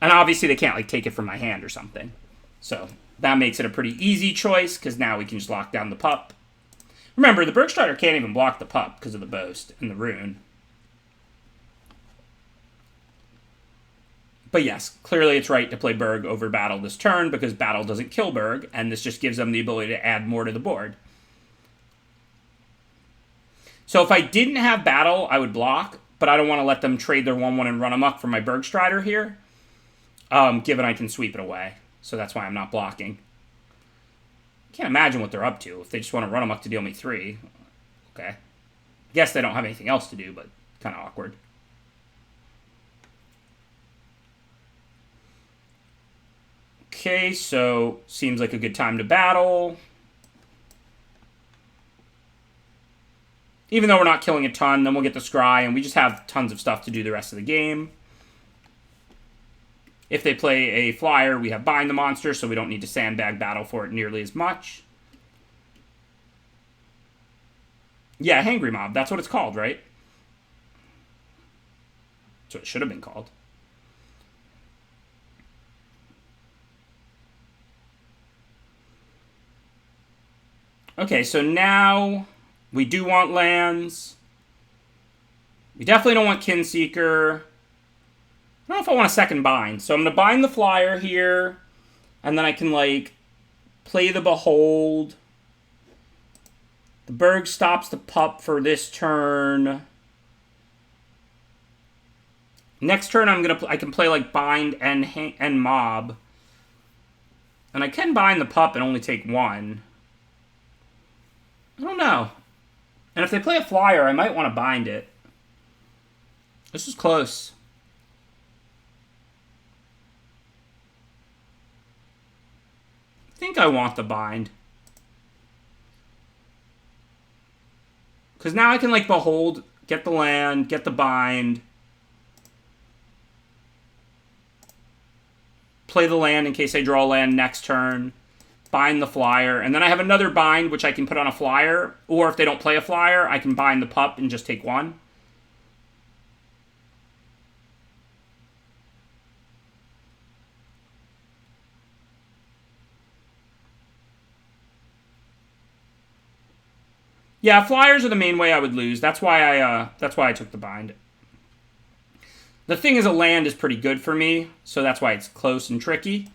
Speaker 1: And obviously they can't like take it from my hand or something. So that makes it a pretty easy choice, because now we can just lock down the pup. Remember, the Bergstrider can't even block the pup because of the boast and the rune. But yes, clearly it's right to play Berg over Battle this turn, because Battle doesn't kill Berg, and this just gives them the ability to add more to the board. So if I didn't have Battle, I would block, but I don't want to let them trade their 1/1 and run amok for my Bergstrider here, given I can sweep it away. So that's why I'm not blocking. Can't imagine what they're up to if they just want to run amok to deal me 3. Okay. Guess they don't have anything else to do, but kind of awkward. Okay, so seems like a good time to battle. Even though we're not killing a ton, then we'll get the Scry, and we just have tons of stuff to do the rest of the game. If they play a flyer, we have Bind the Monster, so we don't need to sandbag Battle for it nearly as much. Yeah, Hangry Mob, that's what it's called, right? That's what it should have been called. Okay, so now we do want lands. We definitely don't want Kinseeker. I don't know if I want a second bind. So I'm going to bind the flyer here. And then I can, like, play the Behold. The Berg stops the pup for this turn. Next turn I can play, like, bind and mob. And I can bind the pup and only take 1. I don't know. And if they play a flyer, I might want to bind it. This is close. I think I want the bind. Because now I can, like, Behold, get the land, get the bind. Play the land in case I draw a land next turn. Bind the flyer. And then I have another bind, which I can put on a flyer. Or if they don't play a flyer, I can bind the pup and just take 1. Yeah, flyers are the main way I would lose. That's why I took the bind. The thing is, a land is pretty good for me, so that's why it's close and tricky.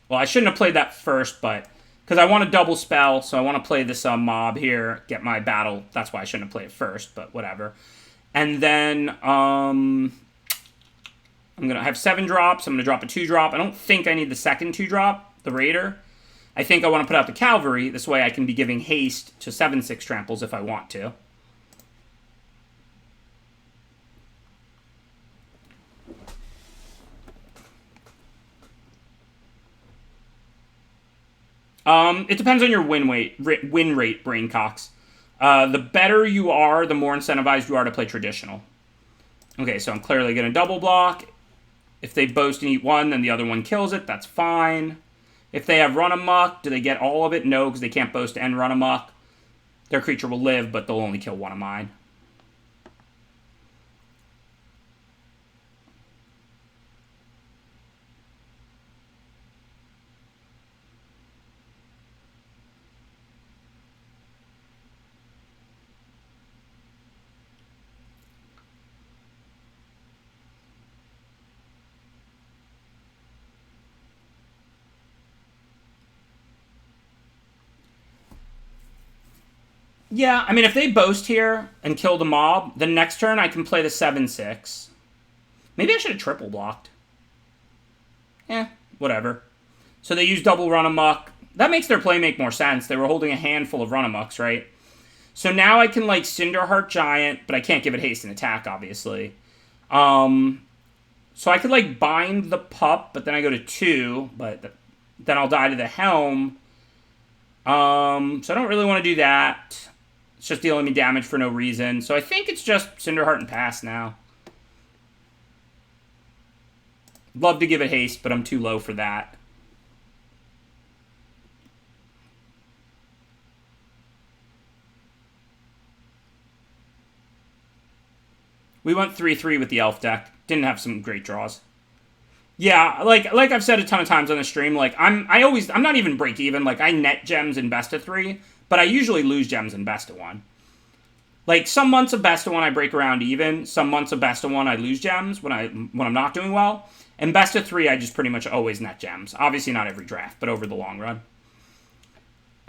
Speaker 1: Well, I shouldn't have played that first, but because I want to double spell, so I want to play this mob here, get my battle. That's why I shouldn't have played it first, but whatever. And then I'm gonna have 7 drops. I'm gonna drop a 2-drop. I don't think I need the second 2-drop, the Raider. I think I want to put out the Cavalry. This way I can be giving haste to 7/6 tramples if I want to. It depends on your win rate, Braincocks. The better you are, the more incentivized you are to play traditional. Okay, so I'm clearly going to double block. If they boast and eat 1, then the other one kills it. That's fine. If they have Run Amok, do they get all of it? No, because they can't boast and Run Amok. Their creature will live, but they'll only kill 1 of mine. Yeah, I mean, if they boast here and kill the mob, then next turn I can play the 7/6. Maybe I should have triple blocked. Whatever. So they use double run amok. That makes their play make more sense. They were holding a handful of run amoks, right? So now I can, like, Cinderheart Giant, but I can't give it haste and attack, obviously. So I could, like, bind the pup, but then I go to 2, but then I'll die to the helm. So I don't really want to do that. It's just dealing me damage for no reason. So I think it's just Cinderheart and pass now. Love to give it haste, but I'm too low for that. We went 3-3 with the elf deck. Didn't have some great draws. Yeah, like I've said a ton of times on the stream, like I'm not even break even. Like I net gems in best of 3, but I usually lose gems in best of 1. Like some months of best of 1 I break around even. Some months of best of 1 I lose gems when I'm not doing well. And best of 3 I just pretty much always net gems. Obviously not every draft, but over the long run.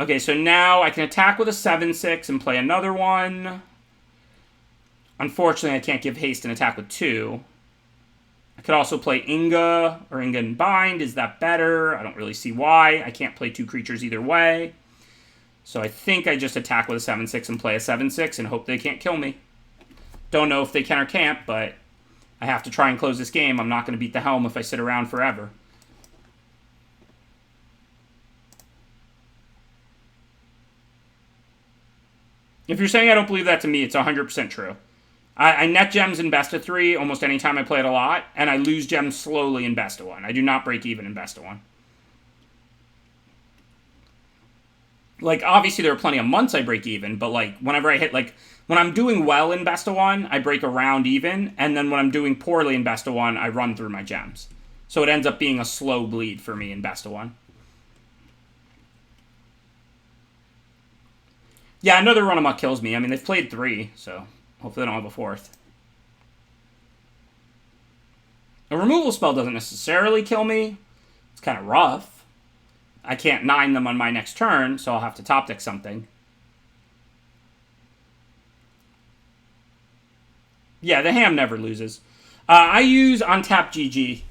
Speaker 1: Okay, so now I can attack with a 7/6 and play another one. Unfortunately, I can't give haste and attack with 2. I could also play Inga or Inga and Bind. Is that better? I don't really see why. I can't play 2 creatures either way. So I think I just attack with a 7/6 and play a 7/6 and hope they can't kill me. Don't know if they can or can't, but I have to try and close this game. I'm not going to beat the helm if I sit around forever. If you're saying I don't believe that to me, it's 100% true. I net gems in best of 3 almost any time I play it a lot, and I lose gems slowly in best of 1. I do not break even in best of 1. Like, obviously there are plenty of months I break even, but, like, whenever I hit, like, when I'm doing well in best of 1, I break around even, and then when I'm doing poorly in best of 1, I run through my gems. So it ends up being a slow bleed for me in best of 1. Yeah, another run amok kills me. I mean, they've played 3, so hopefully they don't have a 4th. A removal spell doesn't necessarily kill me. It's kind of rough. I can't 9 them on my next turn, so I'll have to top deck something. Yeah, the ham never loses. I use Untap GG.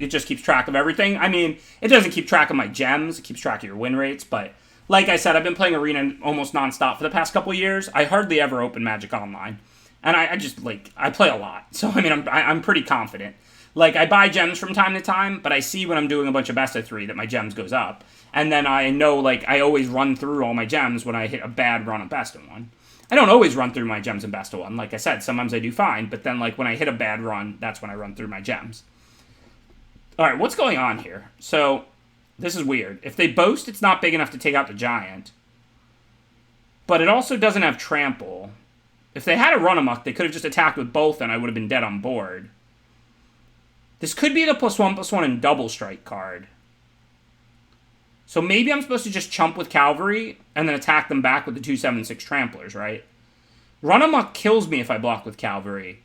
Speaker 1: It just keeps track of everything. I mean, it doesn't keep track of my gems. It keeps track of your win rates, but like I said, I've been playing Arena almost nonstop for the past couple of years. I hardly ever open Magic Online. And I just, like, I play a lot. So, I mean, I'm pretty confident. Like, I buy gems from time to time, but I see when I'm doing a bunch of best of 3 that my gems goes up. And then I know, like, I always run through all my gems when I hit a bad run of best of 1. I don't always run through my gems in best of 1. Like I said, sometimes I do fine. But then, like, when I hit a bad run, that's when I run through my gems. Alright, what's going on here? So, this is weird. If they boast, it's not big enough to take out the giant. But it also doesn't have trample. If they had a run amok, they could have just attacked with both and I would have been dead on board. This could be the +1/+1 and double strike card. So maybe I'm supposed to just chump with cavalry and then attack them back with the 2/7/6 tramplers, right? Run amok kills me if I block with cavalry.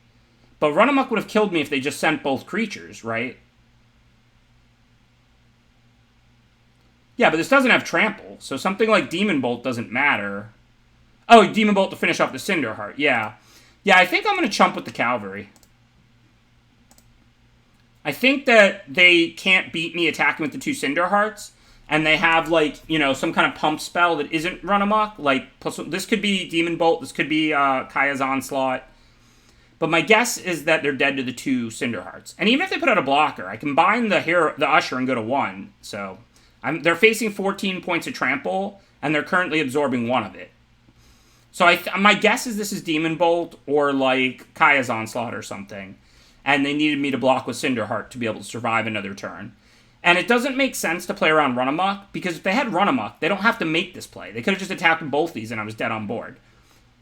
Speaker 1: But run amok would have killed me if they just sent both creatures, right? Yeah, but this doesn't have trample, so something like Demon Bolt doesn't matter. Oh, Demon Bolt to finish off the Cinderheart, yeah. Yeah, I think I'm going to chump with the cavalry. I think that they can't beat me attacking with the 2 Cinderhearts, and they have, like, you know, some kind of pump spell that isn't run amok. Like, plus, this could be Demon Bolt, this could be Kaya's Onslaught. But my guess is that they're dead to the 2 Cinderhearts. And even if they put out a blocker, I can bind the Usher and go to 1, so they're facing 14 points of trample, and they're currently absorbing 1 of it. So my guess is this is Demon Bolt or, like, Kaya's Onslaught or something. And they needed me to block with Cinderheart to be able to survive another turn. And it doesn't make sense to play around Run Amok, because if they had Run Amok, they don't have to make this play. They could have just attacked with both these and I was dead on board.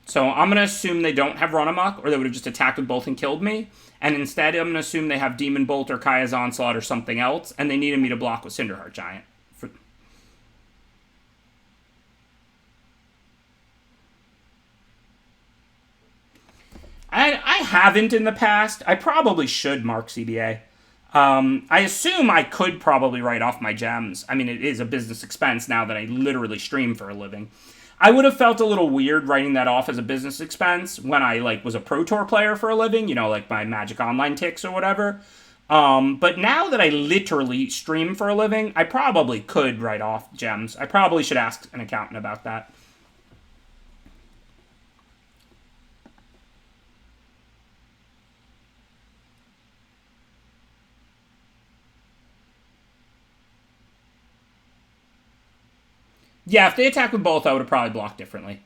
Speaker 1: So I'm going to assume they don't have Run Amok, or they would have just attacked with both and killed me. And instead, I'm going to assume they have Demon Bolt or Kaya's Onslaught or something else, and they needed me to block with Cinderheart Giant. I haven't in the past. I probably should mark CBA. I assume I could probably write off my gems. I mean, it is a business expense now that I literally stream for a living. I would have felt a little weird writing that off as a business expense when I like was a Pro Tour player for a living, you know, like my Magic Online ticks or whatever. But now that I literally stream for a living, I probably could write off gems. I probably should ask an accountant about that. Yeah, if they attack with both, I would have probably blocked differently.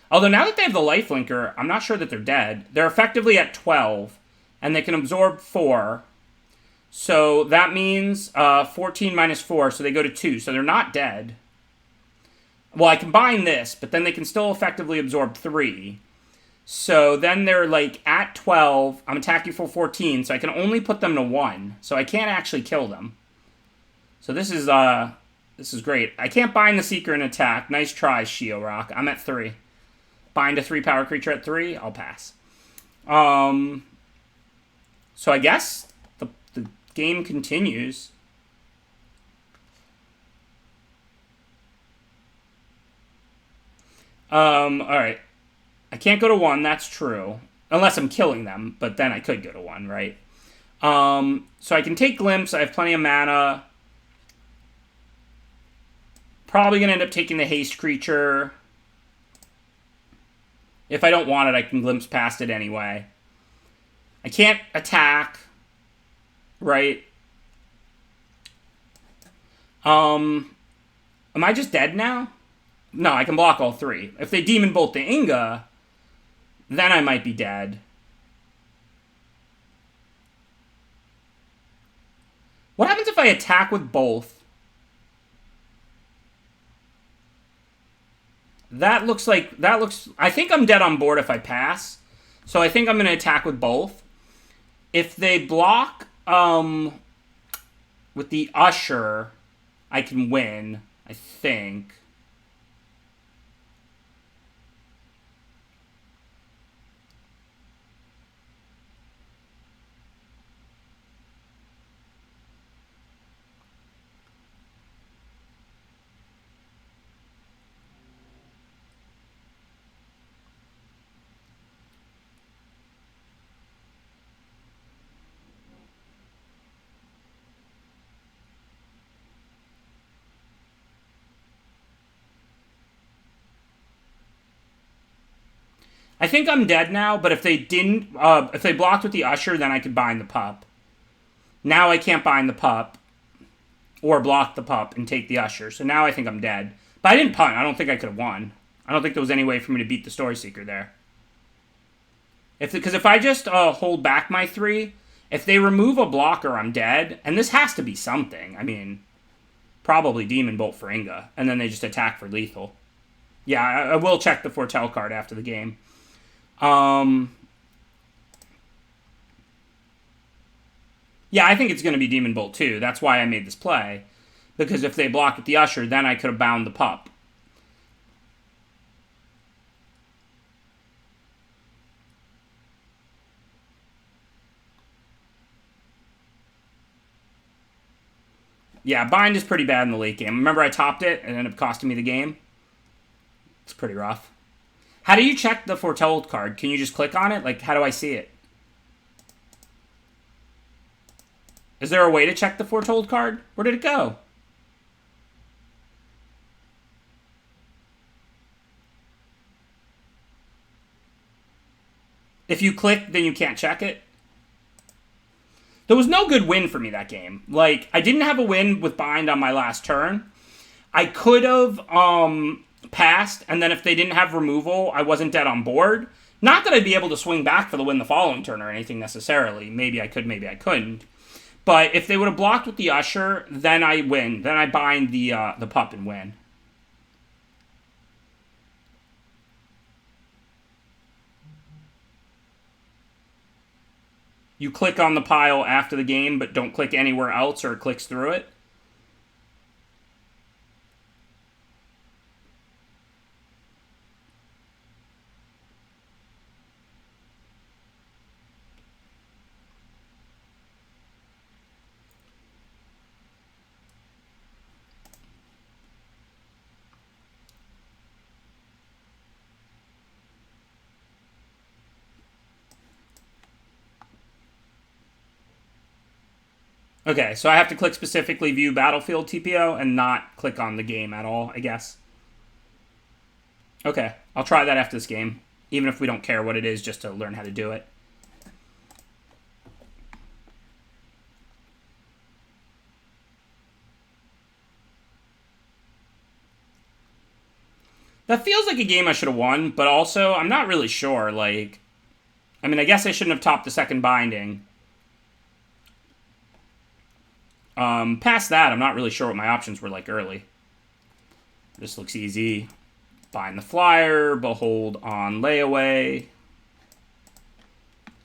Speaker 1: Although now that they have the life linker, I'm not sure that they're dead. They're effectively at 12, and they can absorb 4. So that means 14 minus 4, so they go to 2. So they're not dead. Well, I combine this, but then they can still effectively absorb 3. So then they're like at 12. I'm attacking for 14, so I can only put them to 1. So I can't actually kill them. So this is great. I can't bind the Seeker and attack. Nice try, Shio Rock. I'm at 3. Bind a 3-power creature at 3. I'll pass. So I guess the game continues. Alright. I can't go to 1, that's true. Unless I'm killing them, but then I could go to 1, right? So I can take Glimpse. I have plenty of mana. Probably going to end up taking the haste creature. If I don't want it, I can glimpse past it anyway. I can't attack. Right? Am I just dead now? No, I can block all 3. If they Demon Bolt the Inga, then I might be dead. What happens if I attack with both? That looks... I think I'm dead on board if I pass. So I think I'm going to attack with both. If they block with the Usher, I can win, I think. I think I'm dead now, but if they didn't, if they blocked with the Usher, then I could bind the pup. Now I can't bind the pup, or block the pup and take the Usher, so now I think I'm dead. But I didn't punt, I don't think I could have won. I don't think there was any way for me to beat the Story Seeker there. Because if I just hold back my 3, if they remove a blocker, I'm dead. And this has to be something. I mean, probably Demon Bolt for Inga, and then they just attack for lethal. Yeah, I will check the Foretell card after the game. Yeah, I think it's going to be Demon Bolt too. That's why I made this play. Because if they block with the Usher, then I could have bound the pup. Yeah, bind is pretty bad in the late game. Remember I topped it and it ended up costing me the game? It's pretty rough. How do you check the Foretold card? Can you just click on it? Like, how do I see it? Is there a way to check the Foretold card? Where did it go? If you click, then you can't check it? There was no good win for me that game. Like, I didn't have a win with bind on my last turn. I could have passed, and then if they didn't have removal, I wasn't dead on board. Not that I'd be able to swing back for the win the following turn or anything necessarily. Maybe I could, maybe I couldn't. But if they would have blocked with the Usher, then I win. Then I bind the pup and win. You click on the pile after the game, but don't click anywhere else or it clicks through it. Okay, so I have to click specifically View Battlefield TPO and not click on the game at all, I guess. Okay, I'll try that after this game, even if we don't care what it is, just to learn how to do it. That feels like a game I should have won, but also, I'm not really sure, like... I mean, I guess I shouldn't have topped the second binding. Past that, I'm not really sure what my options were like early. This looks easy. Bind the flyer, behold on layaway.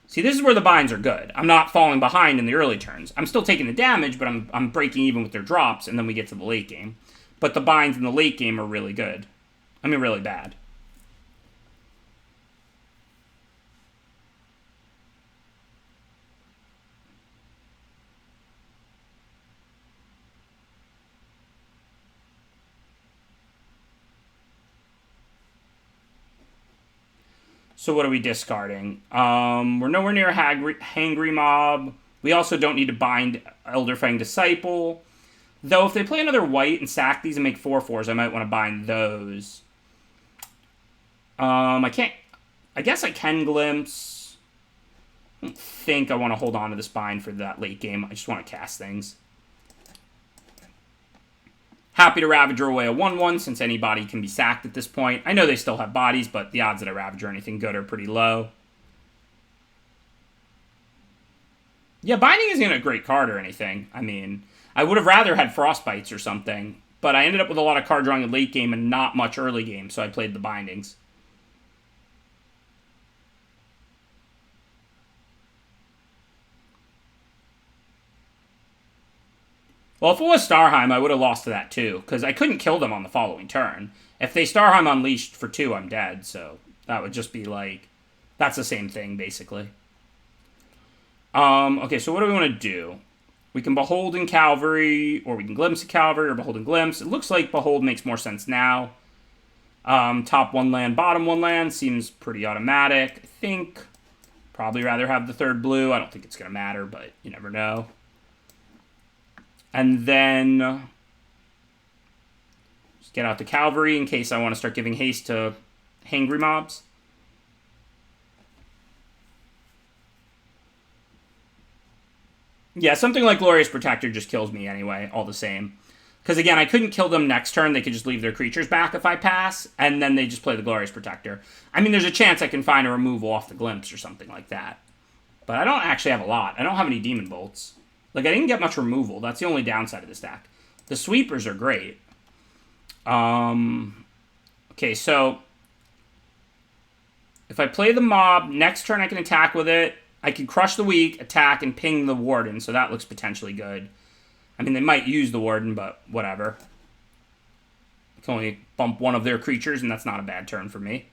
Speaker 1: See, this is where the binds are good. I'm not falling behind in the early turns. I'm still taking the damage, but I'm breaking even with their drops, and then we get to the late game. But the binds in the late game are really good. I mean, really bad. So what are we discarding? We're nowhere near Hangry Mob. We also don't need to bind Elderfang Disciple. Though if they play another white and sack these and make 4/4s, I might want to bind those. I can't... I guess I can Glimpse. I don't think I want to hold on to this bind for that late game. I just want to cast things. Happy to Ravager away a 1/1, since anybody can be sacked at this point. I know they still have bodies, but the odds that I Ravager anything good are pretty low. Yeah, Binding isn't a great card or anything. I mean, I would have rather had Frostbites or something, but I ended up with a lot of card drawing in late game and not much early game, so I played the Bindings. Well, if it was Starheim, I would have lost to that too, because I couldn't kill them on the following turn. If they Starheim Unleashed for 2, I'm dead, so that would just be like... That's the same thing, basically. Okay, so what do we want to do? We can Behold in Cavalry, or we can Glimpse in Cavalry, or Behold in Glimpse. It looks like Behold makes more sense now. Top 1 land, bottom 1 land seems pretty automatic. I think probably rather have the third blue. I don't think it's going to matter, but you never know. And then just get out the Cavalry in case I want to start giving haste to Hangry Mobs. Yeah, something like Glorious Protector just kills me anyway, all the same. Because again, I couldn't kill them next turn. They could just leave their creatures back if I pass, and then they just play the Glorious Protector. I mean, there's a chance I can find a removal off the Glimpse or something like that. But I don't actually have a lot. I don't have any Demon Bolts. Like, I didn't get much removal. That's the only downside of this deck. The Sweepers are great. Okay, so if I play the Mob, next turn I can attack with it. I can Crush the Weak, attack, and ping the Warden, so that looks potentially good. I mean, they might use the Warden, but whatever. I can only bump one of their creatures, and that's not a bad turn for me.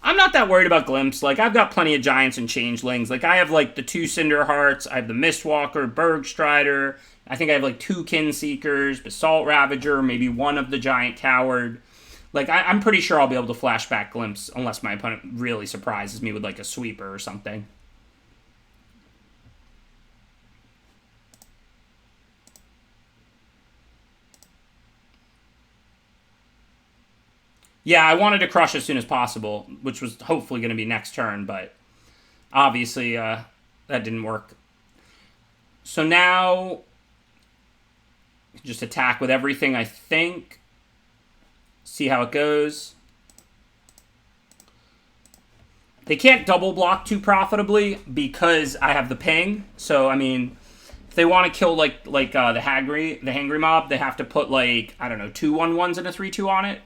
Speaker 1: I'm not that worried about Glimpse. Like, I've got plenty of Giants and Changelings. Like, I have, like, the 2 Cinderhearts. I have the Mistwalker, Bergstrider. I think I have, like, 2 Kinseekers, Basalt Ravager, maybe 1 of the Giant Coward. Like, I'm pretty sure I'll be able to flashback Glimpse unless my opponent really surprises me with, like, a Sweeper or something. Yeah, I wanted to crush as soon as possible, which was hopefully going to be next turn, but obviously that didn't work. So now, just attack with everything, I think. See how it goes. They can't double block too profitably because I have the ping. So, I mean, if they want to kill, the Hangry Mob, they have to put, like, I don't know, 2 1/1s and a 3/2 on it.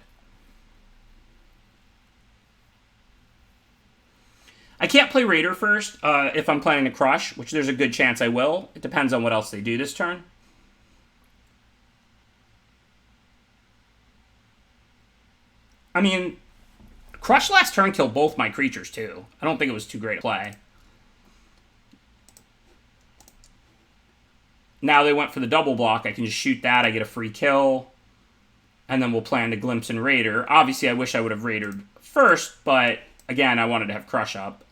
Speaker 1: I can't play Raider first if I'm planning to crush, which there's a good chance I will. It depends on what else they do this turn. I mean, Crush last turn killed both my creatures, too. I don't think it was too great a play. Now they went for the double block. I can just shoot that. I get a free kill. And then we'll plan to Glimpse and Raider. Obviously, I wish I would have Raidered first, but again, I wanted to have Crush up.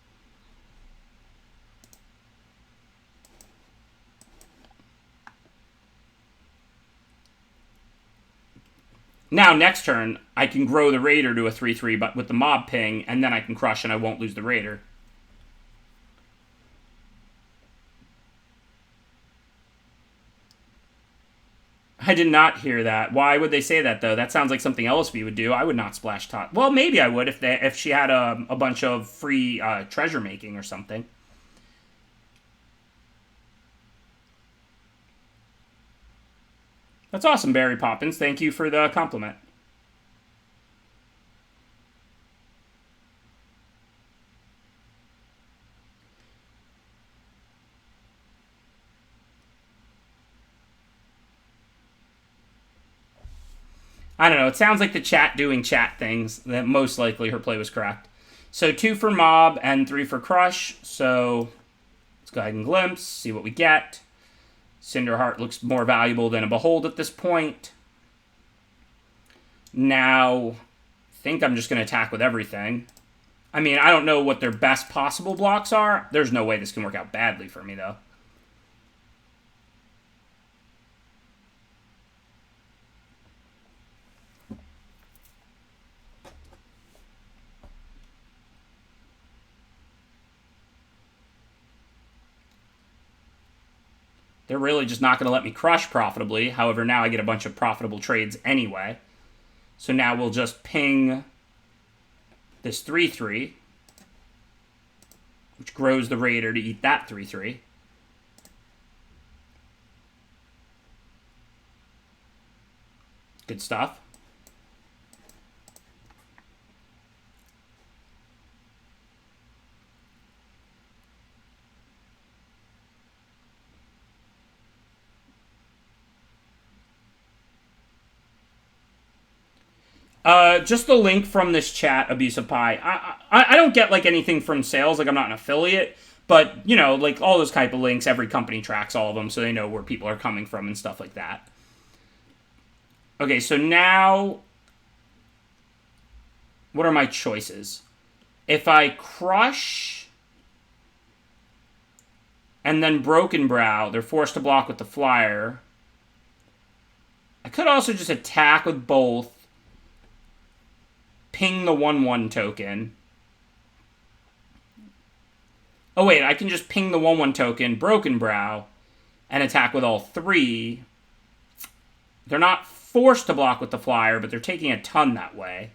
Speaker 1: Now, next turn, I can grow the Raider to a 3/3 but with the mob ping, and then I can crush and I won't lose the Raider. I did not hear that. Why would they say that, though? That sounds like something else we would do. I would not splash top. Well, maybe I would if she had a bunch of free treasure making or something. That's awesome, Barry Poppins. Thank you for the compliment. I don't know. It sounds like the chat doing chat things. That most likely her play was correct. So 2 for mob and 3 for crush. So let's go ahead and glimpse, see what we get. Cinderheart looks more valuable than a Behold at this point. Now, I think I'm just going to attack with everything. I mean, I don't know what their best possible blocks are. There's no way this can work out badly for me, though. They're really just not going to let me crush profitably. However, now I get a bunch of profitable trades anyway. So now we'll just ping this 3/3, which grows the Raider to eat that 3/3. Good stuff. Just the link from this chat, Abusive Pie. I don't get like anything from sales, like I'm not an affiliate, but you know, like all those type of links, every company tracks all of them, so they know where people are coming from and stuff like that. Okay, so now, what are my choices? If I crush and then Broken Brow, they're forced to block with the flyer. I could also just attack with both. Ping the 1/1 token. Oh wait, I can just ping the 1/1 token, Broken Brow, and attack with all 3. They're not forced to block with the flyer, but they're taking a ton that way.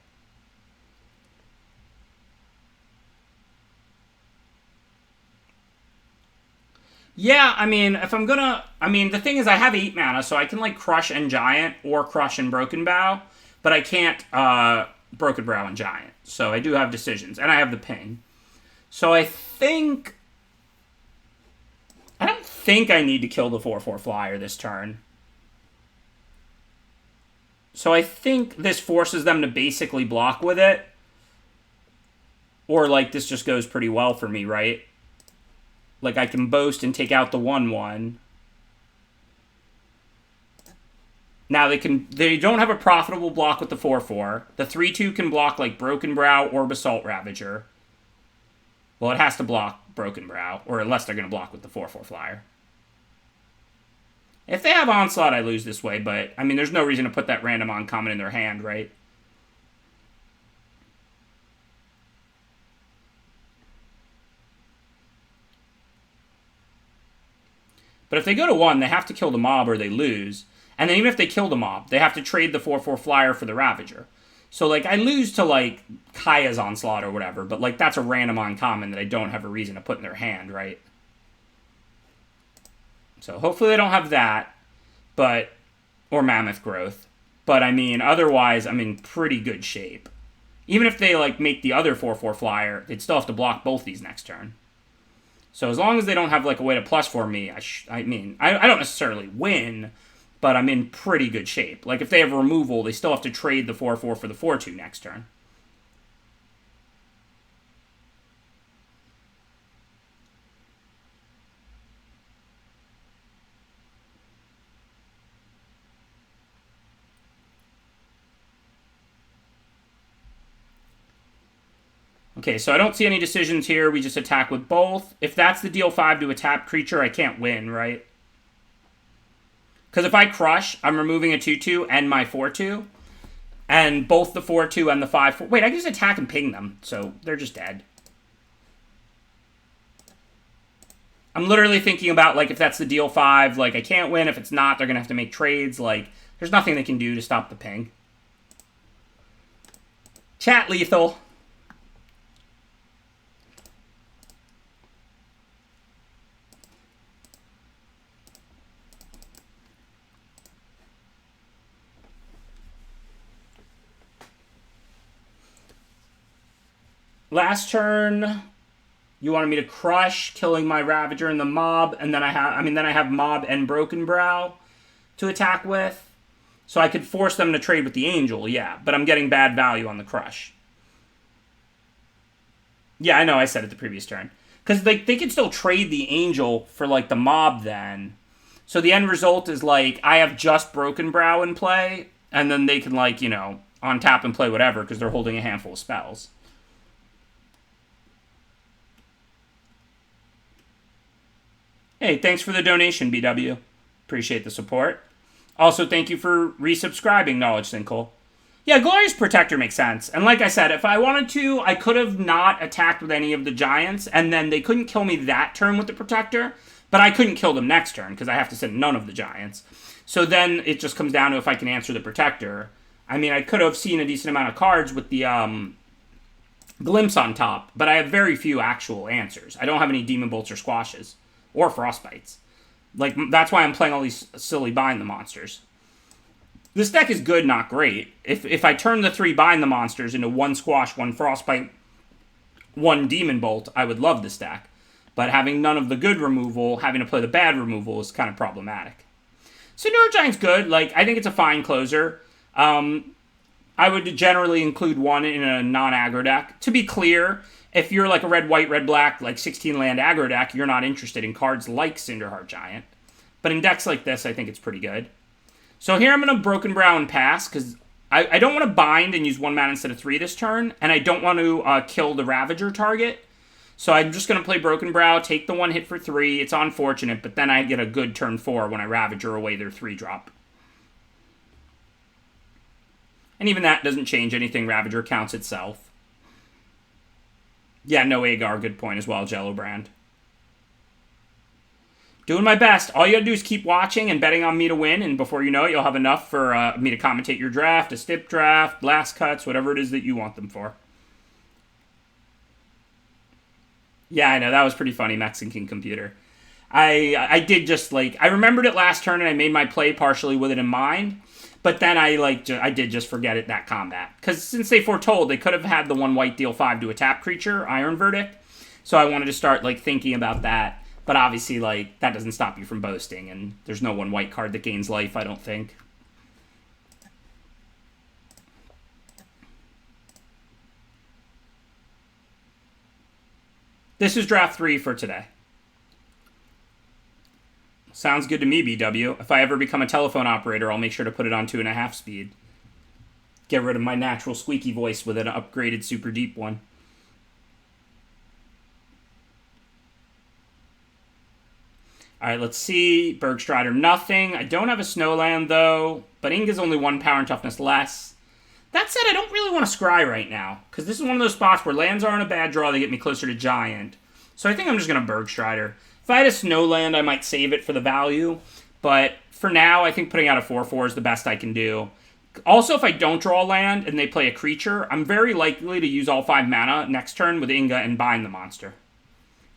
Speaker 1: Yeah, I mean, if I'm gonna... I mean, the thing is I have 8 mana, so I can, like, Crush and Giant or Crush and Broken Bow, but I can't, Broken Brow and Giant. So I do have decisions, and I have the ping. So I think... I don't think I need to kill the 4/4 flyer this turn. So I think this forces them to basically block with it. Or, like, this just goes pretty well for me, right? Like, I can boast and take out the 1/1. Now, they don't have a profitable block with the 4/4. The 3/2 can block, like, Broken Brow or Basalt Ravager. Well, it has to block Broken Brow, or unless they're going to block with the 4/4 flyer. If they have Onslaught, I lose this way, but, I mean, there's no reason to put that random uncommon in their hand, right? But if they go to 1, they have to kill the mob or they lose. And then even if they kill the mob, they have to trade the 4/4 flyer for the Ravager. So, like, I lose to, like, Kaya's Onslaught or whatever, but, like, that's a random uncommon that I don't have a reason to put in their hand, right? So, hopefully they don't have that, but... or Mammoth Growth. But, I mean, otherwise, I'm in pretty good shape. Even if they, like, make the other 4/4 flyer, they'd still have to block both these next turn. So, as long as they don't have, like, a way to plus for me, I don't necessarily win, but I'm in pretty good shape. Like, if they have removal, they still have to trade the 4/4 for the 4/2 next turn. Okay, so I don't see any decisions here. We just attack with both. If that's the deal 5 to a tapped creature, I can't win, right? Because if I crush, I'm removing a 2/2 and my 4/2. And both the 4-2 and the 5-4... Wait, I can just attack and ping them, so they're just dead. I'm literally thinking about, like, if that's the deal 5, like, I can't win. If it's not, they're going to have to make trades. Like, there's nothing they can do to stop the ping. Chat lethal. Last turn, you wanted me to crush, killing my Ravager and the Mob, and then I have Mob and Broken Brow to attack with. So I could force them to trade with the Angel, yeah, but I'm getting bad value on the crush. Yeah, I know, I said it the previous turn. Because they could still trade the Angel for, like, the Mob then. So the end result is, like, I have just Broken Brow in play, and then they can, like, you know, on tap and play whatever, because they're holding a handful of spells. Hey, thanks for the donation, BW. Appreciate the support. Also, thank you for resubscribing, Knowledge Sinkhole. Yeah, Glorious Protector makes sense. And like I said, if I wanted to, I could have not attacked with any of the Giants, and then they couldn't kill me that turn with the Protector, but I couldn't kill them next turn, because I have to send none of the Giants. So then it just comes down to if I can answer the Protector. I mean, I could have seen a decent amount of cards with the Glimpse on top, but I have very few actual answers. I don't have any Demon Bolts or Squashes. Or Frostbites. Like, that's why I'm playing all these silly Bind the Monsters. This deck is good, not great. If I turn the 3 Bind the Monsters into 1 Squash, 1 Frostbite, 1 Demon Bolt, I would love this deck. But having none of the good removal, having to play the bad removal is kind of problematic. So Neurogiant's good. Like, I think it's a fine closer. I would generally include one in a non-aggro deck. To be clear, if you're like a red-white, red-black, like 16-land aggro deck, you're not interested in cards like Cinderheart Giant. But in decks like this, I think it's pretty good. So here I'm going to Broken Brow and pass, because I don't want to bind and use 1 mana instead of 3 this turn, and I don't want to kill the Ravager target. So I'm just going to play Broken Brow, take the 1 hit for 3. It's unfortunate, but then I get a good turn 4 when I Ravager away their 3-drop. And even that doesn't change anything. Ravager counts itself. Yeah, no Agar, good point as well, Jello Brand. Doing my best. All you gotta do is keep watching and betting on me to win, and before you know it, you'll have enough for me to commentate your draft, a stip draft, blast cuts, whatever it is that you want them for. Yeah, I know, that was pretty funny, Mexican King Computer. I did just, like, I remembered it last turn, and I made my play partially with it in mind, but then I did just forget it that combat. Because since they foretold, they could have had the 1 white deal 5 to a tap creature, Iron Verdict. So I wanted to start, like, thinking about that. But obviously, like, that doesn't stop you from boasting. And there's no 1 white card that gains life, I don't think. This is draft 3 for today. Sounds good to me, BW. If I ever become a telephone operator, I'll make sure to put it on 2.5 speed. Get rid of my natural squeaky voice with an upgraded super deep one. Alright, let's see. Bergstrider, nothing. I don't have a Snowland, though. But Inga's only 1 power and toughness less. That said, I don't really want to scry right now. Because this is one of those spots where lands aren't a bad draw. They get me closer to Giant. So I think I'm just going to Bergstrider. If I had a Snowland, I might save it for the value. But for now, I think putting out a 4/4 is the best I can do. Also, if I don't draw a land and they play a creature, I'm very likely to use all 5 mana next turn with Inga and bind the monster.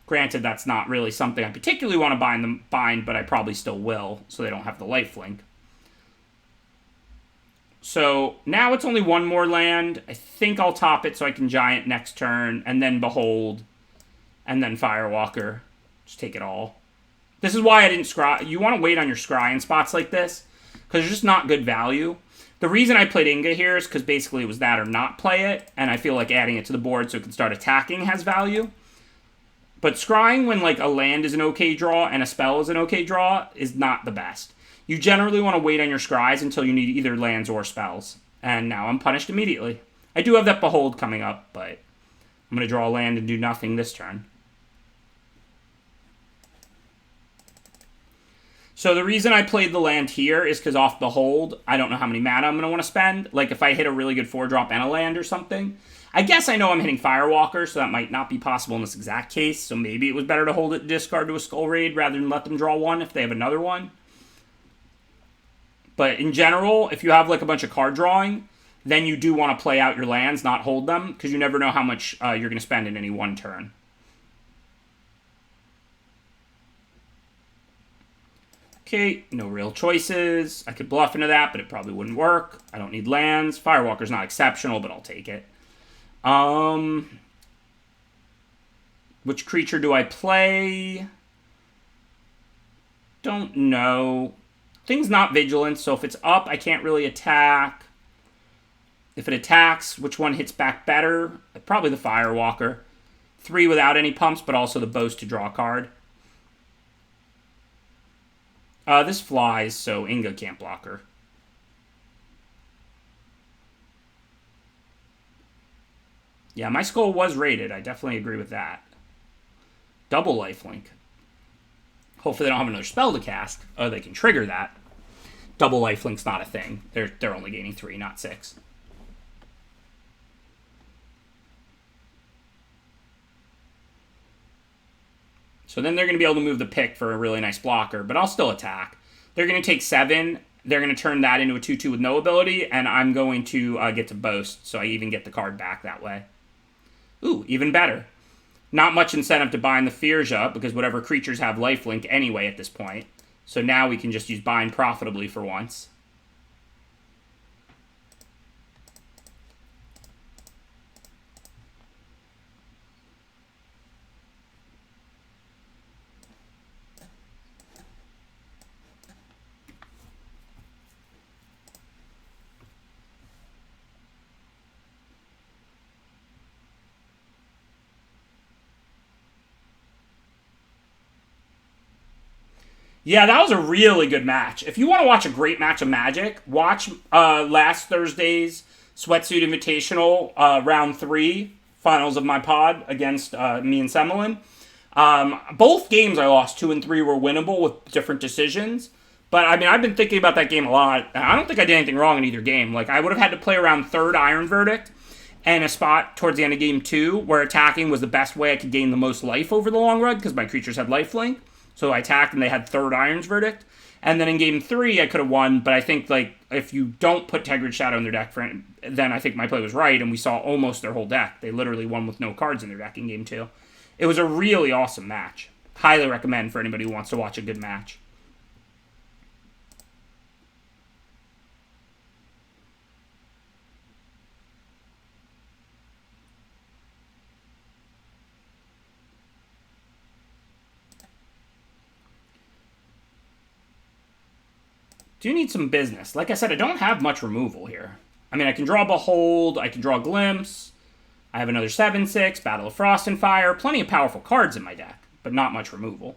Speaker 1: Granted, that's not really something I particularly want to bind, but I probably still will, so they don't have the lifelink. So now it's only 1 more land. I think I'll top it so I can Giant next turn, and then Behold, and then Firewalker. Just take it all. This is why I didn't scry. You want to wait on your scry in spots like this, because there's just not good value. The reason I played Inga here is because basically it was that or not play it, and I feel like adding it to the board so it can start attacking has value. But scrying when, like, a land is an okay draw and a spell is an okay draw is not the best. You generally want to wait on your scries until you need either lands or spells. And now I'm punished immediately. I do have that Behold coming up, but I'm going to draw a land and do nothing this turn. So the reason I played the land here is because off the hold, I don't know how many mana I'm going to want to spend. Like, if I hit a really good 4-drop and a land or something. I guess I know I'm hitting Firewalker, so that might not be possible in this exact case. So maybe it was better to hold it discard to a Skull Raid rather than let them draw one if they have another one. But in general, if you have, like, a bunch of card drawing, then you do want to play out your lands, not hold them, because you never know how much you're going to spend in any one turn. Okay, no real choices. I could bluff into that, but it probably wouldn't work. I don't need lands. Firewalker's not exceptional, but I'll take it. Which creature do I play? Don't know. Thing's not vigilant, so if it's up, I can't really attack. If it attacks, which one hits back better? Probably the Firewalker. 3 without any pumps, but also the boast to draw a card. This flies, so Inga can't block her. Yeah, my skull was rated. I definitely agree with that. Double lifelink. Hopefully they don't have another spell to cast. Oh, they can trigger that. Double lifelink's not a thing. They're only gaining 3, not 6. So then they're going to be able to move the pick for a really nice blocker, but I'll still attack. They're going to take 7. They're going to turn that into a 2-2 with no ability, and I'm going to get to boast, so I even get the card back that way. Ooh, even better. Not much incentive to bind the Firja, because whatever creatures have lifelink anyway at this point. So now we can just use bind profitably for once. Yeah, that was a really good match. If you want to watch a great match of Magic, watch last Thursday's Sweatsuit Invitational round 3 finals of my pod against me and Semelin. Both games I lost 2 and 3 were winnable with different decisions. But I mean, I've been thinking about that game a lot. I don't think I did anything wrong in either game. Like, I would have had to play around 3rd Iron Verdict and a spot towards the end of game 2 where attacking was the best way I could gain the most life over the long run because my creatures had lifelink. So I attacked and they had 3rd Iron's Verdict. And then in game 3, I could have won. But I think, like, if you don't put Tegrid Shadow in their deck, then I think my play was right. And we saw almost their whole deck. They literally won with no cards in their deck in game 2. It was a really awesome match. Highly recommend for anybody who wants to watch a good match. Do need some business. Like I said, I don't have much removal here. I mean, I can draw Behold, I can draw Glimpse. I have another 7/6, Battle of Frost and Fire. Plenty of powerful cards in my deck, but not much removal.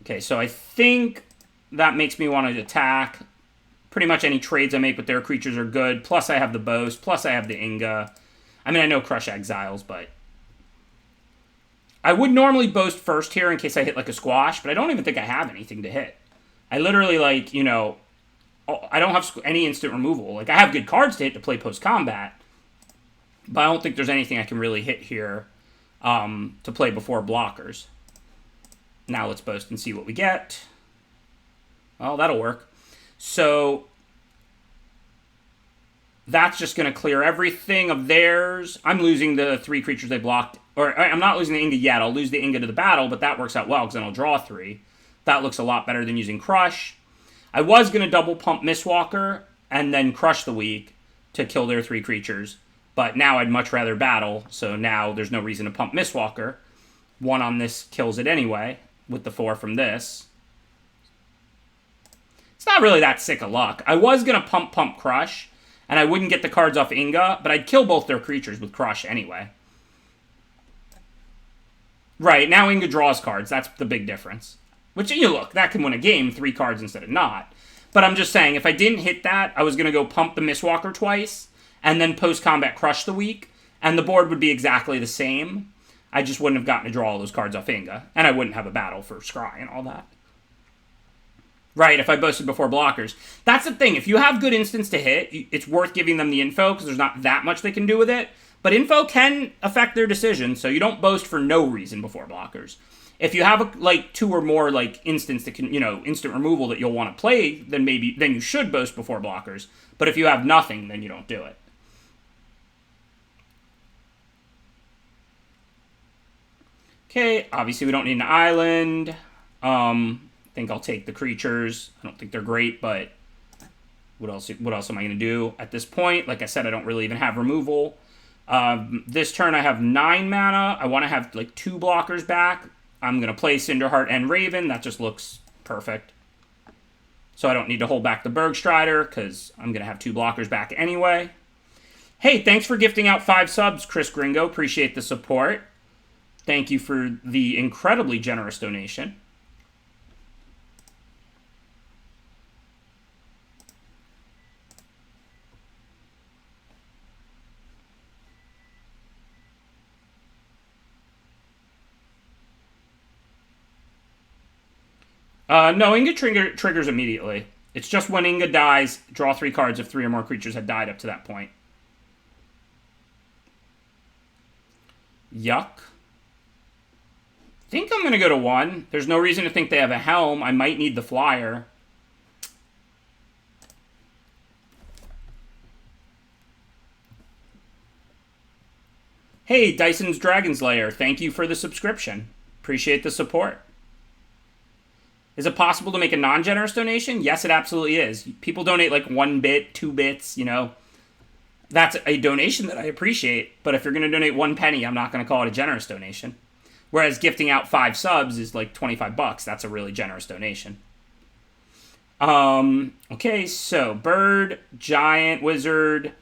Speaker 1: Okay, so I think that makes me want to attack. Pretty much any trades I make with their creatures are good. Plus I have the Boast, plus I have the Inga. I mean, I know Crush Exiles, but I would normally Boast first here in case I hit like a Squash, but I don't even think I have anything to hit. I literally, like, you know, I don't have any instant removal. Like, I have good cards to hit to play post-combat, but I don't think there's anything I can really hit here to play before blockers. Now let's boast and see what we get. Well, that'll work. So that's just going to clear everything of theirs. I'm losing the 3 creatures they blocked. Or I'm not losing the Inga yet. I'll lose the Inga to the battle, but that works out well because then I'll draw 3. That looks a lot better than using Crush. I was going to double pump Mistwalker and then Crush the Weak to kill their 3 creatures. But now I'd much rather battle, so now there's no reason to pump Mistwalker. 1 on this kills it anyway, with the 4 from this. It's not really that sick of luck. I was going to pump Crush, and I wouldn't get the cards off Inga, but I'd kill both their creatures with Crush anyway. Right, now Inga draws cards. That's the big difference. Which, you look, that can win a game, 3 cards instead of not. But I'm just saying, if I didn't hit that, I was going to go pump the Mistwalker twice, and then post-combat Crush the Weak, and the board would be exactly the same. I just wouldn't have gotten to draw all those cards off Inga, and I wouldn't have a battle for Scry and all that. Right, if I boasted before blockers. That's the thing. If you have good instants to hit, it's worth giving them the info because there's not that much they can do with it. But info can affect their decision, so you don't boast for no reason before blockers. If you have like 2 or more like instants that can, instant removal that you'll want to play, then you should boast before blockers. But if you have nothing, then you don't do it. Okay, obviously we don't need an island. I think I'll take the creatures. I don't think they're great, but what else am I going to do at this point? Like I said, I don't really even have removal. This turn I have 9 mana. I want to have like 2 blockers back. I'm going to play Cinderheart and Raven. That just looks perfect. So I don't need to hold back the Bergstrider because I'm going to have 2 blockers back anyway. Hey, thanks for gifting out 5 subs, Chris Gringo. Appreciate the support. Thank you for the incredibly generous donation. No, Inga triggers immediately. It's just when Inga dies, draw 3 cards if 3 or more creatures had died up to that point. Yuck. I think I'm going to go to 1. There's no reason to think they have a Helm. I might need the Flyer. Hey, Dyson's Dragon's Lair, thank you for the subscription. Appreciate the support. Is it possible to make a non-generous donation? Yes, it absolutely is. People donate like 1 bit, 2 bits, That's a donation that I appreciate, but if you're going to donate 1 penny, I'm not going to call it a generous donation. Whereas gifting out 5 subs is like $25. That's a really generous donation. Okay, so Bird, Giant, Wizard,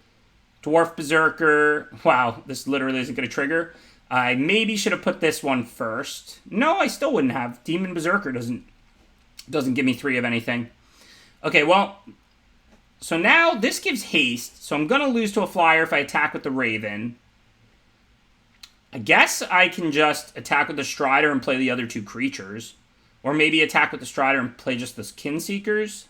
Speaker 1: Dwarf Berserker. Wow, this literally isn't going to trigger. I maybe should have put this one first. No, I still wouldn't have. Demon Berserker doesn't give me 3 of anything. Okay, well, so now this gives haste, so I'm going to lose to a Flyer if I attack with the Raven. I guess I can just attack with the Strider and play the other 2 creatures. Or maybe attack with the Strider and play just the Kinseekers.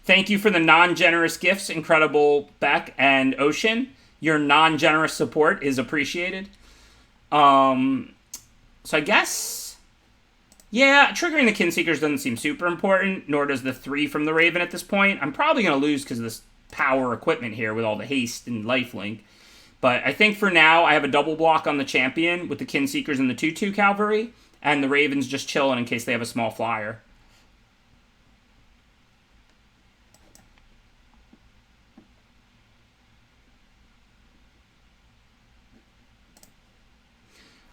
Speaker 1: Thank you for the non-generous gifts, Incredible Beck and Ocean. Your non-generous support is appreciated. So I guess, yeah, triggering the Kinseekers doesn't seem super important, nor does the 3 from the Raven at this point. I'm probably going to lose because of this power equipment here with all the haste and lifelink. But I think for now, I have a double block on the champion with the Kinseekers and the 2/2 Cavalry, and the Raven's just chilling in case they have a small Flyer.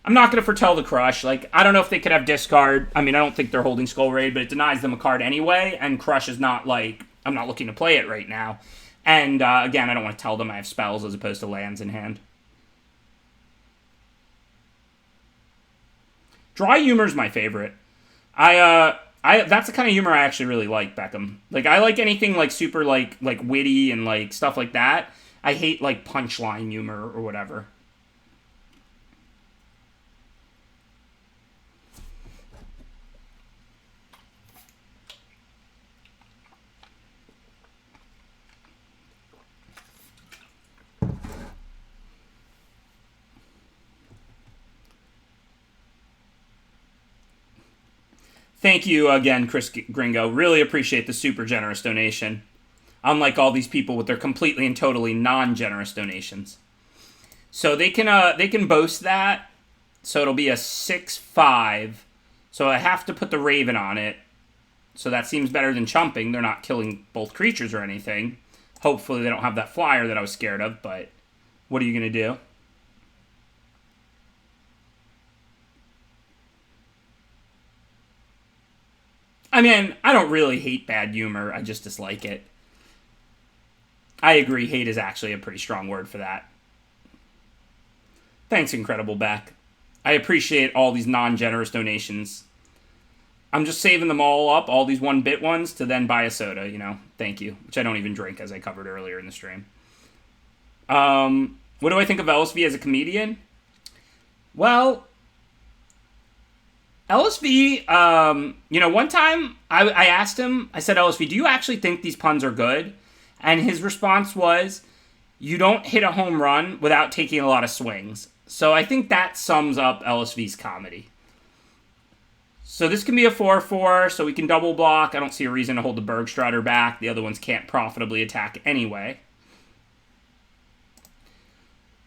Speaker 1: I'm not going to foretell the Crush. Like, I don't know if they could have discard. I mean, I don't think they're holding Skull Raid, but it denies them a card anyway, and Crush is not like, I'm not looking to play it right now. And, again, I don't want to tell them I have spells as opposed to lands in hand. Dry humor's my favorite. That's the kind of humor I actually really like, Beckham. Like, I like anything, like, super, like witty and, like, stuff like that. I hate, like, punchline humor or whatever. Thank you again, Chris Gringo. Really appreciate the super generous donation. Unlike all these people with their completely and totally non-generous donations. So they can boast that. So it'll be a 6/5. So I have to put the Raven on it. So that seems better than chumping. They're not killing both creatures or anything. Hopefully they don't have that Flyer that I was scared of, but what are you going to do? I mean, I don't really hate bad humor. I just dislike it. I agree, hate is actually a pretty strong word for that. Thanks, Incredible Beck. I appreciate all these non-generous donations. I'm just saving them all up, all these 1-bit ones, to then buy a soda, Thank you. Which I don't even drink, as I covered earlier in the stream. What do I think of LSV as a comedian? Well, LSV, one time I asked him, I said, LSV, do you actually think these puns are good? And his response was, you don't hit a home run without taking a lot of swings. So I think that sums up LSV's comedy. So this can be a 4-4, so we can double block. I don't see a reason to hold the Bergstrutter back. The other ones can't profitably attack anyway.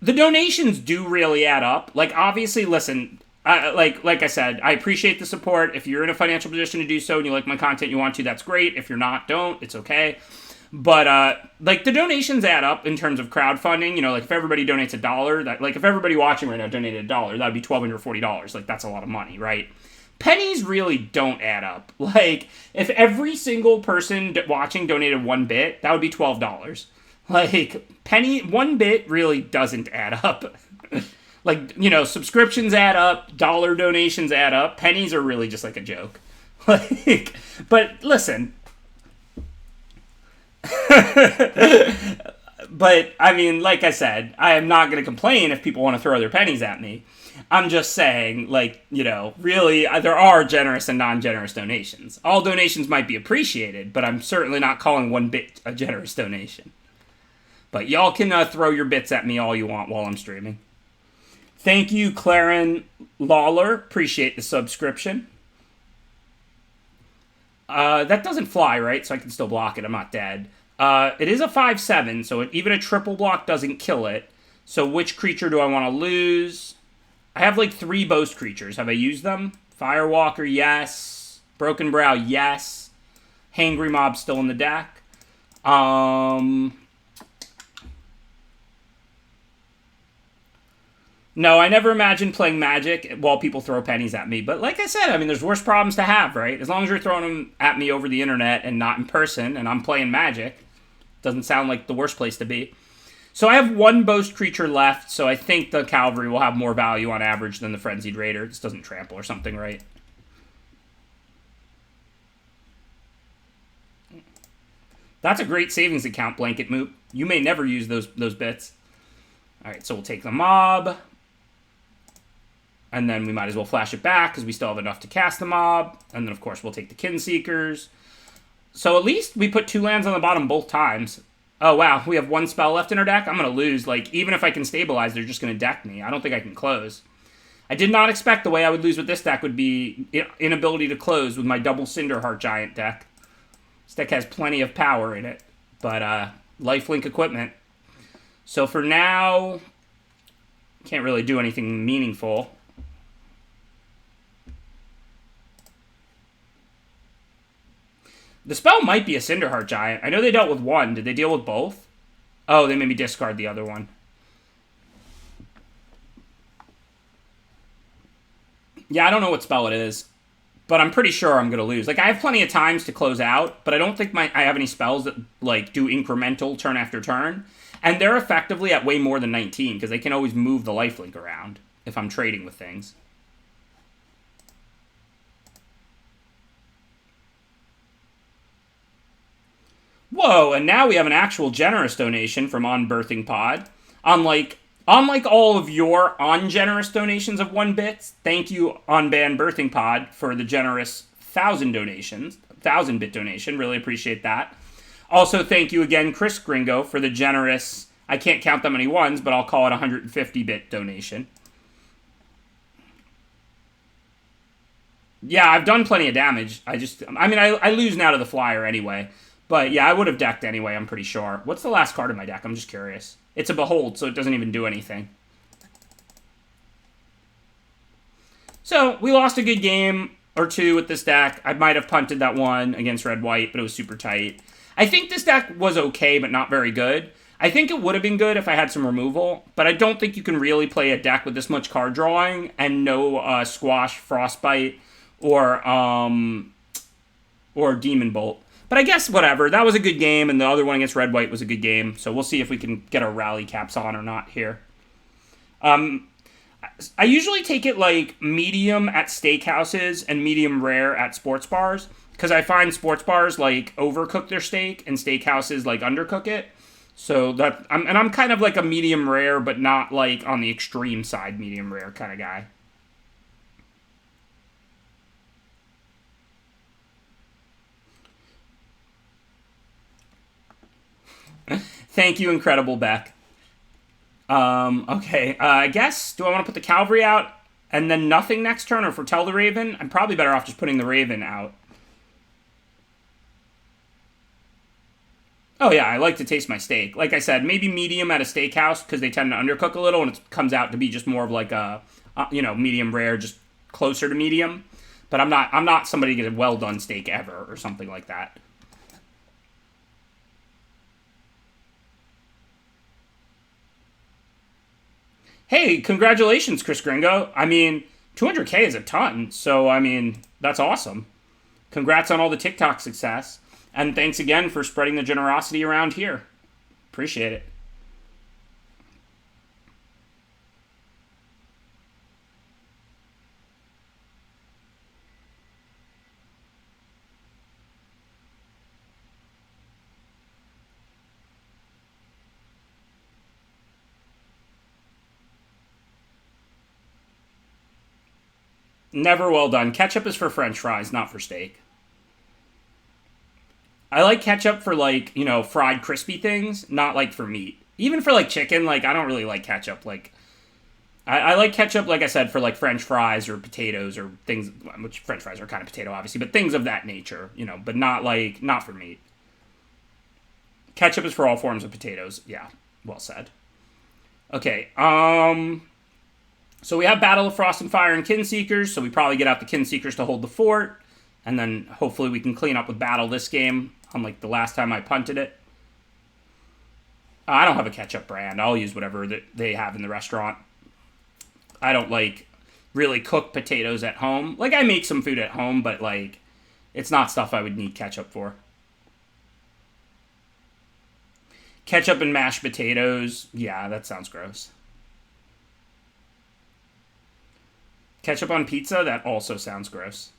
Speaker 1: The donations do really add up. Like, obviously, listen, like I said, I appreciate the support. If you're in a financial position to do so and you like my content, you want to, that's great. If you're not, don't. It's okay. But, like, the donations add up in terms of crowdfunding. Like, if everybody donates $1, if everybody watching right now donated $1, that would be $1,240. Like, that's a lot of money, right? Pennies really don't add up. Like, if every single person watching donated 1 bit, that would be $12. Like, one bit really doesn't add up. Like, subscriptions add up, dollar donations add up. Pennies are really just like a joke. Like, but listen. But, I mean, like I said, I am not going to complain if people want to throw their pennies at me. I'm just saying, like, really, there are generous and non-generous donations. All donations might be appreciated, but I'm certainly not calling 1 bit a generous donation. But y'all can throw your bits at me all you want while I'm streaming. Thank you, Claren Lawler. Appreciate the subscription. That doesn't fly, right? So I can still block it. I'm not dead. It is a 5/7, so even a triple block doesn't kill it. So which creature do I want to lose? I have like 3 Boast creatures. Have I used them? Firewalker, yes. Broken Brow, yes. Hangry Mob still in the deck. No, I never imagined playing Magic while people throw pennies at me. But like I said, I mean, there's worse problems to have, right? As long as you're throwing them at me over the internet and not in person, and I'm playing Magic, doesn't sound like the worst place to be. So I have 1 Boast creature left, so I think the Cavalry will have more value on average than the Frenzied Raider. This doesn't trample or something, right? That's a great savings account, Blanket Moot. You may never use those bits. All right, so we'll take the mob. And then we might as well flash it back because we still have enough to cast the mob. And then, of course, we'll take the Kinseekers. So at least we put 2 lands on the bottom both times. Oh, wow, we have 1 spell left in our deck? I'm going to lose. Like, even if I can stabilize, they're just going to deck me. I don't think I can close. I did not expect the way I would lose with this deck would be inability to close with my double Cinderheart Giant deck. This deck has plenty of power in it. But, lifelink equipment. So for now, can't really do anything meaningful. The spell might be a Cinderheart Giant. I know they dealt with 1. Did they deal with both? Oh, they made me discard the other one. Yeah, I don't know what spell it is, but I'm pretty sure I'm going to lose. Like, I have plenty of times to close out, but I don't think I have any spells that, like, do incremental turn after turn. And they're effectively at way more than 19, because they can always move the lifelink around if I'm trading with things. Whoa, and now we have an actual generous donation from Unbirthing Pod. Unlike all of your ungenerous donations of 1 bit, thank you, Unbanned Birthing Pod, for the generous 1,000 donations. 1,000-bit donation. Really appreciate that. Also, thank you again, Chris Gringo, for the generous, I can't count that many ones, but I'll call it 150-bit donation. Yeah, I've done plenty of damage. I lose now to the Flyer anyway. But yeah, I would have decked anyway, I'm pretty sure. What's the last card in my deck? I'm just curious. It's a Behold, so it doesn't even do anything. So, we lost a good game or 2 with this deck. I might have punted that one against Red-White, but it was super tight. I think this deck was okay, but not very good. I think it would have been good if I had some removal, but I don't think you can really play a deck with this much card drawing and no Squash, Frostbite, or Demon Bolt. But I guess whatever. That was a good game, and the other one against Red-White was a good game. So we'll see if we can get our rally caps on or not here. I usually take it like medium at steakhouses and medium rare at sports bars, because I find sports bars like overcook their steak and steakhouses like undercook it. So I'm kind of like a medium rare, but not like on the extreme side medium rare kind of guy. Thank you, Incredible Beck. Okay. I guess, do I want to put the Cavalry out and then nothing next turn or foretell the Raven? I'm probably better off just putting the Raven out. Oh, yeah, I like to taste my steak. Like I said, maybe medium at a steakhouse because they tend to undercook a little and it comes out to be just more of like a, medium rare, just closer to medium. But I'm not somebody to get a well done steak ever or something like that. Hey, congratulations, Chris Gringo. I mean, 200K is a ton, so I mean, that's awesome. Congrats on all the TikTok success. And thanks again for spreading the generosity around here. Appreciate it. Never well done. Ketchup is for French fries, not for steak. I like ketchup for like, fried crispy things, not like for meat. Even for like chicken, like I don't really like ketchup. Like I like ketchup, like I said, for like French fries or potatoes or things, which French fries are kind of potato, obviously, but things of that nature, but not for meat. Ketchup is for all forms of potatoes. Yeah, well said. Okay, so we have Battle of Frost and Fire and Kinseekers, so we probably get out the Kinseekers to hold the fort, and then hopefully we can clean up with Battle this game, unlike the last time I punted it. I don't have a ketchup brand. I'll use whatever that they have in the restaurant. I don't like really cook potatoes at home. Like I make some food at home, but like it's not stuff I would need ketchup for. Ketchup and mashed potatoes. Yeah, that sounds gross. Ketchup on pizza? That also sounds gross.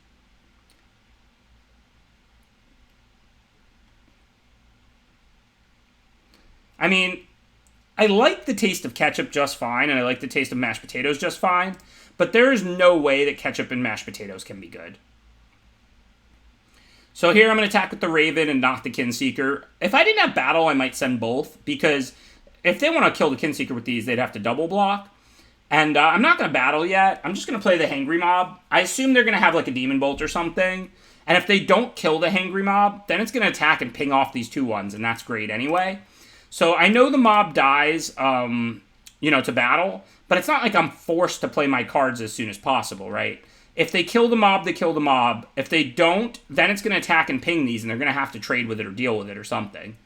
Speaker 1: I mean, I like the taste of ketchup just fine, and I like the taste of mashed potatoes just fine, but there is no way that ketchup and mashed potatoes can be good. So here I'm going to attack with the Raven and not the Kinseeker. If I didn't have Battle, I might send both, because if they want to kill the Kinseeker with these, they'd have to double block. And I'm not going to battle yet. I'm just going to play the Hangry Mob. I assume they're going to have like a Demon Bolt or something. And if they don't kill the Hangry Mob, then it's going to attack and ping off these 2/1s, and that's great anyway. So I know the mob dies, to battle, but it's not like I'm forced to play my cards as soon as possible, right? If they kill the mob, they kill the mob. If they don't, then it's going to attack and ping these, and they're going to have to trade with it or deal with it or something.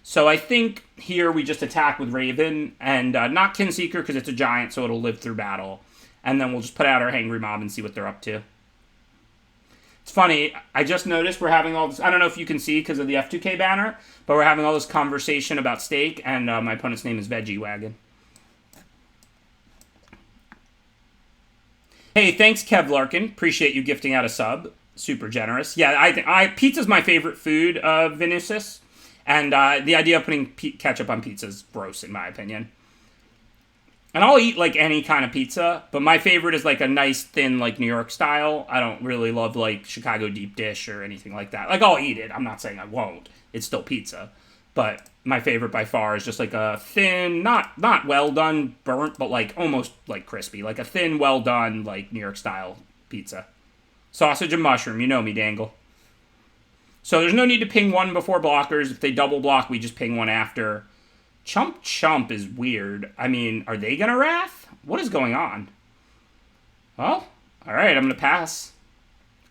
Speaker 1: So I think here we just attack with Raven and not Kinseeker because it's a giant, so it'll live through battle. And then we'll just put out our Hangry Mob and see what they're up to. It's funny, I just noticed we're having all this, I don't know if you can see because of the F2K banner, but we're having all this conversation about steak, and my opponent's name is Veggie Wagon. Hey, thanks, Kev Larkin. Appreciate you gifting out a sub. Super generous. Yeah, I pizza's my favorite food, Vinicius. And the idea of putting ketchup on pizza is gross, in my opinion. And I'll eat, like, any kind of pizza, but my favorite is, like, a nice, thin, like, New York style. I don't really love, like, Chicago deep dish or anything like that. Like, I'll eat it. I'm not saying I won't. It's still pizza. But my favorite by far is just, like, a thin, not well done, burnt, but, like, almost, like, crispy. Like, a thin, well done, like, New York style pizza. Sausage and mushroom. You know me, Dangle. So there's no need to ping one before blockers. If they double block, we just ping one after. Chump Chump is weird. I mean, are they going to Wrath? What is going on? Well, alright, I'm going to pass.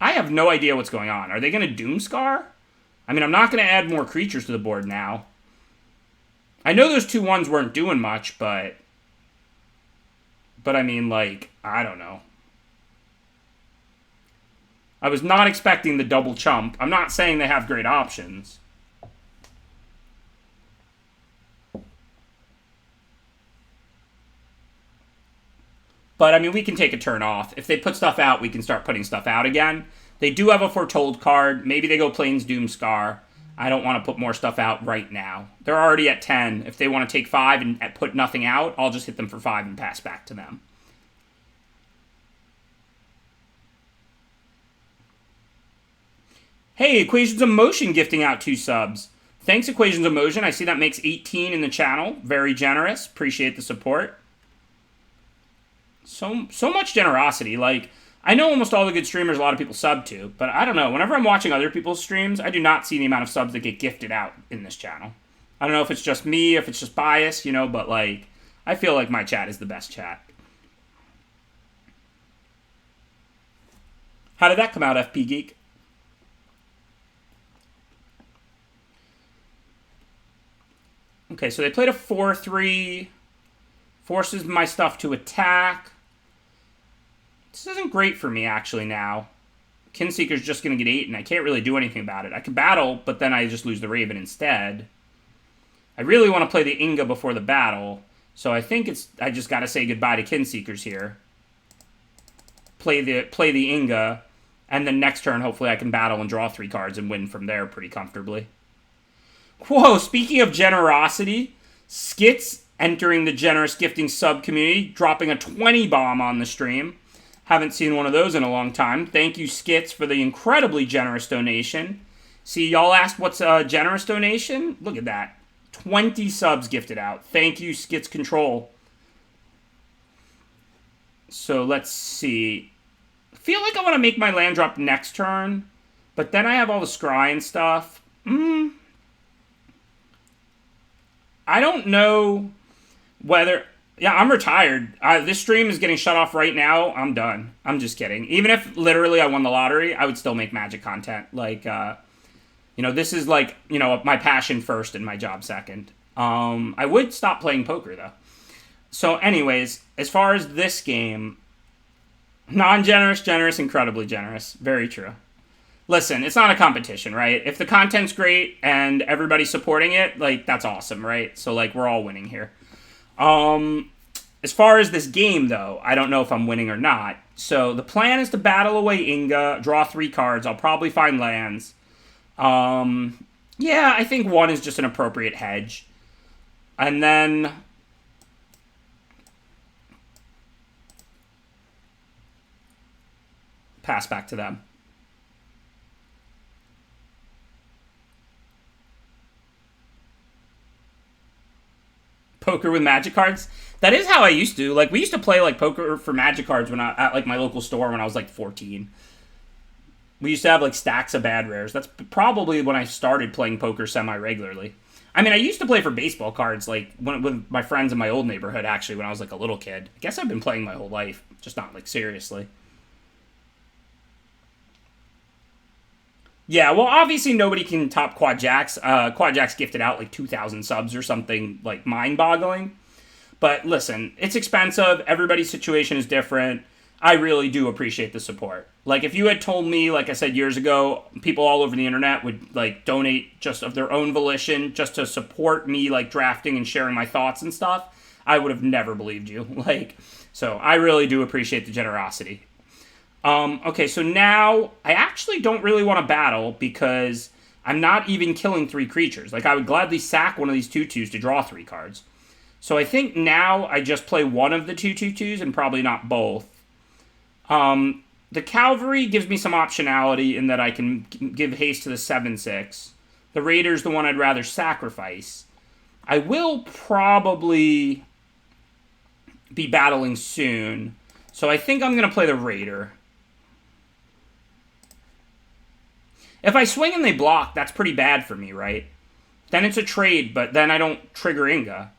Speaker 1: I have no idea what's going on. Are they going to Doomscar? I mean, I'm not going to add more creatures to the board now. I know those 2/1s weren't doing much, but I mean, like, I don't know. I was not expecting the double chump. I'm not saying they have great options. But, I mean, we can take a turn off. If they put stuff out, we can start putting stuff out again. They do have a Foretold card. Maybe they go Plains Doomscar. I don't want to put more stuff out right now. They're already at 10. If they want to take 5 and put nothing out, I'll just hit them for 5 and pass back to them. Hey, Equations of Motion gifting out 2 subs. Thanks, Equations of Motion. I see that makes 18 in the channel. Very generous. Appreciate the support. So much generosity. Like, I know almost all the good streamers a lot of people sub to, but I don't know. Whenever I'm watching other people's streams, I do not see the amount of subs that get gifted out in this channel. I don't know if it's just me, if it's just bias, you know, but like, I feel like my chat is the best chat. How did that come out, FP Geek? Okay, so they played a 4-3. Forces my stuff to attack. This isn't great for me, actually, now. Kinseeker's just going to get 8, and I can't really do anything about it. I can battle, but then I just lose the Raven instead. I really want to play the Inga before the battle, so I think I just got to say goodbye to Kinseekers here. Play the Inga, and then next turn, hopefully I can battle and draw 3 cards and win from there pretty comfortably. Whoa, speaking of generosity, Skits entering the generous gifting sub community, dropping a 20 bomb on the stream. Haven't seen one of those in a long time. Thank you, Skits, for the incredibly generous donation. See, y'all asked what's a generous donation? Look at that. 20 subs gifted out. Thank you, Skits Control. So let's see. I feel like I want to make my land drop next turn, but then I have all the scry and stuff. I don't know whether... Yeah, I'm retired. This stream is getting shut off right now. I'm done. I'm just kidding. Even if literally I won the lottery, I would still make Magic content. Like, you know, this is like, you know, my passion first and my job second. I would stop playing poker, though. So anyways, as far as this game, non-generous, generous, incredibly generous. Very true. Listen, it's not a competition, right? If the content's great and everybody's supporting it, like, that's awesome, right? So, like, we're all winning here. As far as this game, though, I don't know if I'm winning or not. So, the plan is to battle away Inga, draw 3 cards. I'll probably find lands. Yeah, I think 1 is just an appropriate hedge. And then... pass back to them. Poker with Magic cards. That is how I used to. Like, we used to play, like, poker for Magic cards when at, like, my local store when I was, like, 14. We used to have, like, stacks of bad rares. That's probably when I started playing poker semi-regularly. I mean, I used to play for baseball cards, like, with my friends in my old neighborhood, actually, when I was, like, a little kid. I guess I've been playing my whole life, just not, like, seriously. Yeah, well, obviously nobody can top Quad Jacks. Quad Jacks gifted out like 2,000 subs or something like mind-boggling. But listen, it's expensive. Everybody's situation is different. I really do appreciate the support. Like, if you had told me, like I said years ago, people all over the internet would like donate just of their own volition just to support me, like drafting and sharing my thoughts and stuff, I would have never believed you. Like, so I really do appreciate the generosity. Okay, so now I actually don't really want to battle because I'm not even killing 3 creatures. Like, I would gladly sack one of these 2/2s to draw 3 cards. So I think now I just play one of the 2/2s and probably not both. The Cavalry gives me some optionality in that I can give haste to the 7/6. The Raider's the one I'd rather sacrifice. I will probably be battling soon. So I think I'm going to play the Raider. If I swing and they block, that's pretty bad for me, right? Then it's a trade, but then I don't trigger Inga.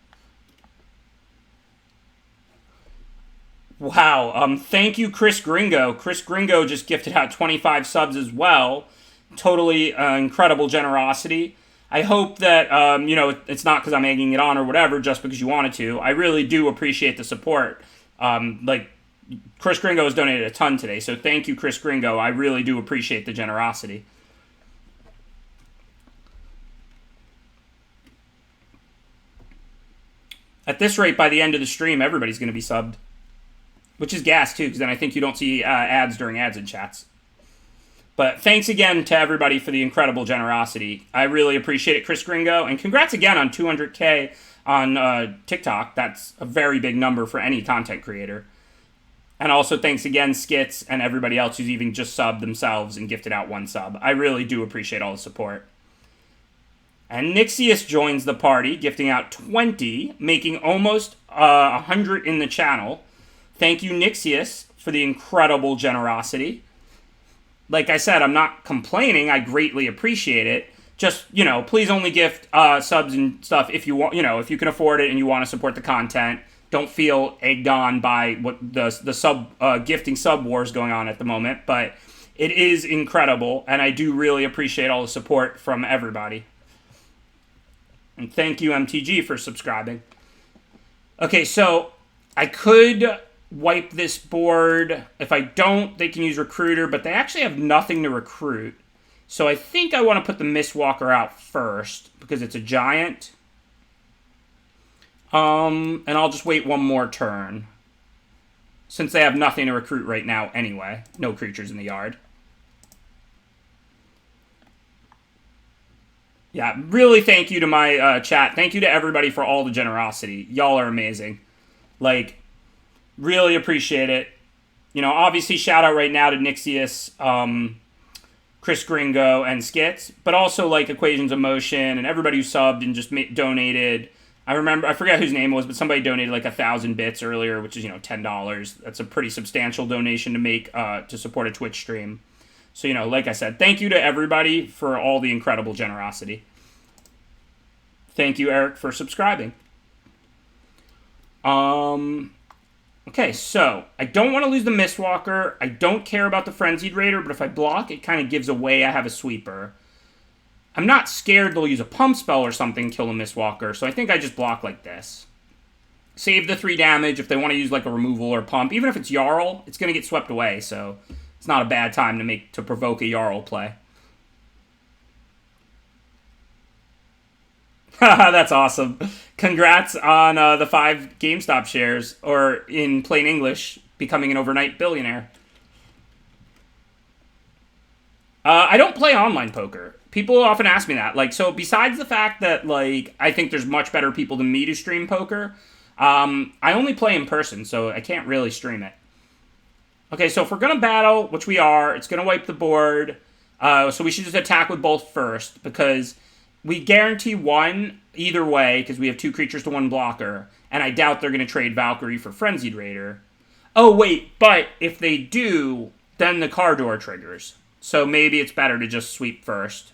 Speaker 1: Wow, thank you, Chris Gringo. Chris Gringo just gifted out 25 subs as well. Totally incredible generosity. I hope that, you know, it's not because I'm egging it on or whatever, just because you wanted to. I really do appreciate the support. Like, Chris Gringo has donated a ton today, so thank you, Chris Gringo. I really do appreciate the generosity. At this rate, by the end of the stream, everybody's going to be subbed. Which is gas, too, because then I think you don't see ads during ads and chats. But thanks again to everybody for the incredible generosity. I really appreciate it, Chris Gringo. And congrats again on 200K on TikTok. That's a very big number for any content creator. And also thanks again, Skits, and everybody else who's even just subbed themselves and gifted out 1 sub. I really do appreciate all the support. And Nixius joins the party, gifting out 20, making almost 100 in the channel. Thank you, Nixius, for the incredible generosity. Like I said, I'm not complaining. I greatly appreciate it. Just, please only gift subs and stuff if you want, if you can afford it and you want to support the content. Don't feel egged on by what the sub gifting sub wars going on at the moment. But it is incredible, and I do really appreciate all the support from everybody. And thank you, MTG, for subscribing. Okay, so I could wipe this board. If I don't, they can use Recruiter, but they actually have nothing to recruit. So I think I want to put the Mistwalker out first, because it's a giant. And I'll just wait one more turn, since they have nothing to recruit right now anyway. No creatures in the yard. Yeah, really thank you to my chat. Thank you to everybody for all the generosity. Y'all are amazing. Like, really appreciate it. Obviously shout out right now to Nixius, Chris Gringo, and Skits. But also, like, Equations of Motion and everybody who subbed and just donated. I forget whose name it was, but somebody donated like 1,000 bits earlier, which is, $10. That's a pretty substantial donation to make to support a Twitch stream. So, like I said, thank you to everybody for all the incredible generosity. Thank you, Eric, for subscribing. Okay, so I don't want to lose the Mistwalker. I don't care about the Frenzied Raider, but if I block, it kind of gives away I have a sweeper. I'm not scared they'll use a pump spell or something, kill the Mistwalker, so I think I just block like this. Save the 3 damage if they want to use like a removal or pump. Even if it's Jarl, it's going to get swept away, so it's not a bad time to provoke a Jarl play. That's awesome. Congrats on the 5 GameStop shares, or in plain English, becoming an overnight billionaire. I don't play online poker. People often ask me that. Like, so besides the fact that, like, I think there's much better people than me to stream poker, I only play in person, so I can't really stream it. Okay, so if we're going to battle, which we are, it's going to wipe the board. So we should just attack with both first, because we guarantee 1 either way, because we have 2 creatures to 1 blocker, and I doubt they're going to trade Valkyrie for Frenzied Raider. Oh, wait, but if they do, then the car door triggers. So maybe it's better to just sweep first,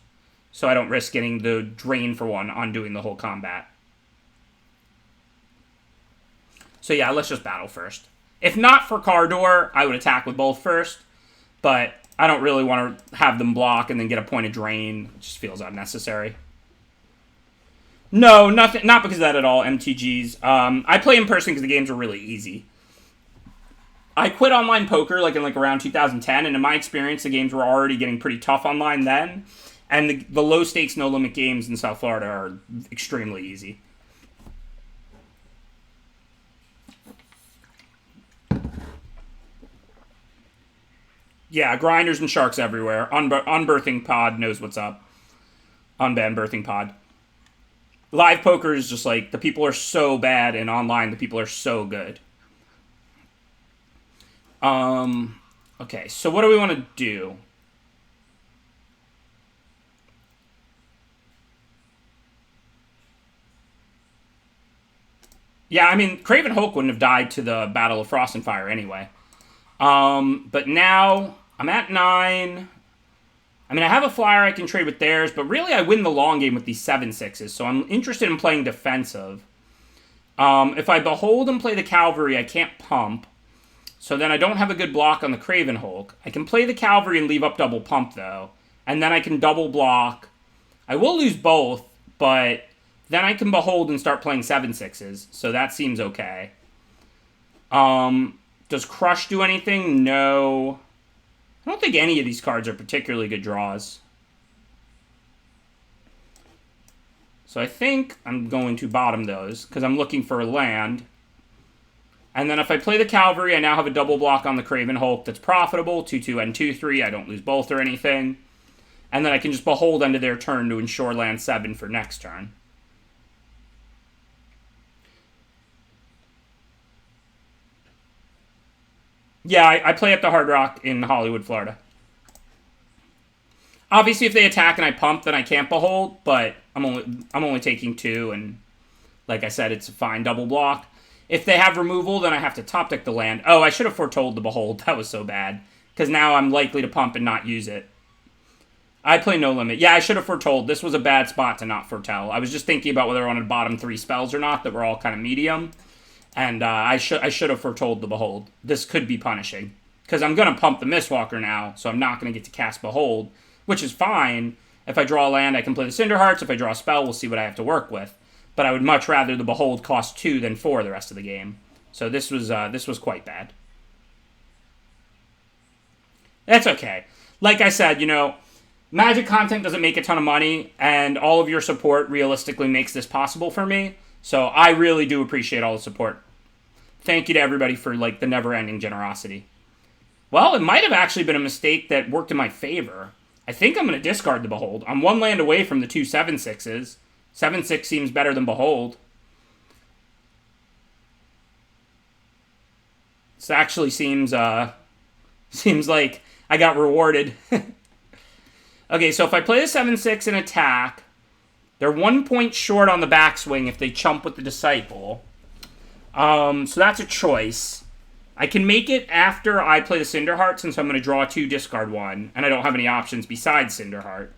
Speaker 1: so I don't risk getting the drain for 1 on doing the whole combat. So yeah, let's just battle first. If not for car door, I would attack with both first, but I don't really want to have them block and then get a point of drain. It just feels unnecessary. No, nothing. Not because of that at all, MTGs. I play in person because the games are really easy. I quit online poker in around 2010, and in my experience, the games were already getting pretty tough online then. And the low-stakes, no-limit games in South Florida are extremely easy. Yeah, grinders and sharks everywhere. Unbirthing Pod knows what's up. Unbanned Birthing Pod. Live poker is just like, the people are so bad, and online the people are so good. Okay, so what do we want to do? Yeah, I mean, Craven Hulk wouldn't have died to the Battle of Frost and Fire anyway. But now I'm at 9. I mean, I have a flyer I can trade with theirs, but really I win the long game with these 7/6s, so I'm interested in playing defensive. If I Behold and play the Cavalry, I can't pump, so then I don't have a good block on the Craven Hulk. I can play the Cavalry and leave up double pump, though, and then I can double block. I will lose both, but then I can Behold and start playing 7/6s, so that seems okay. Does Crush do anything? No. I don't think any of these cards are particularly good draws. So I think I'm going to bottom those, because I'm looking for a land. And then if I play the Cavalry, I now have a double block on the Craven Hulk that's profitable. 2/2 and 2/3. I don't lose both or anything. And then I can just Behold end of their turn to ensure land 7 for next turn. Yeah, I play at the Hard Rock in Hollywood, Florida. Obviously, if they attack and I pump, then I can't Behold, but I'm only taking 2, and like I said, it's a fine double block. If they have removal, then I have to top deck the land. Oh, I should have foretold the Behold. That was so bad. Because now I'm likely to pump and not use it. I play No Limit. Yeah, I should have foretold. This was a bad spot to not foretell. I was just thinking about whether I wanted bottom 3 spells or not that were all kind of medium. And I should have foretold the Behold. This could be punishing. Because I'm going to pump the Mistwalker now, so I'm not going to get to cast Behold, which is fine. If I draw a land, I can play the Cinderhearts. If I draw a spell, we'll see what I have to work with. But I would much rather the Behold cost 2 than 4 the rest of the game. So this was quite bad. That's okay. Like I said, Magic content doesn't make a ton of money, and all of your support realistically makes this possible for me. So I really do appreciate all the support. Thank you to everybody for, the never-ending generosity. Well, it might have actually been a mistake that worked in my favor. I think I'm going to discard the Behold. I'm 1 land away from the 2 7/6s. 7/6 seems better than Behold. This actually seems like I got rewarded. Okay, so if I play the 7/6 and attack, they're 1 point short on the backswing if they chump with the Disciple. So that's a choice. I can make it after I play the Cinderheart, since I'm going to draw 2, discard 1, and I don't have any options besides Cinderheart.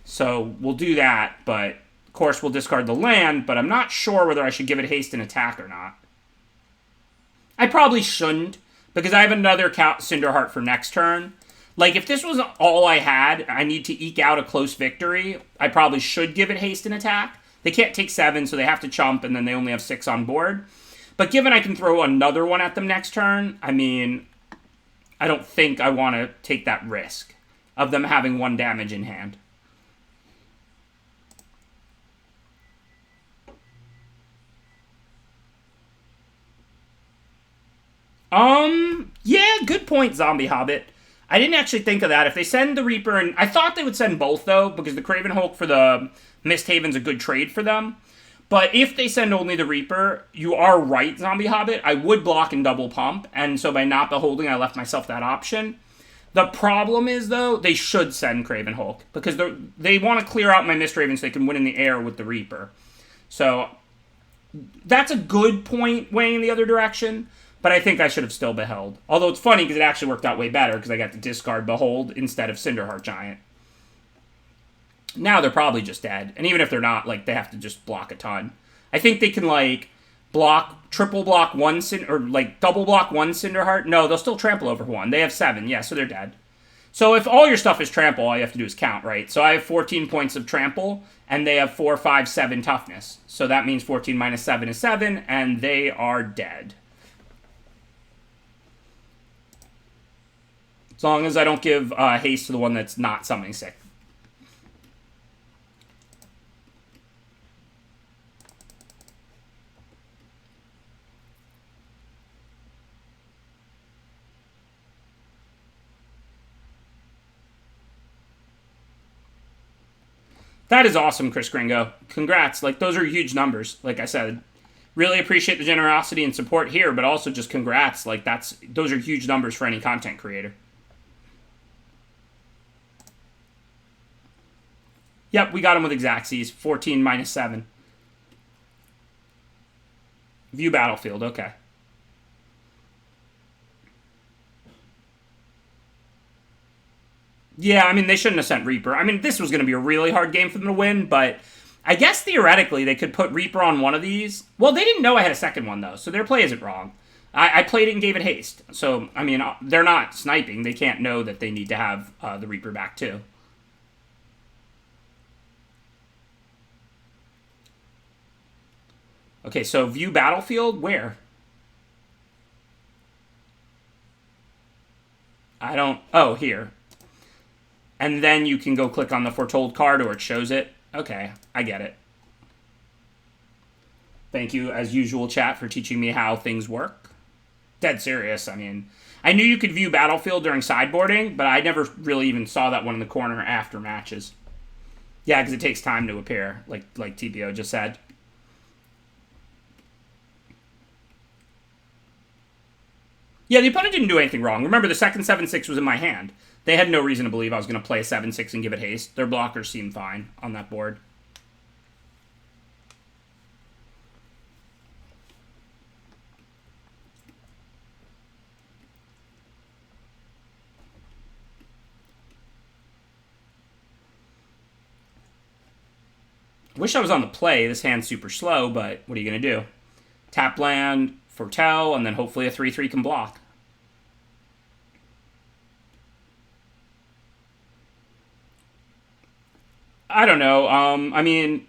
Speaker 1: So we'll do that, but of course we'll discard the land, but I'm not sure whether I should give it haste and attack or not. I probably shouldn't, because I have another Cinderheart for next turn. If this was all I had, I need to eke out a close victory, I probably should give it haste and attack. They can't take 7, so they have to chump, and then they only have 6 on board. But given I can throw another one at them next turn, I don't think I want to take that risk of them having 1 damage in hand. Yeah, good point, Zombie Hobbit. I didn't actually think of that. If they send the Reaper, and I thought they would send both, though, because the Craven Hulk for the Misthaven's a good trade for them. But if they send only the Reaper, you are right, Zombie Hobbit. I would block and double pump, and so by not beholding, I left myself that option. The problem is, though, they should send Craven Hulk, because they want to clear out my Mistraven so they can win in the air with the Reaper. So that's a good point weighing the other direction. But I think I should have still beheld. Although it's funny because it actually worked out way better because I got to discard Behold instead of Cinderheart Giant. Now they're probably just dead. And even if they're not, they have to just block a ton. I think they can, triple block 1 double block 1 Cinderheart. No, they'll still trample over 1. They have 7. Yeah, so they're dead. So if all your stuff is trample, all you have to do is count, right? So I have 14 points of trample, and they have 4, 5, 7 toughness. So that means 14 minus 7 is 7, and they are dead. As long as I don't give haste to the one that's not summoning sick. That is awesome, Chris Gringo. Congrats. Those are huge numbers, like I said. Really appreciate the generosity and support here, but also just congrats. Those are huge numbers for any content creator. Yep, we got him with Xaxes. 14 minus 7. View battlefield, okay. Yeah, they shouldn't have sent Reaper. This was going to be a really hard game for them to win, but I guess theoretically they could put Reaper on one of these. Well, they didn't know I had a second one, though, so their play isn't wrong. I played it and gave it haste. So, they're not sniping. They can't know that they need to have the Reaper back, too. Okay, so view battlefield, where? Oh, here. And then you can go click on the foretold card or it shows it. Okay, I get it. Thank you, as usual, chat, for teaching me how things work. Dead serious, I knew you could view battlefield during sideboarding, but I never really even saw that one in the corner after matches. Yeah, because it takes time to appear, like TPO just said. Yeah, the opponent didn't do anything wrong. Remember, the second 7/6 was in my hand. They had no reason to believe I was going to play a 7/6 and give it haste. Their blockers seemed fine on that board. Wish I was on the play. This hand's super slow, but what are you going to do? Tap land, foretell, and then hopefully a 3/3 can block. I don't know. I mean,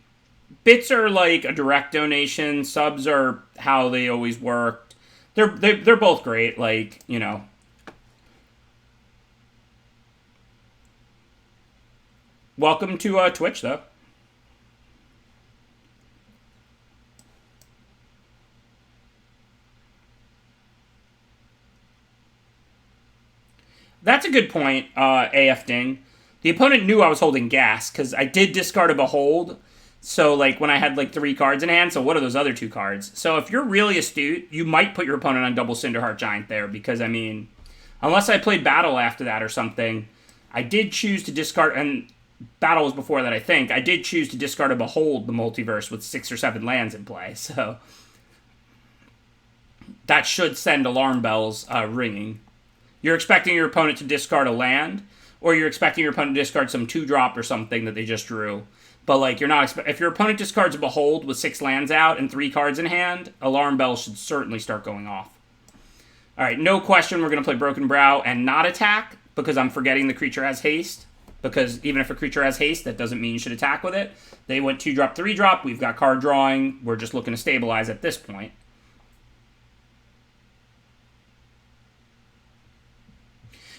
Speaker 1: bits are like a direct donation. Subs are how they always worked. They're both great. Like, you know. Welcome to Twitch, though. That's a good point, AF Ding. The opponent knew I was holding gas, because I did discard a Behold. So, like, when I had, like, 3 cards in hand, so what are those other 2 cards? So, if you're really astute, you might put your opponent on double Cinderheart Giant there, because, I mean, unless I played Battle after that or something, I did choose to discard, and Battle was before that, I think. I did choose to discard a Behold, the Multiverse, with 6 or 7 lands in play, so that should send alarm bells ringing. You're expecting your opponent to discard a land, or you're expecting your opponent to discard some 2-drop or something that they just drew. But, like, you're not if your opponent discards a Behold with 6 lands out and 3 cards in hand, alarm bells should certainly start going off. Alright, no question we're going to play Broken Brow and not attack, because I'm forgetting the creature has haste. Because even if a creature has haste, that doesn't mean you should attack with it. They went 2-drop, 3-drop, we've got card drawing, we're just looking to stabilize at this point.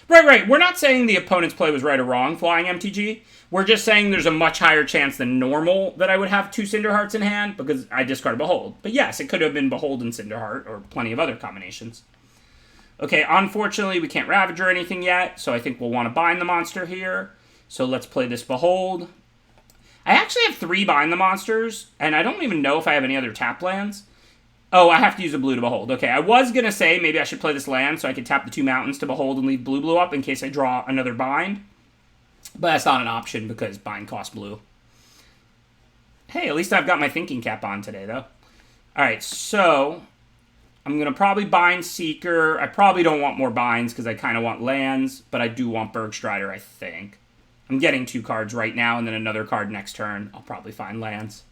Speaker 1: Right. We're not saying the opponent's play was right or wrong, Flying MTG. We're just saying there's a much higher chance than normal that I would have 2 Cinderhearts in hand, because I discarded Behold. But yes, it could have been Behold and Cinderheart, or plenty of other combinations. Okay, unfortunately, we can't Ravage or anything yet, so I think we'll want to bind the monster here. So let's play this Behold. I actually have 3 bind the monsters, and I don't even know if I have any other tap lands. Oh, I have to use a blue to Behold. Okay, I was going to say maybe I should play this land so I could tap the 2 mountains to Behold and leave blue up in case I draw another bind. But that's not an option because bind costs blue. Hey, at least I've got my thinking cap on today, though. Alright, so I'm going to probably bind Seeker. I probably don't want more binds because I kind of want lands, but I do want Bergstrider, I think. I'm getting 2 cards right now and then another card next turn. I'll probably find lands.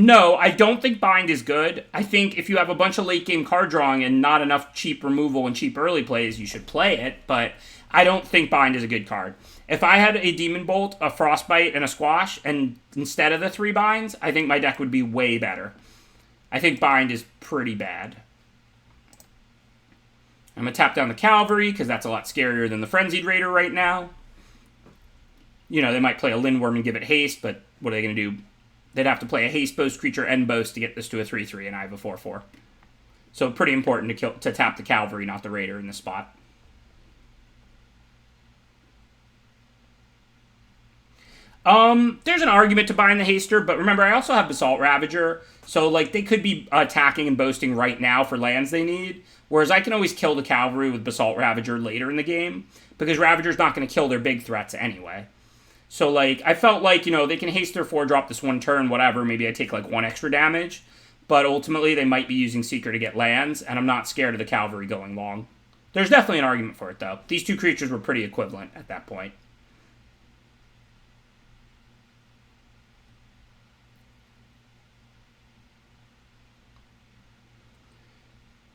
Speaker 1: No, I don't think bind is good. I think if you have a bunch of late game card drawing and not enough cheap removal and cheap early plays, you should play it, but I don't think bind is a good card. If I had a Demon Bolt, a Frostbite, and a Squash, and instead of the 3 binds, I think my deck would be way better. I think bind is pretty bad. I'm going to tap down the Cavalry, because that's a lot scarier than the Frenzied Raider right now. You know, they might play a Lindworm and give it haste, but what are they going to do? They'd have to play a haste boast creature and boast to get this to a 3/3, and I have a 4/4. So pretty important to tap the Cavalry, not the Raider in this spot. There's an argument to bind the Haster, but remember, I also have Basalt Ravager, so, like, they could be attacking and boasting right now for lands they need, whereas I can always kill the Cavalry with Basalt Ravager later in the game, because Ravager's not going to kill their big threats anyway. So, like, I felt like, you know, they can haste their 4-drop this one turn, whatever, maybe I take, like, 1 extra damage, but ultimately they might be using Seeker to get lands, and I'm not scared of the Cavalry going long. There's definitely an argument for it, though. These 2 creatures were pretty equivalent at that point.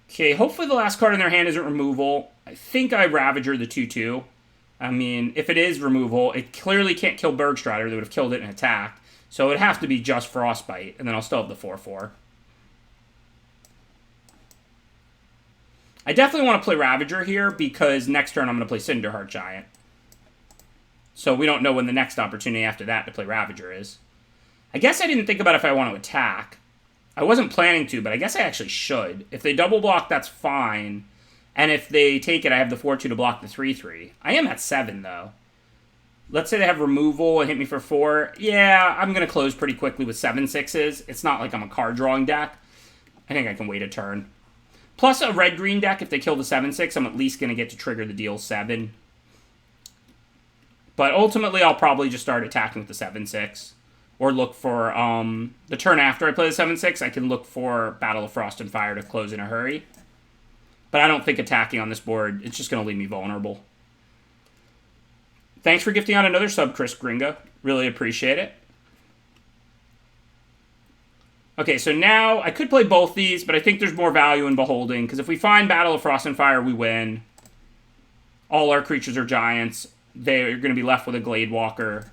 Speaker 1: Okay, hopefully the last card in their hand isn't removal. I think I Ravager the 2/2. I mean, if it is removal, it clearly can't kill Bergstrider. They would have killed it in attack. So it would have to be just Frostbite, and then I'll still have the 4/4. I definitely want to play Ravager here, because next turn I'm going to play Cinderheart Giant. So we don't know when the next opportunity after that to play Ravager is. I guess I didn't think about if I want to attack. I wasn't planning to, but I guess I actually should. If they double block, that's fine. And if they take it, I have the 4/2 to block the 3/3. I am at 7, though. Let's say they have removal and hit me for 4. Yeah, I'm going to close pretty quickly with 7/6s. It's not like I'm a card drawing deck. I think I can wait a turn. Plus a red-green deck, if they kill the 7/6, I'm at least going to get to trigger the deal 7. But ultimately, I'll probably just start attacking with the 7/6. Or look for, the turn after I play the 7/6, I can look for Battle of Frost and Fire to close in a hurry. But I don't think attacking on this board, it's just going to leave me vulnerable. Thanks for gifting out another sub, Chris Gringo. Really appreciate it. Okay, so now I could play both these, but I think there's more value in Beholding, because if we find Battle of Frost and Fire, we win. All our creatures are giants. They're going to be left with a Glade Walker.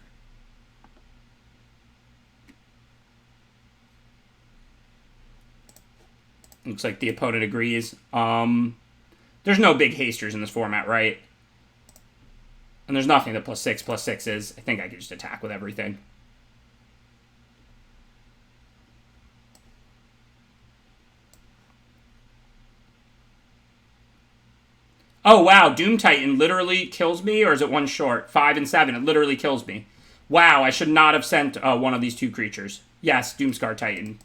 Speaker 1: Looks like the opponent agrees. There's no big hasters in this format, right? And there's nothing that +6/+6 is. I think I could just attack with everything. Oh, wow. Doom Titan literally kills me, or is it one short? 5 and 7. It literally kills me. Wow, I should not have sent one of these two creatures. Yes, Doomscar Titan.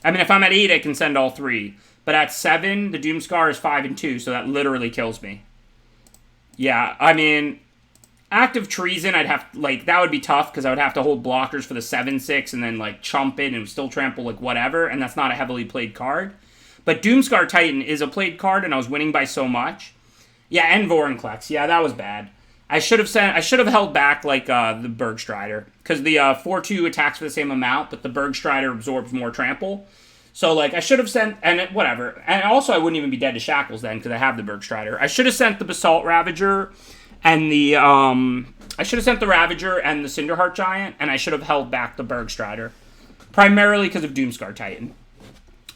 Speaker 1: I mean, if I'm at 8, I can send all 3. But at 7, the Doomscar is 5 and 2, so that literally kills me. Yeah, I mean, Active Treason, I'd have, like, that would be tough, because I would have to hold blockers for the 7/6, and then, like, chump it and still trample, like, whatever, and that's not a heavily played card. But Doomscar Titan is a played card, and I was winning by so much. Yeah, and Vorinclex. Yeah, that was bad. I should have held back, like, the Bergstrider, because the 4/2 attacks for the same amount, but the Bergstrider absorbs more trample. So, like, I should have sent, and whatever. And also, I wouldn't even be dead to Shackles then, because I have the Bergstrider. I should have sent the Basalt Ravager and the, I should have sent the Ravager and the Cinderheart Giant, and I should have held back the Bergstrider. Primarily because of Doomscar Titan.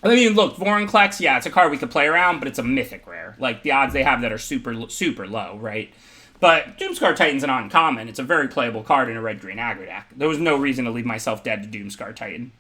Speaker 1: I mean, look, Vorinclex, yeah, it's a card we could play around, but it's a mythic rare. Like, the odds they have that are super, super low, right? But Doomscar Titan's an uncommon. It's a very playable card in a red-green aggro deck. There was no reason to leave myself dead to Doomscar Titan.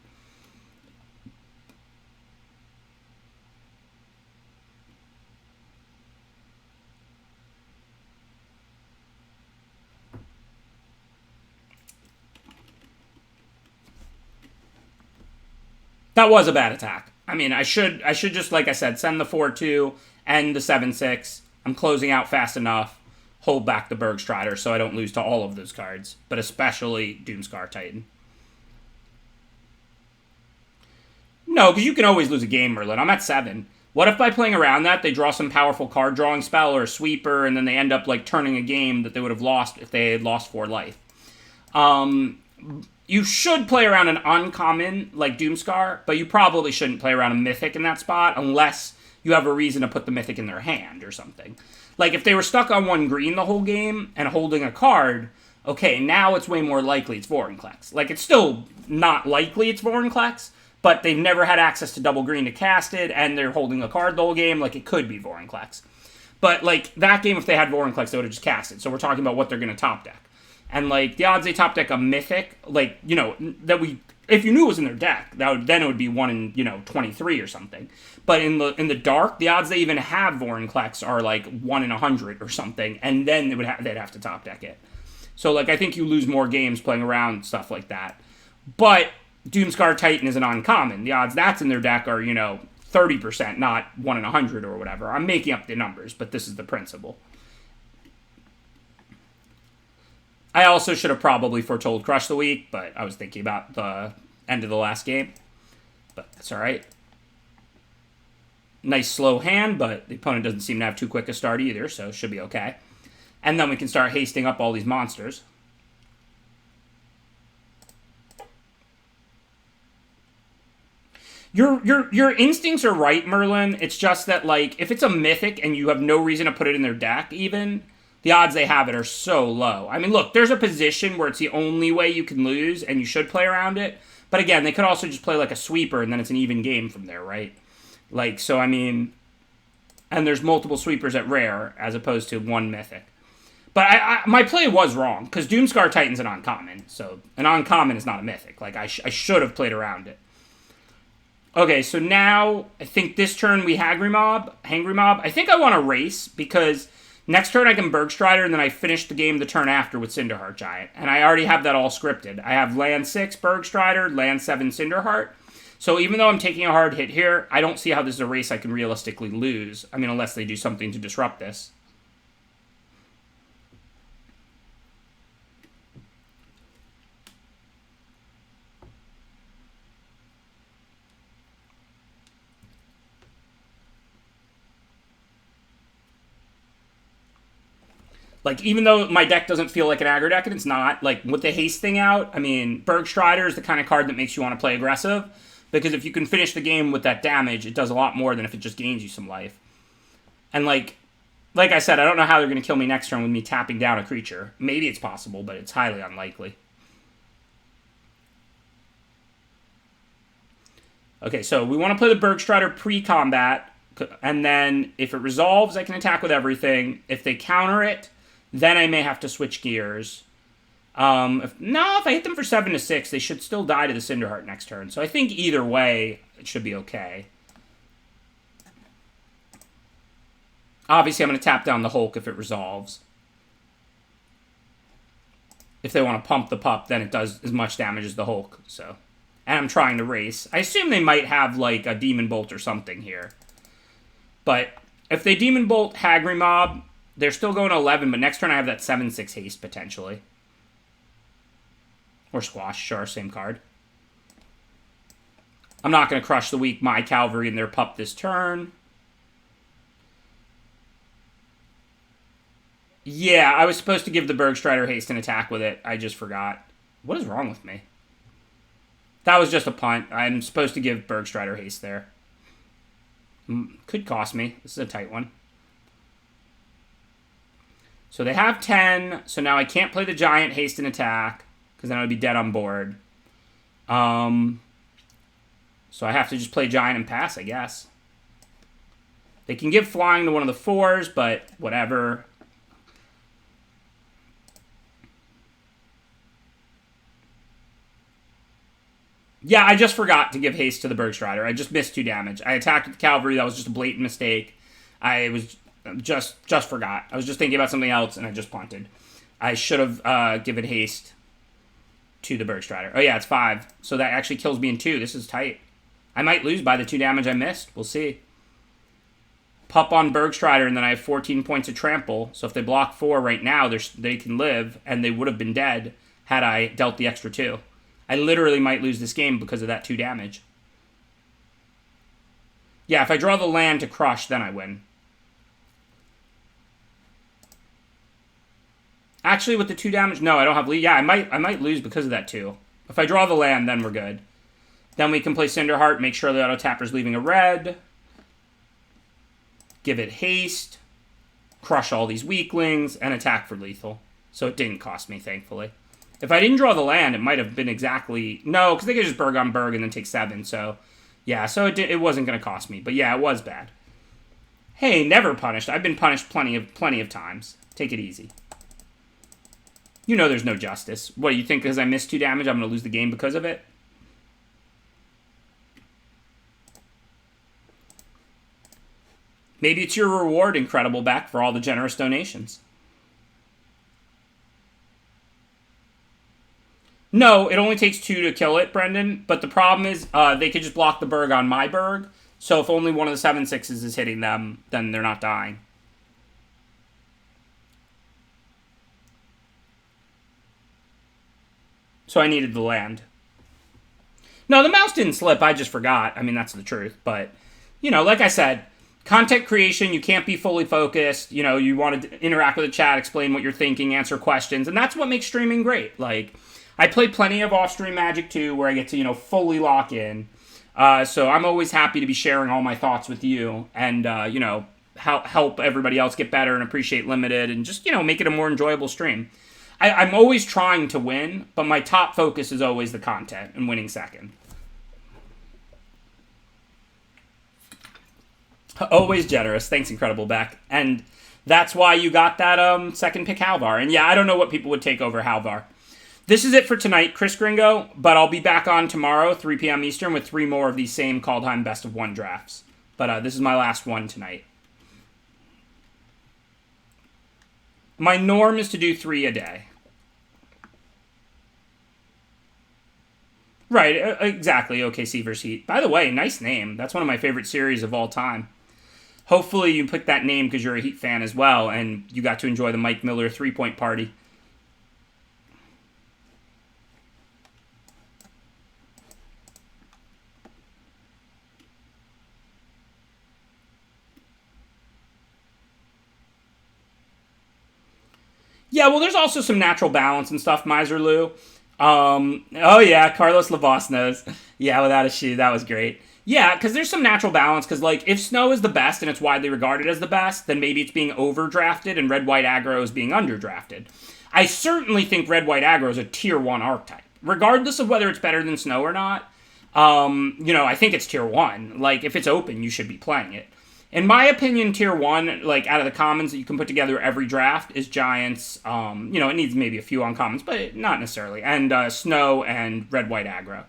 Speaker 1: That was a bad attack. I mean, I should just, like I said, send the 4/2 and the 7/6. I'm closing out fast enough. Hold back the Bergstrider so I don't lose to all of those cards, but especially Doomscar Titan. No, because you can always lose a game, Merlin. I'm at 7. What if by playing around that, they draw some powerful card drawing spell or a sweeper, and then they end up, like, turning a game that they would have lost if they had lost 4 life? You should play around an uncommon, like Doomscar, but you probably shouldn't play around a mythic in that spot unless you have a reason to put the mythic in their hand or something. Like, if they were stuck on 1 green the whole game and holding a card, okay, now it's way more likely it's Vorinclex. Like, it's still not likely it's Vorinclex, but they've never had access to double green to cast it, and they're holding a card the whole game, like, it could be Vorinclex. But, like, that game, if they had Vorinclex, they would have just cast it. So we're talking about what they're going to top deck. And, like, the odds they top deck a mythic, like, you know, that we, if you knew it was in their deck, then it would be 1 in, you know, 23 or something. But in the dark, the odds they even have Vorinclex are, like, 1 in 100 or something, and then they'd have to top deck it. So, like, I think you lose more games playing around stuff like that. But Doomscar Titan is an uncommon. The odds that's in their deck are, you know, 30%, not 1 in 100 or whatever. I'm making up the numbers, but this is the principle. I also should have probably foretold Crush the Week, but I was thinking about the end of the last game. But that's alright. Nice slow hand, but the opponent doesn't seem to have too quick a start either, so it should be okay. And then we can start hasting up all these monsters. Your instincts are right, Merlin. It's just that, like, if it's a mythic and you have no reason to put it in their deck, even, the odds they have it are so low. I mean, look, there's a position where it's the only way you can lose, and you should play around it. But again, they could also just play like a sweeper, and then it's an even game from there, right? Like, so, I mean, and there's multiple sweepers at rare, as opposed to 1 mythic. But my play was wrong, because Doomscar Titan's an uncommon, so an uncommon is not a mythic. Like, I should have played around it. Okay, so now, I think this turn we Hangry Mob. I think I want to race, because next turn I can Bergstrider, and then I finish the game the turn after with Cinderheart Giant. And I already have that all scripted. I have land 6 Bergstrider, land 7 Cinderheart. So even though I'm taking a hard hit here, I don't see how this is a race I can realistically lose. I mean, unless they do something to disrupt this. Like, even though my deck doesn't feel like an aggro deck, and it's not, like, with the haste thing out, I mean, Bergstrider is the kind of card that makes you want to play aggressive, because if you can finish the game with that damage, it does a lot more than if it just gains you some life. And, like I said, I don't know how they're going to kill me next turn with me tapping down a creature. Maybe it's possible, but it's highly unlikely. Okay, so we want to play the Bergstrider pre-combat, and then if it resolves, I can attack with everything. If they counter it, then I may have to switch gears. If I hit them for 7 to 6, they should still die to the Cinderheart next turn. So I think either way, it should be okay. Obviously, I'm going to tap down the Hulk if it resolves. If they want to pump the pup, then it does as much damage as the Hulk. So, and I'm trying to race. I assume they might have, like, a Demon Bolt or something here. But if they Demon Bolt Hagri Mob, they're still going to 11, but next turn I have that 7-6 haste, potentially. Or Squash, sure, same card. I'm not going to crush the weak My Cavalry and their pup this turn. Yeah, I was supposed to give the Bergstrider haste and attack with it. I just forgot. What is wrong with me? That was just a punt. I'm supposed to give Bergstrider haste there. Could cost me. This is a tight one. So they have 10. So now I can't play the Giant haste and attack, because then I would be dead on board. So I have to just play Giant and pass, I guess. They can give flying to one of the 4s, but whatever. Yeah, I just forgot to give haste to the Bergstrider. I just missed 2 damage. I attacked with the Cavalry. That was just a blatant mistake. I was just forgot. I was just thinking about something else, and I just punted. I should have given haste to the Bergstrider. Oh, yeah, it's 5. So that actually kills me in 2. This is tight. I might lose by the 2 damage I missed. We'll see. Pup on Bergstrider, and then I have 14 points of trample. So if they block 4 right now, they can live, and they would have been dead had I dealt the extra 2. I literally might lose this game because of that 2 damage. Yeah, if I draw the land to crush, then I win. Actually, with the 2 damage, no, I don't have lead. Yeah, I might lose because of that 2. If I draw the land, then we're good. Then we can play Cinderheart, make sure the auto tapper's leaving a red. Give it haste. Crush all these weaklings, and attack for lethal. So it didn't cost me, thankfully. If I didn't draw the land, it might have been exactly... No, because they could just Berg on Berg and then take 7, so... Yeah, so it wasn't going to cost me. But yeah, it was bad. Hey, never punished. I've been punished plenty of times. Take it easy. You know there's no justice. What, do you think because I missed 2 damage, I'm going to lose the game because of it? Maybe it's your reward, Incredible Back, for all the generous donations. No, it only takes 2 to kill it, Brendan. But the problem is they could just block the Berg on my Berg. So if only one of the 7/6s is hitting them, then they're not dying. So I needed the land. No, the mouse didn't slip. I just forgot. I mean, that's the truth. But, you know, like I said, content creation, you can't be fully focused. You know, you want to interact with the chat, explain what you're thinking, answer questions. And that's what makes streaming great. Like... I play plenty of off-stream Magic too, where I get to, you know, fully lock in. So I'm always happy to be sharing all my thoughts with you and, you know, help everybody else get better and appreciate Limited and just, you know, make it a more enjoyable stream. I'm always trying to win, but my top focus is always the content and winning second. Always generous. Thanks, Incredible Beck. And that's why you got that second pick Halvar. And yeah, I don't know what people would take over Halvar. This is it for tonight, Chris Gringo, but I'll be back on tomorrow, 3 p.m. Eastern, with 3 more of these same Kaldheim Best of 1 drafts. But this is my last one tonight. My norm is to do 3 a day. Right, exactly, OKC vs. Heat. By the way, nice name. That's one of my favorite series of all time. Hopefully you picked that name because you're a Heat fan as well, and you got to enjoy the Mike Miller 3-point party. Yeah, well, there's also some natural balance and stuff, Miserloo. Oh yeah, Carlos Labos knows. Yeah, without a shoe, that was great. Yeah, because there's some natural balance. Because like, if Snow is the best and it's widely regarded as the best, then maybe it's being overdrafted and Red White Aggro is being underdrafted. I certainly think Red White Aggro is a tier 1 archetype, regardless of whether it's better than Snow or not. I think it's tier 1. Like, if it's open, you should be playing it. In my opinion, tier 1, like, out of the commons that you can put together every draft is Giants. It needs maybe a few uncommons, but not necessarily. And Snow and Red White Aggro.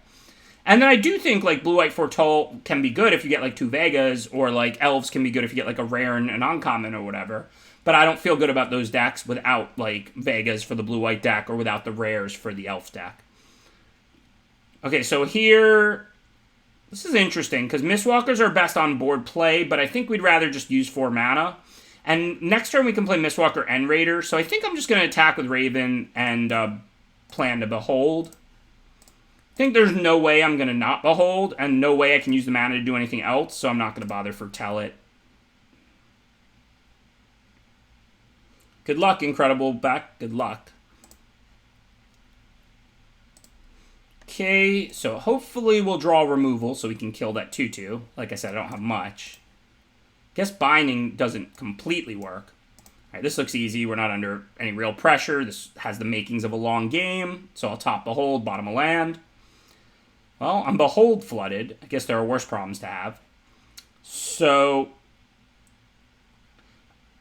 Speaker 1: And then I do think, like, Blue White Foretold can be good if you get, like, 2 Vegas, or, like, Elves can be good if you get, like, a rare and an uncommon or whatever. But I don't feel good about those decks without, like, Vegas for the Blue White deck or without the rares for the Elf deck. Okay, so here, this is interesting, because Mistwalkers are best on board play, but I think we'd rather just use 4 mana. And next turn we can play Mistwalker and Raider, so I think I'm just going to attack with Raven and plan to Behold. I think there's no way I'm going to not Behold, and no way I can use the mana to do anything else, so I'm not going to bother foretell it. Good luck, Incredible Beck. Good luck. Okay, so hopefully we'll draw removal so we can kill that 2/2. Like I said, I don't have much. Guess binding doesn't completely work. All right, this looks easy. We're not under any real pressure. This has the makings of a long game. So I'll top Behold, bottom a land. Well, I'm Behold flooded. I guess there are worse problems to have. So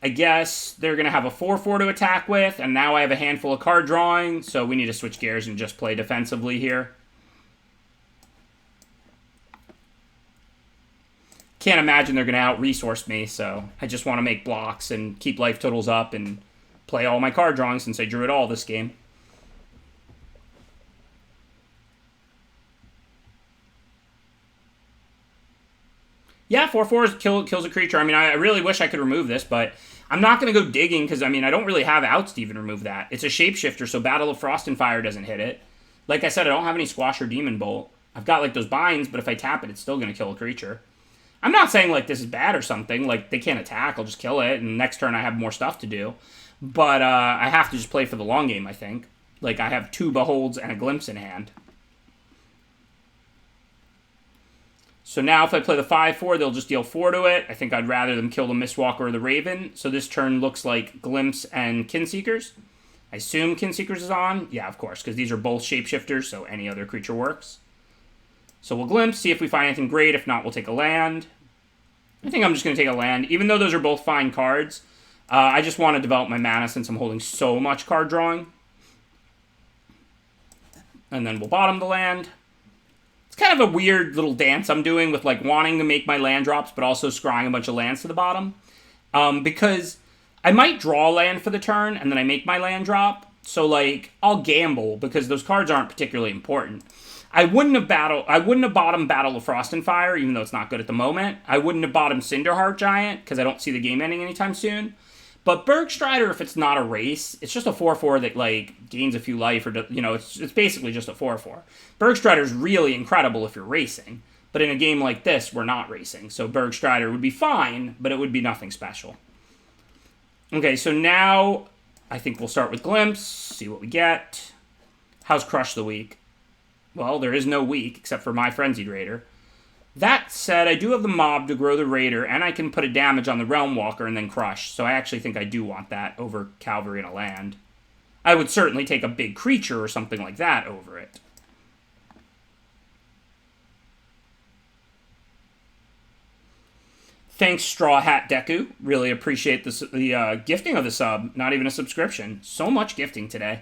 Speaker 1: I guess they're going to have a 4/4 to attack with, and now I have a handful of card drawing, so we need to switch gears and just play defensively here. Can't imagine they're going to out-resource me, so I just want to make blocks and keep life totals up and play all my card drawing since I drew it all this game. Yeah, 4/4 kills a creature. I mean, I really wish I could remove this, but I'm not going to go digging because, I mean, I don't really have outs to even remove that. It's a shapeshifter, so Battle of Frost and Fire doesn't hit it. Like I said, I don't have any Squash or Demon Bolt. I've got, like, those binds, but if I tap it, it's still going to kill a creature. I'm not saying, like, this is bad or something. Like, they can't attack. I'll just kill it, and next turn I have more stuff to do. But I have to just play for the long game, I think. Like, I have 2 Beholds and a Glimpse in hand. So now if I play the 5/4, they'll just deal 4 to it. I think I'd rather them kill the Mistwalker or the Raven. So this turn looks like Glimpse and Kinseekers. I assume Kinseekers is on. Yeah, of course, because these are both shapeshifters, so any other creature works. So we'll Glimpse, see if we find anything great. If not, we'll take a land. I think I'm just going to take a land. Even though those are both fine cards, I just want to develop my mana since I'm holding so much card drawing. And then we'll bottom the land. It's kind of a weird little dance I'm doing with, like, wanting to make my land drops, but also scrying a bunch of lands to the bottom. Because I might draw a land for the turn, and then I make my land drop. So, like, I'll gamble, because those cards aren't particularly important. I wouldn't have bottomed Battle of Frost and Fire, even though it's not good at the moment. I wouldn't have bottomed Cinderheart Giant, because I don't see the game ending anytime soon. But Bergstrider, if it's not a race, it's just a 4/4 that, like, gains a few life, or, it's basically just a 4/4. Bergstrider's really incredible if you're racing. But in a game like this, we're not racing. So Bergstrider would be fine, but it would be nothing special. Okay, so now I think we'll start with Glimpse, see what we get. How's Crush the week? Well, there is no week, except for my Frenzied Raider. That said, I do have the Mob to grow the Raider, and I can put a damage on the Realm Walker and then Crush, so I actually think I do want that over Cavalry and a land. I would certainly take a big creature or something like that over it. Thanks, Straw Hat Deku. Really appreciate the gifting of the sub. Not even a subscription. So much gifting today.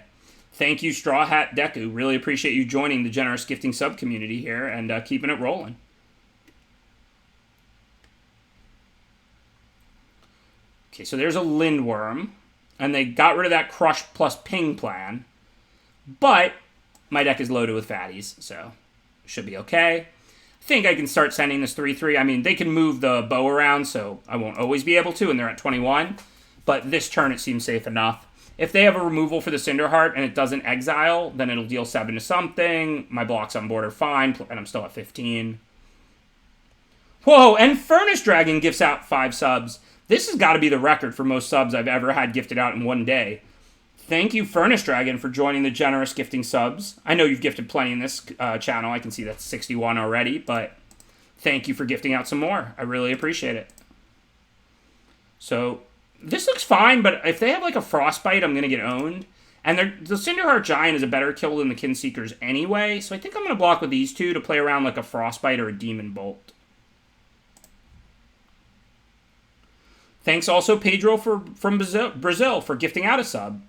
Speaker 1: Thank you, Straw Hat Deku. Really appreciate you joining the generous gifting sub community here and keeping it rolling. Okay, so there's a Lindworm, and they got rid of that Crush plus Ping plan, but my deck is loaded with fatties, so should be okay. I think I can start sending this 3/3. I mean, they can move the bow around, so I won't always be able to, and they're at 21, but this turn it seems safe enough. If they have a removal for the Cinderheart and it doesn't exile, then it'll deal 7 to something. My blocks on board are fine, and I'm still at 15. Whoa, and Furnace Dragon gifts out 5 subs. This has got to be the record for most subs I've ever had gifted out in one day. Thank you, Furnace Dragon, for joining the generous gifting subs. I know you've gifted plenty in this channel. I can see that's 61 already, but thank you for gifting out some more. I really appreciate it. So, this looks fine, but if they have like a Frostbite, I'm going to get owned. And the Cinderheart Giant is a better kill than the Kinseekers anyway, so I think I'm going to block with these two to play around like a Frostbite or a Demon Bolt. Thanks also, Pedro, from Brazil for gifting out a sub.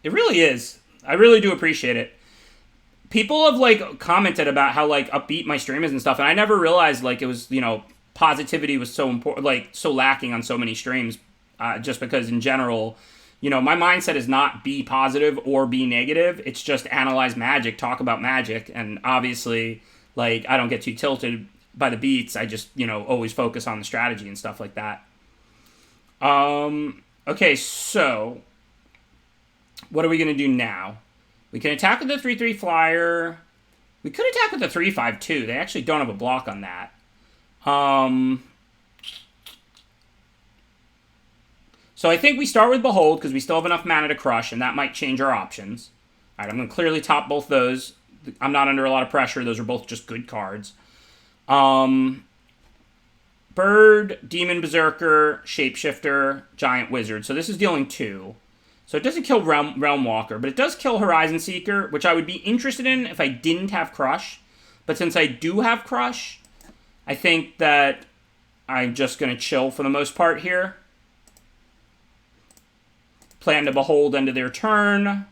Speaker 1: It really is. I really do appreciate it. People have, like, commented about how, like, upbeat my stream is and stuff, and I never realized, like, it was, you know, positivity was so important, like, so lacking on so many streams, just because, in general, you know, my mindset is not be positive or be negative. It's just analyze Magic, talk about Magic, and obviously, like, I don't get too tilted by the beats. I just, you know, always focus on the strategy and stuff like that. Okay, so what are we going to do now? We can attack with the 3/3 flyer. We could attack with the 3/5 too. They actually don't have a block on that. So I think we start with Behold because we still have enough mana to crush, and that might change our options. All right, I'm going to clearly top both those. I'm not under a lot of pressure. Those are both just good cards. Bird, Demon Berserker, Shapeshifter, Giant Wizard. So this is dealing 2. So it doesn't kill Realm Walker, but it does kill Horizon Seeker, which I would be interested in if I didn't have Crush. But since I do have Crush, I think that I'm just going to chill for the most part here. Plan to Behold end of their turn.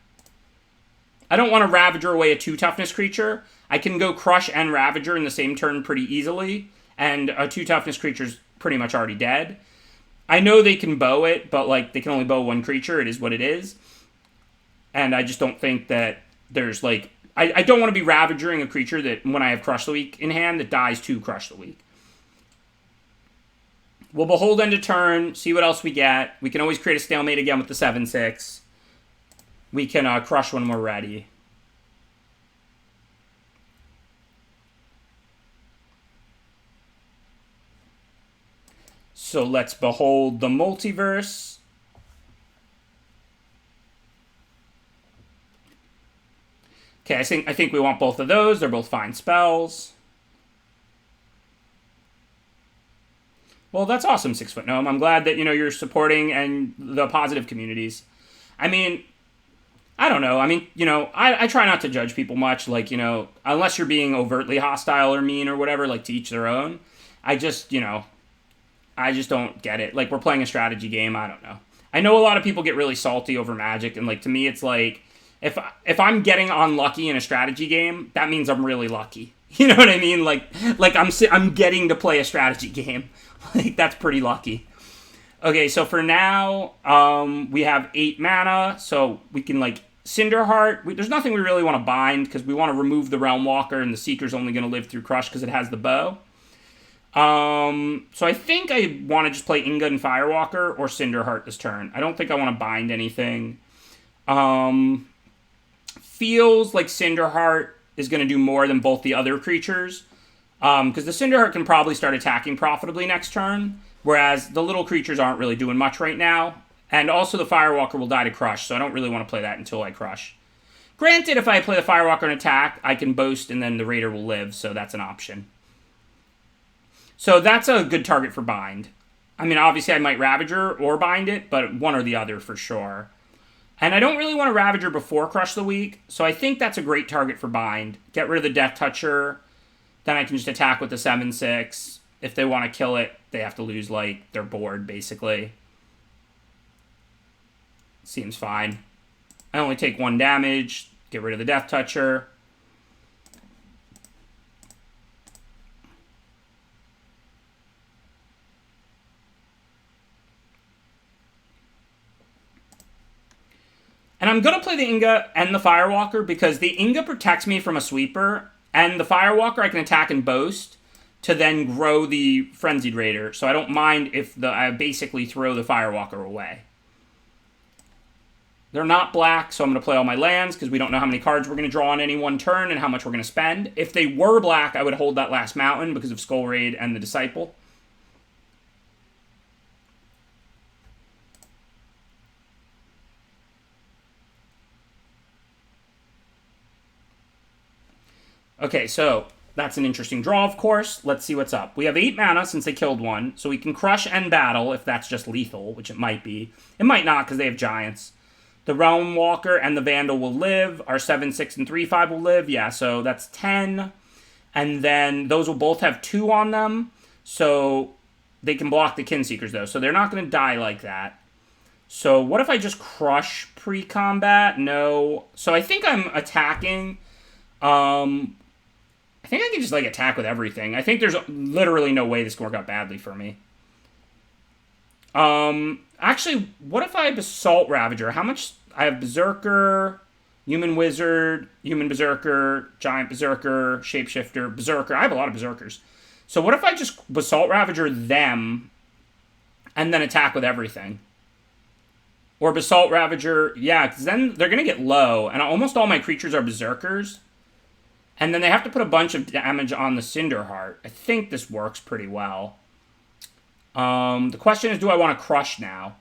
Speaker 1: I don't want to Ravager away a 2-toughness creature. I can go Crush and Ravager in the same turn pretty easily, and a 2-toughness creature's pretty much already dead. I know they can bow it, but, like, they can only bow one creature. It is what it is. And I just don't think that there's, like... I don't want to be Ravagering a creature that, when I have Crush the Weak in hand, that dies to Crush the Weak. We'll Behold end of turn, see what else we get. We can always create a Stalemate again with the 7/6. We can Crush when we're ready. So let's Behold the Multiverse. Okay, I think we want both of those. They're both fine spells. Well, that's awesome, 6-Foot Gnome. I'm glad that, you know, you're supporting and the positive communities. I mean, I don't know. I mean, you know, I try not to judge people much. Like, you know, unless you're being overtly hostile or mean or whatever, like, to each their own. I just, you know... I just don't get it. Like, we're playing a strategy game. I don't know. I know a lot of people get really salty over Magic, and, like, to me, it's like, if I'm getting unlucky in a strategy game, that means I'm really lucky. You know what I mean? Like I'm getting to play a strategy game. Like, that's pretty lucky. Okay, so for now, we have 8 mana, so we can, like, Cinderheart. There's nothing we really want to bind, because we want to remove the Realm Walker, and the Seeker's only going to live through Crush because it has the bow. So I think I want to just play Inga and Firewalker or Cinderheart this turn. I don't think I want to bind anything. Feels like Cinderheart is going to do more than both the other creatures. Because the Cinderheart can probably start attacking profitably next turn, whereas the little creatures aren't really doing much right now. And also the Firewalker will die to Crush, so I don't really want to play that until I Crush. Granted, if I play the Firewalker and attack, I can boast and then the Raider will live, so that's an option. So that's a good target for bind. I mean, obviously I might Ravager or bind it, but one or the other for sure. And I don't really want to Ravager before Crush the Weak, so I think that's a great target for bind. Get rid of the Death Toucher, then I can just attack with the 7/6. If they want to kill it, they have to lose, like, their board, basically. Seems fine. I only take 1 damage, get rid of the Death Toucher. And I'm going to play the Inga and the Firewalker because the Inga protects me from a sweeper, and the Firewalker I can attack and boast to then grow the Frenzied Raider. So I don't mind if I basically throw the Firewalker away. They're not black, so I'm going to play all my lands because we don't know how many cards we're going to draw on any one turn and how much we're going to spend. If they were black, I would hold that last mountain because of Skull Raid and the Disciple. Okay, so that's an interesting draw, of course. Let's see what's up. We have 8 mana since they killed one, so we can crush and battle if that's just lethal, which it might be. It might not because they have giants. The Realm Walker and the Vandal will live. Our 7/6 and 3/5 will live. Yeah, so that's 10. And then those will both have 2 on them, so they can block the Kinseekers, though. So they're not going to die like that. So what if I just crush pre-combat? No. So I think I'm attacking. I think I can just, like, attack with everything. I think there's literally no way this can work out badly for me. Actually, what if I have Basalt Ravager? How much? I have Berserker, Human Wizard, Human Berserker, Giant Berserker, Shapeshifter, Berserker. I have a lot of Berserkers. So what if I just Basalt Ravager them and then attack with everything? Or Basalt Ravager, yeah, because then they're going to get low, and almost all my creatures are Berserkers. And then they have to put a bunch of damage on the Cinderheart. I think this works pretty well. The question is, do I want to crush now?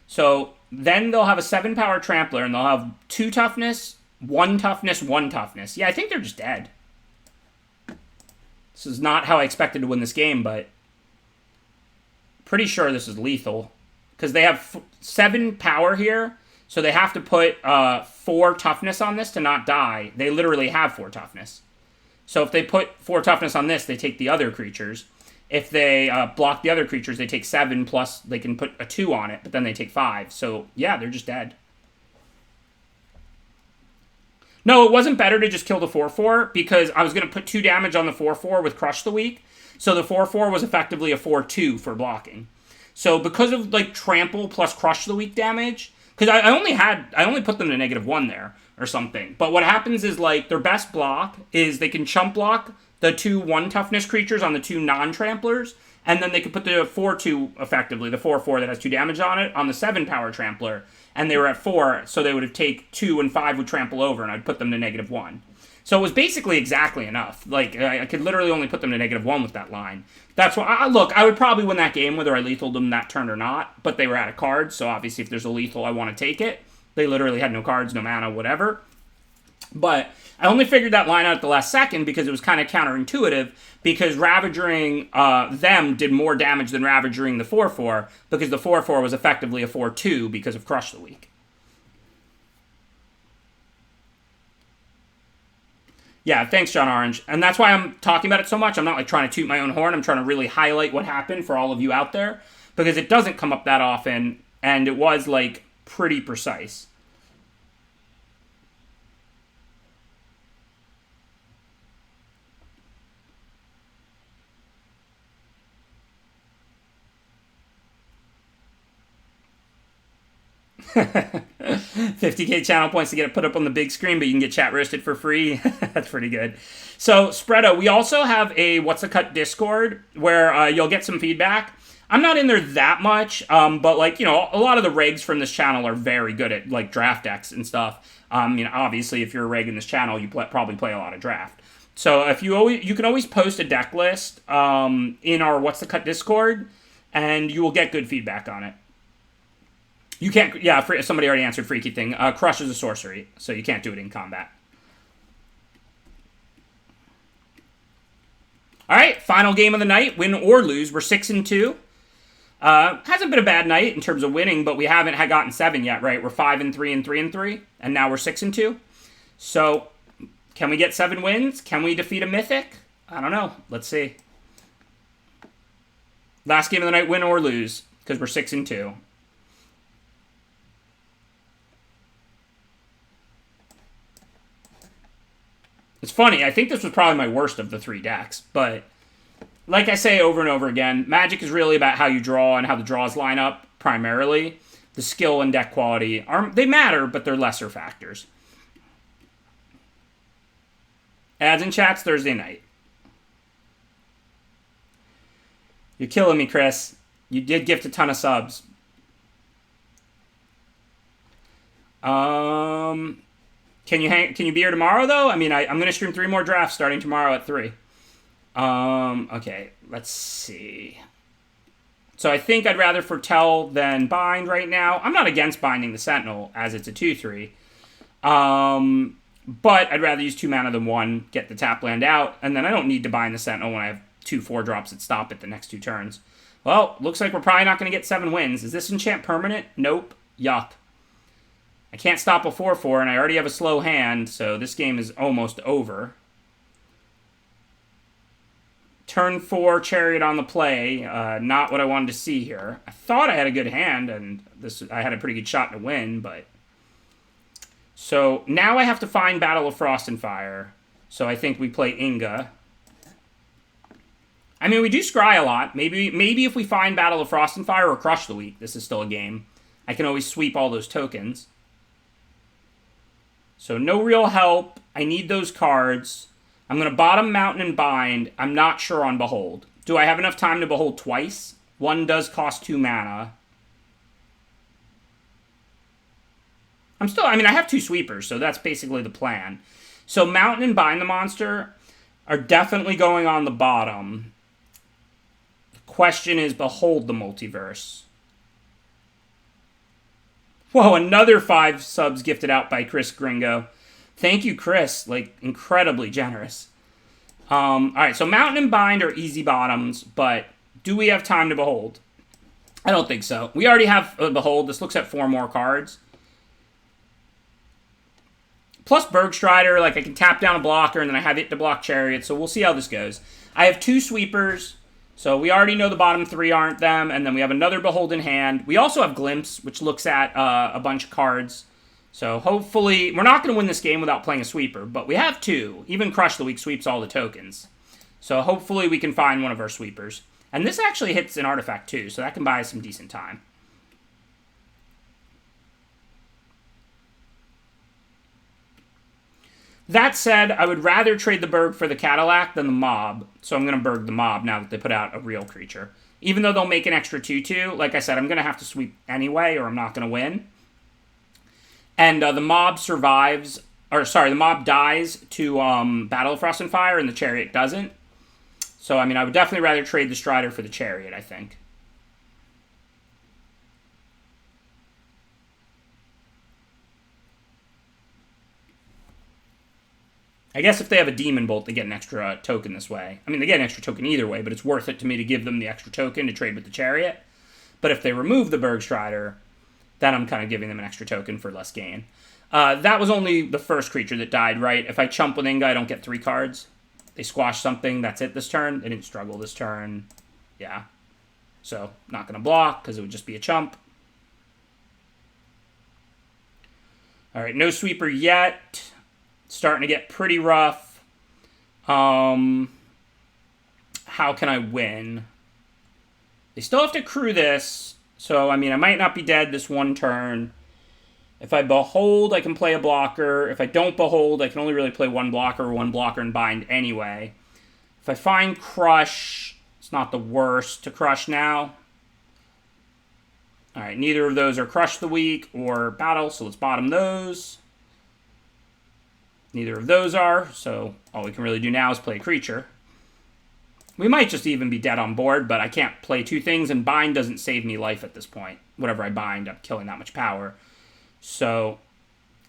Speaker 1: So then they'll have a 7-power Trampler, and they'll have 2 toughness, 1 toughness, 1 toughness. Yeah, I think they're just dead. This is not how I expected to win this game, but pretty sure this is lethal. Because they have 7 power here, so they have to put 4 toughness on this to not die. They literally have 4 toughness. So if they put 4 toughness on this, they take the other creatures. If they block the other creatures, they take 7, plus they can put a 2 on it, but then they take 5. So, yeah, they're just dead. No, it wasn't better to just kill the 4/4, because I was going to put 2 damage on the 4/4 with Crush the Weak. So the 4/4 was effectively a 4/2 for blocking. So because of, like, Trample plus Crush the Weak damage, because I only put them to -1 there or something. But what happens is, like, their best block is they can chump block the 2 1 toughness creatures on the 2 non-tramplers, and then they can put the 4/2 effectively, the 4/4 that has 2 damage on it, on the 7-power trampler, and they were at 4, so they would have take 2 and 5 would trample over, and I'd put them to -1. So it was basically exactly enough. Like, I could literally only put them to -1 with that line. That's why, look, I would probably win that game whether I lethaled them that turn or not, but they were out of cards, so obviously if there's a lethal, I want to take it. They literally had no cards, no mana, whatever. But I only figured that line out at the last second because it was kind of counterintuitive, because Ravaging them did more damage than Ravaging the 4/4, because the 4/4 was effectively a 4/2 because of Crush the Weak. Yeah, thanks, John Orange. And that's why I'm talking about it so much. I'm not, like, trying to toot my own horn. I'm trying to really highlight what happened for all of you out there, because it doesn't come up that often, and it was, like, pretty precise. $50K channel points to get it put up on the big screen, but you can get chat roasted for free. That's pretty good. So, Spreado, we also have a What's the Cut Discord where you'll get some feedback. I'm not in there that much, but, like, you know, a lot of the regs from this channel are very good at, like, draft decks and stuff. You know, obviously, if you're a reg in this channel, you probably play a lot of draft. So if you can always post a deck list in our What's the Cut Discord, and you will get good feedback on it. You can't, yeah, somebody already answered Freaky Thing. Crush is a sorcery, so you can't do it in combat. All right, final game of the night, win or lose. We're 6-2. Hasn't been a bad night in terms of winning, but we haven't gotten 7 yet, right? We're 5-3 and 3-3, and now we're 6-2. So, can we get 7 wins? Can we defeat a Mythic? I don't know. Let's see. Last game of the night, win or lose, because we're 6-2. It's funny, I think this was probably my worst of the 3 decks, but like I say over and over again, Magic is really about how you draw and how the draws line up, primarily. The skill and deck quality, they matter, but they're lesser factors. Ads and chats Thursday night. You're killing me, Chris. You did gift a ton of subs. Can you be here tomorrow, though? I mean, I'm going to stream 3 more drafts starting tomorrow at 3. Okay, let's see. So I think I'd rather foretell than bind right now. I'm not against binding the Sentinel, as it's a 2/3. But I'd rather use 2 mana than 1, get the tap land out, and then I don't need to bind the Sentinel when I have 2 4-drops that stop at the next 2 turns. Well, looks like we're probably not going to get 7 wins. Is this enchant permanent? Nope. Yuck. I can't stop a 4/4, and I already have a slow hand, so this game is almost over. Turn 4, Chariot on the play. Not what I wanted to see here. I thought I had a good hand, and I had a pretty good shot to win, but... So, now I have to find Battle of Frost and Fire. So I think we play Inga. I mean, we do scry a lot. Maybe if we find Battle of Frost and Fire or Crush the Weak, this is still a game. I can always sweep all those tokens. So no real help. I need those cards. I'm going to bottom Mountain and Bind. I'm not sure on Behold. Do I have enough time to Behold twice? One does cost 2 mana. I have 2 sweepers, so that's basically the plan. So Mountain and Bind the monster are definitely going on the bottom. The question is Behold the Multiverse. Whoa, another 5 subs gifted out by Chris Gringo. Thank you, Chris. Like, incredibly generous. Alright, so Mountain and Bind are easy bottoms, but do we have time to Behold? I don't think so. We already have Behold. This looks at 4 more cards. Plus Bergstrider, like I can tap down a blocker, and then I have it to block Chariot, so we'll see how this goes. I have 2 sweepers, so we already know the bottom 3 aren't them, and then we have another Behold in hand. We also have Glimpse, which looks at a bunch of cards. So hopefully, we're not going to win this game without playing a sweeper, but we have 2. Even Crush the Weak sweeps all the tokens. So hopefully we can find one of our sweepers. And this actually hits an artifact too, so that can buy us some decent time. That said, I would rather trade the Berg for the Cadillac than the Mob, so I'm going to Berg the Mob now that they put out a real creature. Even though they'll make an extra 2/2, like I said, I'm going to have to sweep anyway, or I'm not going to win. And the Mob the Mob dies to Battle of Frost and Fire, and the Chariot doesn't. So, I mean, I would definitely rather trade the Strider for the Chariot, I think. I guess if they have a Demon Bolt, they get an extra token this way. I mean, they get an extra token either way, but it's worth it to me to give them the extra token to trade with the Chariot. But if they remove the Bergstrider, then I'm kind of giving them an extra token for less gain. That was only the first creature that died, right? If I chump with Inga, I don't get 3 cards. They squash something, that's it this turn. They didn't struggle this turn. Yeah. So, not going to block, because it would just be a chump. Alright, no sweeper yet. Starting to get pretty rough. How can I win? They still have to crew this. So, I mean, I might not be dead this one turn. If I Behold, I can play a blocker. If I don't Behold, I can only really play one blocker and bind anyway. If I find Crush, it's not the worst to Crush now. Alright, neither of those are Crush the Weak or Battle, so let's bottom those. Neither of those are, so all we can really do now is play a creature. We might just even be dead on board, but I can't play 2 things, and Bind doesn't save me life at this point. Whatever I bind, I'm killing that much power. So,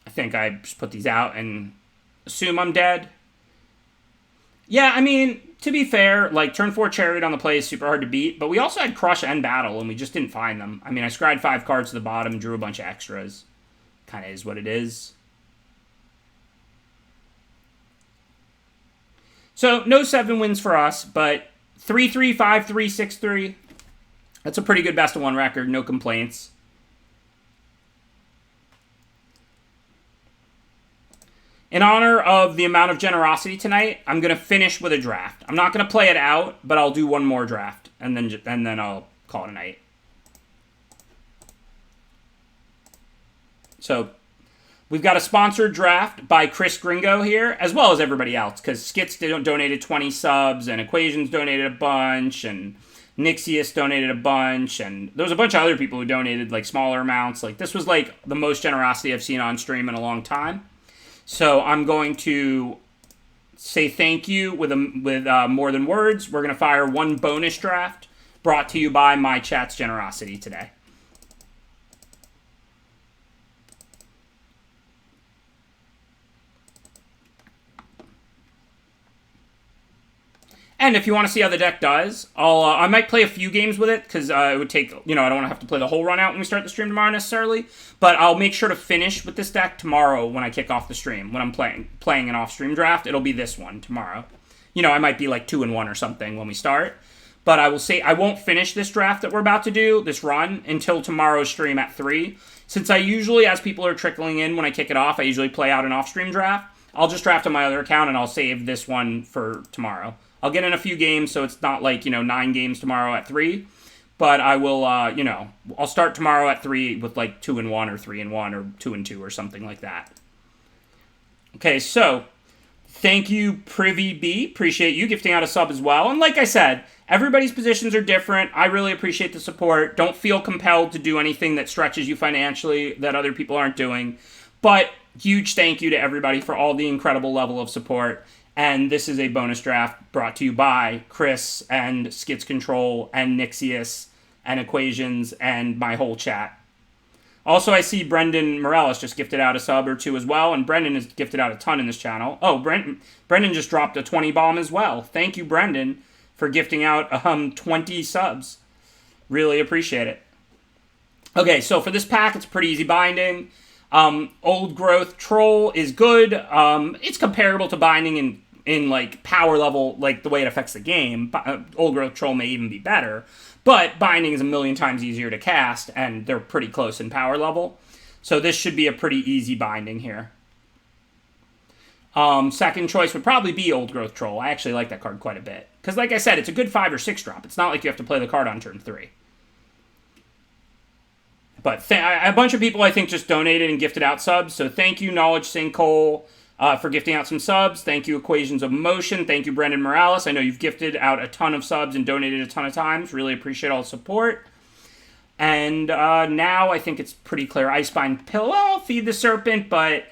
Speaker 1: I think I just put these out and assume I'm dead. Yeah, I mean, to be fair, like, turn 4 Chariot on the play is super hard to beat, but we also had Crush and Battle, and we just didn't find them. I mean, I scryed 5 cards to the bottom, drew a bunch of extras. Kind of is what it is. So, no 7 wins for us, but 3-3, 5-3, 6-3. That's a pretty good best-of-1 record, no complaints. In honor of the amount of generosity tonight, I'm going to finish with a draft. I'm not going to play it out, but I'll do one more draft, and then I'll call it a night. So, we've got a sponsored draft by Chris Gringo here, as well as everybody else, because Skits donated 20 subs, and Equations donated a bunch, and Nixius donated a bunch, and there was a bunch of other people who donated, like, smaller amounts. Like, this was, like, the most generosity I've seen on stream in a long time. So I'm going to say thank you with more than words. We're going to fire one bonus draft brought to you by my chat's generosity today. And if you want to see how the deck does, I might play a few games with it, because it would take, I don't want to have to play the whole run out when we start the stream tomorrow necessarily, but I'll make sure to finish with this deck tomorrow when I kick off the stream. When I'm playing an off-stream draft, it'll be this one tomorrow. I might be like 2-1 or something when we start, but I will say I won't finish this draft that we're about to do, this run, until tomorrow's stream at 3. Since I usually, as people are trickling in when I kick it off, I usually play out an off-stream draft. I'll just draft on my other account, and I'll save this one for tomorrow. I'll get in a few games, so it's not like, 9 games tomorrow at 3. But I will, I'll start tomorrow at 3 with like 2-1 or 3-1 or 2-2 or something like that. Okay, so thank you, Privy B. Appreciate you gifting out a sub as well. And like I said, everybody's positions are different. I really appreciate the support. Don't feel compelled to do anything that stretches you financially that other people aren't doing. But huge thank you to everybody for all the incredible level of support. And this is a bonus draft brought to you by Chris and Skits Control and Nixius and Equations and my whole chat. Also, I see Brendan Morales just gifted out a sub or 2 as well, and Brendan has gifted out a ton in this channel. Oh, Brendan just dropped a 20 bomb as well. Thank you, Brendan, for gifting out 20 subs. Really appreciate it. Okay, so for this pack, it's pretty easy binding. Old Growth Troll is good. It's comparable to binding in like power level, like the way it affects the game. Old Growth Troll may even be better, but binding is a million times easier to cast, and they're pretty close in power level. So this should be a pretty easy binding here. Second choice would probably be Old Growth Troll. I actually like that card quite a bit. Because like I said, it's a good 5 or 6 drop. It's not like you have to play the card on turn 3. But a bunch of people, I think, just donated and gifted out subs. So thank you, Knowledge Sinkhole, for gifting out some subs. Thank you, Equations of Motion. Thank you, Brendan Morales. I know you've gifted out a ton of subs and donated a ton of times. Really appreciate all the support. And now I think it's pretty clear. Icebind Pillow, Feed the Serpent, but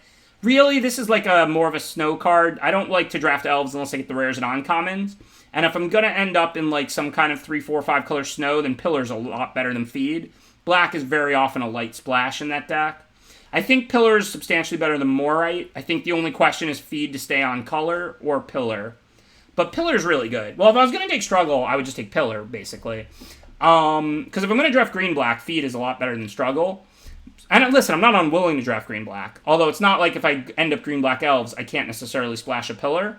Speaker 1: really this is like more of a snow card. I don't like to draft elves unless I get the rares and uncommons. And if I'm going to end up in like some kind of 3, 4, 5 color snow, then Pillar's a lot better than Feed. Black is very often a light splash in that deck. I think Pillar is substantially better than Morite. I think the only question is Feed to stay on color or Pillar. But Pillar is really good. Well, if I was going to take Struggle, I would just take Pillar, basically. Because if I'm going to draft green-black, Feed is a lot better than Struggle. And listen, I'm not unwilling to draft green-black. Although it's not like if I end up green-black elves, I can't necessarily splash a Pillar.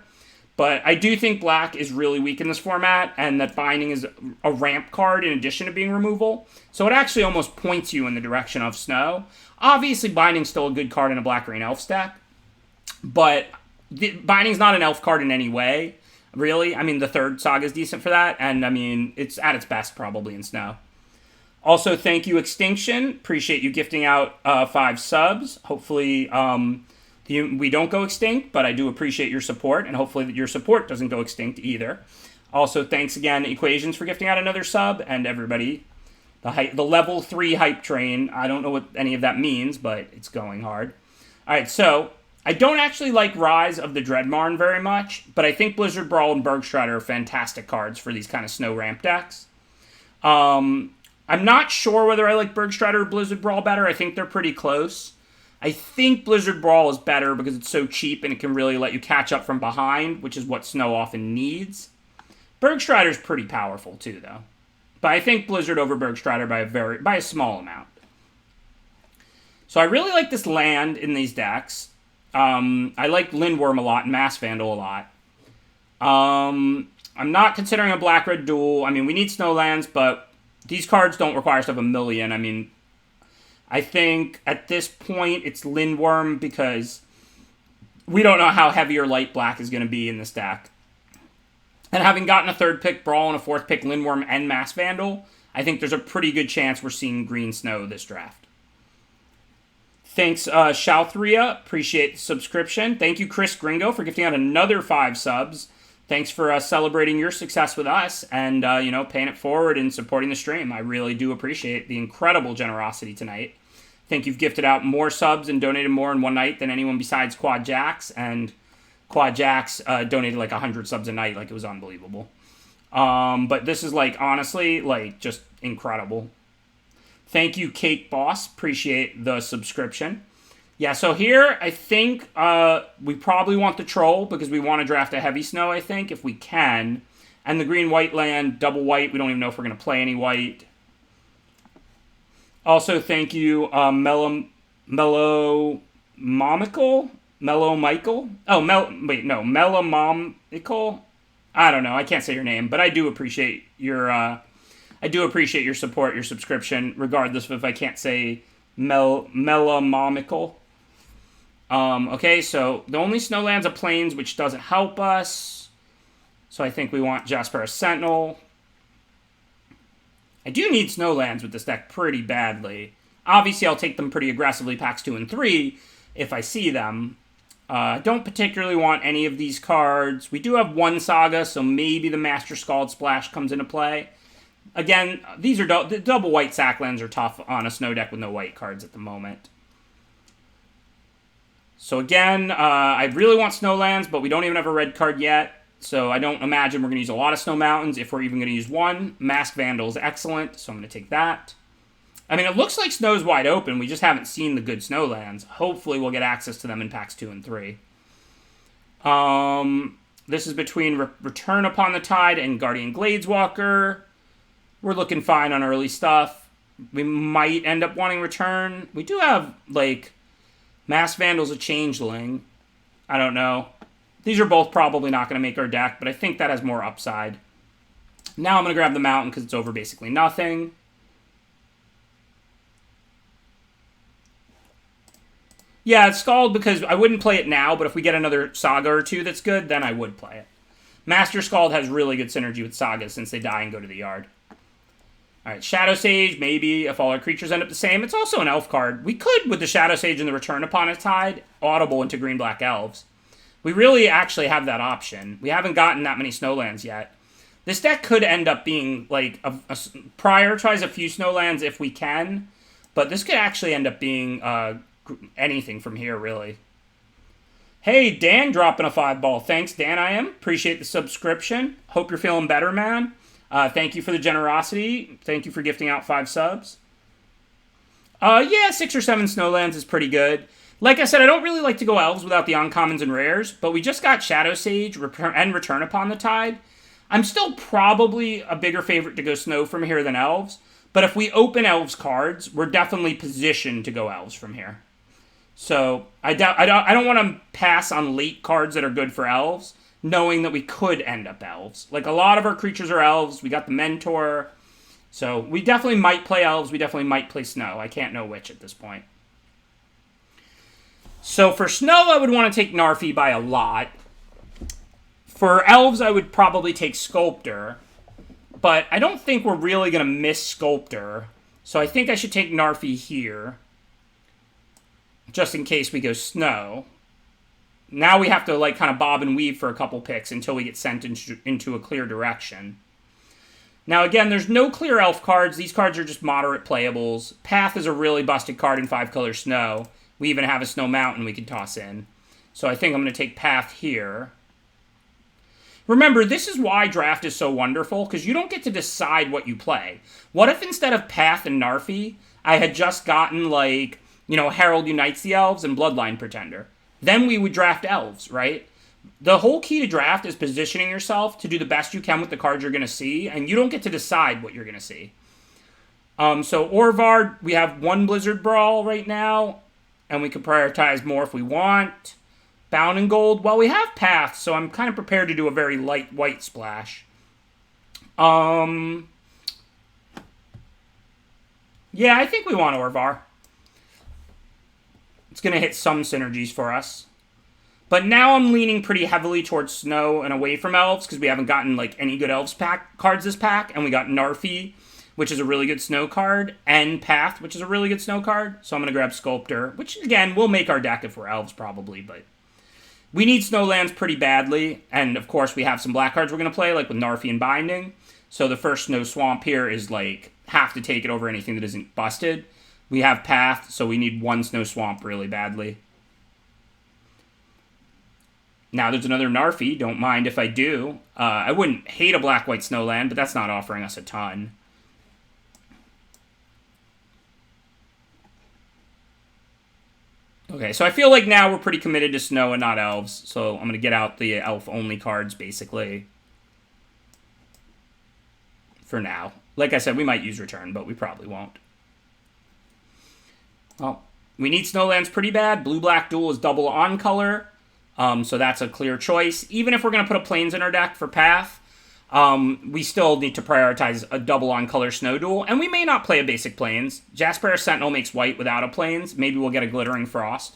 Speaker 1: But I do think black is really weak in this format, and that binding is a ramp card in addition to being removal. So it actually almost points you in the direction of snow. Obviously, binding's still a good card in a black-green elf stack, but binding's not an elf card in any way, really. I mean, the third saga is decent for that, and I mean, it's at its best probably in snow. Also, thank you, Extinction. Appreciate you gifting out 5 subs. Hopefully, we don't go extinct, but I do appreciate your support, and hopefully your support doesn't go extinct either. Also, thanks again, Equations, for gifting out another sub, and everybody. The level 3 hype train, I don't know what any of that means, but it's going hard. Alright, so, I don't actually like Rise of the Dreadmarn very much, but I think Blizzard Brawl and Bergstrider are fantastic cards for these kind of snow ramp decks. I'm not sure whether I like Bergstrider or Blizzard Brawl better. I think they're pretty close. I think Blizzard Brawl is better because it's so cheap and it can really let you catch up from behind, which is what Snow often needs. Bergstrider's pretty powerful too, though. But I think Blizzard over Bergstrider by a small amount. So I really like this land in these decks. I like Lindworm a lot and Mass Vandal a lot. I'm not considering a black-red duel. I mean, we need Snowlands, but these cards don't require stuff a million. I mean, I think at this point it's Lindworm because we don't know how heavy or light black is going to be in this deck. And having gotten a 3rd pick Brawl and a 4th pick Lindworm and Mass Vandal, I think there's a pretty good chance we're seeing green snow this draft. Thanks, Shouthria. Appreciate the subscription. Thank you, Chris Gringo, for gifting out another 5 subs. Thanks for celebrating your success with us and, paying it forward and supporting the stream. I really do appreciate the incredible generosity tonight. I think you've gifted out more subs and donated more in one night than anyone besides Quad Jax, and Quad Jax donated like 100 subs a night. Like, it was unbelievable. But this is, like, honestly, like, just incredible. Thank you, Cake Boss. Appreciate the subscription. Yeah, so here, I think we probably want the Troll because we want to draft a heavy snow, I think, if we can. And the green-white land, double white. We don't even know if we're going to play any white. Also, thank you, Mellow Michael. Oh, Melomomical. I don't know. I can't say your name, but I do appreciate your support, your subscription, regardless of if I can't say Melomomical. Okay, so the only snowlands are plains, which doesn't help us. So I think we want Jasper Sentinel. I do need snowlands with this deck pretty badly. Obviously, I'll take them pretty aggressively, packs 2 and 3, if I see them. Don't particularly want any of these cards. We do have one Saga, so maybe the Master Scald Splash comes into play. Again, these are the double white Sacklands are tough on a snow deck with no white cards at the moment. So again, I really want snowlands, but we don't even have a red card yet. So I don't imagine we're going to use a lot of Snow Mountains, if we're even going to use one. Mask Vandal is excellent, so I'm going to take that. I mean, it looks like Snow's wide open. We just haven't seen the good Snowlands. Hopefully we'll get access to them in packs 2 and 3. This is between Return Upon the Tide and Guardian Gladeswalker. We're looking fine on early stuff. We might end up wanting Return. We do have, like, Mask Vandal's a Changeling. I don't know. These are both probably not going to make our deck, but I think that has more upside. Now I'm going to grab the Mountain because it's over basically nothing. Yeah, it's Scald because I wouldn't play it now, but if we get another Saga or two that's good, then I would play it. Master Scald has really good synergy with Sagas since they die and go to the yard. Alright, Shadow Sage, maybe if all our creatures end up the same. It's also an elf card. We could, with the Shadow Sage and the Return Upon a Tide, audible into green-black elves. We really actually have that option. We haven't gotten that many Snowlands yet. This deck could end up being, like, prioritize a few Snowlands if we can, but this could actually end up being anything from here, really. Hey, Dan dropping a 5-ball. Thanks, Dan, I am. Appreciate the subscription. Hope you're feeling better, man. Thank you for the generosity. Thank you for gifting out 5 subs. Yeah, 6 or 7 Snowlands is pretty good. Like I said, I don't really like to go elves without the uncommons and rares, but we just got Shadow Sage and Return Upon the Tide. I'm still probably a bigger favorite to go snow from here than elves, but if we open elves cards, we're definitely positioned to go elves from here. So I don't want to pass on late cards that are good for elves, knowing that we could end up elves. Like, a lot of our creatures are elves. We got the Mentor. So we definitely might play elves. We definitely might play snow. I can't know which at this point. So for snow, I would want to take Narfi by a lot. For elves, I would probably take Sculptor. But I don't think we're really going to miss Sculptor. So I think I should take Narfi here. Just in case we go snow. Now we have to, like, kind of bob and weave for a couple picks until we get sent into a clear direction. Now, again, there's no clear elf cards. These cards are just moderate playables. Path is a really busted card in 5-color snow. We even have a Snow Mountain we can toss in. So I think I'm going to take Path here. Remember, this is why Draft is so wonderful, because you don't get to decide what you play. What if instead of Path and Narfi, I had just gotten, like, you know, Herald Unites the Elves and Bloodline Pretender? Then we would draft elves, right? The whole key to draft is positioning yourself to do the best you can with the cards you're going to see, and you don't get to decide what you're going to see. So Orvard, we have 1 Blizzard Brawl right now, and we can prioritize more if we want. Bound and Gold, well, we have Path, so I'm kind of prepared to do a very light white splash. Yeah, I think we want Orvar. It's going to hit some synergies for us. But now I'm leaning pretty heavily towards Snow and away from Elves, because we haven't gotten, like, any good Elves cards this pack, and we got Narfi, which is a really good Snow card, and Path, which is a really good Snow card. So I'm going to grab Sculptor, which, again, will make our deck if we're Elves, probably, but we need Snowlands pretty badly, and, of course, we have some black cards we're going to play, like with Narfi and Binding. So the first Snow Swamp here is, like, have to take it over anything that isn't busted. We have Path, so we need 1 Snow Swamp really badly. Now there's another Narfi, don't mind if I do. I wouldn't hate a black-white Snowland, but that's not offering us a ton. Okay, so I feel like now we're pretty committed to Snow and not Elves, so I'm going to get out the Elf-only cards, basically. for now. Like I said, we might use return, but we probably won't. Well, we need snowlands pretty bad. Blue-black duel is double on color, so that's a clear choice. Even if we're going to put a plains in our deck for path, we still need to prioritize a double on color snow duel, and we may not play a basic plains. Jasper Sentinel makes white without a plains. Maybe we'll get a glittering frost.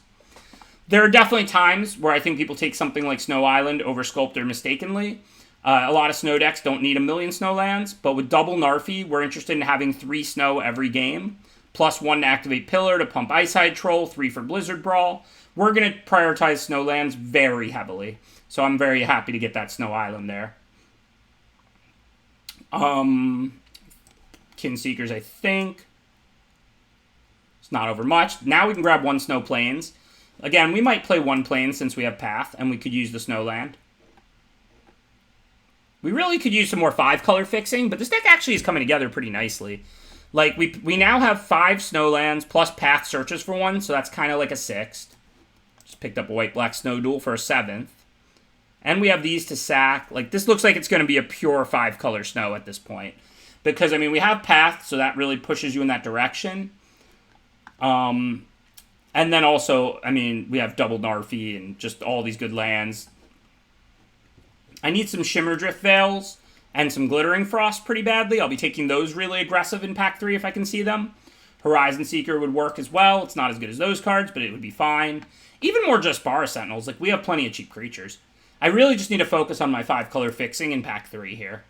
Speaker 1: There are definitely times where I think people take something like Snow Island over Sculptor mistakenly. A lot of snow decks don't need a million snowlands, but with double Narfi, we're interested in having 3 snow every game, plus 1 to activate Pillar to pump Icehide Troll, 3 for Blizzard Brawl. We're going to prioritize snowlands very heavily, so I'm very happy to get that Snow Island there. Kinseekers, I think. It's not over much. Now we can grab 1 Snow Plains. Again, we might play 1 Plains since we have Path, and we could use the Snowland. We really could use some more 5-color fixing, but this deck actually is coming together pretty nicely. Like, we now have 5 Snowlands plus Path searches for 1, so that's kind of like a 6th. Just picked up a white-black Snow Duel for a 7th. And we have these to sack. Like, this looks like it's going to be a pure 5-color snow at this point. Because, I mean, we have Path, so that really pushes you in that direction. And then also, I mean, we have double Narfi and just all these good lands. I need some Shimmer Drift Veils and some Glittering Frost pretty badly. I'll be taking those really aggressive in Pack 3 if I can see them. Horizon Seeker would work as well. It's not as good as those cards, but it would be fine. Even more just Bara Sentinels. Like, we have plenty of cheap creatures. I really just need to focus on my 5-color fixing in Pack 3 here.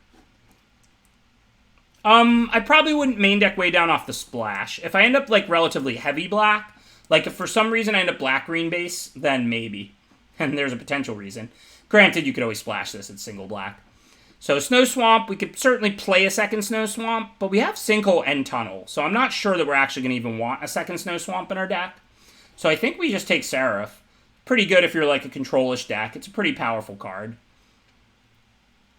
Speaker 1: I probably wouldn't main deck way down off the splash. If I end up, like, relatively heavy black, like, if for some reason I end up black-green base, then maybe. And there's a potential reason. Granted, you could always splash this at single black. So Snow Swamp, we could certainly play a second Snow Swamp, but we have Sinkhole and Tunnel, so I'm not sure that we're actually going to even want a second Snow Swamp in our deck. So I think we just take Seraph. Pretty good if you're like a control-ish deck. It's a pretty powerful card.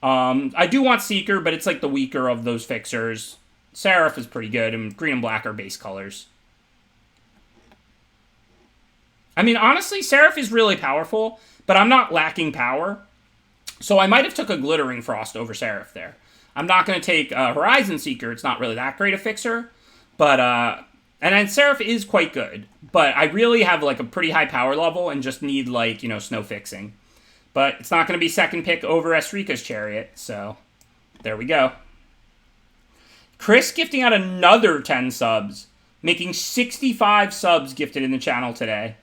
Speaker 1: I do want Seeker, but it's like the weaker of those fixers. Seraph is pretty good, and green and black are base colors. I mean, honestly, Seraph is really powerful, but I'm not lacking power. So I might have took a Glittering Frost over Seraph there. I'm not going to take Horizon Seeker. It's not really that great a fixer. But, and then Seraph is quite good. But I really have, like, a pretty high power level and just need, like, you know, snow fixing. But it's not going to be second pick over Esrika's Chariot. So, there we go. Chris gifting out another 10 subs. Making 65 subs gifted in the channel today.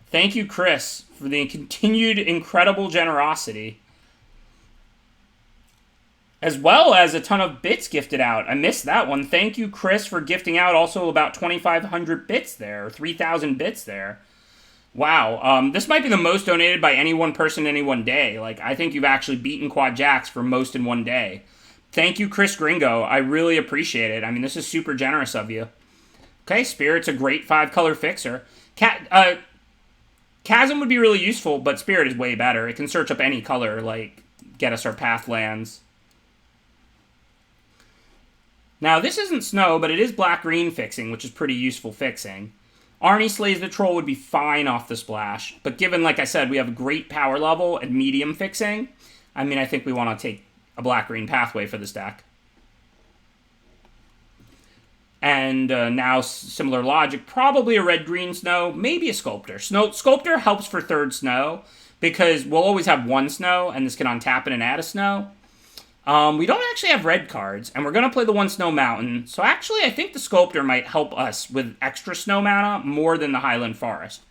Speaker 1: Thank you, Chris, for the continued incredible generosity. As well as a ton of bits gifted out. I missed that one. Thank you, Chris, for gifting out also about 2,500 bits there, or 3,000 bits there. Wow, this might be the most donated by any one person in any one day. Like, I think you've actually beaten Quad Jacks for most in one day. Thank you, Chris Gringo. I really appreciate it. I mean, this is super generous of you. Okay, Spirit's a great 5-color fixer. Chasm would be really useful, but Spirit is way better. It can search up any color, like, get us our Pathlands. Now, this isn't snow, but it is black-green fixing, which is pretty useful fixing. Arnie Slays the Troll would be fine off the splash, but given, like I said, we have a great power level and medium fixing, I mean, I think we want to take a black-green pathway for this deck. And now, similar logic, probably a red-green snow, maybe a Sculptor. Sculptor helps for third snow, because we'll always have 1 snow, and this can untap it and add a snow. We don't actually have red cards, and we're going to play the 1 Snow Mountain, so actually I think the Sculptor might help us with extra snow mana more than the Highland Forest.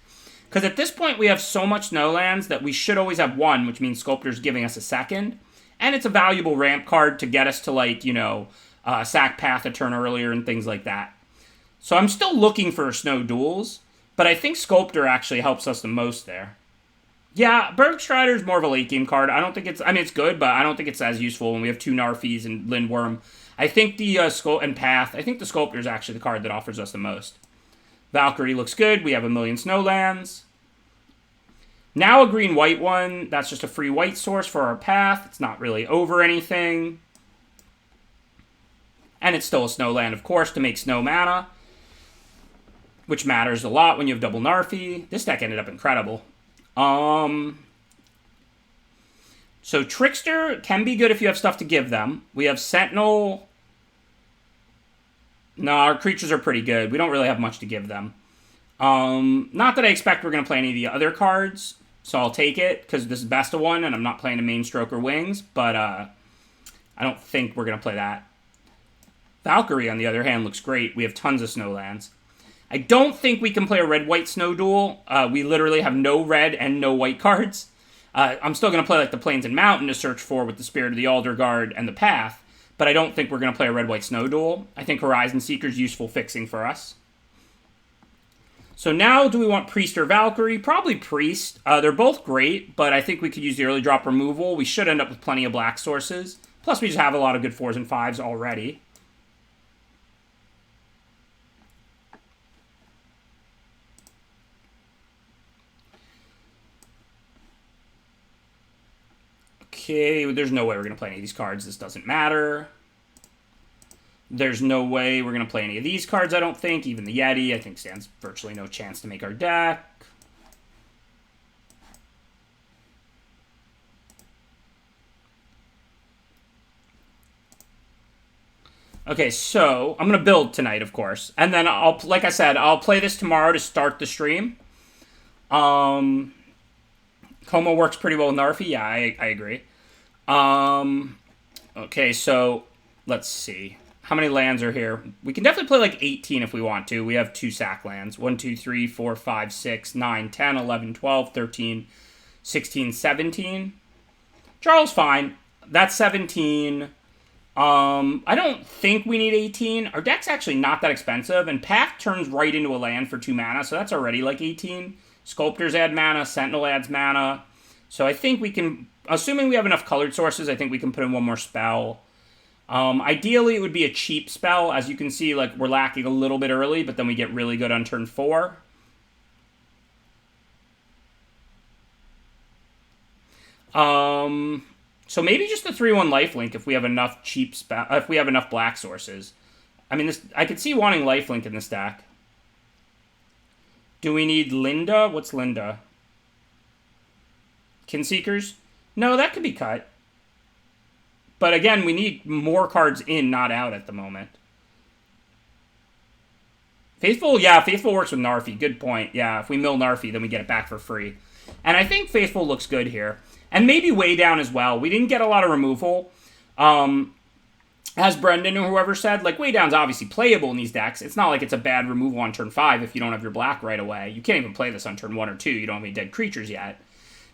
Speaker 1: Because at this point we have so much snowlands that we should always have 1, which means Sculptor's giving us a second, and it's a valuable ramp card to get us to, like, you know, sack Path a turn earlier and things like that. So I'm still looking for snow duels, but I think Sculptor actually helps us the most there. Yeah, Bergstrider's more of a late game card. I don't think it's... I mean, it's good, but I don't think it's as useful when we have 2 Narfis and Lindworm. I think the and Path... I think the Sculptor is actually the card that offers us the most. Valkyrie looks good. We have a million Snowlands. Now a green-white one. That's just a free white source for our Path. It's not really over anything. And it's still a Snowland, of course, to make snow mana. Which matters a lot when you have double Narfi. This deck ended up incredible. So Trickster can be good if you have stuff to give them. We have Sentinel, No, our creatures are pretty good. We don't really have much to give them. Not that I expect we're going to play any of the other cards, so I'll take it, because this is best of one, and I'm not playing a main stroke or wings, but I don't think we're going to play that. Valkyrie, on the other hand, looks great. We have tons of snow lands. I don't think we can play a red-white snow duel. We literally have no red and no white cards. I'm still going to play like the Plains and Mountain to search for with the Spirit of the Alder Guard and the Path, but I don't think we're going to play a red-white snow duel. I think Horizon Seeker's useful fixing for us. So now, do we want Priest or Valkyrie? Probably Priest. They're both great, but I think we could use the early drop removal. We should end up with plenty of black sources. Plus, we just have a lot of good 4s and 5s already. Okay, there's no way we're going to play any of these cards. This doesn't matter. There's no way we're going to play any of these cards, I don't think. Even the Yeti, I think, stands virtually no chance to make our deck. Okay, so I'm going to build tonight, of course. And then, like I said, I'll play this tomorrow to start the stream. Coma works pretty well with Narfi. Yeah, I agree. Okay, so let's see. How many lands are here? We can definitely play like 18 if we want to. We have 2 sack lands. 1, 2, 3, 4, 5, 6, 9, 10, 11, 12, 13, 16, 17. Charles, fine. That's 17. I don't think we need 18. Our deck's actually not that expensive, and Path turns right into a land for 2 mana, so that's already like 18. Sculptors add mana, Sentinel adds mana. So I think we can, assuming we have enough colored sources, I think we can put in one more spell. Ideally, it would be a cheap spell. As you can see, like, we're lacking a little bit early, but then we get really good on turn 4. So maybe just a 3/1 lifelink if we have enough if we have enough black sources. I mean, I could see wanting lifelink in this deck. Do we need Linda? What's Linda? Kinseekers? No, that could be cut. But again, we need more cards in, not out at the moment. Faithful, yeah, Faithful works with Narfi. Good point. Yeah, if we mill Narfi, then we get it back for free. And I think Faithful looks good here. And maybe Way Down as well. We didn't get a lot of removal. As Brendan or whoever said, like, Way Down's obviously playable in these decks. It's not like it's a bad removal on turn 5 if you don't have your black right away. You can't even play this on turn 1 or 2. You don't have any dead creatures yet.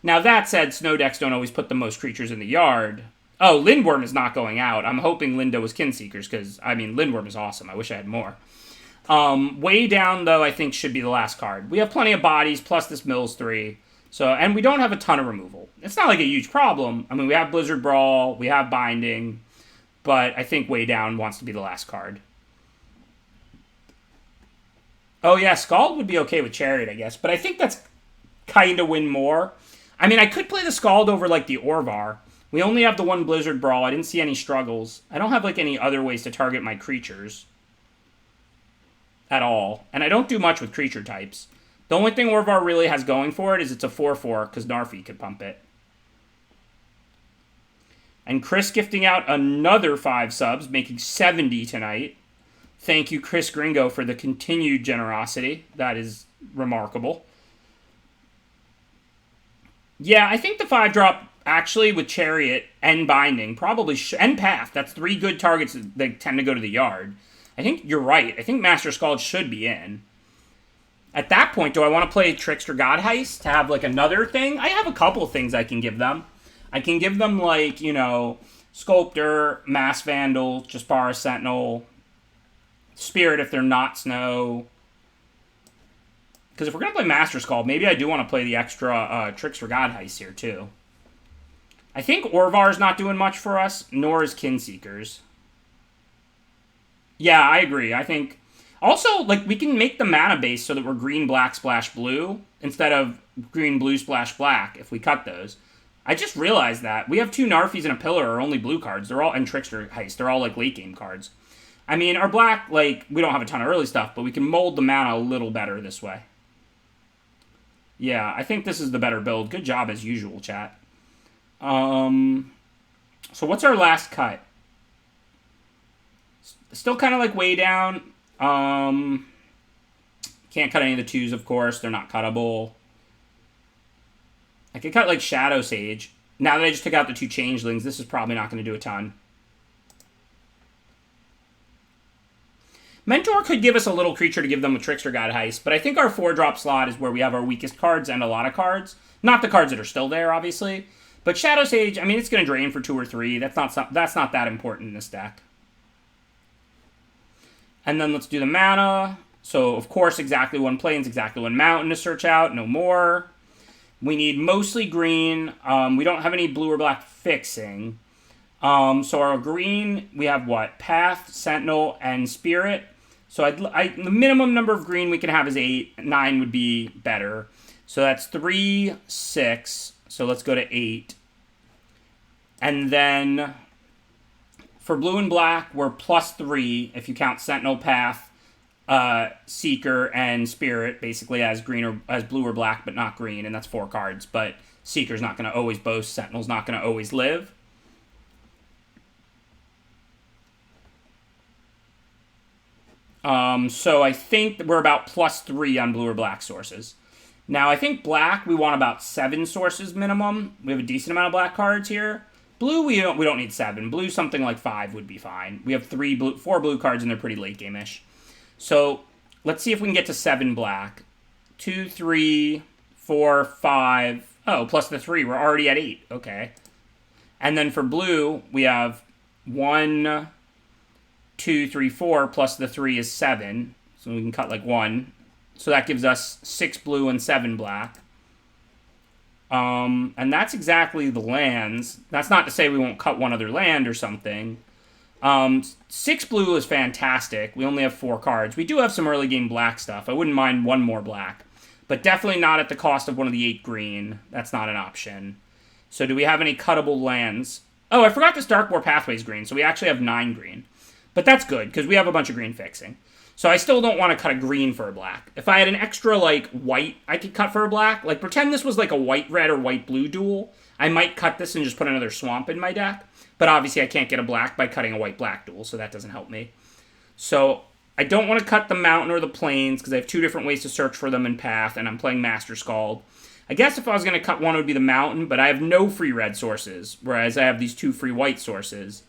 Speaker 1: Now, that said, snow decks don't always put the most creatures in the yard. Oh, Lindworm is not going out. I'm hoping Linda was Kinseekers, because, I mean, Lindworm is awesome. I wish I had more. Way Down, though, I think should be the last card. We have plenty of bodies, plus this mills 3. So, and we don't have a ton of removal. It's not like a huge problem. I mean, we have Blizzard Brawl, we have Binding, but I think Way Down wants to be the last card. Oh, yeah, Scald would be okay with Chariot, I guess, but I think that's kind of win more. I mean, I could play the Scald over, like, the Orvar. We only have the one Blizzard Brawl. I didn't see any struggles. I don't have, like, any other ways to target my creatures at all. And I don't do much with creature types. The only thing Orvar really has going for it is it's a 4/4, because Narfi could pump it. And Chris gifting out another 5 subs, making 70 tonight. Thank you, Chris Gringo, for the continued generosity. That is remarkable. Yeah, I think the 5-drop, actually, with Chariot and Binding, probably and Path, that's 3 good targets that tend to go to the yard. I think you're right. I think Master Scald should be in. At that point, do I want to play Trickster Godheist to have, like, another thing? I have a couple of things I can give them. I can give them, like, you know, Sculptor, Mass Vandal, Jaspara Sentinel, Spirit if they're not Snow. Because if we're going to play Master Scald, maybe I do want to play the extra Trickster Godheist here, too. I think Orvar's not doing much for us, nor is Kinseekers. Yeah, I agree. I think... Also, like, we can make the mana base so that we're green, black, splash, blue, instead of green, blue, splash, black, if we cut those. I just realized that. We have 2 Narfis and a Pillar are only blue cards. They're all... And Trickster Heist. They're all, like, late game cards. I mean, our black, like, we don't have a ton of early stuff, but we can mold the mana a little better this way. Yeah, I think this is the better build. Good job as usual, chat. So what's our last cut? Still kind of like way down. Can't cut any of the 2s, of course. They're not cuttable. I could cut like Shadow Sage. Now that I just took out the 2 changelings, this is probably not going to do a ton. Mentor could give us a little creature to give them a Trickster God Heist, but I think our 4-drop slot is where we have our weakest cards and a lot of cards. Not the cards that are still there, obviously. But Shadow Sage, I mean, it's going to drain for 2 or 3. That's not that important in this deck. And then let's do the mana. So, of course, exactly 1 Plains, exactly 1 Mountain to search out. No more. We need mostly green. We don't have any blue or black fixing. So our green, we have what? Path, Sentinel, and Spirit. So the minimum number of green we can have is 8. 9 would be better. So that's 3, 6. So let's go to 8. And then for blue and black, we're +3 if you count Sentinel, Path, Seeker, and Spirit, basically as green or as blue or black, but not green, and that's 4 cards. But Seeker's not going to always boast. Sentinel's not going to always live. So I think we're about +3 on blue or black sources. Now, I think black, we want about 7 sources minimum. We have a decent amount of black cards here. Blue, we don't need 7. Blue, something like 5 would be fine. We have 4 blue cards, and they're pretty late game-ish. So let's see if we can get to 7 black. 2, 3, 4, 5. Oh, plus the 3. We're already at 8. Okay. And then for blue, we have 1, 2, 3, 4, plus the 3 is 7. So we can cut like 1. So that gives us 6 blue and 7 black. And that's exactly the lands. That's not to say we won't cut 1 other land or something. 6 blue is fantastic. We only have 4 cards. We do have some early game black stuff. I wouldn't mind 1 more black. But definitely not at the cost of one of the 8 green. That's not an option. So do we have any cuttable lands? Oh, I forgot this Dark War Pathways green. So we actually have 9 green. But that's good, because we have a bunch of green fixing. So I still don't want to cut a green for a black. If I had an extra, like, white I could cut for a black, like, pretend this was like a white-red or white-blue duel, I might cut this and just put another swamp in my deck. But obviously I can't get a black by cutting a white-black duel, so that doesn't help me. So I don't want to cut the mountain or the plains, because I have 2 different ways to search for them in Path, and I'm playing Master Scald. I guess if I was going to cut one, it would be the mountain, but I have no free red sources, whereas I have these 2 free white sources.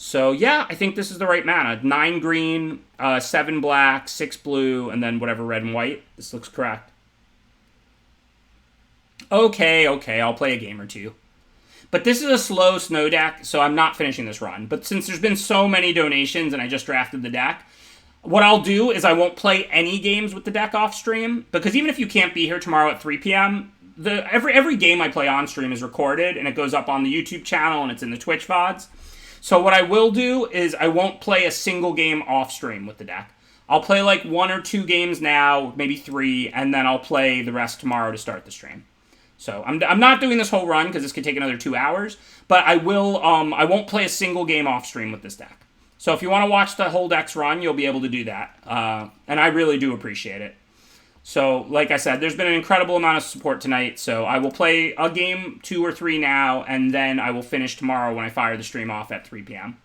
Speaker 1: So, yeah, I think this is the right mana. 9 green, 7 black, 6 blue, and then whatever red and white. This looks correct. Okay, I'll play a game or 2. But this is a slow snow deck, so I'm not finishing this run. But since there's been so many donations and I just drafted the deck, what I'll do is I won't play any games with the deck off stream, because even if you can't be here tomorrow at 3 p.m., every game I play on stream is recorded, and it goes up on the YouTube channel, and it's in the Twitch VODs. So what I will do is I won't play a single game off stream with the deck. I'll play like 1 or 2 games now, maybe 3, and then I'll play the rest tomorrow to start the stream. So I'm not doing this whole run because this could take another 2 hours, but I won't play a single game off stream with this deck. So if you want to watch the whole deck's run, you'll be able to do that, and I really do appreciate it. So, like I said, there's been an incredible amount of support tonight, so I will play a game, 2 or 3 now, and then I will finish tomorrow when I fire the stream off at 3 p.m.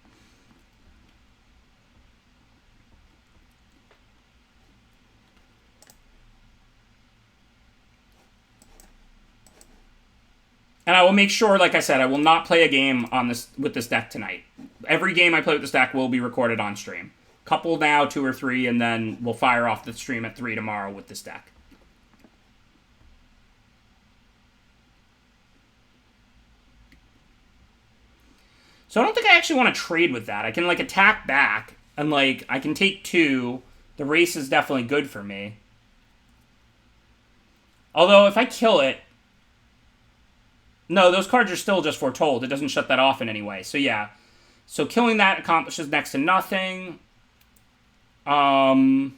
Speaker 1: And I will make sure, like I said, I will not play a game with this deck tonight. Every game I play with this deck will be recorded on stream. Couple now, 2 or 3, and then we'll fire off the stream at 3 tomorrow with this deck. So I don't think I actually want to trade with that. I can, like, attack back, and, like, I can take 2. The race is definitely good for me. Although, if I kill it... No, those cards are still just foretold. It doesn't shut that off in any way. So, yeah. So, killing that accomplishes next to nothing. So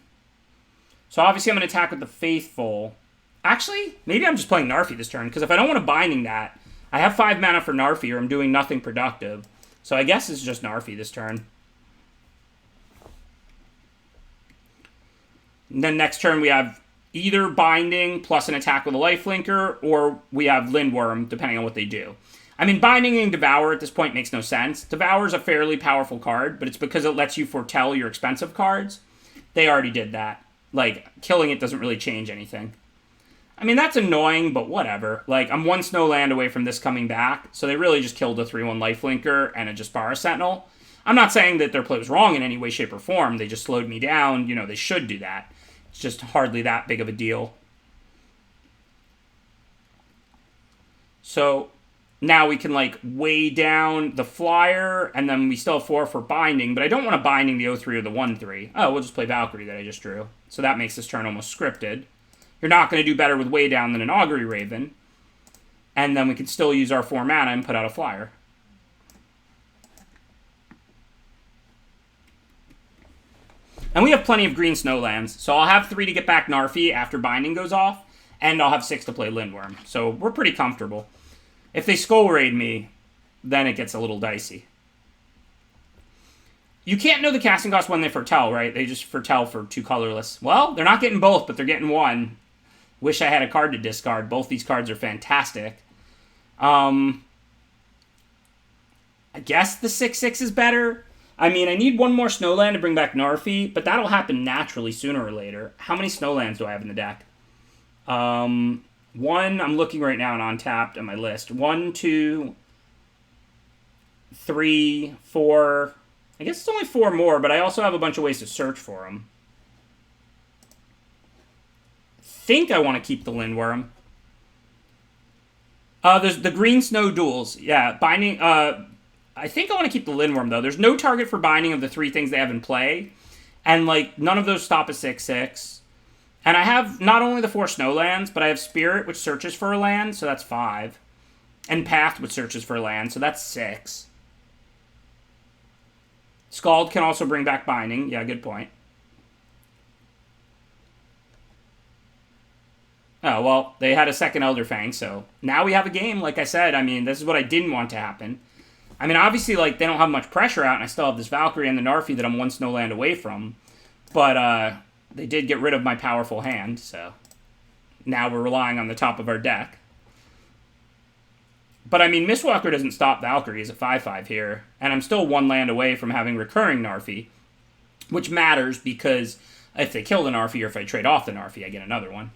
Speaker 1: obviously I'm going to attack with the Faithful. Actually, maybe I'm just playing Narfi this turn, because if I don't want to Binding that, I have 5 mana for Narfi, or I'm doing nothing productive. So I guess it's just Narfi this turn. And then next turn we have either Binding plus an attack with a Lifelinker, or we have Lindworm, depending on what they do. I mean, Binding and Devour at this point makes no sense. Devour is a fairly powerful card, but it's because it lets you foretell your expensive cards. They already did that. Like, killing it doesn't really change anything. I mean, that's annoying, but whatever. Like, I'm one snow land away from this coming back, so they really just killed a 3/1 lifelinker and a Jaspara Sentinel. I'm not saying that their play was wrong in any way, shape, or form. They just slowed me down. You know, they should do that. It's just hardly that big of a deal. So now we can, like, weigh down the flyer, and then we still have 4 for Binding, but I don't want to Binding the 0-3 or the 1-3. Oh, we'll just play Valkyrie that I just drew. So that makes this turn almost scripted. You're not going to do better with Weigh Down than an Augury Raven. And then we can still use our 4 mana and put out a flyer. And we have plenty of green snowlands, so I'll have 3 to get back Narfi after Binding goes off, and I'll have 6 to play Lindworm. So we're pretty comfortable. If they Skull Raid me, then it gets a little dicey. You can't know the casting cost when they foretell, right? They just foretell for 2 colorless. Well, they're not getting both, but they're getting 1. Wish I had a card to discard. Both these cards are fantastic. I guess the 6/6 is better. I mean, I need 1 more Snowland to bring back Narfi, but that'll happen naturally sooner or later. How many Snowlands do I have in the deck? 1, I'm looking right now and Untapped on my list. 1, 2, 3, 4. I guess it's only 4 more, but I also have a bunch of ways to search for them. I think I want to keep the Lindworm. There's the Green Snow Duels. Yeah, Binding. I think I want to keep the Lindworm, though. There's no target for Binding of the 3 things they have in play. And, like, none of those stop a 6/6. And I have not only the 4 Snowlands, but I have Spirit, which searches for a land, so that's 5. And Path, which searches for a land, so that's 6. Scald can also bring back Binding. Yeah, good point. Oh, well, they had a second Elder Fang, so now we have a game, like I said. I mean, this is what I didn't want to happen. I mean, obviously, like, they don't have much pressure out, and I still have this Valkyrie and the Narfi that I'm 1 Snowland away from. But, they did get rid of my powerful hand, so now we're relying on the top of our deck. But, I mean, Mistwalker doesn't stop Valkyrie as a 5/5 here, and I'm still 1 land away from having recurring Narfi, which matters because if they kill the Narfi or if I trade off the Narfi, I get another one.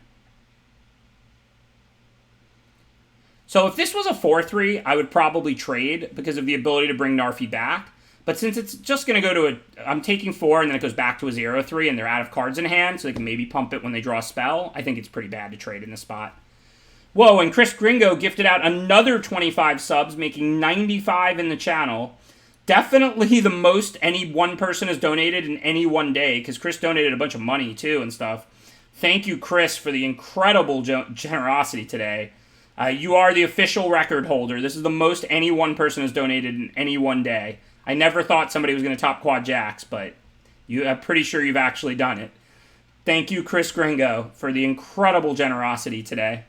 Speaker 1: So if this was a 4/3, I would probably trade because of the ability to bring Narfi back. But since it's just going to go to a... I'm taking 4 and then it goes back to a 0/3 and they're out of cards in hand, so they can maybe pump it when they draw a spell. I think it's pretty bad to trade in this spot. Whoa, and Chris Gringo gifted out another 25 subs, making 95 in the channel. Definitely the most any one person has donated in any one day, because Chris donated a bunch of money too and stuff. Thank you, Chris, for the incredible generosity today. You are the official record holder. This is the most any one person has donated in any one day. I never thought somebody was going to top Quad Jacks, but I'm pretty sure you've actually done it. Thank you, Chris Gringo, for the incredible generosity today.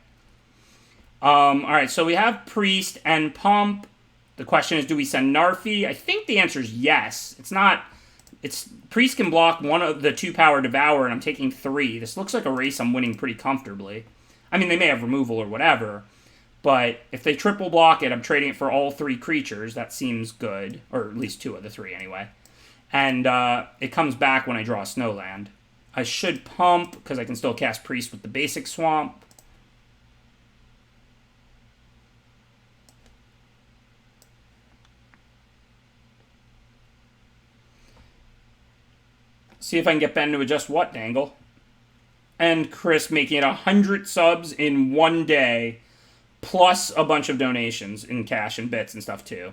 Speaker 1: All right, so we have Priest and Pump. The question is, do we send Narfi? I think the answer is yes. It's not... Priest can block 1 of the 2-power Devour, and I'm taking 3. This looks like a race I'm winning pretty comfortably. I mean, they may have removal or whatever, but if they triple block it, I'm trading it for all 3 creatures. That seems good, or at least 2 of the 3 anyway. And it comes back when I draw a Snowland. I should Pump, because I can still cast Priest with the basic Swamp. See if I can get Ben to adjust what, Dangle. And Chris making it 100 subs in 1 day, plus a bunch of donations in cash and bits and stuff too.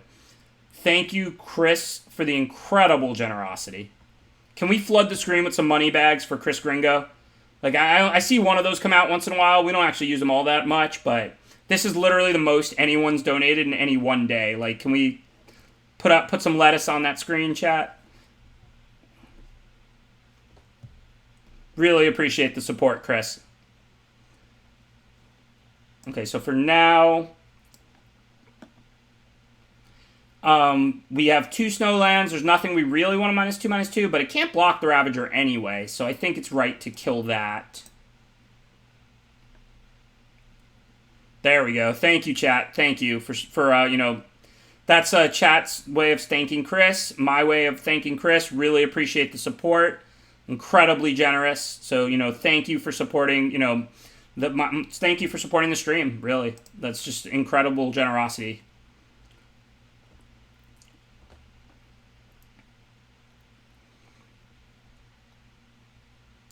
Speaker 1: Thank you, Chris, for the incredible generosity. Can we flood the screen with some money bags for Chris Gringo? Like, I see one of those come out once in a while. We don't actually use them all that much, but this is literally the most anyone's donated in any 1 day. Like, can we put some lettuce on that screen, chat? Really appreciate the support, Chris. Okay, so for now, we have 2 Snowlands. There's nothing we really want to -2/-2, but it can't block the Ravager anyway, so I think it's right to kill that. There we go. Thank you, chat. Thank you for you know, that's chat's way of thanking Chris. My way of thanking Chris. Really appreciate the support. Incredibly generous. So, you know, thank you for supporting, you know, thank you for supporting the stream. Really. That's just incredible generosity.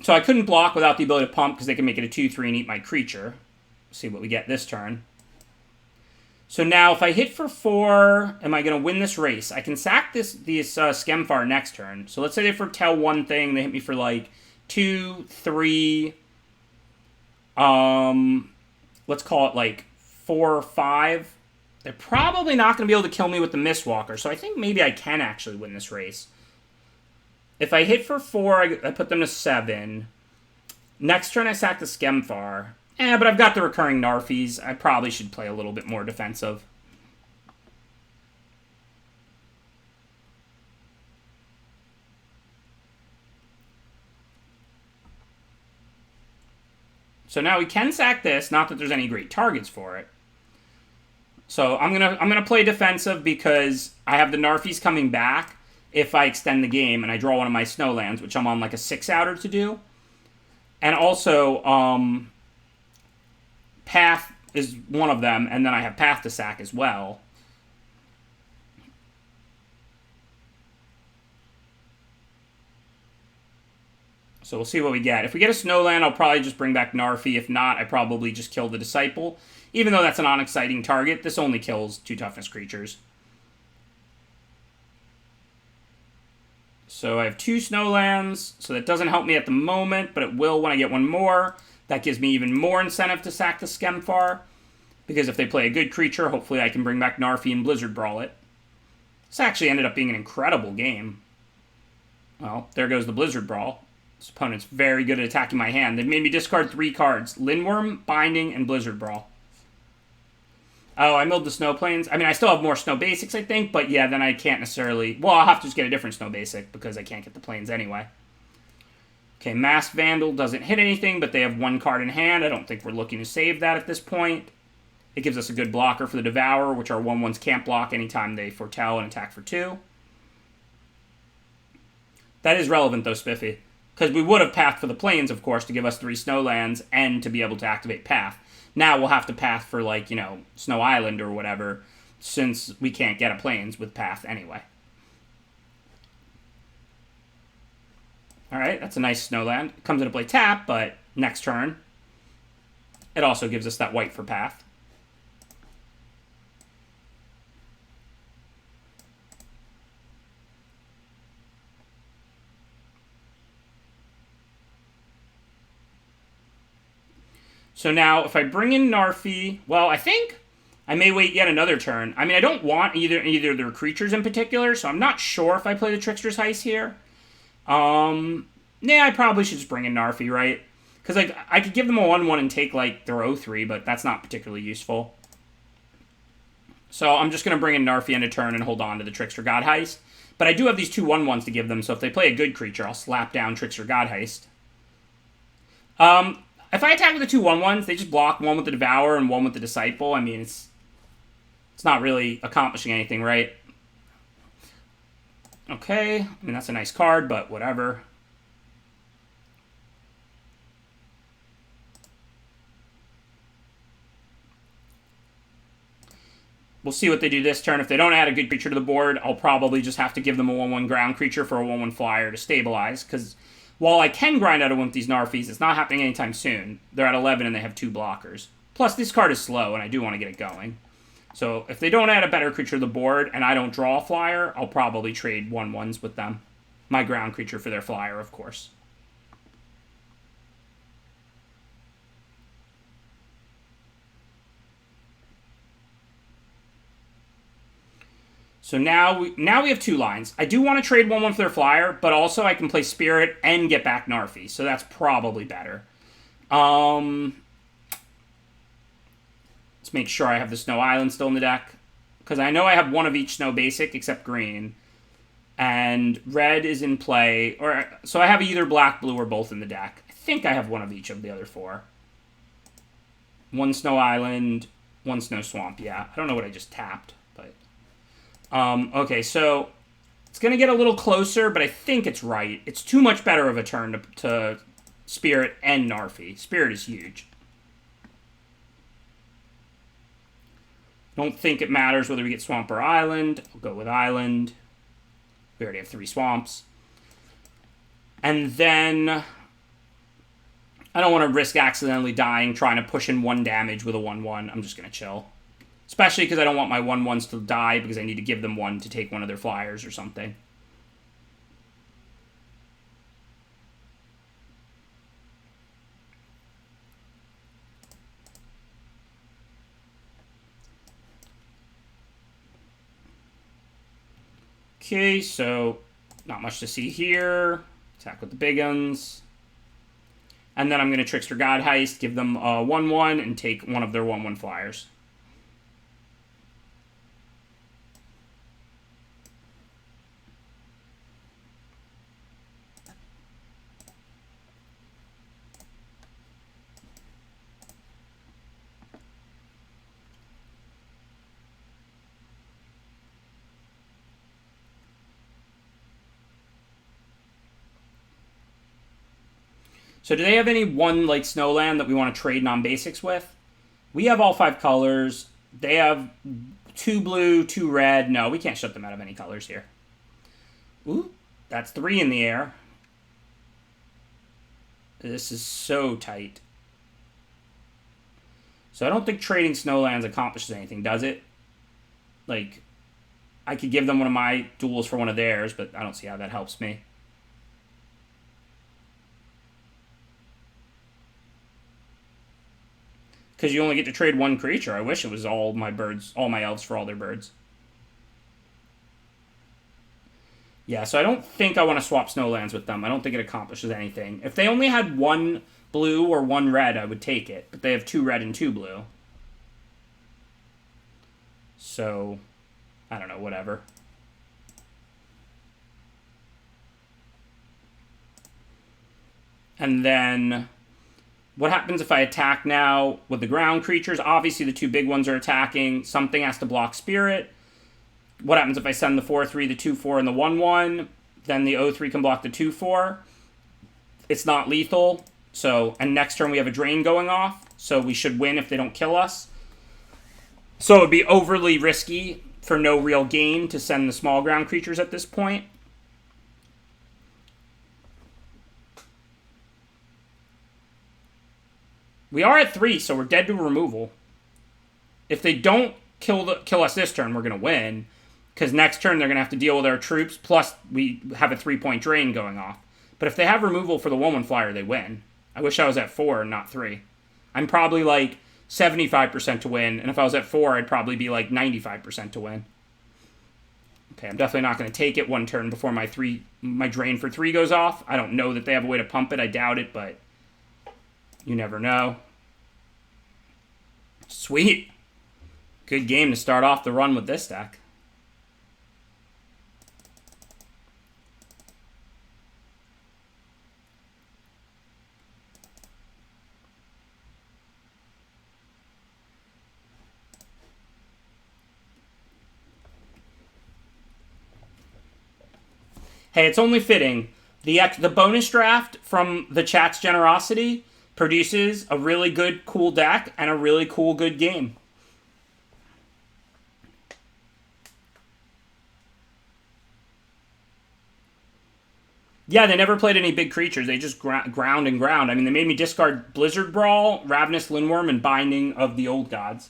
Speaker 1: So I couldn't block without the ability to pump because they can make it a 2/3 and eat my creature. See what we get this turn. So now if I hit for 4, am I going to win this race? I can sack this Skemfar next turn. So let's say they foretell one thing. They hit me for like 2, 3. Let's call it like 4 or 5. They're probably not going to be able to kill me with the Mistwalker. So I think maybe I can actually win this race. If I hit for 4, I put them to 7. Next turn I sack the Skemfar. But I've got the recurring Narfies. I probably should play a little bit more defensive. So now we can sack this. Not that there's any great targets for it. So I'm gonna play defensive because I have the Narfies coming back if I extend the game and I draw one of my Snowlands, which I'm on like a 6-outer to do. And also, Path is one of them, and then I have Path to sack as well. So we'll see what we get. If we get a Snowland, I'll probably just bring back Narfi. If not, I probably just kill the Disciple. Even though that's an unexciting target, this only kills 2 toughness creatures. So I have 2 Snowlands, so that doesn't help me at the moment, but it will when I get one more. That gives me even more incentive to sack the Skemfar, because if they play a good creature, hopefully I can bring back Narfi and Blizzard Brawl it. This actually ended up being an incredible game. Well, there goes the Blizzard Brawl. This opponent's very good at attacking my hand. They've made me discard 3 cards. Lindworm, Binding, and Blizzard Brawl. Oh, I milled the Snow Plains. I mean, I still have more Snow Basics, I think, but yeah, then I can't necessarily... Well, I'll have to just get a different Snow Basic, because I can't get the Plains anyway. Okay, Masked Vandal doesn't hit anything, but they have 1 card in hand. I don't think we're looking to save that at this point. It gives us a good blocker for the Devourer, which our 1/1s can't block anytime they foretell and attack for 2. That is relevant, though, Spiffy. Because we would have Path for the Plains, of course, to give us 3 Snowlands and to be able to activate Path. Now we'll have to Path for, like, you know, Snow Island or whatever, since we can't get a Plains with Path anyway. Alright, that's a nice Snowland. It comes into play tap, but next turn, it also gives us that white for Path. So now, if I bring in Narfi, well, I think I may wait yet another turn. I mean, I don't want either of their creatures in particular, so I'm not sure if I play the Trickster's Heist here. Yeah, I probably should just bring in Narfi, right? Because like, I could give them a 1/1 and take, like, their 0/3, but that's not particularly useful. So I'm just going to bring in Narfi in a turn and hold on to the Trickster God Heist. But I do have these 2 1/1s to give them, so if they play a good creature, I'll slap down Trickster God Heist. If I attack with the 2 1/1s, they just block, one with the Devourer and one with the Disciple. I mean, it's not really accomplishing anything, right? Okay, I mean, that's a nice card, but whatever. We'll see what they do this turn. If they don't add a good creature to the board, I'll probably just have to give them a 1/1 ground creature for a 1/1 flyer to stabilize, because while I can grind out a win with these Narfies, it's not happening anytime soon. They're at 11 and they have 2 blockers. Plus, this card is slow, and I do want to get it going. So, if they don't add a better creature to the board, and I don't draw a flyer, I'll probably trade 1/1s with them. My ground creature for their flyer, of course. So now we have 2 lines. I do want to trade 1/1 for their flyer, but also I can play Spirit and get back Narfi, so that's probably better. Let's make sure I have the Snow Island still in the deck, because I know I have 1 of each Snow Basic except green, and red is in play, so I have either black, blue, or both in the deck. I think I have 1 of each of the other 4. 1 Snow Island, One Snow Swamp, yeah. I don't know what I just tapped, but... okay, so... It's going to get a little closer, but I think it's right. It's too much better of a turn to Spirit and Narfi. Spirit is huge. Don't think it matters whether we get Swamp or Island. I'll go with Island. We already have 3 Swamps. And then... I don't want to risk accidentally dying trying to push in 1 damage with a 1/1. I'm just going to chill. Especially because I don't want my 1/1s to die because I need to give them 1 to take one of their flyers or something. Okay, so not much to see here. Attack with the big guns. And then I'm going to Trickster God Heist, give them a 1/1, and take one of their 1/1 flyers. So do they have any 1 like Snowland that we want to trade non-basics with? We have all 5 colors. They have 2 blue, 2 red. No, we can't shut them out of any colors here. Ooh, that's 3 in the air. This is so tight. So I don't think trading Snowlands accomplishes anything, does it? Like, I could give them one of my duels for one of theirs, but I don't see how that helps me. Because you only get to trade 1 creature. I wish it was all my birds, all my elves for all their birds. Yeah, so I don't think I want to swap Snowlands with them. I don't think it accomplishes anything. If they only had 1 blue or 1 red, I would take it. But they have 2 red and 2 blue. So, I don't know, whatever. And then... what happens if I attack now with the ground creatures? Obviously, the 2 big ones are attacking. Something has to block Spirit. What happens if I send the 4/3, the 2/4, and the 1/1? Then the 0/3 can block the 2/4. It's not lethal. So, and next turn we have a drain going off. So we should win if they don't kill us. So it would be overly risky for no real gain to send the small ground creatures at this point. We are at 3, so we're dead to removal. If they don't kill us this turn, we're going to win. Because next turn they're going to have to deal with our troops, plus we have a 3-point drain going off. But if they have removal for the 1/1 flyer, they win. I wish I was at 4 and not 3. I'm probably like 75% to win, and if I was at 4, I'd probably be like 95% to win. Okay, I'm definitely not going to take it 1 turn before my drain for 3 goes off. I don't know that they have a way to pump it. I doubt it, but you never know. Sweet. Good game to start off the run with this deck. Hey, it's only fitting. The bonus draft from the chat's generosity produces a really good, cool deck and a really cool, good game. Yeah, they never played any big creatures. They just ground and ground. I mean, they made me discard Blizzard Brawl, Ravenous Lindworm, and Binding of the Old Gods.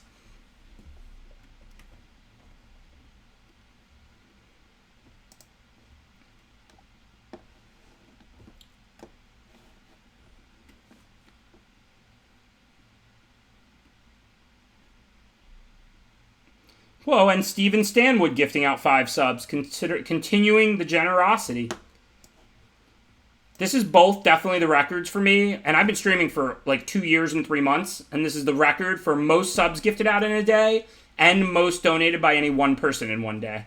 Speaker 1: Whoa, and Steven Stanwood gifting out 5 subs, continuing the generosity. This is both definitely the records for me, and I've been streaming for like 2 years and 3 months, and this is the record for most subs gifted out in a day, and most donated by any one person in one day.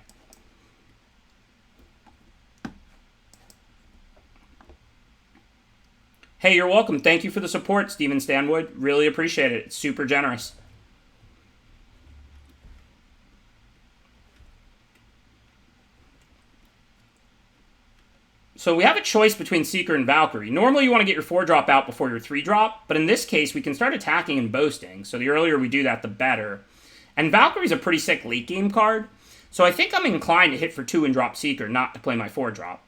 Speaker 1: Hey, you're welcome. Thank you for the support, Steven Stanwood. Really appreciate it. It's super generous. So we have a choice between Seeker and Valkyrie. Normally you want to get your 4-drop out before your 3-drop, but in this case we can start attacking and boasting. So the earlier we do that, the better. And Valkyrie's a pretty sick late game card. So I think I'm inclined to hit for 2 and drop Seeker, not to play my 4-drop.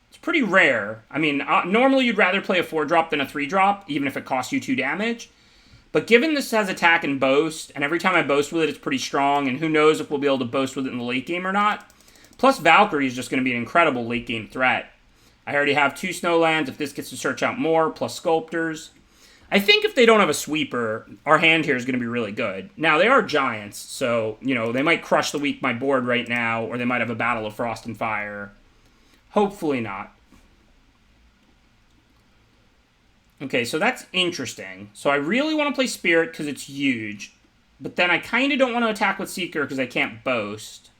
Speaker 1: It's pretty rare. I mean, normally you'd rather play a 4-drop than a 3-drop, even if it costs you 2 damage. But given this has attack and boast, and every time I boast with it, it's pretty strong, and who knows if we'll be able to boast with it in the late game or not. Plus, Valkyrie is just going to be an incredible late game threat. I already have 2 Snowlands if this gets to search out more, plus Sculptors. I think if they don't have a sweeper, our hand here is going to be really good. Now, they are giants, so, you know, they might crush the weak my board right now, or they might have a Battle of Frost and Fire. Hopefully not. Okay, so that's interesting. So I really want to play Spirit because it's huge. But then I kind of don't want to attack with Seeker because I can't boast.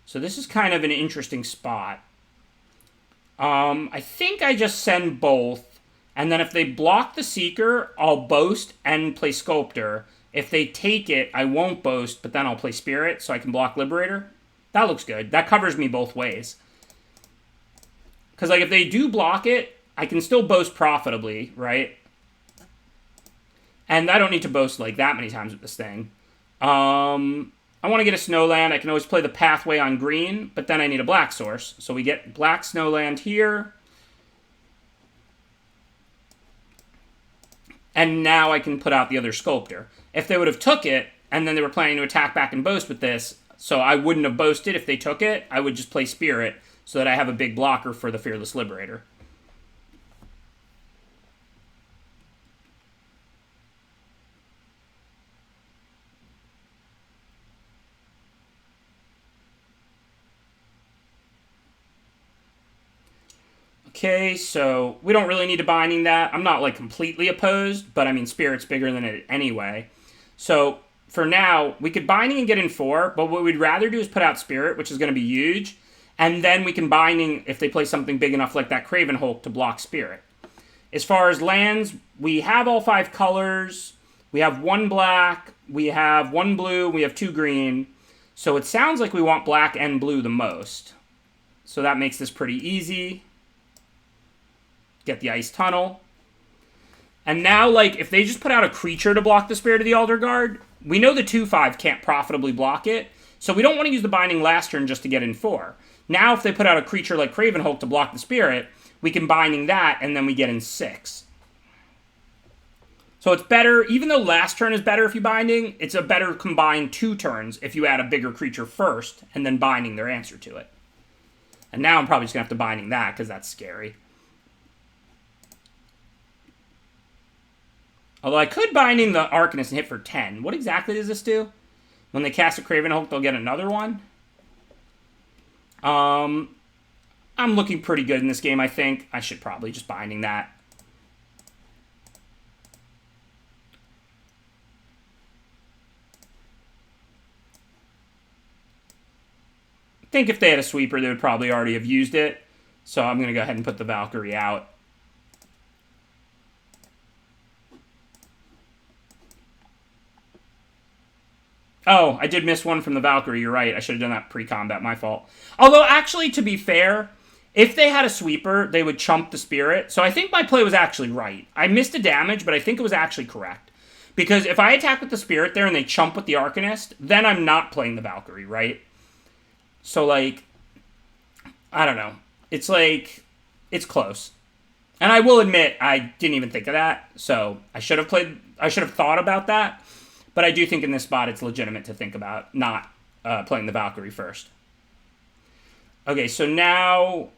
Speaker 1: So this is kind of an interesting spot. I think I just send both. And then if they block the Seeker, I'll boast and play Sculptor. If they take it, I won't boast, but then I'll play Spirit so I can block Liberator. That looks good. That covers me both ways. Because like if they do block it, I can still boast profitably, right? And I don't need to boast like that many times with this thing. I want to get a Snowland. I can always play the Pathway on green, but then I need a black source. So we get black Snowland here. And now I can put out the other Sculptor. If they would have took it, and then they were planning to attack back and boast with this, so I wouldn't have boasted if they took it, I would just play Spirit so that I have a big blocker for the Fearless Liberator. Okay, so we don't really need a binding that. I'm not, like, completely opposed, but, I mean, Spirit's bigger than it anyway. So, for now, we could binding and get in 4, but what we'd rather do is put out Spirit, which is going to be huge, and then we can binding if they play something big enough like that Craven Hulk to block Spirit. As far as lands, we have all 5 colors. We have 1 black, we have 1 blue, we have 2 green. So it sounds like we want black and blue the most. So that makes this pretty easy. Get the Ice Tunnel. And now, like, if they just put out a creature to block the Spirit of the Elder Guard, we know the 2/5 can't profitably block it, so we don't want to use the binding last turn just to get in 4. Now, if they put out a creature like Craven Hulk to block the Spirit, we can binding that, and then we get in 6. So it's better, even though last turn is better if you binding, it's a better combined 2 turns if you add a bigger creature first, and then binding their answer to it. And now I'm probably just going to have to binding that, because that's scary. Although I could binding the Arcanist and hit for 10. What exactly does this do? When they cast a Craven Hulk, they'll get another one? I'm looking pretty good in this game, I think. I should probably just binding that. I think if they had a sweeper, they would probably already have used it. So I'm going to go ahead and put the Valkyrie out. Oh, I did miss one from the Valkyrie. You're right. I should have done that pre-combat. My fault. Although, actually, to be fair, if they had a sweeper, they would chump the Spirit. So I think my play was actually right. I missed a damage, but I think it was actually correct. Because if I attack with the Spirit there and they chump with the Arcanist, then I'm not playing the Valkyrie, right? So, like, I don't know. It's like, it's close. And I will admit, I didn't even think of that. So I should have thought about that. But I do think in this spot it's legitimate to think about not playing the Valkyrie first. Okay, so now...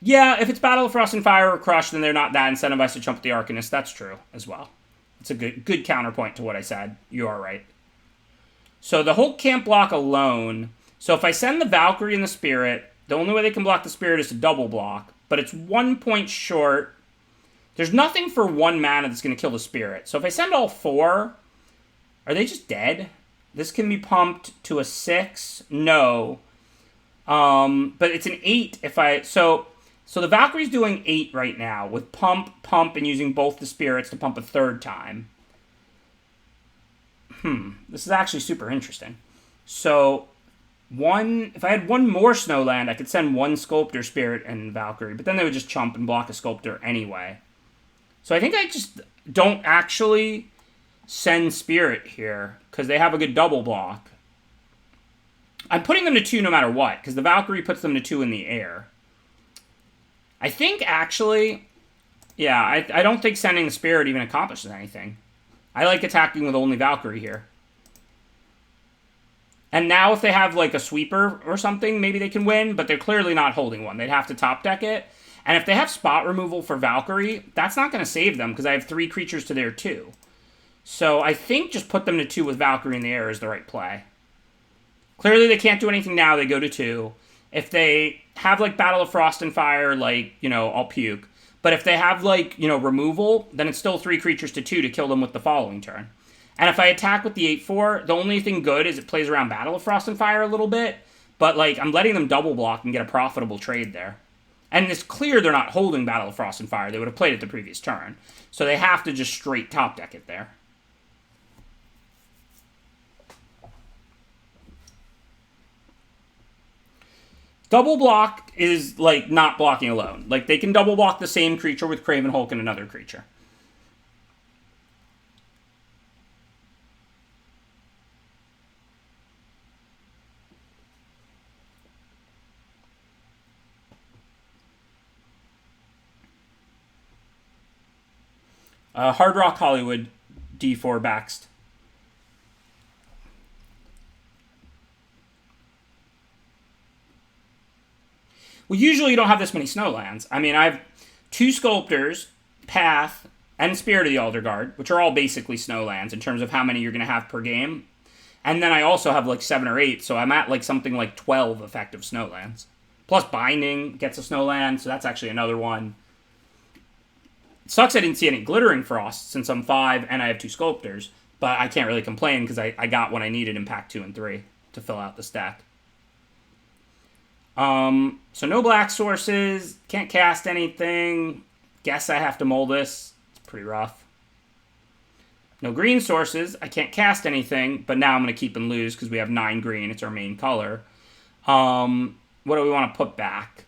Speaker 1: Yeah, if it's Battle of Frost and Fire or Crush, then they're not that incentivized to jump the Arcanist. That's true as well. It's a good counterpoint to what I said. You are right. So the Hulk can't block alone. So if I send the Valkyrie and the Spirit, the only way they can block the Spirit is to double block. But it's 1 point short. There's nothing for 1 mana that's going to kill the Spirit. So if I send all 4, are they just dead? This can be pumped to a 6. No. But it's an 8 if I... So the Valkyrie's doing 8 right now with pump, and using both the Spirits to pump a 3rd time. This is actually super interesting. So If I had one more Snowland, I could send one Sculptor, Spirit, and Valkyrie, but then they would just chump and block a Sculptor anyway. So I think I just don't actually send Spirit here, because they have a good double block. I'm putting them to 2 no matter what, because the Valkyrie puts them to 2 in the air. I think, actually, yeah, I don't think sending the Spirit even accomplishes anything. I like attacking with only Valkyrie here. And now if they have, like, a sweeper or something, maybe they can win, but they're clearly not holding one. They'd have to top deck it. And if they have spot removal for Valkyrie, that's not going to save them, because I have 3 creatures to their 2. So I think just put them to 2 with Valkyrie in the air is the right play. Clearly they can't do anything now, they go to 2. If they have, like, Battle of Frost and Fire, like, you know, I'll puke. But if they have, like, you know, removal, then it's still 3 creatures to 2 to kill them with the following turn. And if I attack with the 8/4, the only thing good is it plays around Battle of Frost and Fire a little bit. But, like, I'm letting them double block and get a profitable trade there. And it's clear they're not holding Battle of Frost and Fire. They would have played it the previous turn. So they have to just straight top deck it there. Double block is, like, not blocking alone. Like, they can double block the same creature with Craven Hulk and another creature. Hard Rock Hollywood, D4 Baxed. Well, usually you don't have this many Snowlands. I mean, I have 2 Sculptors, Path, and Spirit of the Elder Guard, which are all basically Snowlands in terms of how many you're going to have per game. And then I also have like 7 or 8, so I'm at like something like 12 effective Snowlands. Plus Binding gets a Snowland, so that's actually another one. It sucks I didn't see any Glittering Frost since I'm 5 and I have 2 Sculptors, but I can't really complain because I got what I needed in pack 2 and 3 to fill out the stack. So no black sources, can't cast anything. Guess I have to mull this. It's pretty rough. No green sources, I can't cast anything, but now I'm going to keep and lose because we have 9 green. It's our main color. What do we want to put back?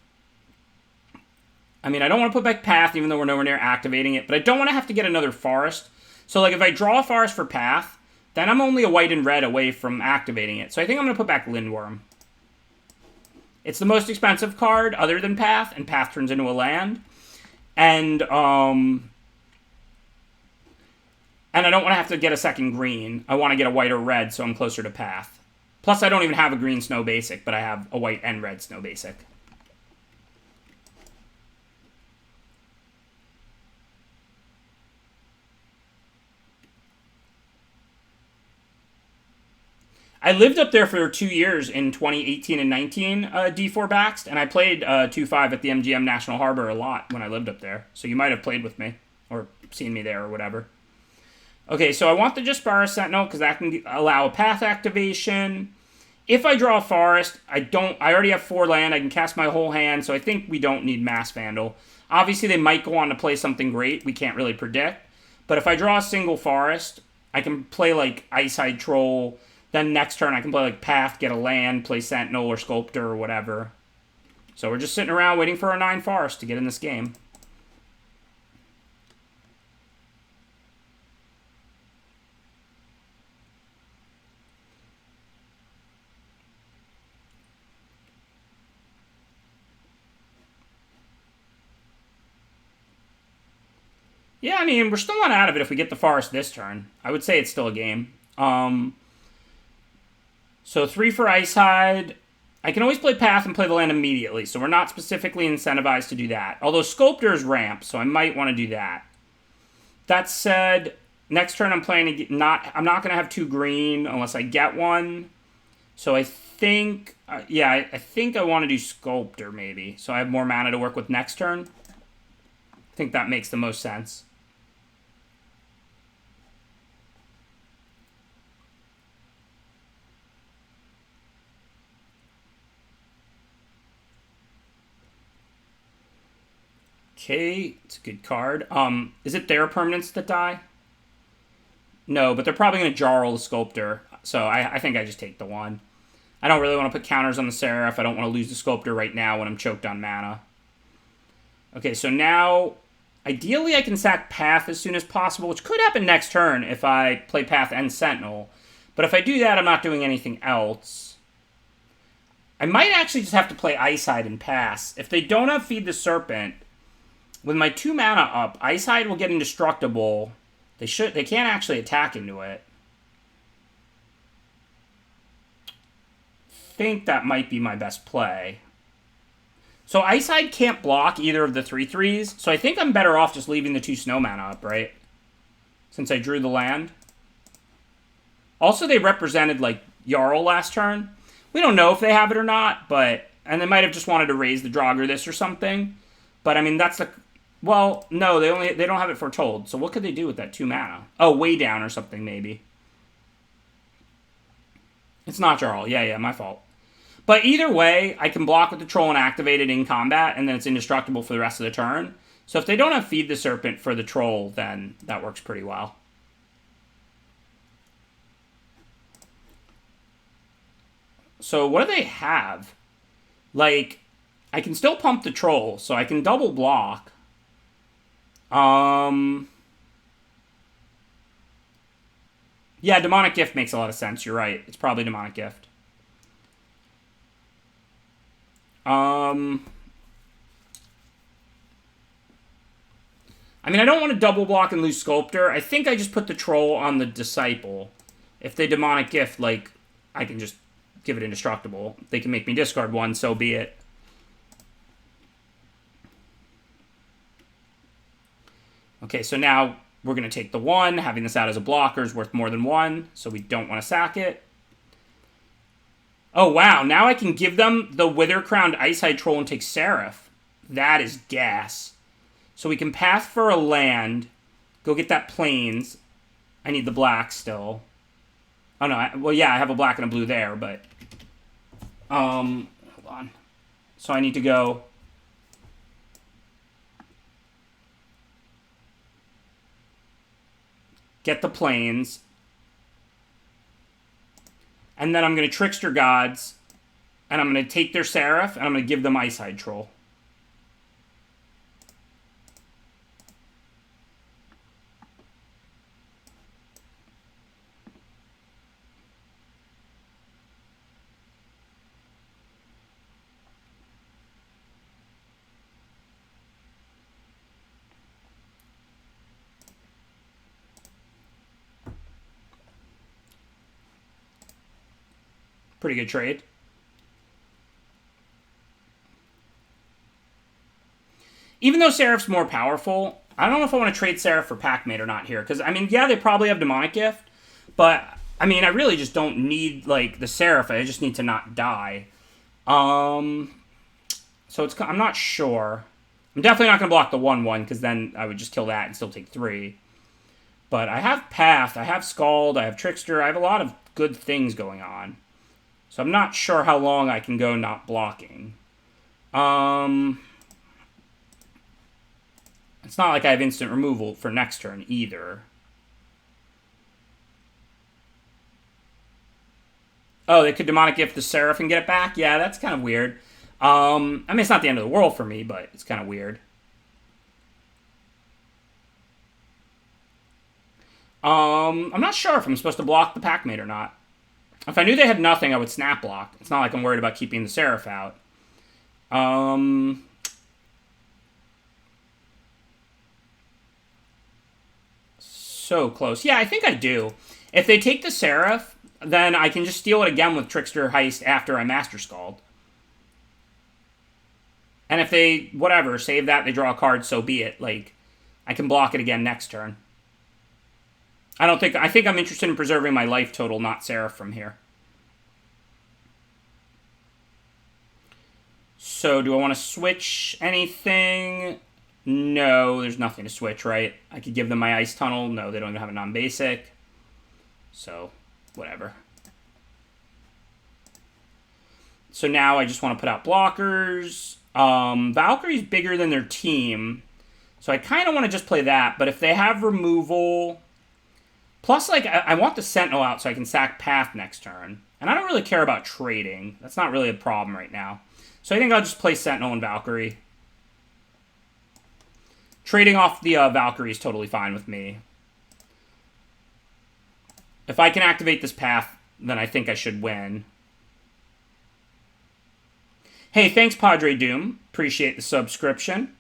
Speaker 1: I mean, I don't want to put back Path, even though we're nowhere near activating it, but I don't want to have to get another Forest. So, like, if I draw a Forest for Path, then I'm only a white and red away from activating it. So I think I'm going to put back Lindworm. It's the most expensive card other than Path, and Path turns into a land. And I don't want to have to get a second green. I want to get a white or red, so I'm closer to Path. Plus, I don't even have a green Snow Basic, but I have a white and red Snow Basic. I lived up there for 2 years in 2018 and 19, D4 Baxed, and I played 2-5 at the MGM National Harbor a lot when I lived up there. So you might have played with me, or seen me there, or whatever. Okay, so I want the Jaspara Sentinel, because that can allow a Path activation. If I draw a Forest, I already have 4 land, I can cast my whole hand, so I think we don't need Mass Vandal. Obviously, they might go on to play something great, we can't really predict. But if I draw a single Forest, I can play, like, Icehide Troll. Then next turn I can play like Path, get a land, play Sentinel or Sculptor or whatever. So we're just sitting around waiting for our 9 Forest to get in this game. Yeah, I mean, we're still not out of it if we get the Forest this turn. I would say it's still a game. So 3 for Icehide. I can always play Path and play the land immediately, so we're not specifically incentivized to do that. Although Sculptor is ramp, so I might want to do that. That said, next turn I'm playing I'm not going to have 2 green unless I get one. So I think, I think I want to do Sculptor maybe, so I have more mana to work with next turn. I think that makes the most sense. Okay, it's a good card. Is it their permanents that die? No, but they're probably going to Jarl the Sculptor, so I think I just take the 1. I don't really want to put counters on the Seraph. I don't want to lose the Sculptor right now when I'm choked on mana. Okay, so now, ideally I can sack Path as soon as possible, which could happen next turn if I play Path and Sentinel. But if I do that, I'm not doing anything else. I might actually just have to play Icehide and pass. If they don't have Feed the Serpent, with my 2 mana up, Icehide will get indestructible. They can't actually attack into it. I think that might be my best play. So Icehide can't block either of the 3/3s, so I think I'm better off just leaving the 2 snow mana up, right? Since I drew the land. Also, they represented, like, Jarl last turn. We don't know if they have it or not, but... And they might have just wanted to raise the Draugr this or something. But, I mean, that's the... Well, no, they don't have it foretold. So what could they do with that 2 mana? Oh, way down or something, maybe. It's not Jarl. Yeah, my fault. But either way, I can block with the Troll and activate it in combat, and then it's indestructible for the rest of the turn. So if they don't have Feed the Serpent for the Troll, then that works pretty well. So what do they have? Like, I can still pump the Troll, so I can double block. Yeah, Demonic Gift makes a lot of sense. You're right. It's probably Demonic Gift. I mean, I don't want to double block and lose Sculptor. I think I just put the Troll on the Disciple. If they Demonic Gift, like, I can just give it indestructible. They can make me discard 1, so be it. Okay, so now we're going to take the 1. Having this out as a blocker is worth more than 1, so we don't want to sack it. Oh, wow. Now I can give them the Wither-Crowned Icehide Troll and take Seraph. That is gas. So we can path for a land, go get that Plains. I need the black still. Oh, no. Well, yeah, I have a black and a blue there, but... hold on. So I need to go... Get the Plains. And then I'm going to Trickster Gods. And I'm going to take their Seraph, and I'm going to give them Icehide Troll. Pretty good trade. Even though Seraph's more powerful, I don't know if I want to trade Seraph for Packmate or not here. Because, I mean, yeah, they probably have Demonic Gift. But, I mean, I really just don't need, like, the Seraph. I just need to not die. So I'm not sure. I'm definitely not going to block the 1/1, because then I would just kill that and still take 3. But I have Path, I have Scald, I have Trickster. I have a lot of good things going on. So I'm not sure how long I can go not blocking. It's not like I have instant removal for next turn either. Oh, they could Demonic Gift the Seraph and get it back? Yeah, that's kind of weird. I mean, it's not the end of the world for me, but it's kind of weird. I'm not sure if I'm supposed to block the Packmate or not. If I knew they had nothing, I would snap block. It's not like I'm worried about keeping the Seraph out. So close. Yeah, I think I do. If they take the Seraph, then I can just steal it again with Trickster Heist after I Master Scald. And if they, whatever, save that, they draw a card, so be it. Like, I can block it again next turn. I think I'm interested in preserving my life total, not Seraph from here. So, do I want to switch anything? No, there's nothing to switch, right? I could give them my Ice Tunnel. No, they don't even have a non-basic. So, whatever. So now I just want to put out blockers. Valkyrie's bigger than their team. So I kind of want to just play that. But if they have removal... Plus, like, I want the Sentinel out so I can sack Path next turn. And I don't really care about trading. That's not really a problem right now. So I think I'll just play Sentinel and Valkyrie. Trading off the Valkyrie is totally fine with me. If I can activate this path, then I think I should win. Hey, thanks, Padre Doom. Appreciate the subscription.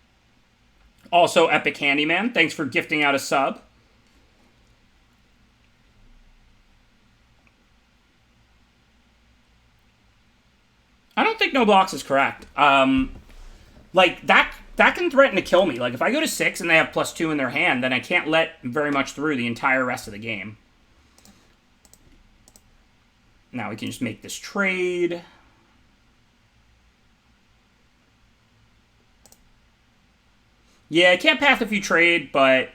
Speaker 1: Also, Epic Handyman, thanks for gifting out a sub. I don't think no blocks is correct. Like, that can threaten to kill me. Like, if I go to 6 and they have +2 in their hand, then I can't let very much through the entire rest of the game. Now we can just make this trade. Yeah, I can't path if you trade, but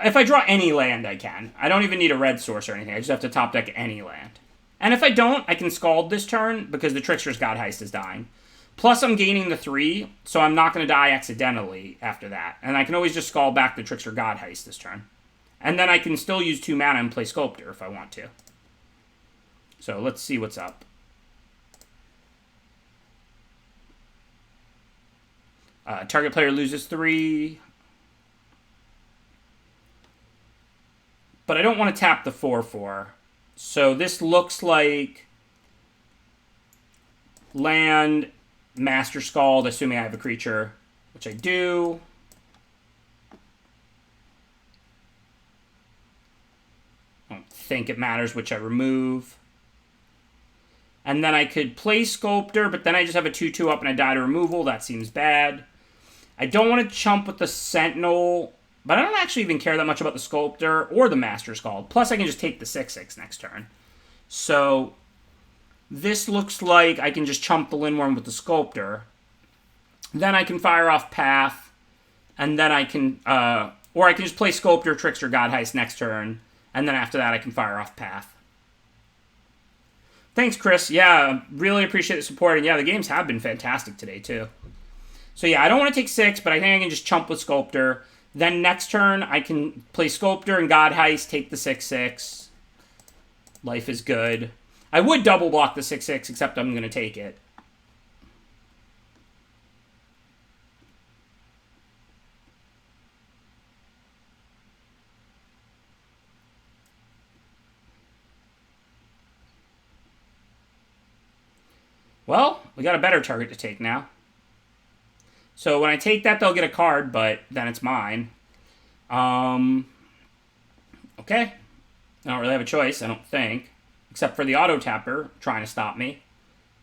Speaker 1: if I draw any land, I can. I don't even need a red source or anything. I just have to top deck any land. And if I don't, I can Scald this turn because the Trickster's God Heist is dying. Plus, I'm gaining the 3, so I'm not going to die accidentally after that. And I can always just Scald back the Trickster God Heist this turn. And then I can still use 2 mana and play Sculptor if I want to. So let's see what's up. Target player loses 3. But I don't want to tap the 4/4. So this looks like land, Master Scald, assuming I have a creature, which I do. I don't think it matters which I remove. And then I could play Sculptor, but then I just have a 2/2 up and I die to removal. That seems bad. I don't want to chump with the Sentinel, but I don't actually even care that much about the Sculptor or the Master Scald. Plus, I can just take the 6/6 next turn. So, this looks like I can just chump the Lindworm with the Sculptor. Then I can fire off Path, and then I can, or I can just play Sculptor, Trickster, God Heist next turn, and then after that I can fire off Path. Thanks, Chris. Yeah, really appreciate the support. And yeah, the games have been fantastic today, too. So yeah, I don't want to take 6, but I think I can just chump with Sculptor. Then next turn, I can play Sculptor and God Heist, take the 6/6. Life is good. I would double block the 6/6, except I'm going to take it. Well, we got a better target to take now. So when I take that, they'll get a card, but then it's mine. Okay. I don't really have a choice, I don't think. Except for the auto-tapper trying to stop me.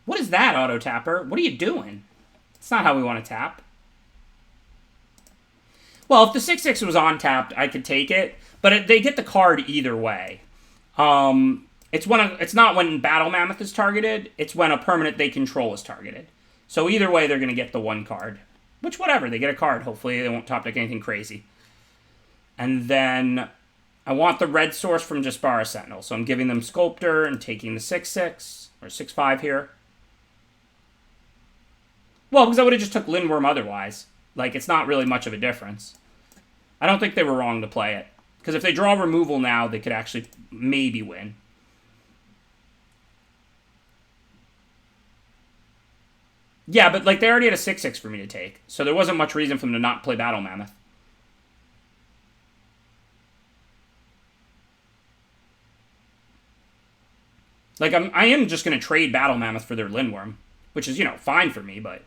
Speaker 1: What is that, auto-tapper? What are you doing? It's not how we want to tap. Well, if the 6/6 was on-tapped, I could take it. But they get the card either way. It's not when Battle Mammoth is targeted. It's when a permanent they control is targeted. So either way, they're going to get the 1 card. Which, whatever, they get a card. Hopefully, they won't top deck anything crazy. And then I want the red source from Jaspara Sentinel. So I'm giving them Sculptor and taking the 6/6, or 6/5 here. Well, because I would have just took Lindworm otherwise. Like, it's not really much of a difference. I don't think they were wrong to play it. Because if they draw removal now, they could actually maybe win. Yeah, but like they already had a 6/6 for me to take. So there wasn't much reason for them to not play Battle Mammoth. Like, I am just going to trade Battle Mammoth for their Lindworm. Which is, fine for me, but...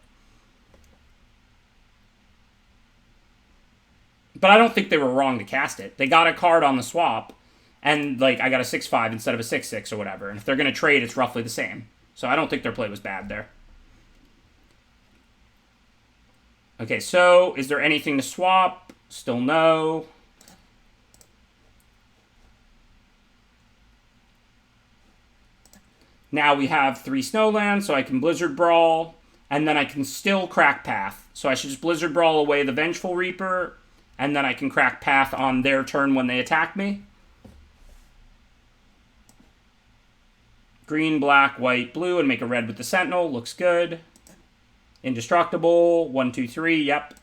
Speaker 1: But I don't think they were wrong to cast it. They got a card on the swap, and, like, I got a 6/5 instead of a 6/6 or whatever. And if they're going to trade, it's roughly the same. So I don't think their play was bad there. Okay, so is there anything to swap? Still no. Now we have 3 Snowlands, so I can Blizzard Brawl, and then I can still crack Path. So I should just Blizzard Brawl away the Vengeful Reaper, and then I can crack Path on their turn when they attack me. Green, black, white, blue, and make a red with the Sentinel. Looks good. Indestructible. 1, 2, 3. Yep.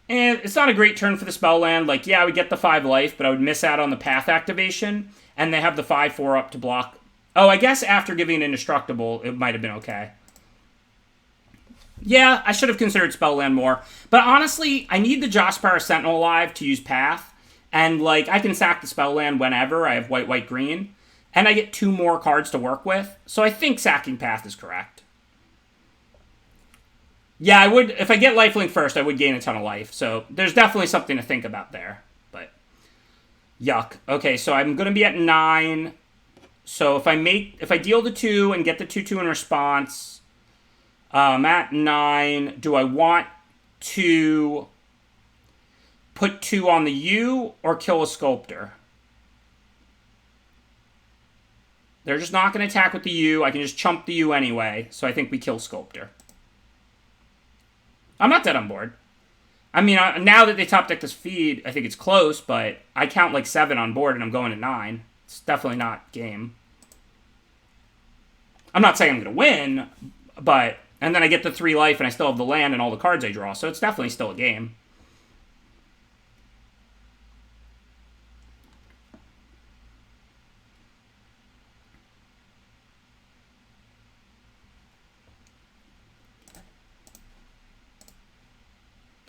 Speaker 1: And it's not a great turn for the spell land. Like, yeah, I would get the 5 life, but I would miss out on the path activation. And they have the 5/4 up to block. Oh, I guess after giving an indestructible, it might have been okay. Yeah, I should have considered spell land more. But honestly, I need the Jospar Sentinel alive to use path. And, like, I can sack the spell land whenever. I have white, white, green. And I get 2 more cards to work with. So I think sacking path is correct. Yeah, I would. If I get lifelink first, I would gain a ton of life. So there's definitely something to think about there. But yuck. Okay, so I'm gonna be at 9. So if I deal the 2 and get the 2/2 in response, at 9. Do I want to put 2 on the U or kill a sculptor? They're just not going to attack with the U. I can just chump the U anyway. So I think we kill sculptor. I'm not dead on board. I mean, now that they top deck this feed, I think it's close, but I count like 7 on board and I'm going to 9. It's definitely not game. I'm not saying I'm going to win, but... And then I get the 3 life and I still have the land and all the cards I draw, so it's definitely still a game.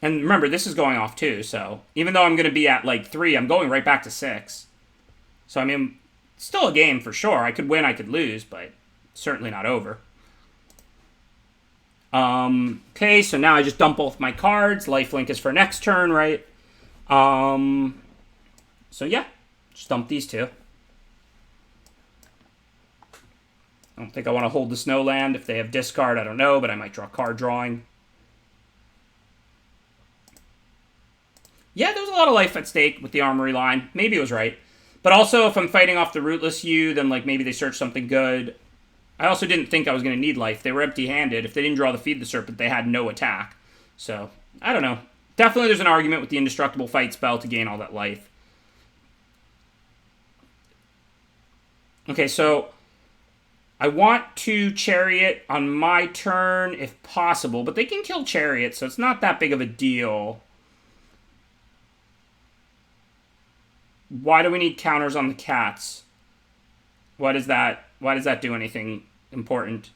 Speaker 1: And remember, this is going off too, so even though I'm going to be at like 3, I'm going right back to 6. So, I mean, still a game for sure. I could win, I could lose, but certainly not over. Okay, so now I just dump both my cards. Lifelink is for next turn, right? So yeah, just dump these 2. I don't think I want to hold the Snowland. If they have discard, I don't know, but I might draw card drawing. Yeah, there was a lot of life at stake with the Armory line. Maybe it was right. But also, if I'm fighting off the Rootless U, then like maybe they search something good. I also didn't think I was going to need life. They were empty-handed. If they didn't draw the Feed the Serpent, they had no attack. So, I don't know. Definitely there's an argument with the Indestructible Fight spell to gain all that life. Okay, so I want to Chariot on my turn if possible, but they can kill Chariot, so it's not that big of a deal. Why do we need counters on the cats? Why does that do anything important?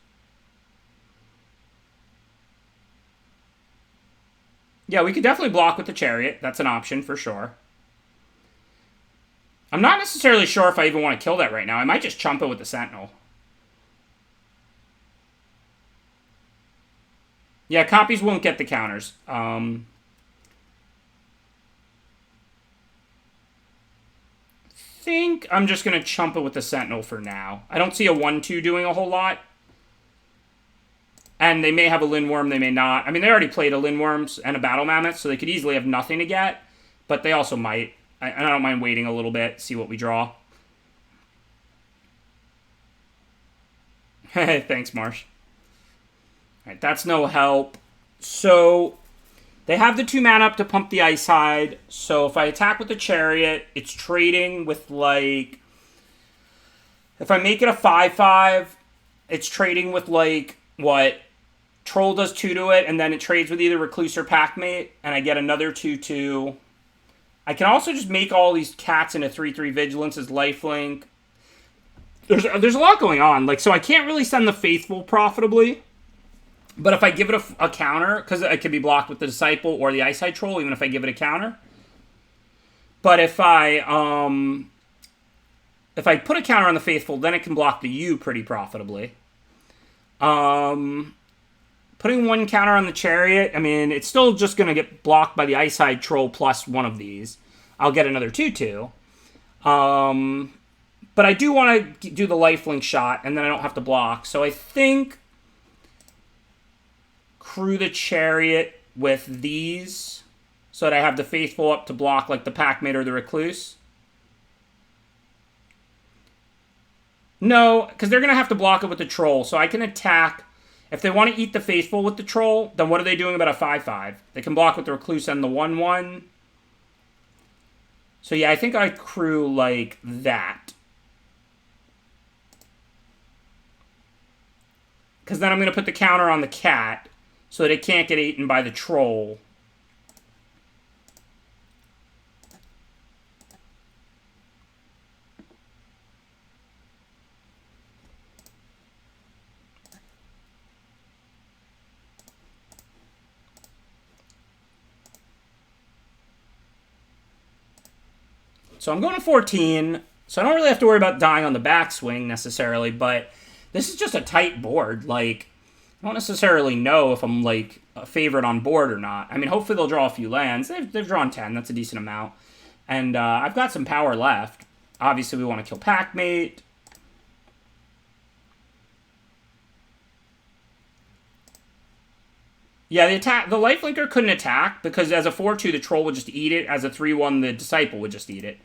Speaker 1: Yeah, we could definitely block with the Chariot. That's an option for sure. I'm not necessarily sure if I even want to kill that right now. I might just chump it with the Sentinel. Yeah, copies won't get the counters. Think I'm just going to chump it with the Sentinel for now. I don't see a 1/2 doing a whole lot. And they may have a Lindworm, they may not. I mean, they already played a Lindworms and a Battle Mammoth, so they could easily have nothing to get. But they also might. I don't mind waiting a little bit, see what we draw. Thanks, Marsh. Alright, that's no help. So, they have the 2 mana up to pump the Ice Hide. So, if I attack with the Chariot, it's trading with, like... If I make it a 5/5, it's trading with, like, what? Troll does 2 to it, and then it trades with either Recluse or Packmate, and I get another 2/2. I can also just make all these cats into 3/3 Vigilance as lifelink. There's a lot going on. Like, so I can't really send the Faithful profitably. But if I give it a counter, because it could be blocked with the Disciple or the Eyesight Troll, even if I give it a counter. But if I put a counter on the Faithful, then it can block the U pretty profitably. Putting 1 counter on the Chariot, I mean, it's still just going to get blocked by the Eyesight Troll plus one of these. I'll get another 2/2. But I do want to do the lifelink shot, and then I don't have to block. So I think crew the Chariot with these so that I have the Faithful up to block like the Packmate or the Recluse. No, because they're going to have to block it with the Troll, so I can attack. If they want to eat the Faithful with the Troll, then what are they doing about a 5/5? They can block with the Recluse and the 1/1. So yeah, I think I crew like that. Because then I'm going to put the counter on the cat so that it can't get eaten by the Troll. So I'm going to 14. So I don't really have to worry about dying on the backswing necessarily, but this is just a tight board. Like, I don't necessarily know if I'm, like, a favorite on board or not. I mean, hopefully they'll draw a few lands. They've drawn 10. That's a decent amount. And I've got some power left. Obviously, we want to kill Packmate. Yeah, the lifelinker couldn't attack because as a 4-2, the troll would just eat it. As a 3-1, the disciple would just eat it.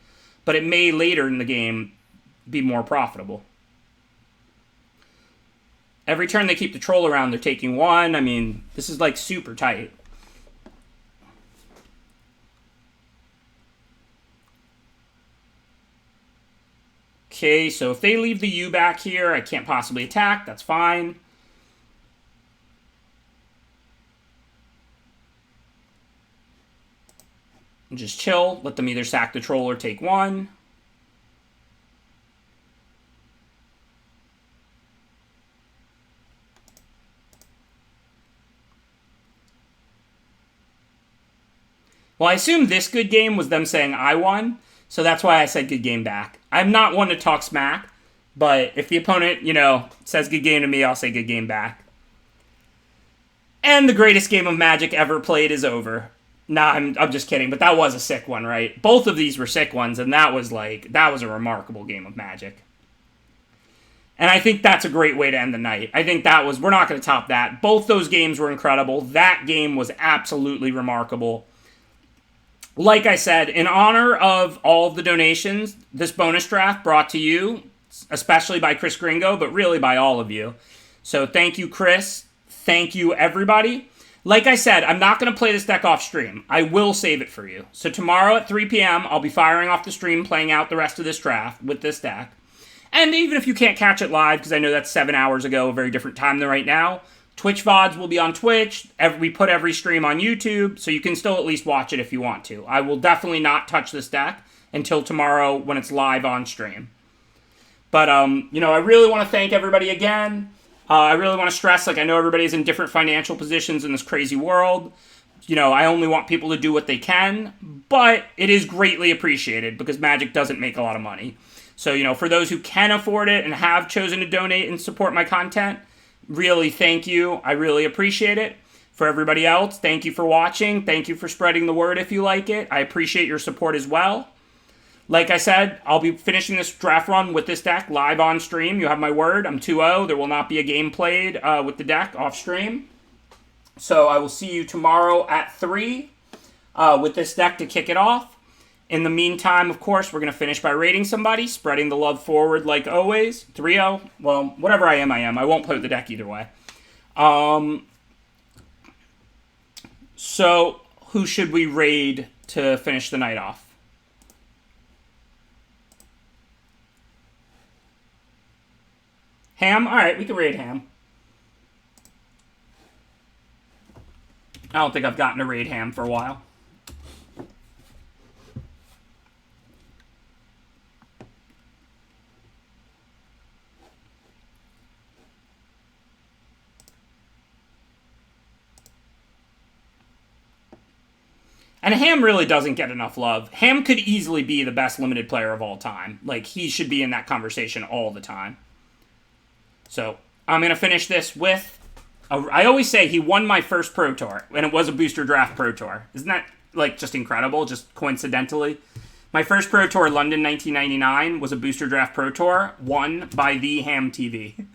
Speaker 1: But it may later in the game be more profitable. Every turn they keep the troll around, they're taking 1. I mean, this is like super tight. Okay, so if they leave the U back here, I can't possibly attack. That's fine. And just chill. Let them either sack the troll or take 1. Well, I assume this good game was them saying I won, so that's why I said good game back. I'm not one to talk smack, but if the opponent, you know, says good game to me, I'll say good game back. And the greatest game of Magic ever played is over. Nah, I'm just kidding, but that was a sick one, right? Both of these were sick ones, and that was a remarkable game of Magic. And I think that's a great way to end the night. I think we're not going to top that. Both those games were incredible. That game was absolutely remarkable. Like I said, in honor of all of the donations, this bonus draft brought to you, especially by Chris Gringo, but really by all of you. So thank you, Chris. Thank you, everybody. Like I said, I'm not going to play this deck off stream. I will save it for you. So tomorrow at 3 p.m., I'll be firing off the stream, playing out the rest of this draft with this deck. And even if you can't catch it live, because I know that's 7 hours ago, a very different time than right now, Twitch VODs will be on Twitch. We put every stream on YouTube, so you can still at least watch it if you want to. I will definitely not touch this deck until tomorrow when it's live on stream. But, you know, I really want to thank everybody again. I really want to stress, like, I know everybody's in different financial positions in this crazy world. You know, I only want people to do what they can, but it is greatly appreciated because Magic doesn't make a lot of money. So, you know, for those who can afford it and have chosen to donate and support my content, really thank you. I really appreciate it. For everybody else, thank you for watching. Thank you for spreading the word if you like it. I appreciate your support as well. Like I said, I'll be finishing this draft run with this deck live on stream. You have my word. I'm 2-0. There will not be a game played with the deck off stream. So I will see you tomorrow at 3 with this deck to kick it off. In the meantime, of course, we're going to finish by rating somebody, spreading the love forward like always. 3-0. Well, whatever I am, I am. I won't play with the deck either way. So, who should we raid to finish the night off? Ham? Alright, we can raid Ham. I don't think I've gotten to raid Ham for a while. And Ham really doesn't get enough love. Ham could easily be the best limited player of all time. Like, he should be in that conversation all the time. So, I'm going to finish this with... I always say he won my first Pro Tour, and it was a Booster Draft Pro Tour. Isn't that, like, just incredible, just coincidentally? My first Pro Tour, London 1999, was a Booster Draft Pro Tour, won by the Ham TV.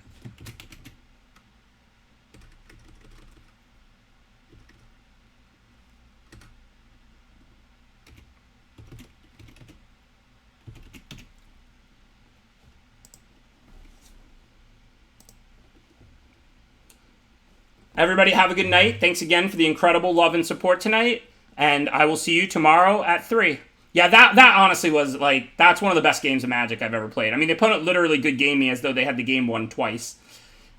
Speaker 1: Everybody have a good night. Thanks again for the incredible love and support tonight. And I will see you tomorrow at 3. Yeah, that honestly was, like, that's one of the best games of Magic I've ever played. I mean, the opponent literally good gamed me as though they had the game won twice.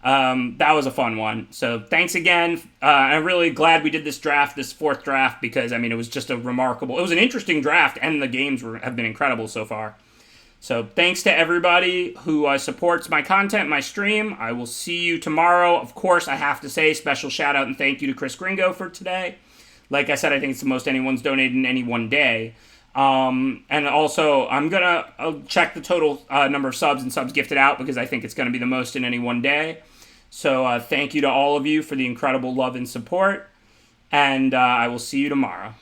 Speaker 1: That was a fun one. So thanks again. I'm really glad we did this draft, this 4th draft, because, I mean, it was just a remarkable... It was an interesting draft, and the games have been incredible so far. So thanks to everybody who supports my content, my stream. I will see you tomorrow. Of course, I have to say special shout out and thank you to Chris Gringo for today. Like I said, I think it's the most anyone's donated in any one day. And also, I'm gonna check the total number of subs and subs gifted out because I think it's gonna be the most in any one day. So thank you to all of you for the incredible love and support, and I will see you tomorrow.